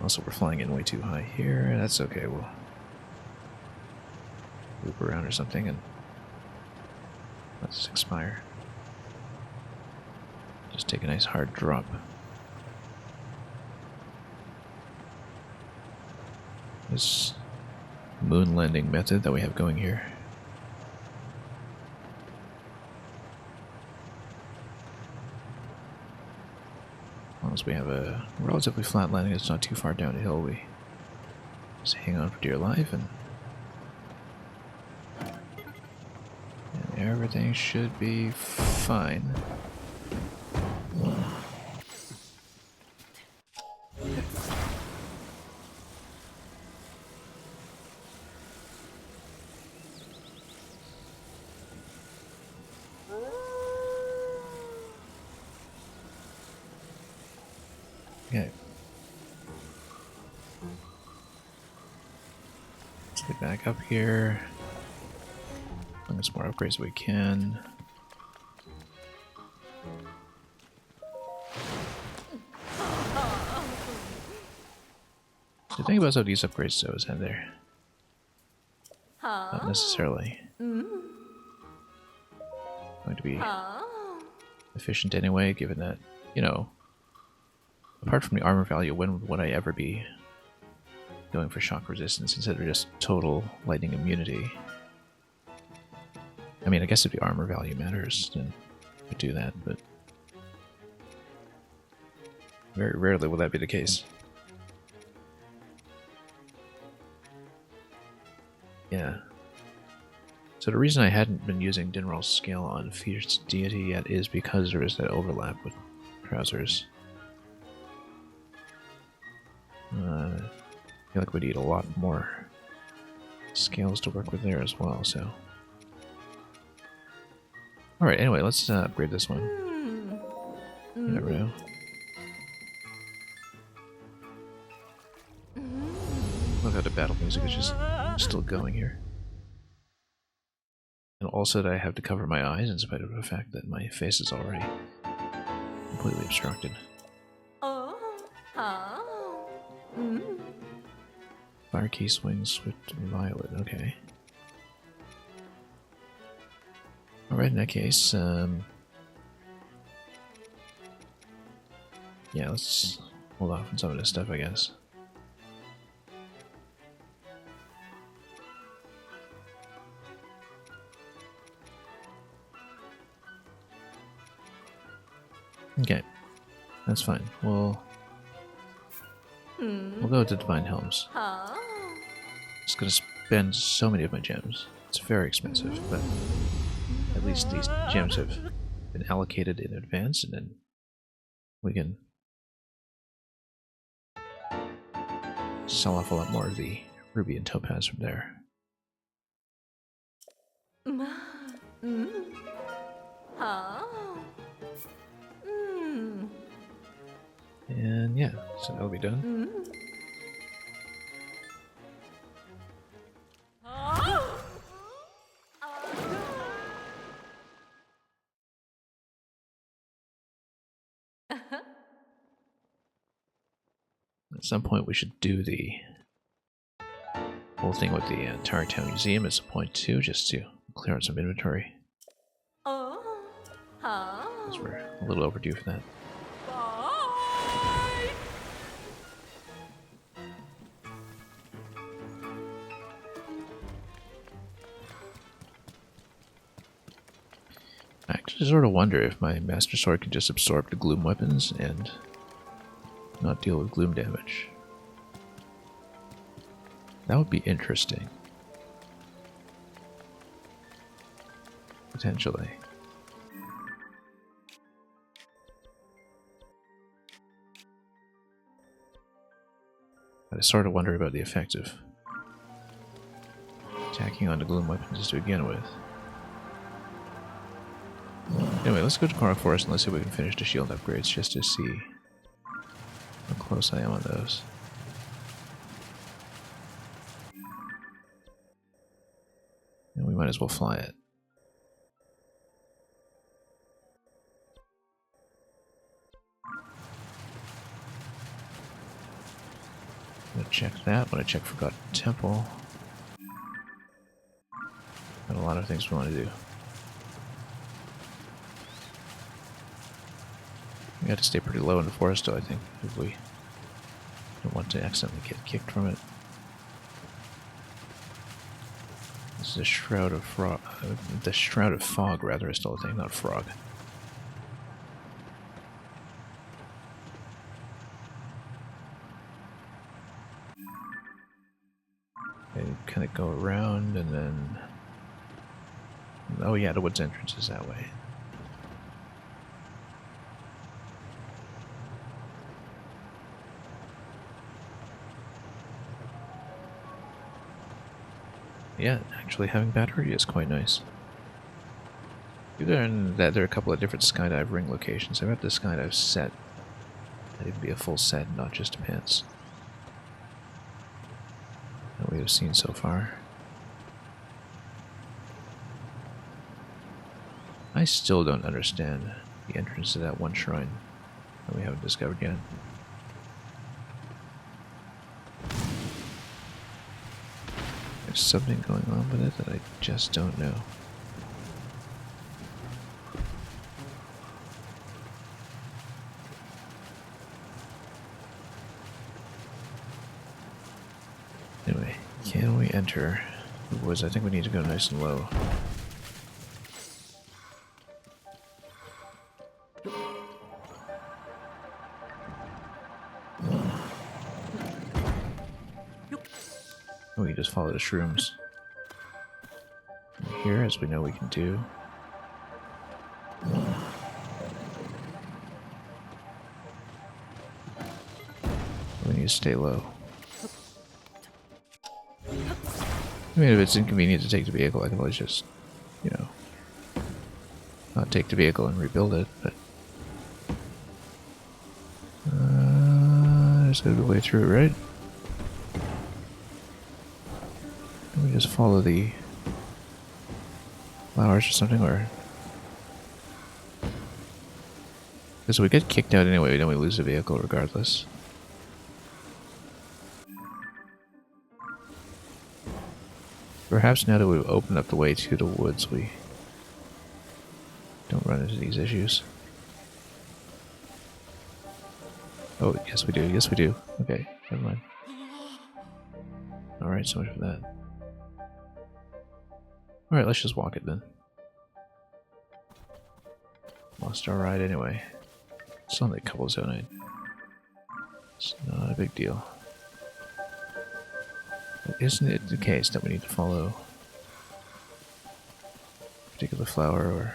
Also, we're flying in way too high here. That's okay, we'll loop around or something and let this expire. Just take a nice hard drop. This moon landing method that we have going here. As long as we have a relatively flat landing, it's not too far down the hill, we just hang on for dear life and everything should be fine. Okay. Let's get back up here. Bring us more upgrades as we can. The thing about some of these upgrades though is that they're not necessarily going to be efficient anyway, given that, you know, apart from the armor value, when would I ever be going for shock resistance instead of just total lightning immunity? I mean, I guess if the armor value matters, then I do that, but very rarely will that be the case. Yeah. So the reason I hadn't been using Dinral's scale on Fierce Deity yet is because there is that overlap with Trousers. I feel like we need a lot more scales to work with there as well, so... Alright, anyway, let's upgrade this one. You never know. Love how the battle music is just still going here. And also that I have to cover my eyes in spite of the fact that my face is already completely obstructed. Fire key swing, swift violet, okay. Alright, in that case, yeah, let's hold off on some of this stuff, I guess. Okay, that's fine. We'll go to Divine Helms. Just gonna spend so many of my gems. It's very expensive, but at least these gems have been allocated in advance, and then we can sell off a lot more of the ruby and topaz from there. And yeah, so that'll be done. At some point we should do the whole thing with the entire town museum as a point too, just to clear out some inventory. Because we're a little overdue for that. I actually sort of wonder if my Master Sword can just absorb the gloom weapons and not deal with gloom damage. That would be interesting. Potentially. But I sort of wonder about the effect of attacking onto gloom weapons to begin with. Anyway, let's go to Korok Forest and let's see if we can finish the shield upgrades just to see how close I am on those. And we might as well fly it. I'm gonna check that. I'm gonna check Forgotten Temple. Got a lot of things we want to do. We got to stay pretty low in the forest, though, I think, if we don't want to accidentally get kicked from it. This is a shroud of frog. The shroud of fog, rather, is still a thing, not frog. They kind of go around and then. Oh, yeah, the woods entrance is that way. Yeah, actually having battery is quite nice. You learn that there are a couple of different skydive ring locations. I've got the skydive set. That would be a full set, not just pants. That we have seen so far. I still don't understand the entrance to that one shrine that we haven't discovered yet. There's something going on with it that I just don't know. Anyway, can we enter the woods? I think we need to go nice and low. We just follow the shrooms. Here, as we know we can do. We need to stay low. I mean, if it's inconvenient to take the vehicle, I can always just, you know, not take the vehicle and rebuild it, but... there's a way through, right? We just follow the flowers or something, or... Because we get kicked out anyway, then we lose the vehicle regardless. Perhaps now that we've opened up the way to the woods, we don't run into these issues. Oh, yes we do, yes we do. Okay, never mind. Alright, so much for that. Alright, let's just walk it then. Lost our ride anyway. It's on the couple zone. It's not a big deal. But isn't it the case that we need to follow particular flower, or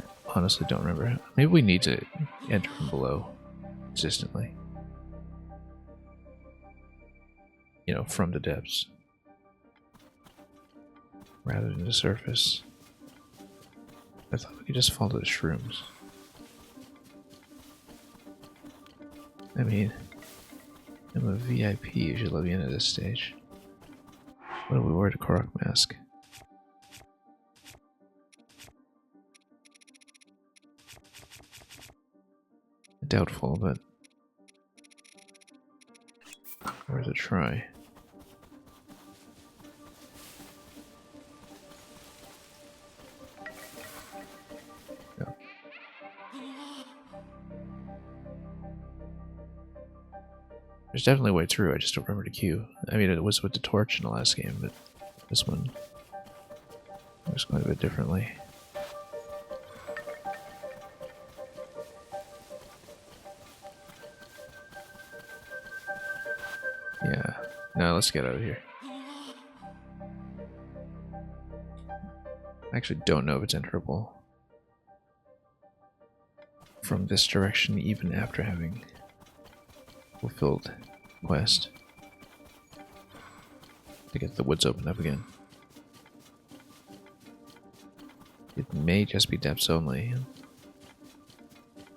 I honestly don't remember. Maybe we need to enter from below consistently. You know, from the depths. Rather than the surface. I thought we could just follow the shrooms. I mean, I'm a VIP, you should let me into this stage. What if we wore the Korok mask? Doubtful, but worth a try. No. There's definitely a way through, I just don't remember the queue. I mean, it was with the torch in the last game, but this one works quite a bit differently. Yeah. No, let's get out of here. I actually don't know if it's enterable from this direction, even after having fulfilled quest to get the woods opened up again. It may just be depths only.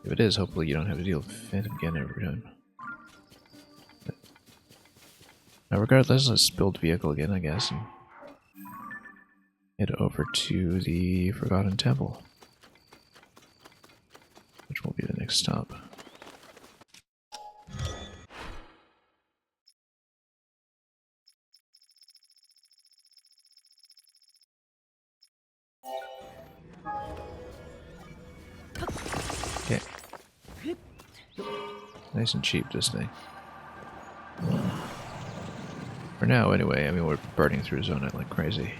If it is, hopefully you don't have to deal with Phantom again every time. But now regardless, let's build vehicle again, I guess, and head over to the Forgotten Temple, which will be the next stop. Okay. Nice and cheap, this thing. For now, anyway. I mean, we're burning through Zonite like crazy.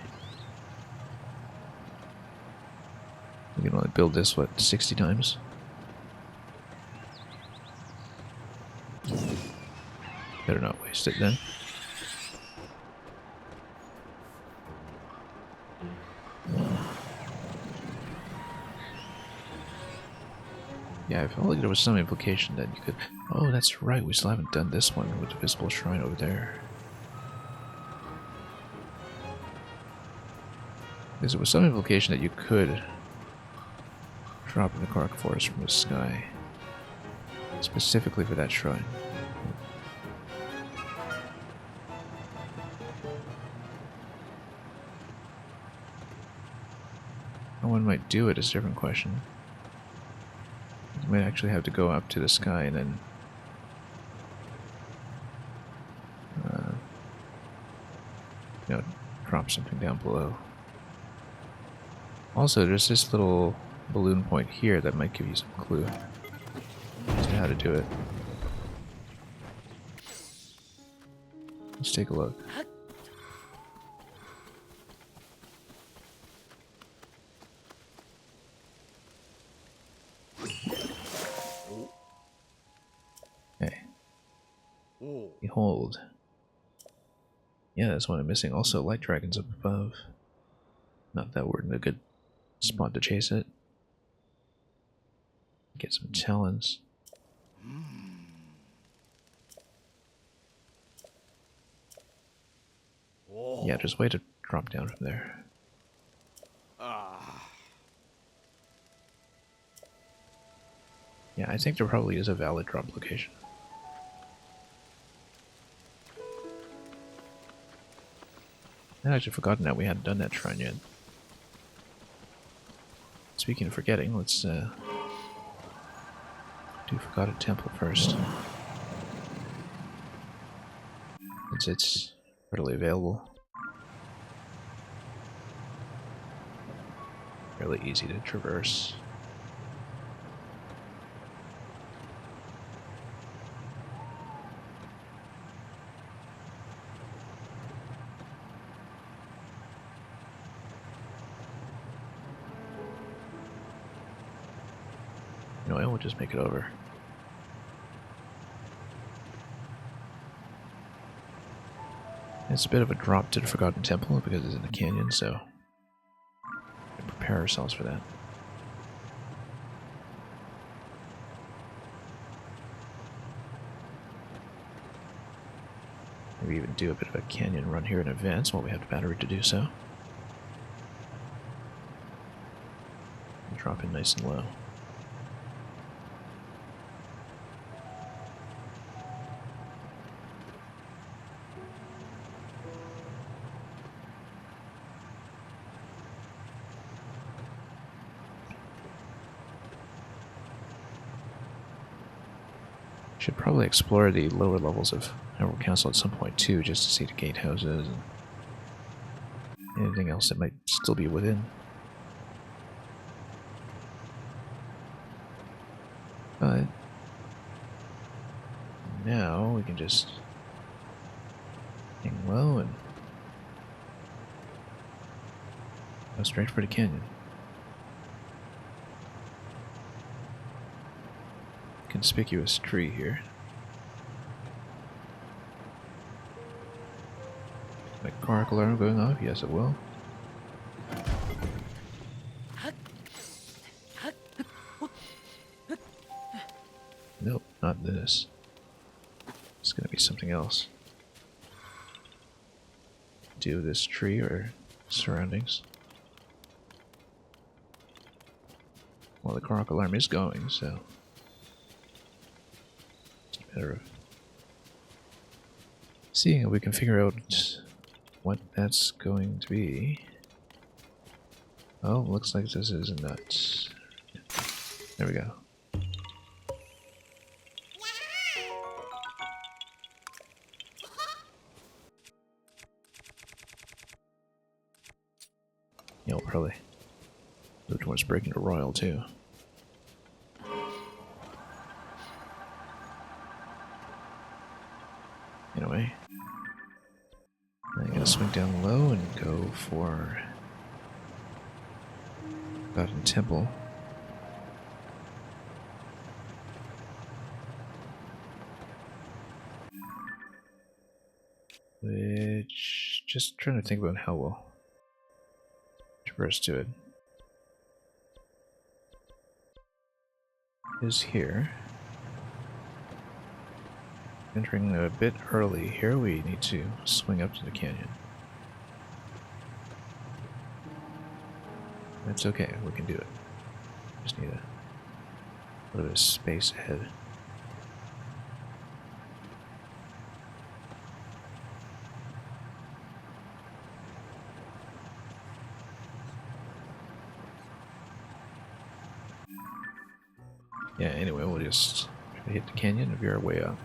We can only build this, what, 60 times? Better not waste it then. Yeah, I felt like there was some implication that you could... Oh, that's right, we still haven't done this one with the visible shrine over there. Because there was some implication that you could drop in the Korok Forest from the sky. Specifically for that shrine. How one might do it is a different question. You might actually have to go up to the sky and then you know, drop something down below. Also, there's this little balloon point here that might give you some clue as to how to do it. Let's take a look. Okay. Behold. Yeah, that's what I'm missing. Also, light dragons up above. Not that we're in a good spot to chase it. Get some talons. Yeah, there's a way to drop down from there. Yeah, I think there probably is a valid drop location. I'd actually forgotten that we hadn't done that shrine yet. Speaking of forgetting, let's do Forgotten Temple first. Since it's readily available. Fairly easy to traverse. You know, I will just make it over. It's a bit of a drop to the Forgotten Temple because it's in the canyon, so prepare ourselves for that. Maybe even do a bit of a canyon run here in advance while we have the battery to do so. And drop in nice and low. Should probably explore the lower levels of Emerald Castle at some point too, just to see the gatehouses and anything else that might still be within. But now we can just hang low and go straight for the canyon. Conspicuous tree here. My caracal alarm going off? Yes, it will. Nope, not this. It's gonna be something else. Do with this tree or surroundings. Well, the caracal alarm is going, so it's a matter of seeing if we can figure out what that's going to be. Oh, looks like this is nuts. There we go. You'll probably move towards breaking the royal too. Anyway, I'm gonna swing down low and go for Godin Temple. Which, just trying to think about how we'll traverse to it. Is here. Entering a bit early here, we need to swing up to the canyon. That's okay, we can do it. Just need a little bit of space ahead. Yeah, anyway, we'll just try to hit the canyon and veer our way up.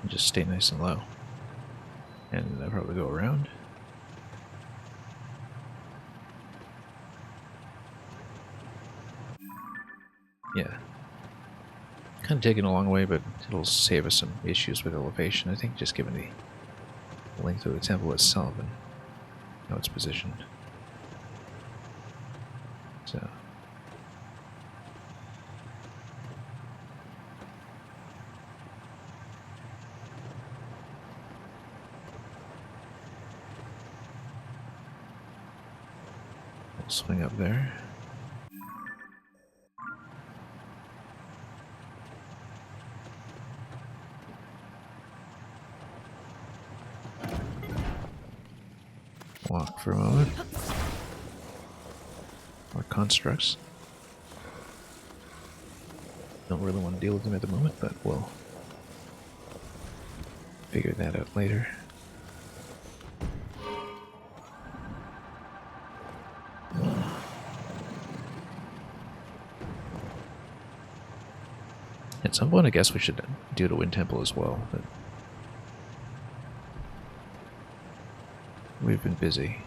And just stay nice and low. And I'll probably go around. Yeah. Kind of taking a long way, but it'll save us some issues with elevation, I think, just given the length of the temple itself and how it's positioned. So. We'll swing up there. Walk for a moment. More constructs. Don't really want to deal with them at the moment, but we'll figure that out later. At some point, I guess we should do the Wind Temple as well, but we've been busy.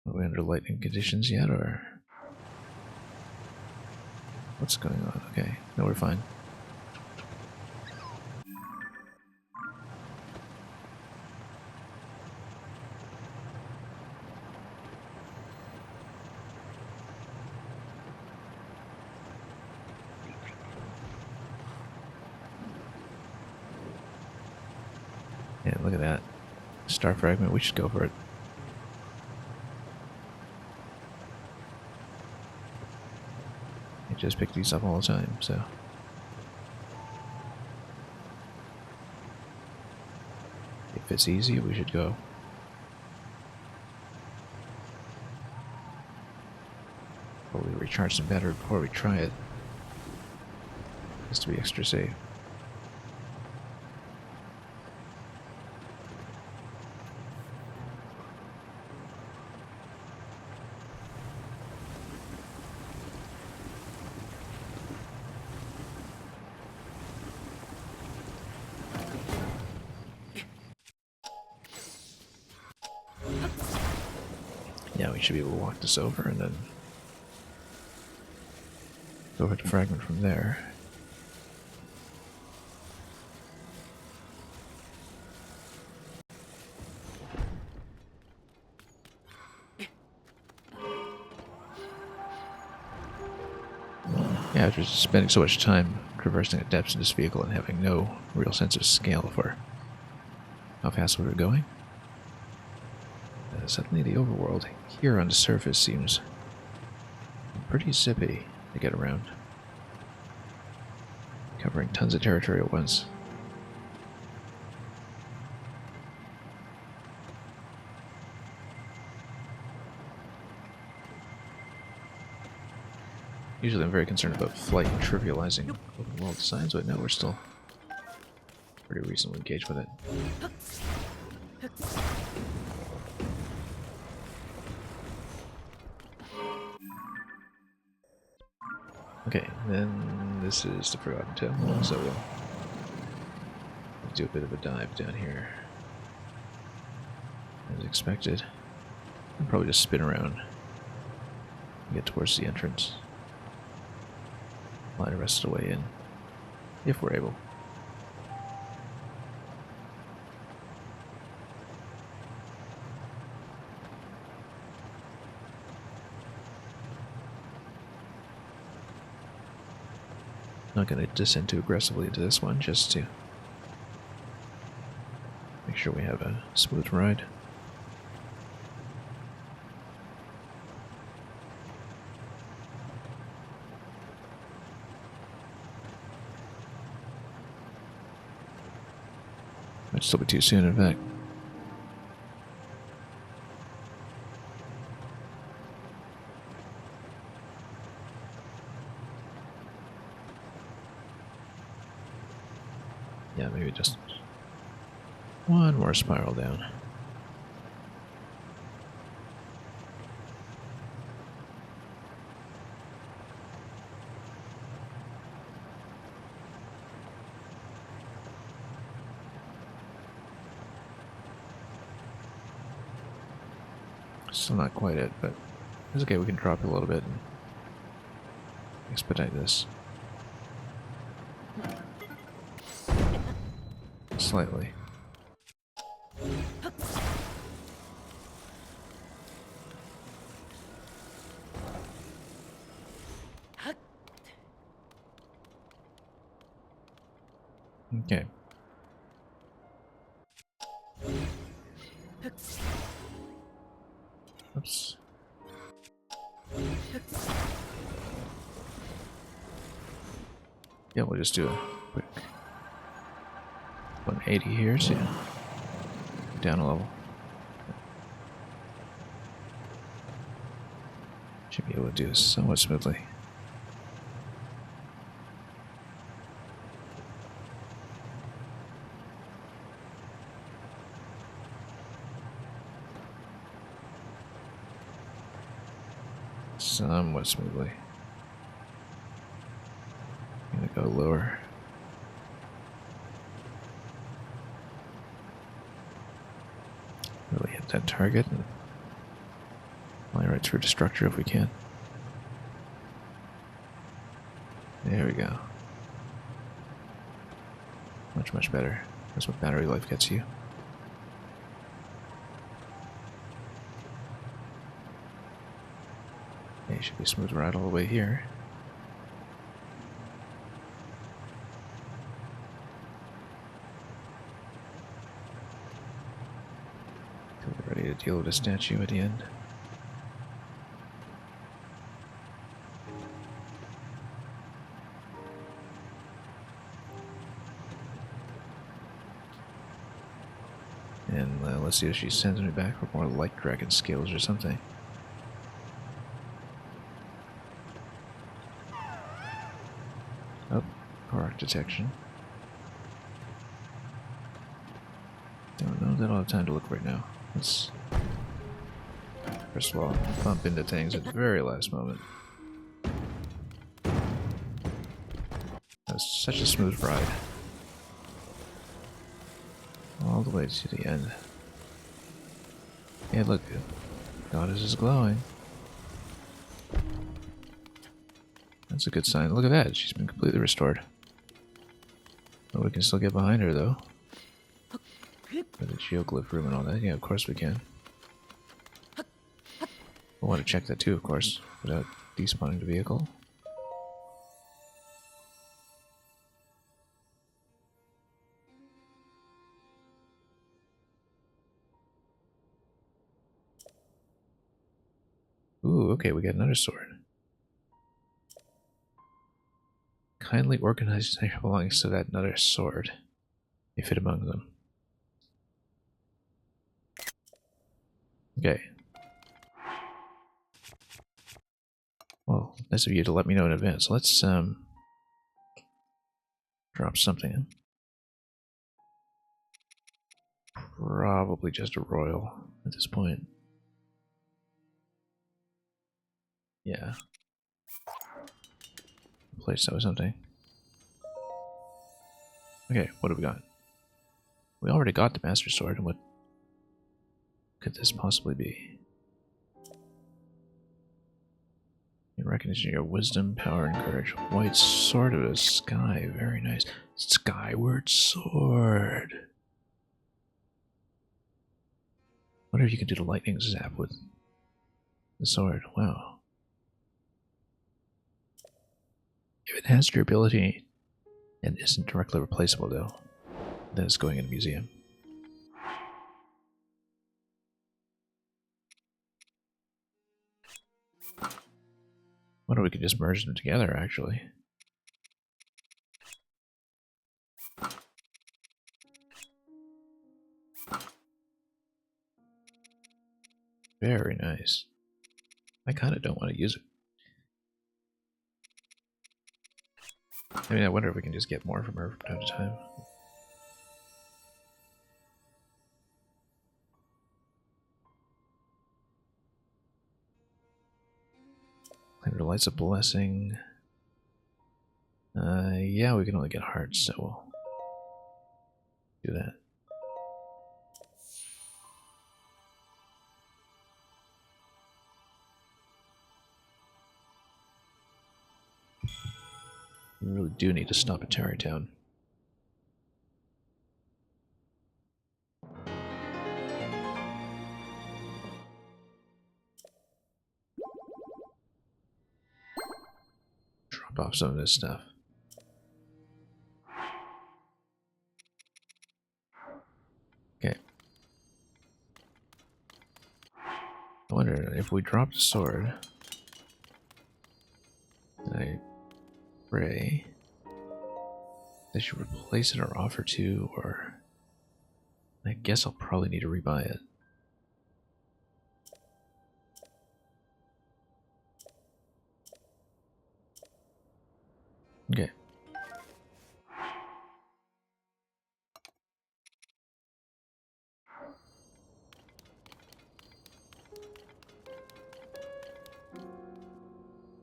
Are we under lightning conditions yet, or what's going on? Okay, no, we're fine. Yeah, look at that. Star fragment, we should go for it. I just pick these up all the time, so. If it's easy, we should go. Probably recharge some battery before we try it. Just to be extra safe. Yeah, we should be able to walk this over and then go over the fragment from there. Yeah, after spending so much time traversing the depths of this vehicle and having no real sense of scale for how fast we were going, suddenly the overworld here on the surface seems pretty zippy to get around, covering tons of territory at once. Usually I'm very concerned about flight trivializing open world designs, but now we're still pretty reasonably engaged with it. Okay, then this is the Forgotten Temple, so we'll do a bit of a dive down here. As expected. I'll probably just spin around and get towards the entrance. Fly the rest of the way in, if we're able. Not going to descend too aggressively into this one, just to make sure we have a smooth ride. Might still be too soon, in fact. Yeah, maybe just one more spiral down. Still not quite it, but it's okay, we can drop it a little bit and expedite this. Slightly. Okay. Oops. Yeah, we'll just do a quick 180 here, so down a level. Should be able to do this somewhat smoothly. Somewhat smoothly. I'm gonna go lower. Really hit that target and fly right through the structure if we can. There we go. Much, much better. That's what battery life gets you. Okay, should be smooth ride all the way here. need to deal with a statue at the end. And let's see if she sends me back for more light dragon skills or something. Oh, park detection. Don't know that I'll have time to look right now. Let's first of all bump into things at the very last moment. That was such a smooth ride. All the way to the end. Yeah, look, goddess is glowing. That's a good sign. Look at that, she's been completely restored. Oh, we can still get behind her though. For the geoglyph room and all that. Yeah, of course we can. I want to check that too, of course, without despawning the vehicle. Ooh, okay, we got another sword. Kindly organize their belongings so that another sword may fit among them. Okay. Well, nice of you to let me know in advance. Let's drop something in. Probably just a royal at this point. Yeah. Place that with something. Okay, what have we got? We already got the Master Sword, and what could this possibly be? In recognition of your wisdom, power, and courage. White Sword of the Sky, very nice. Skyward Sword. Wonder if you can do the lightning zap with the sword. Wow. If it has durability and isn't directly replaceable, though, then it's going in a museum. Wonder if we could just merge them together, actually. Very nice. I kind of don't want to use it. I mean, I wonder if we can just get more from her from time to time. Claim the Lights of Blessing. Yeah, we can only get hearts, so we'll do that. We really do need to stop at Tarrytown. Drop off some of this stuff. Okay. I wonder if we drop the sword, and I pray they should replace it or offer to, or I guess I'll probably need to rebuy it. Okay.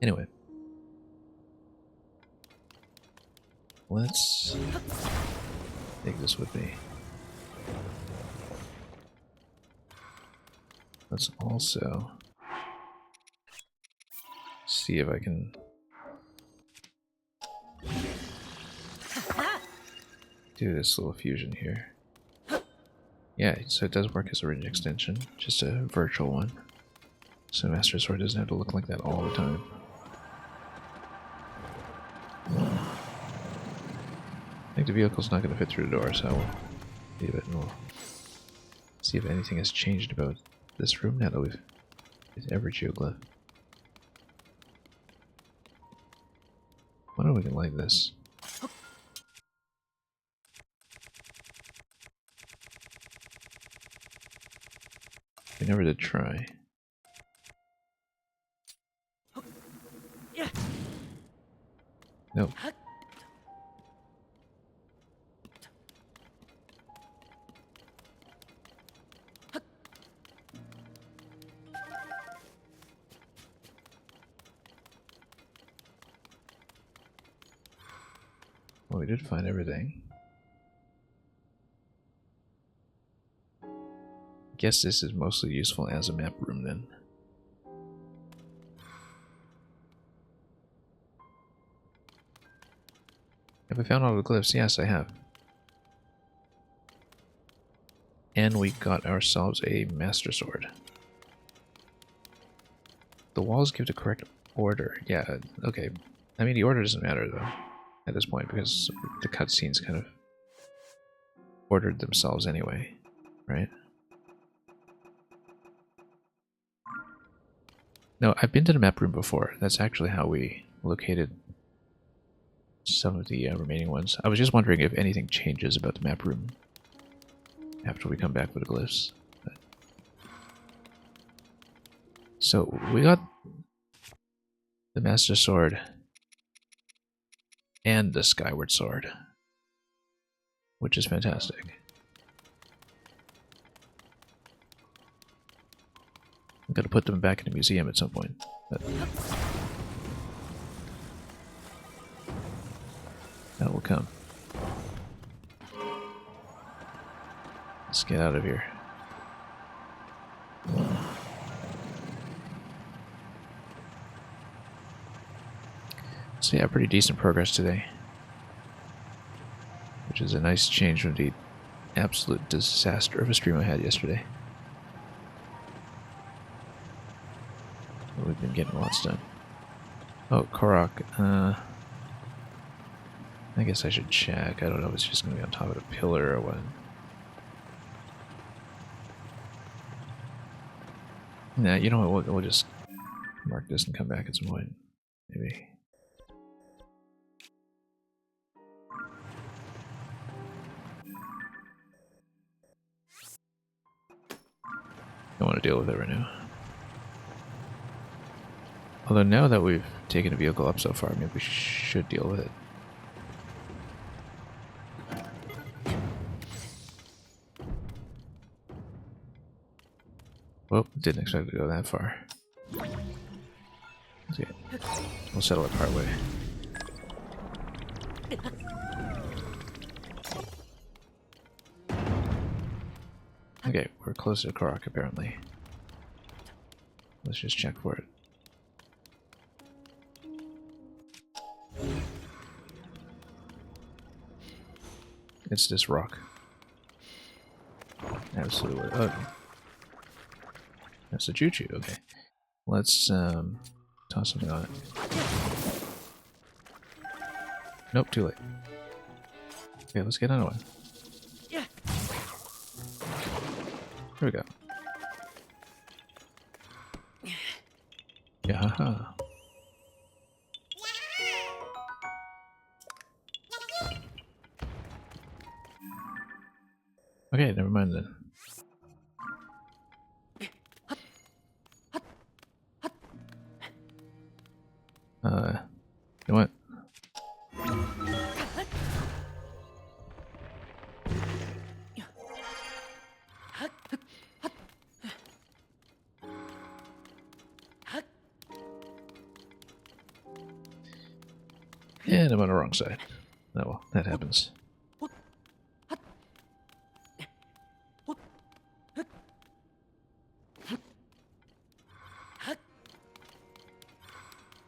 Anyway. Let's take this with me. Let's also see if I can do this little fusion here. Yeah, so it does work as a range extension, just a virtual one. So Master Sword doesn't have to look like that all the time. I think the vehicle's not going to fit through the door, so we'll leave it and we'll see if anything has changed about this room now that we've hit every geoglyph. Why don't we can light this? We never did try. Nope. Well, we did find everything. Guess this is mostly useful as a map room then. Have I found all the glyphs? Yes, I have. And we got ourselves a Master Sword. The walls give the correct order. Yeah, okay. I mean, the order doesn't matter though at this point because the cutscenes kind of ordered themselves anyway, right? No, I've been to the map room before. That's actually how we located some of the remaining ones. I was just wondering if anything changes about the map room after we come back with the glyphs. But... So, we got the Master Sword and the Skyward Sword, which is fantastic. I'm gonna put them back in the museum at some point. But that will come. Let's get out of here. So yeah, pretty decent progress today. Which is a nice change from the absolute disaster of a stream I had yesterday. But we've been getting lots done. Oh, Korok. I guess I should check. I don't know if it's just going to be on top of the pillar or what. Nah, you know what? We'll just mark this and come back at some point. Maybe. Don't want to deal with it right now. Although now that we've taken a vehicle up so far, maybe we should deal with it. Well, didn't expect it to go that far. Okay. We'll settle it part way. Okay, we're close to Korok apparently. Let's just check for it. It's this rock. Absolutely. Oh, that's a choo-choo. Okay. Let's toss something on it. Nope, too late. Okay, let's get another one. Here we go. Yeah, haha. Okay, never mind then. You know what? And I'm on the wrong side. Oh well, that happens.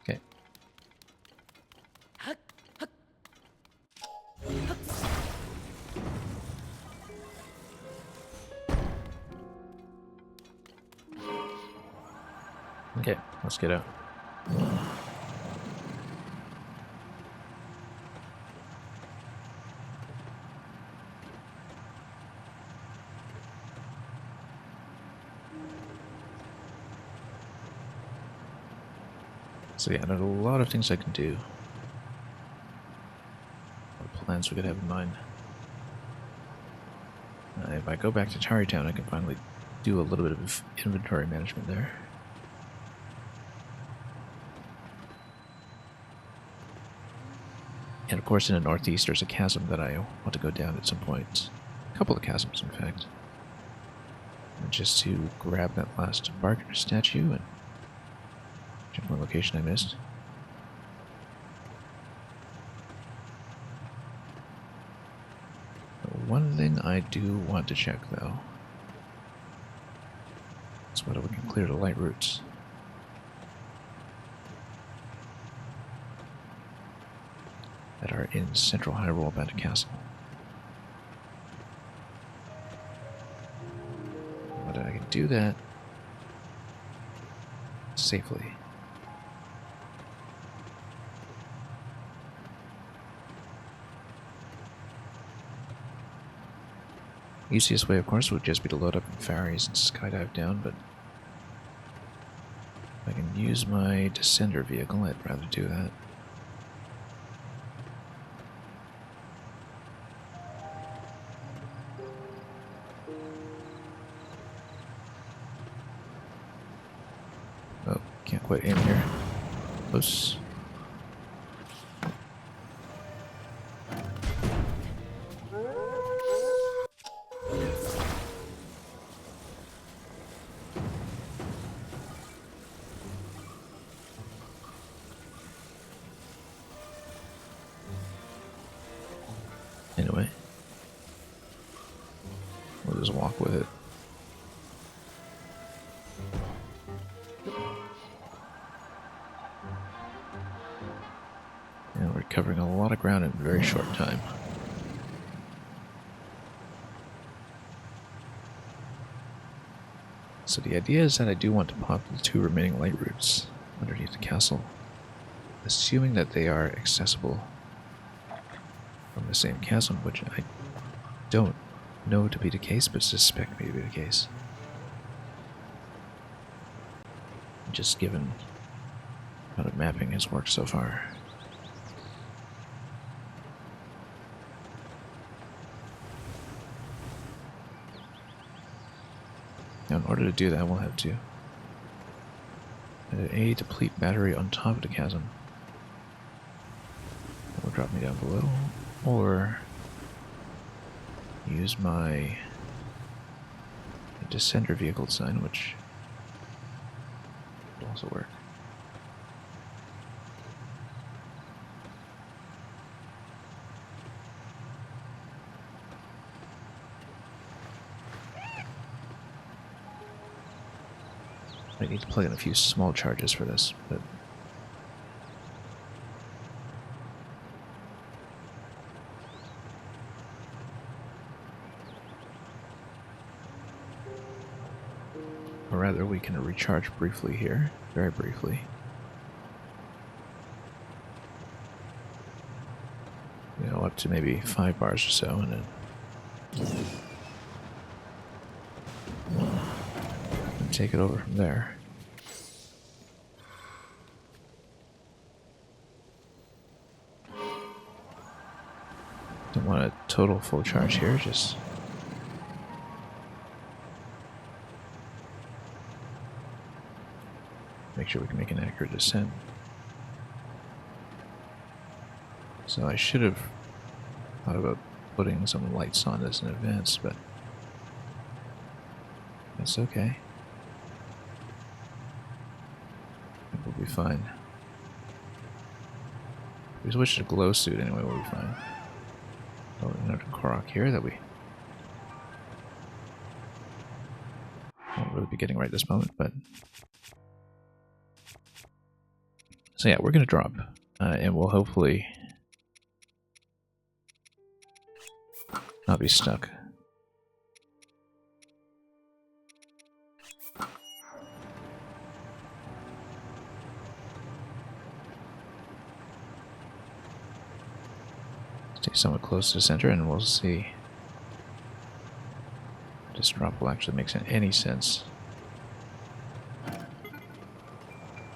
Okay. Okay, let's get out. So yeah, there's a lot of things I can do. What plans we could have in mind. If I go back to Tarrytown, I can finally do a little bit of inventory management there. And of course in the northeast there's a chasm that I want to go down at some point. A couple of chasms, in fact. And just to grab that last Barker statue and check one location I missed. One thing I do want to check, though, is whether we can clear the light routes. That are in central Hyrule Bandit Castle. Whether I can do that safely. Easiest way, of course, would just be to load up in ferries and skydive down, but if I can use my descender vehicle, I'd rather do that. Oh, can't quite aim here. Close. Anyway, we'll just walk with it. And we're covering a lot of ground in a very short time. So the idea is that I do want to pop the 2 remaining light routes underneath the castle, assuming that they are accessible from the same chasm, which I don't know to be the case, but suspect may be the case. Just given how the mapping has worked so far. Now, in order to do that, we'll have to add a deplete battery on top of the chasm. That will drop me down below, or use my descender vehicle design, which will also work. I need to plug in a few small charges for this, but or rather, we can recharge briefly here, very briefly. You know, up to maybe 5 bars or so, and then take it over from there. Don't want a total full charge here, just make sure we can make an accurate descent. So I should have thought about putting some lights on this in advance, but that's okay. We'll be fine. If we switch to glow suit anyway, we'll be fine. Oh, another Korok here that we won't really be getting right this moment, but so yeah, we're gonna drop, and we'll hopefully not be stuck. Stay somewhat close to the center, and we'll see if this drop will actually make any sense.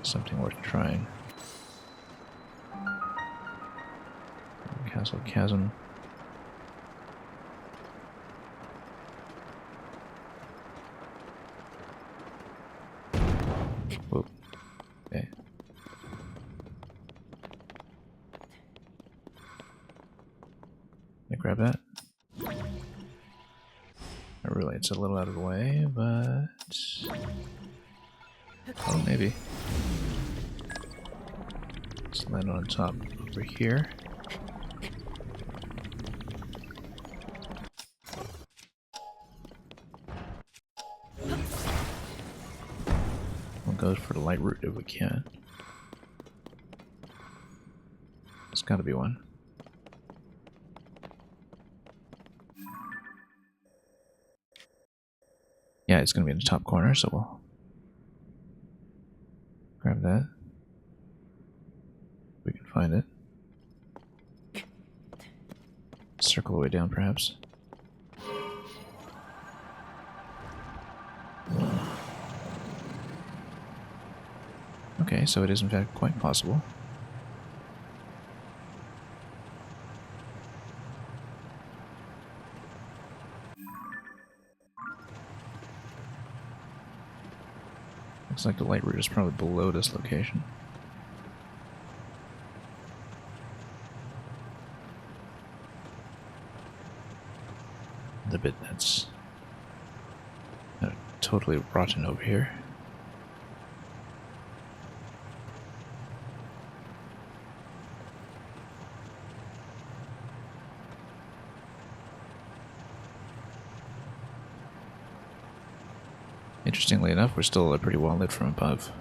Something worth trying. Also chasm. Whoa. Okay. Can I grab that? Not really, it's a little out of the way, but... Oh, maybe. Let's land on top over here. We'll go for the light route if we can. There's gotta be one. Yeah, it's gonna be in the top corner, so we'll grab that. We can find it. Circle the way down, perhaps. Okay, so it is in fact quite possible. Looks like the light route is probably below this location. The bit that's totally rotten over here. Interestingly enough, we're still pretty well lit from above.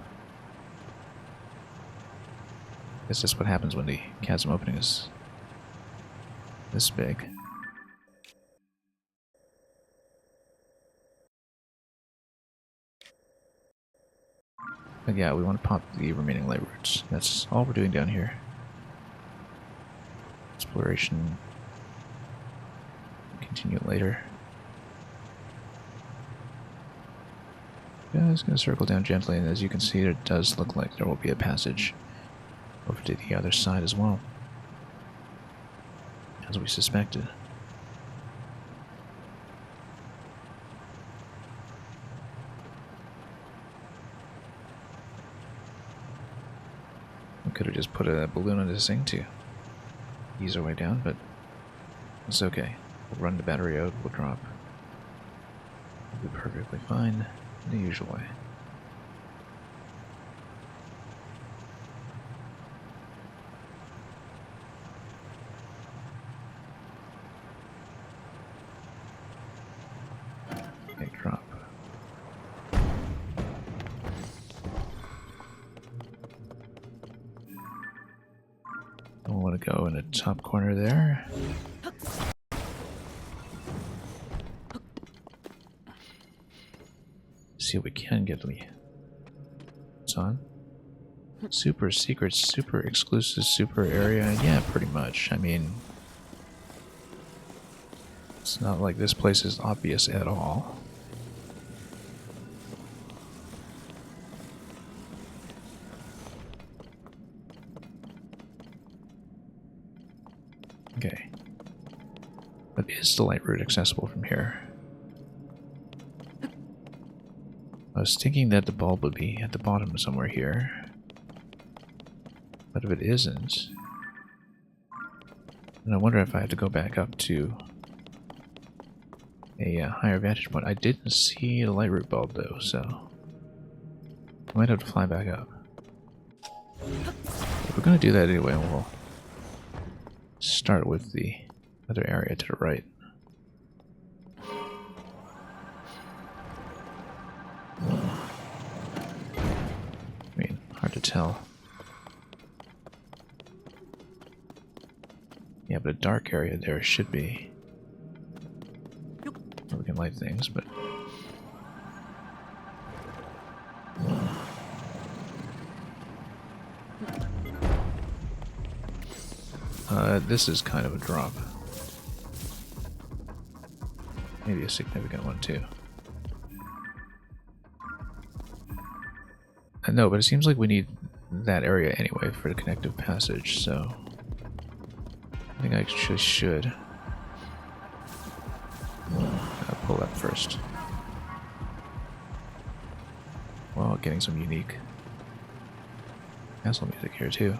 Guess that's what happens when the chasm opening is this big. But yeah, we want to pop the remaining light routes. That's all we're doing down here. Exploration. Continue later. Yeah, it's going to circle down gently, and as you can see, it does look like there will be a passage over to the other side as well, as we suspected. We could have just put a balloon on this thing to ease our way down, but it's okay. We'll run the battery out, we'll drop. We'll be perfectly fine. The usual way. Okay, drop. I want to go in the top corner there. See if we can get the... It's on. Super secret, super exclusive, super area. Yeah, pretty much. I mean, it's not like this place is obvious at all. Okay. But is the light route accessible from here? I was thinking that the bulb would be at the bottom somewhere here. But if it isn't... And I wonder if I have to go back up to a higher vantage point. I didn't see the light route bulb though, so... I might have to fly back up. If we're going to do that anyway, we'll start with the other area to the right. I mean, hard to tell. Yeah, but a dark area there should be. Well, we can light things, but. This is kind of a drop. Maybe a significant one too. No, but it seems like we need that area anyway for the connective passage, so... think I actually should. I'll pull that first. Well, getting some unique castle music here too.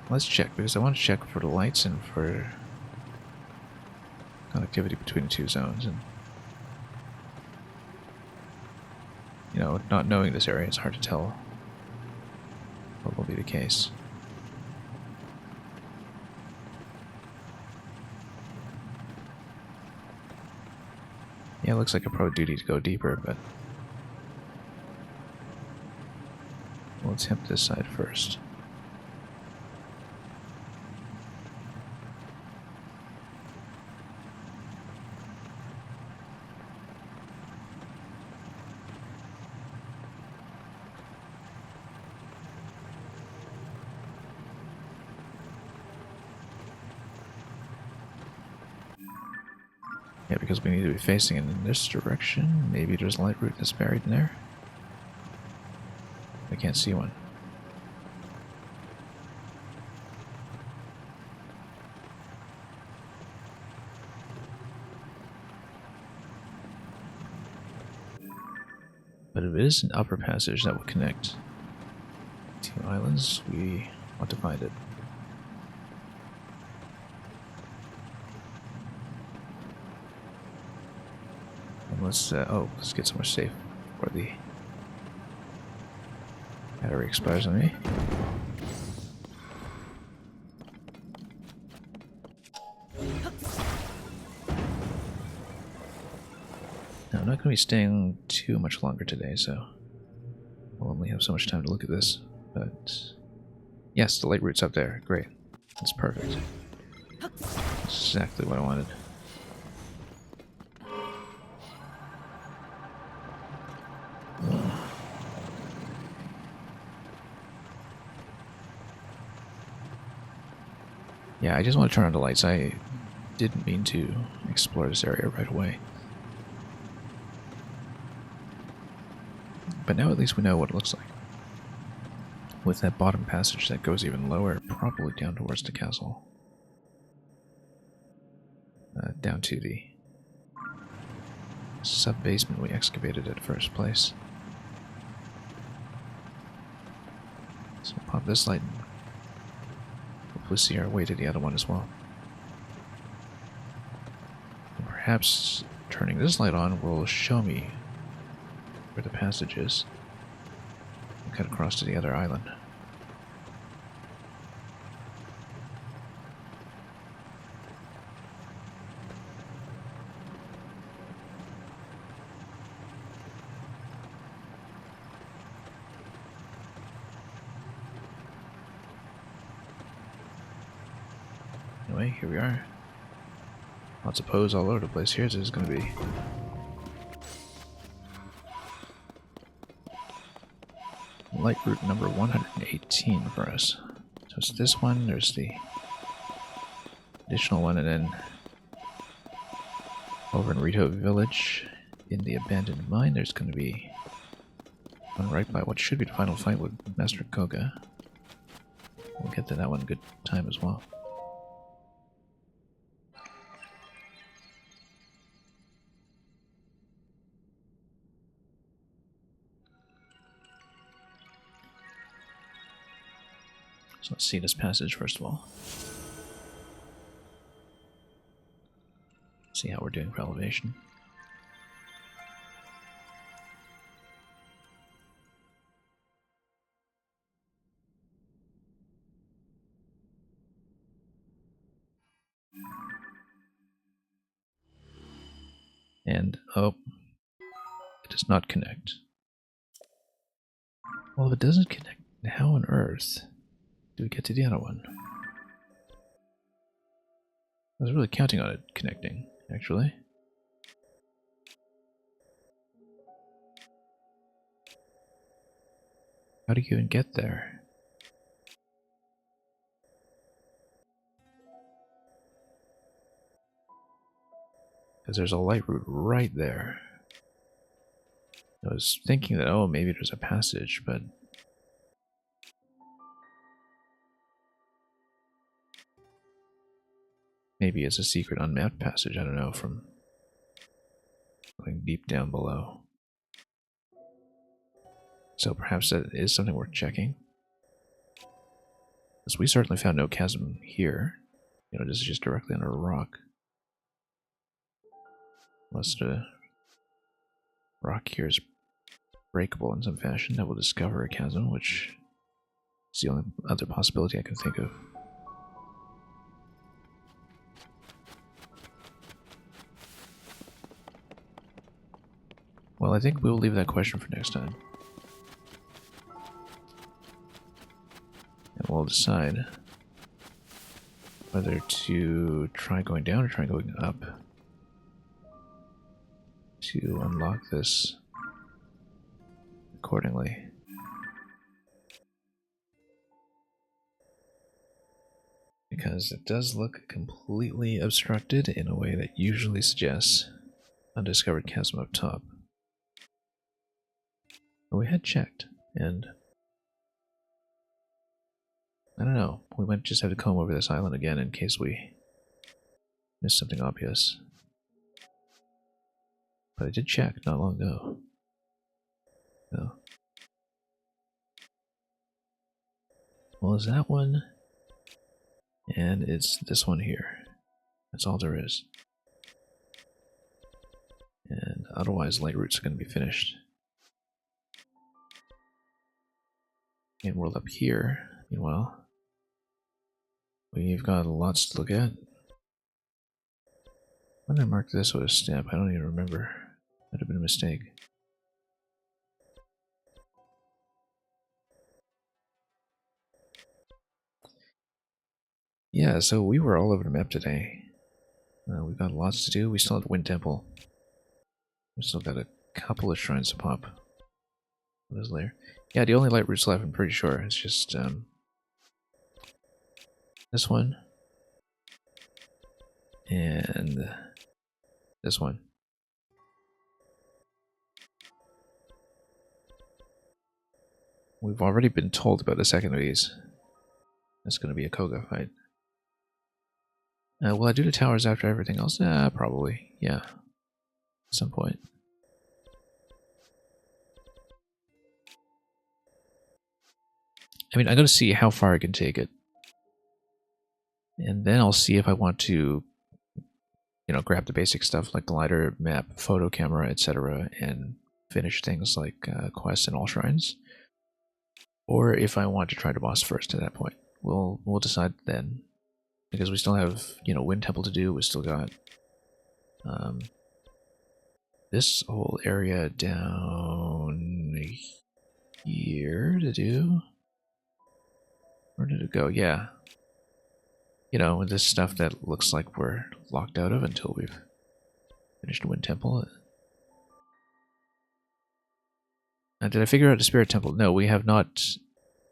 Let's check, because I want to check for the lights and for connectivity between the two zones. And you know, not knowing this area, it's hard to tell what will be the case. Yeah, it looks like a pro duty to go deeper, but we'll attempt this side first. Yeah, because we need to be facing in this direction. Maybe there's a light route that's buried in there. I can't see one. But if it is an upper passage that will connect two islands, we want to find it. Let's get somewhere safe before the battery expires on me. Now, I'm not going to be staying too much longer today, so we'll only have so much time to look at this. But yes, the light route's up there. Great. That's perfect. That's exactly what I wanted. Yeah, I just want to turn on the lights. I didn't mean to explore this area right away. But now at least we know what it looks like. With that bottom passage that goes even lower, probably down towards the castle. Down to the sub-basement we excavated at first place. So we'll pop this light and hopefully see our way to the other one as well. And perhaps turning this light on will show me where the passage is. We'll cut across to the other island. Anyway, here we are. Lots of pose all over the place here. This is going to be light route number 118 for us. So it's this one, there's the additional one, and then over in Rito Village in the abandoned mine, there's going to be one right by what should be the final fight with Master Koga. We'll get to that one in good time as well. So let's see this passage first of all. See how we're doing for elevation. And, oh, it does not connect. Well, if it doesn't connect, how on earth do we get to the other one? I was really counting on it connecting, actually. How do you even get there? Because there's a light route right there. I was thinking that, oh, maybe there's a passage, but maybe it's a secret unmapped passage, I don't know, from going deep down below. So perhaps that is something worth checking. Because we certainly found no chasm here. You know, this is just directly under a rock. Unless the rock here is breakable in some fashion, that will discover a chasm, which is the only other possibility I can think of. Well, I think we'll leave that question for next time. And we'll decide whether to try going down or try going up to unlock this accordingly. Because it does look completely obstructed in a way that usually suggests undiscovered chasm up top. But we had checked, and I don't know, we might just have to comb over this island again in case we missed something obvious. But I did check not long ago. So. Well, is that one? And it's this one here. That's all there is. And otherwise, light routes are going to be finished. And world up here, meanwhile, we've got lots to look at. Why did I mark this with a stamp? I don't even remember. Might have been a mistake. Yeah, so we were all over the map today. We've got lots to do. We still have Wind Temple. We still got a couple of shrines to pop. What is there? Yeah, the only light routes left, I'm pretty sure, it's just this one and this one. We've already been told about the second of these. It's going to be a Koga fight. Will I do the towers after everything else? Probably. Yeah. At some point. I mean, I'm going to see how far I can take it. And then I'll see if I want to, you know, grab the basic stuff like glider, map, photo camera, etc. and finish things like quests and all shrines. Or if I want to try the boss first at that point. We'll decide then. Because we still have, you know, Wind Temple to do. We still got this whole area down here to do. Where did it go? Yeah. You know, this stuff that looks like we're locked out of until we've finished Wind Temple. Did I figure out the Spirit Temple? No, we have not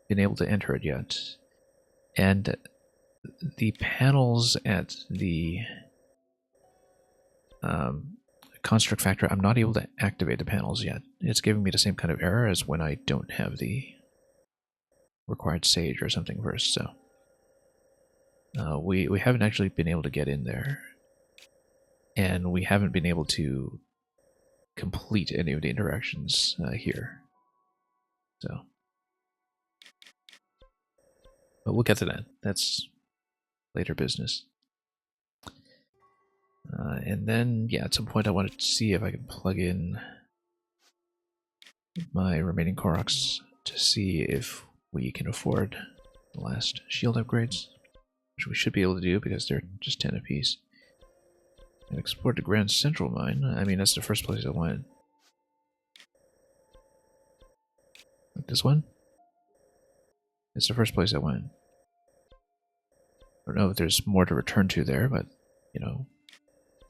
been able to enter it yet. And the panels at the construct factory, I'm not able to activate the panels yet. It's giving me the same kind of error as when I don't have the required sage or something first, so we haven't actually been able to get in there, and we haven't been able to complete any of the interactions here, so but we'll get to that. That's later business. And then, yeah, at some point I wanted to see if I can plug in my remaining Koroks to see if we can afford the last shield upgrades, which we should be able to do because they're just 10 apiece. And explore the Grand Central Mine. I mean, that's the first place I went. Like this one? It's the first place I went. I don't know if there's more to return to there, but, you know,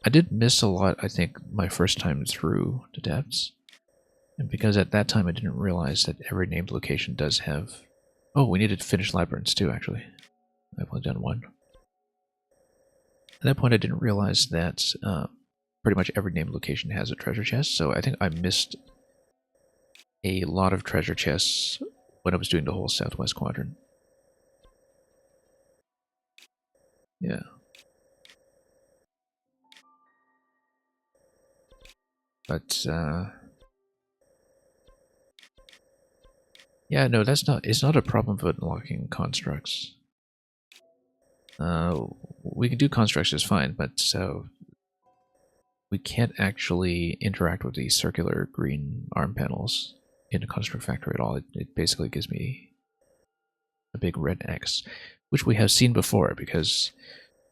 I did miss a lot, I think, my first time through the depths. And because at that time I didn't realize that every named location does have... Oh, we needed to finish labyrinths too, actually. I've only done one. At that point I didn't realize that pretty much every named location has a treasure chest, so I think I missed a lot of treasure chests when I was doing the whole southwest quadrant. Yeah. But, yeah, no, it's not a problem for unlocking constructs. We can do constructs just fine, but we can't actually interact with the circular green arm panels in a construct factory at all. It basically gives me a big red X, which we have seen before, because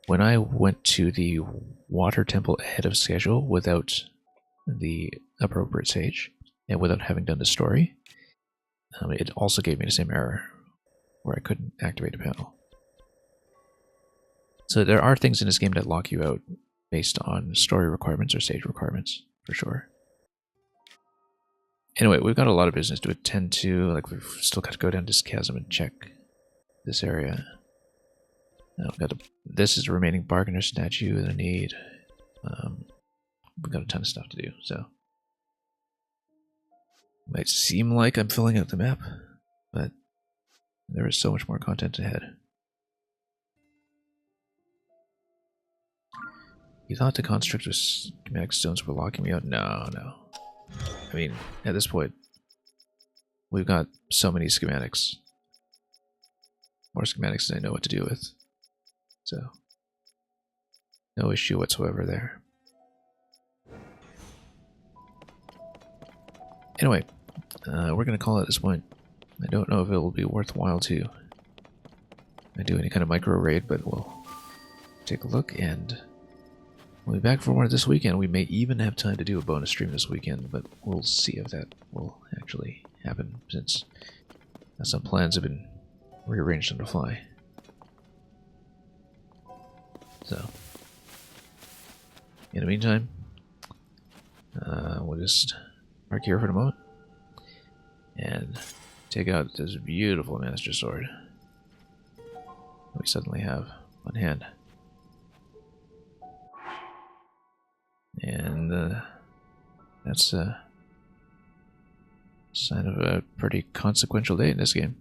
when I went to the water temple ahead of schedule without the appropriate sage, and without having done the story, it also gave me the same error, where I couldn't activate a panel. So there are things in this game that lock you out based on story requirements or stage requirements, for sure. Anyway, we've got a lot of business to attend to. Like, we've still got to go down this chasm and check this area. Now this is the remaining bargainer statue that I need. We've got a ton of stuff to do, so. Might seem like I'm filling out the map, but there is so much more content ahead. You thought the construct with schematic stones were locking me out? No, no. I mean, at this point, we've got so many schematics. More schematics than I know what to do with. So, no issue whatsoever there. Anyway, we're going to call it at this point. I don't know if it will be worthwhile to do any kind of micro raid, but we'll take a look, and we'll be back for more this weekend. We may even have time to do a bonus stream this weekend, but we'll see if that will actually happen, since some plans have been rearranged on the fly. So, in the meantime, we'll just park here for the moment and take out this beautiful Master Sword we suddenly have on hand. And that's a sign of a pretty consequential day in this game.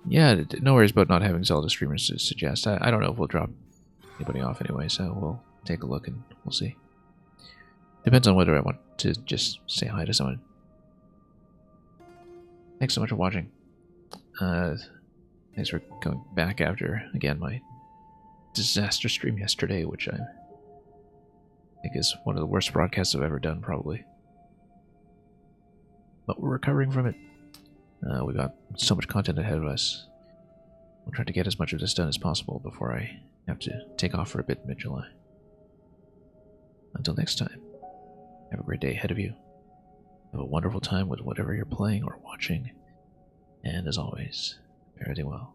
Yeah, no worries about not having Zelda streamers to suggest. I don't know if we'll drop anybody off anyway, so we'll take a look and we'll see. Depends on whether I want to just say hi to someone. Thanks so much for watching. Thanks for coming back after, again, my disaster stream yesterday, which I think is one of the worst broadcasts I've ever done, probably. But we're recovering from it. We've got so much content ahead of us. We'll try to get as much of this done as possible before I have to take off for a bit in mid-July. Until next time, have a great day ahead of you. Have a wonderful time with whatever you're playing or watching. And as always, fare thee well.